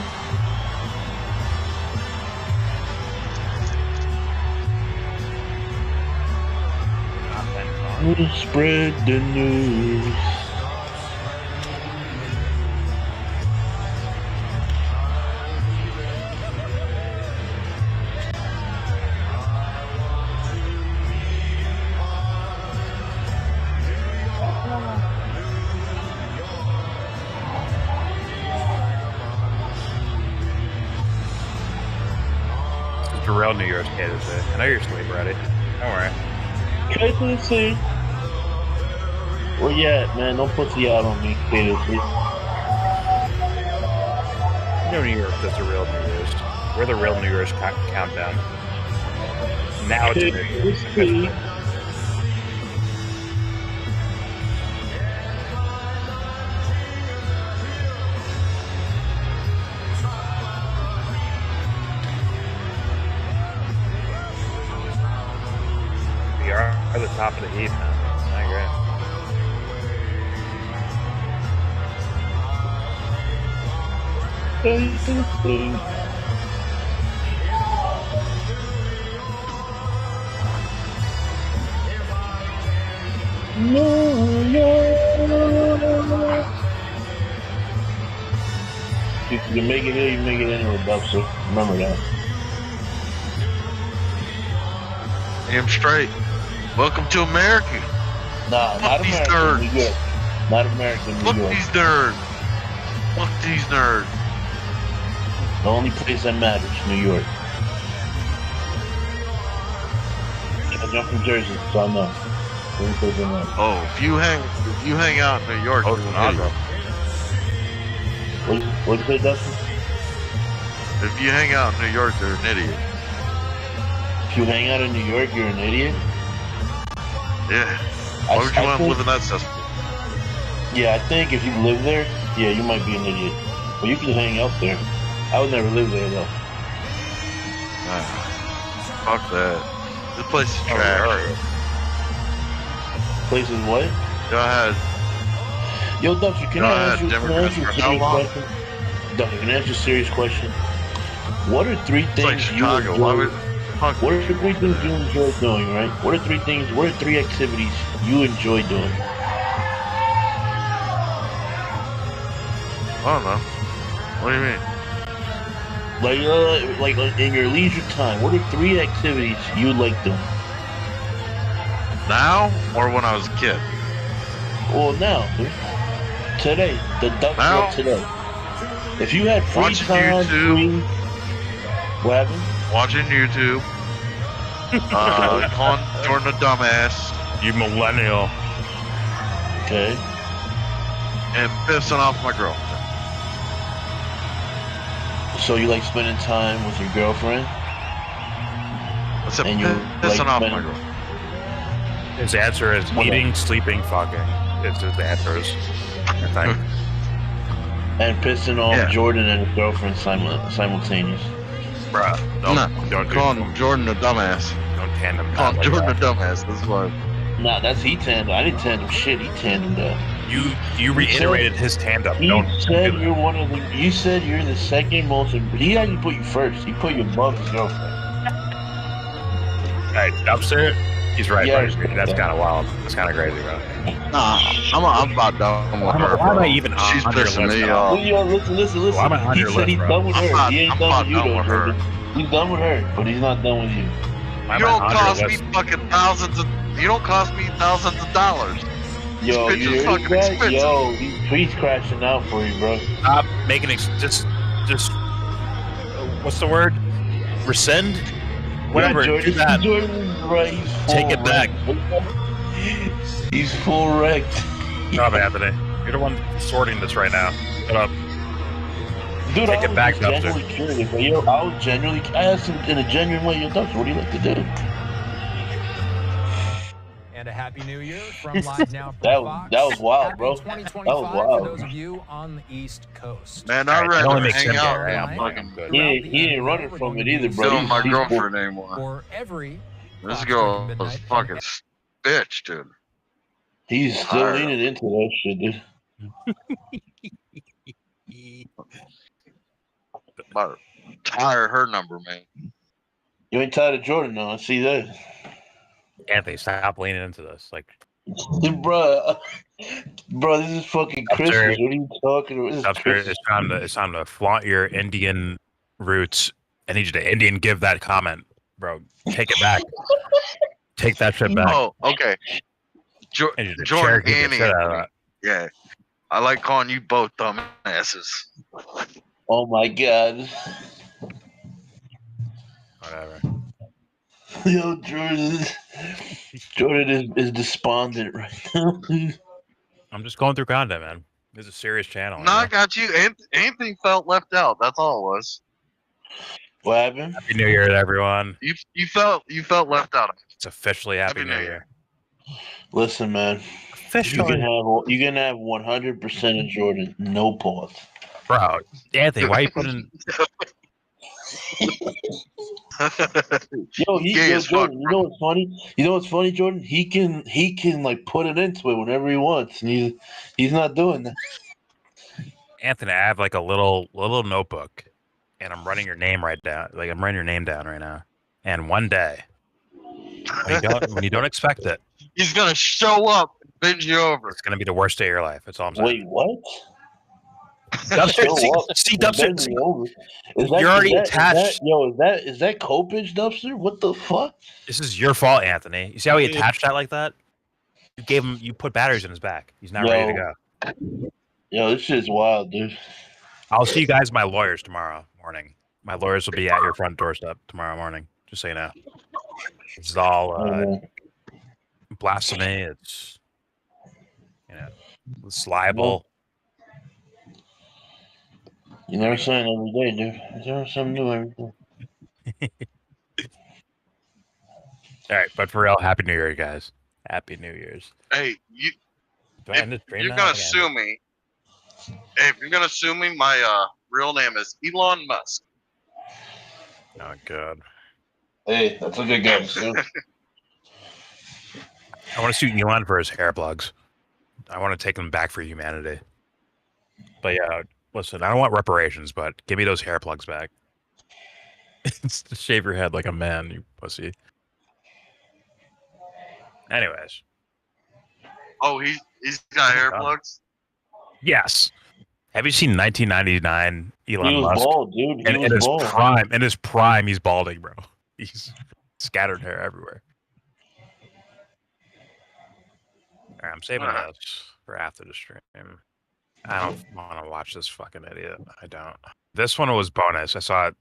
Spread the news. It's a real New Year's Day today. I know you're asleep already. Don't worry. KFC. Where you at, man? Don't put the out on me, KFC. You know New York does the real New Year's. We're the real New Year's countdown. Now it's New Year's. We are at the top of the heap now. I agree. If you make it here, you make it anywhere, Dubster. Remember that. Damn straight. Welcome to America. Nah, not these America, nerds. New York. Not America, New Fuck York. these nerds. Fuck these nerds. The only place that matters, New York. I'm from Jersey, so I know. The only place that matters. Oh, if you hang out in New York, you're an idiot. What'd you say, Dustin? If you hang out in New York, you're an idiot. If you hang out in New York, you're an idiot? Yeah. Why would you want to live in that cesspool? Yeah, I think if you live there, yeah, you might be an idiot. But you can hang out there. I would never live there, though. Fuck that. This place is trash. Place is what? Go ahead. Yo, Dustin, can I ask you a Democrats serious for how long? question? Dustin, can I ask you a serious question? What are three It's like things you Chicago. enjoy? Why would What are three things you enjoy doing, right? What are three activities you enjoy doing? I don't know. What do you mean? Like in your leisure time, what are three activities you like doing? Now or when I was a kid? Well, now, dude. Today, the duck Now? today. If you had free Watching time, YouTube. what happened? Watching YouTube. Calling Jordan a dumbass. You millennial. Okay. And pissing off my girlfriend. So you like spending time with your girlfriend? I said And you pissing like off my spending- girlfriend. His answer is eating, sleeping, fucking. It's his answers. I think. And pissing off Yeah. Jordan and his girlfriend simultaneous. Bruh. Don't Calling Jordan a dumbass. Don't tandem. Calling like Jordan that. a dumbass. That's why. Nah, that's he tandem. I didn't tandem shit. He tandemed that. You reiterated his tandem. He Don't said do that. you're one of the. You said you're the second most. He actually put you first. He put you above his girlfriend. Hey, Dubster, he's right. Yeah, Buddy. That's kind of wild. That's kind of crazy, bro. Nah, I'm about done with her. Why am bro. I even She's on your pissing list me now? off. Yo, listen. Why am I on He your said list, he's bro? done with her. He ain't I'm done not with you, done though, with her. Jordan. He's done with her, but he's not done with you. Why am You I don't on your cost me list? fucking thousands of. You don't cost me thousands of dollars. Yo, This bitch you is heard fucking that? expensive. Yo, he's crashing out for you, bro. Stop making just. What's the word? Rescind. Whatever. Yeah, Do that. Jordan's right. He's Take it full back. wrecked. He's full wrecked. Stop, Anthony. You're the one sorting this right now. Shut up. Dude, Take I it was back, just genuinely Dubster. curious. But yo, I asked him in a genuine way, yo, Dubster, what do you like to do? And a happy new year from Live Now from That Fox. was wild, Happy bro. 2025 That was wild. for those of you on the East Coast. Man, I'd It rather only makes hang sense. out. Yeah, than I'm fucking good. He ain't running from it either, bro. Still my He's girlfriend anymore. For every This Fox girl Midnight is fucking bitch, dude. He's still Tired. leaning into that shit, dude. About to tire her number, man. You ain't tired of Jordan, though. I see that. Anthony, stop leaning into this. Like, Bro, this is fucking Christmas. What are you talking about? This is Christmas. It's time to flaunt your Indian roots. I need you to Indian give that comment, bro. Take it back. Take that shit back. Oh, okay. Jordan and Anthony. Yeah. I like calling you both dumbasses. Oh my god. Whatever. Yo, Jordan is despondent right now. I'm just going through content, man. This is a serious channel. No, I got you. Anthony felt left out. That's all it was. What happened? Happy New Year to everyone. You felt left out. It's officially Happy New Year. Listen, man. Officially. You can have 100% of Jordan. No pause. Bro, Anthony, why are you putting... Jordan, you know what's funny? You know what's funny, Jordan? He can like put it into it whenever he wants, and he's not doing that. Anthony, I have like a little notebook, and I'm writing your name down. Like I'm writing your name down right now. And one day, when you don't expect it, he's gonna show up and bend you over. It's gonna be the worst day of your life. That's all I'm saying. Wait, what? Dubster, see, Dubster, you're already attached. Is that Copage, Dubster? What the fuck? This is your fault, Anthony. You see how he attached that like that? You put batteries in his back. He's not ready to go. Yo, this shit's wild, dude. I'll see you guys, my lawyers, tomorrow morning. My lawyers will be at your front doorstep tomorrow morning. Just so you know. It's all blasphemy. It's it's libel. You never say it every day, dude. There's never something new every day. All right, but for real, Happy New Year, guys. Happy New Year's. Hey, you're gonna sue me. Hey, if you're gonna sue me, my real name is Elon Musk. Oh God. Hey, that's a good guess. I want to sue Elon for his hair plugs. I want to take them back for humanity. But yeah, listen, I don't want reparations, but give me those hair plugs back. It's to shave your head like a man, you pussy. Anyways. Oh, he's got hair plugs? Yes. Have you seen 1999 Elon He was Musk? bald, dude. He was in his bald. prime, in his prime, he's balding, bro. He's scattered hair everywhere. All right, I'm saving this for after the stream. I don't want to watch this fucking idiot. I don't. This one was bonus. I saw it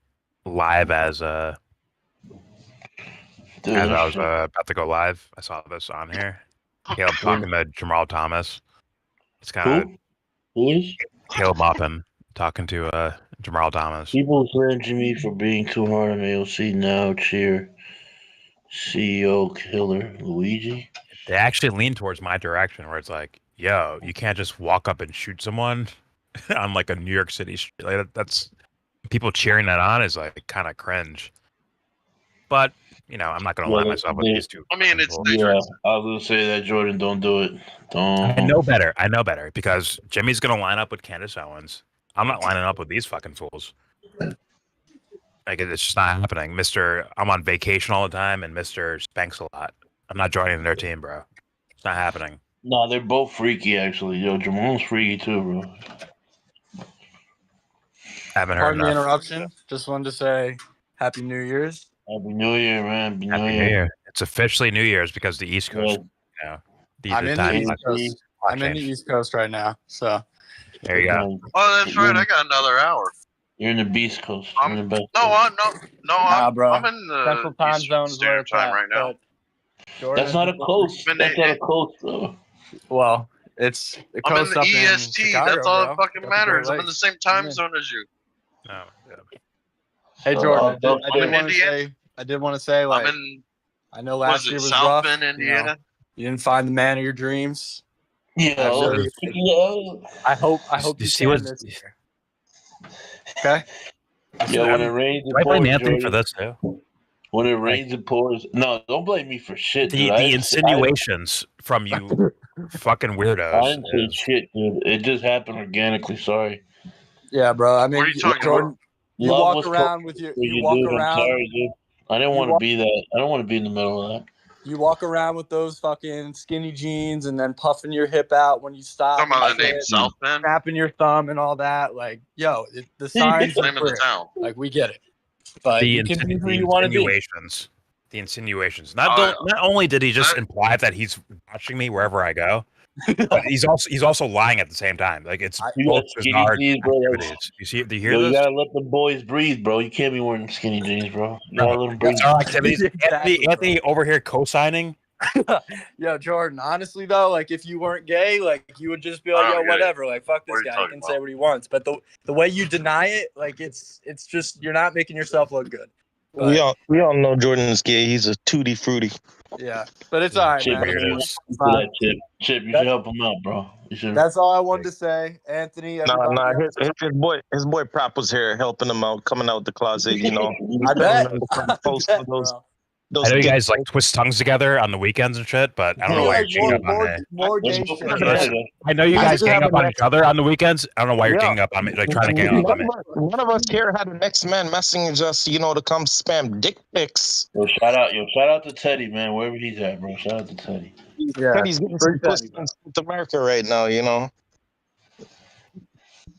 live as I was about to go live. I saw this on here. Caleb talking to Jamal Thomas. It's kind of Who is? Caleb Moppin talking to Jamal Thomas. People slandering me for being too hard on AOC. Now cheer CEO killer Luigi. They actually lean towards my direction, where it's like, yo, you can't just walk up and shoot someone on like a New York City street. Like, that's people cheering that on is like kind of cringe. But I'm not gonna lie myself with these two. I mean, it's dangerous. Yeah, I was gonna say that, Jordan. Don't do it. Don't. I know better because Jimmy's gonna line up with Candace Owens. I'm not lining up with these fucking fools. Like it's just not happening. Mr. I'm on vacation all the time, and Mr. Spanks a lot. I'm not joining their team, bro. It's not happening. No, they're both freaky, actually. Yo, Jamal's freaky too, bro. Haven't heard Pardon the enough. interruption. Just wanted to say Happy New Year's. Happy New Year, man. Happy New Year. It's officially New Year's because the East Coast. I'm in the East Coast. I'm in the East Coast right now, so. There you go. Oh, that's right. I got another hour. You're in the Beast Coast. I'm in the Central time zone is where it's time at, right now. That's not a coast. That's not a coast, though. Well, it's a I'm in coast the up EST. in Chicago, That's all bro. that fucking Up the matters. Great I'm in the Lakes. same time zone as you. Oh, Hey Jordan, I'm I did want to say, like, I'm in. I know last Was it year was South rough. Bend, Indiana? You didn't find the man of your dreams. Yeah. I hope You you see can what? this year. Okay. Yo, when it rains, Do I it blame pours, Anthony for Jordan. this too? When it rains, it pours. No, don't blame me for shit, The dude. insinuations from you fucking I weirdos. didn't say shit, dude. It just happened organically. Sorry. Yeah, bro. I mean, What are you talking Jordan, about? you Love walk was around cool with your, for you walk dude. I'm around. sorry, dude. I didn't want to be that. I don't want to be in the middle of that. You walk around with those fucking skinny jeans and then puffing your hip out when you stop. Talking about the name South Bend? Snapping your thumb and all that. Like, yo, the signs are Name of the clear. town. Like, we get it. But The you can be who you want to be. insinuations. The insinuations. Not only did he just imply that he's watching me wherever I go, but he's also lying at the same time. Like it's You both got skinny bizarre jeans, bro. activities. You see? Do you hear Yo, this? you gotta let the boys breathe, bro. You can't be wearing skinny jeans, bro. You gotta let them breathe. Bizarre activities. Exactly, Anthony over here co-signing. Yo, Jordan, honestly though, like if you weren't gay, like you would just be like, yo, whatever, like fuck this guy, he can say what he wants. But the way you deny it, like it's just you're not making yourself look good. But, we all know Jordan's gay. He's a tutti frutti. yeah, but it's all right, Chip, man. Chip, you should help him out, bro. You should. That's all I wanted to say, Anthony. Nah, his boy Prop was here helping him out, coming out the closet. You know, I bet. I know you guys like twist tongues together on the weekends and shit, but I don't know why you're ganging up on me. More gay shit. I know you guys gang up on each other on the weekends. I don't know why you're ganging up on me, like trying to gang up on me. One of us here had an ex-man messaging us, you know, to come spam dick pics. Yo, shout out to Teddy, man, wherever he's at, bro. Shout out to Teddy. Yeah, Teddy's getting some pussy in South America right now, you know.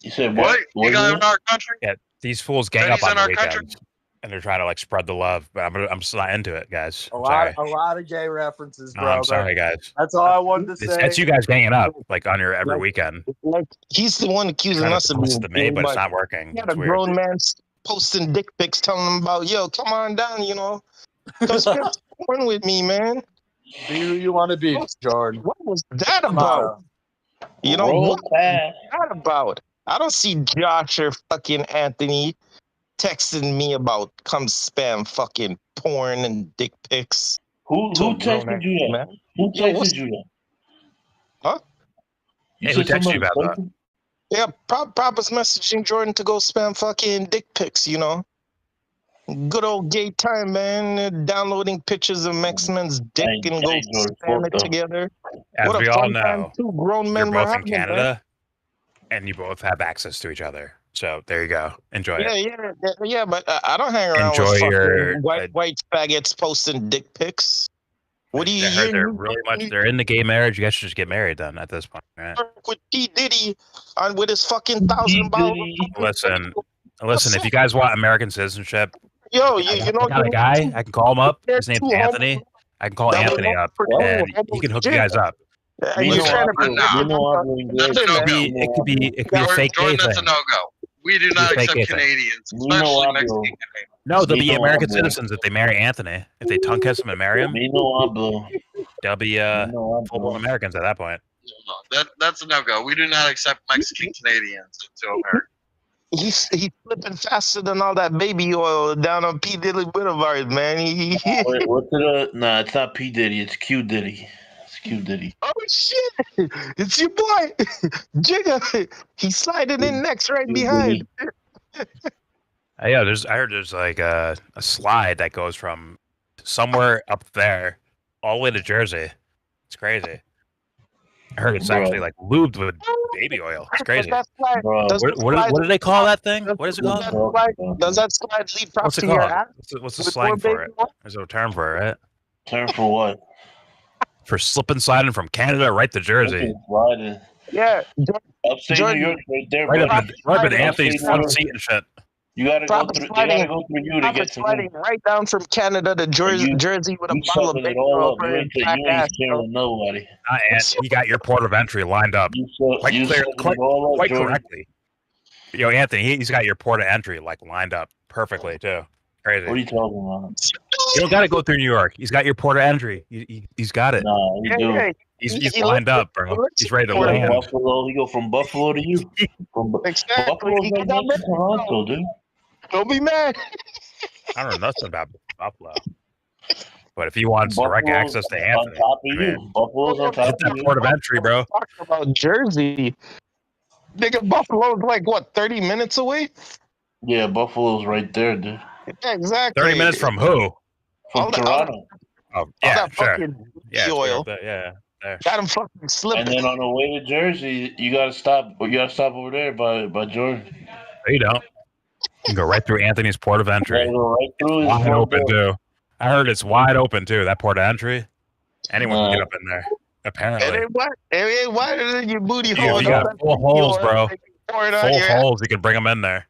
You said what? You got in our country? Yeah, these fools gang up on the weekends. And they're trying to like spread the love, but I'm just not into it, guys. A lot of gay references, bro. I'm sorry, guys. That's all I wanted to say. It's you guys ganging up like on your every weekend. Like he's the one accusing us of being to me, but it's not working. He had a grown man posting dick pics, telling him about, yo, come on down, you know, come spend porn with me, man. Be who you want to be, Jordan. What was that about? You know, what was that about? I don't see Josh or fucking Anthony texting me about come spam fucking porn and dick pics. Who texted you that? Who texted you that? Huh? Hey, who texted you about that? Yeah, Prop is messaging Jordan to go spam fucking dick pics, you know. Good old gay time, man. Downloading pictures of X-Men's dick and go spam it together. As what we a all fun know, time two grown men you're were both in having, Canada, and you both have access to each other. So there you go. Enjoy it. Yeah, but I don't hang around Enjoy with fucking your white faggots posting dick pics. What do you? I heard they're really much. They're in the gay marriage. You guys should just get married then. At this point, right? With P Diddy with his fucking $1,000. Listen. If you guys want American citizenship, yo, you know, I got a guy. I can call him up. His name's Anthony. I can call Anthony up, and he can hook you guys up. It could be a fake gay Jordan, that's a thing. no-go. We do not accept Canadians, especially Mexican Canadians. No, they'll be American citizens if they marry Anthony. If they tongue kiss him and marry him, they'll be full-blown Americans at that point. That's a no-go. We do not accept Mexican Canadians into America. He's flipping faster than all that baby oil down on P Diddy Boulevard, man. Nah, it's not P Diddy. It's Q Diddy. It's Q Diddy. Oh shit! It's your boy, Jigga. He's sliding in next, right behind. I heard there's like a slide that goes from somewhere up there all the way to Jersey. It's crazy. I heard it's actually like lubed with baby oil. It's crazy. What do they call that thing? What is it called? Does that slide lead props What's it to your called? ass? What's the slang for it? There's a term for it, right? Term for what? For slip and sliding from Canada right to Jersey. Yeah. Upstate New York, right there. Right up in Anthony's front seat and shit. You gotta go through you to get to sliding right down from Canada to Jersey with a bottle of baby oil for his back ass. Nobody. You got your port of entry lined up quite correctly. Yo, Anthony, he's got your port of entry like lined up perfectly too. Crazy. What are you talking about? You don't got to go through New York. He's got your port of entry. He's got it. Nah, he do. He's lined up, bro. He's ready to land. Buffalo, he go from Buffalo to you. Buffalo's right next to Toronto, dude. Don't be mad. I don't know nothing about Buffalo. But if he wants direct access to Anthony, Buffalo's on top hit that port of entry, bro. Talking about Jersey. Nigga, Buffalo's like, what, 30 minutes away? Yeah, Buffalo's right there, dude. Yeah, exactly. 30 minutes from who? From Toronto. Oh, yeah, sure. Yeah, oil. Yeah. There. Got him fucking slipping. And then on the way to Jersey, you gotta stop. You gotta stop over there by Jordan. No, you don't. You can go right through Anthony's port of entry. Right through wide open too. I heard it's wide open too. That port of entry. Anyone can get up in there. Apparently. It ain't wider than your booty You hole. got full holes, bro. Full holes. You can bring them in there.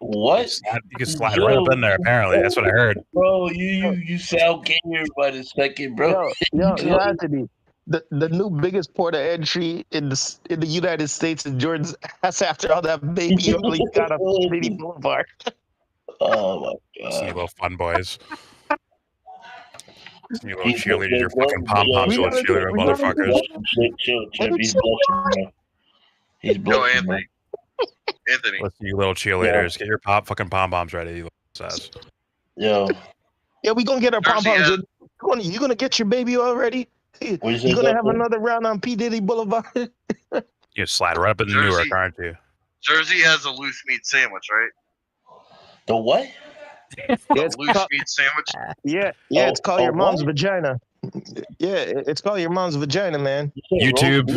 What? You can slide right up in there. Apparently, that's what I heard. Bro, you sound gay here by the second, bro. Yo, Anthony. The new biggest port of entry in the United States is Jordan's ass after all that baby oil he got on City Boulevard. Oh my god! See you little fun boys. You little cheerleaders, your fucking pom poms, little cheerleader motherfuckers. Chill. He's blushing, bro. He's blushing, bro. Anthony. Let's see you little cheerleaders. Get your fucking pom poms ready, you little sass. Yo. Yeah, we gonna get our pom poms. You gonna get your baby already? You gonna have another round on P Diddy Boulevard? You slide right up in Newark, aren't you? Jersey has a loose meat sandwich, right? The what? Loose meat sandwich. Yeah, it's called your mom's vagina. Yeah, it's called your mom's vagina, man. YouTube.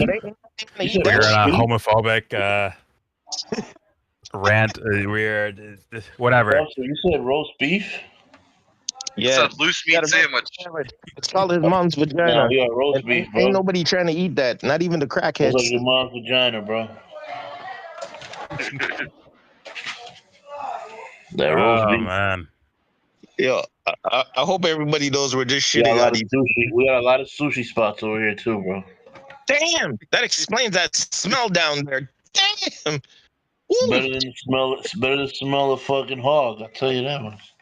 We're on a homophobic rant. Weird. Whatever. So you said roast beef? Yeah, it's a loose meat sandwich. It's called his mom's vagina. Yeah, roast beef, bro. Ain't nobody trying to eat that. Not even the crackheads. It's like your mom's vagina, bro. That roast beef. Man. Yo, I hope everybody knows we're just shitting on these. We got a lot of sushi spots over here too, bro. Damn, that explains that smell down there. Damn. It's better than the smell of fucking hog. I'll tell you that much.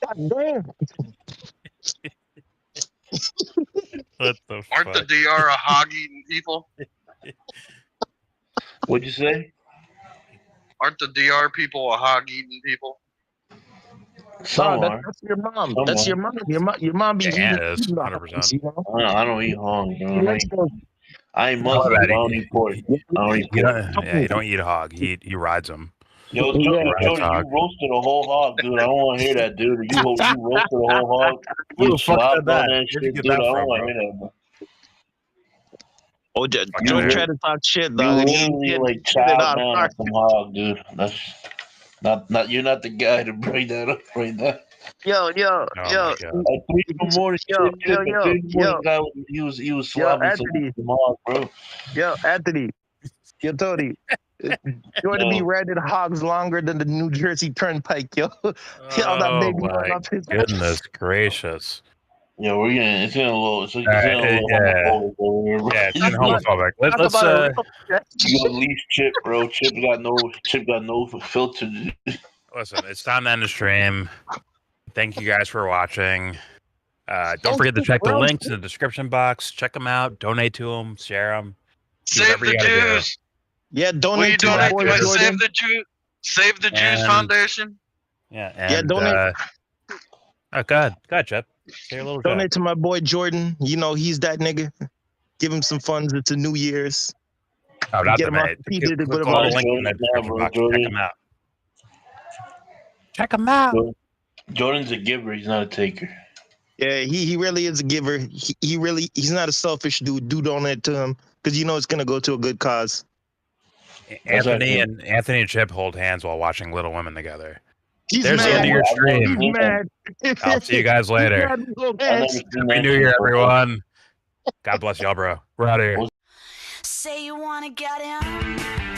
God damn. What the fuck? Aren't the DR a hog-eating people? What'd you say? Aren't the DR people a hog-eating people? That's your mom. That's your mom. Your mom be eating. Yeah, 100%. I don't eat hog, bro. I ain't Muslim. I don't eat pork. I don't eat pork. You don't eat hog. He rides them. Yo, Jody, you roasted a whole hog, dude. I don't want to hear that, dude. You roasted a whole hog. You slopped on that shit, dude. I don't want to hear that, bro. Oh, don't try to talk shit, dog. You literally like chopped down some hog, dude. That's not. You're not the guy to bring that up right now. Yo. At 3 in the morning, he was slopping some hog, bro. Yo, Anthony. Yo, Tony. Jordan be riding hogs longer than the New Jersey Turnpike, yo. Oh my goodness gracious. Yeah, it's getting a little. It's getting homophobic. Let's you gotta leave Chip, bro. Chip got no filter. Listen, it's time to end the stream. Thank you guys for watching. Don't forget to check the links in the description box. Check them out. Donate to them. Share them. Save the Jews. Yeah, donate to my boy Jordan. Save the Jews Foundation. Yeah, and, donate. Go ahead, Chip. Say a little donate to my boy Jordan. You know he's that nigga. Give him some funds. It's a New Year's. Oh, not get the him minute. Put him All on the link in the description box. Check him out. Check him out. Jordan's a giver. He's not a taker. Yeah, he really is a giver. He's not a selfish dude. Do donate to him because you know it's gonna go to a good cause. Anthony and Chip hold hands while watching Little Women together. There's mad. the end of your stream. He's mad. I'll see you guys later. Happy New Year, everyone. God bless y'all, bro. We're out of here. Say you wanna get in.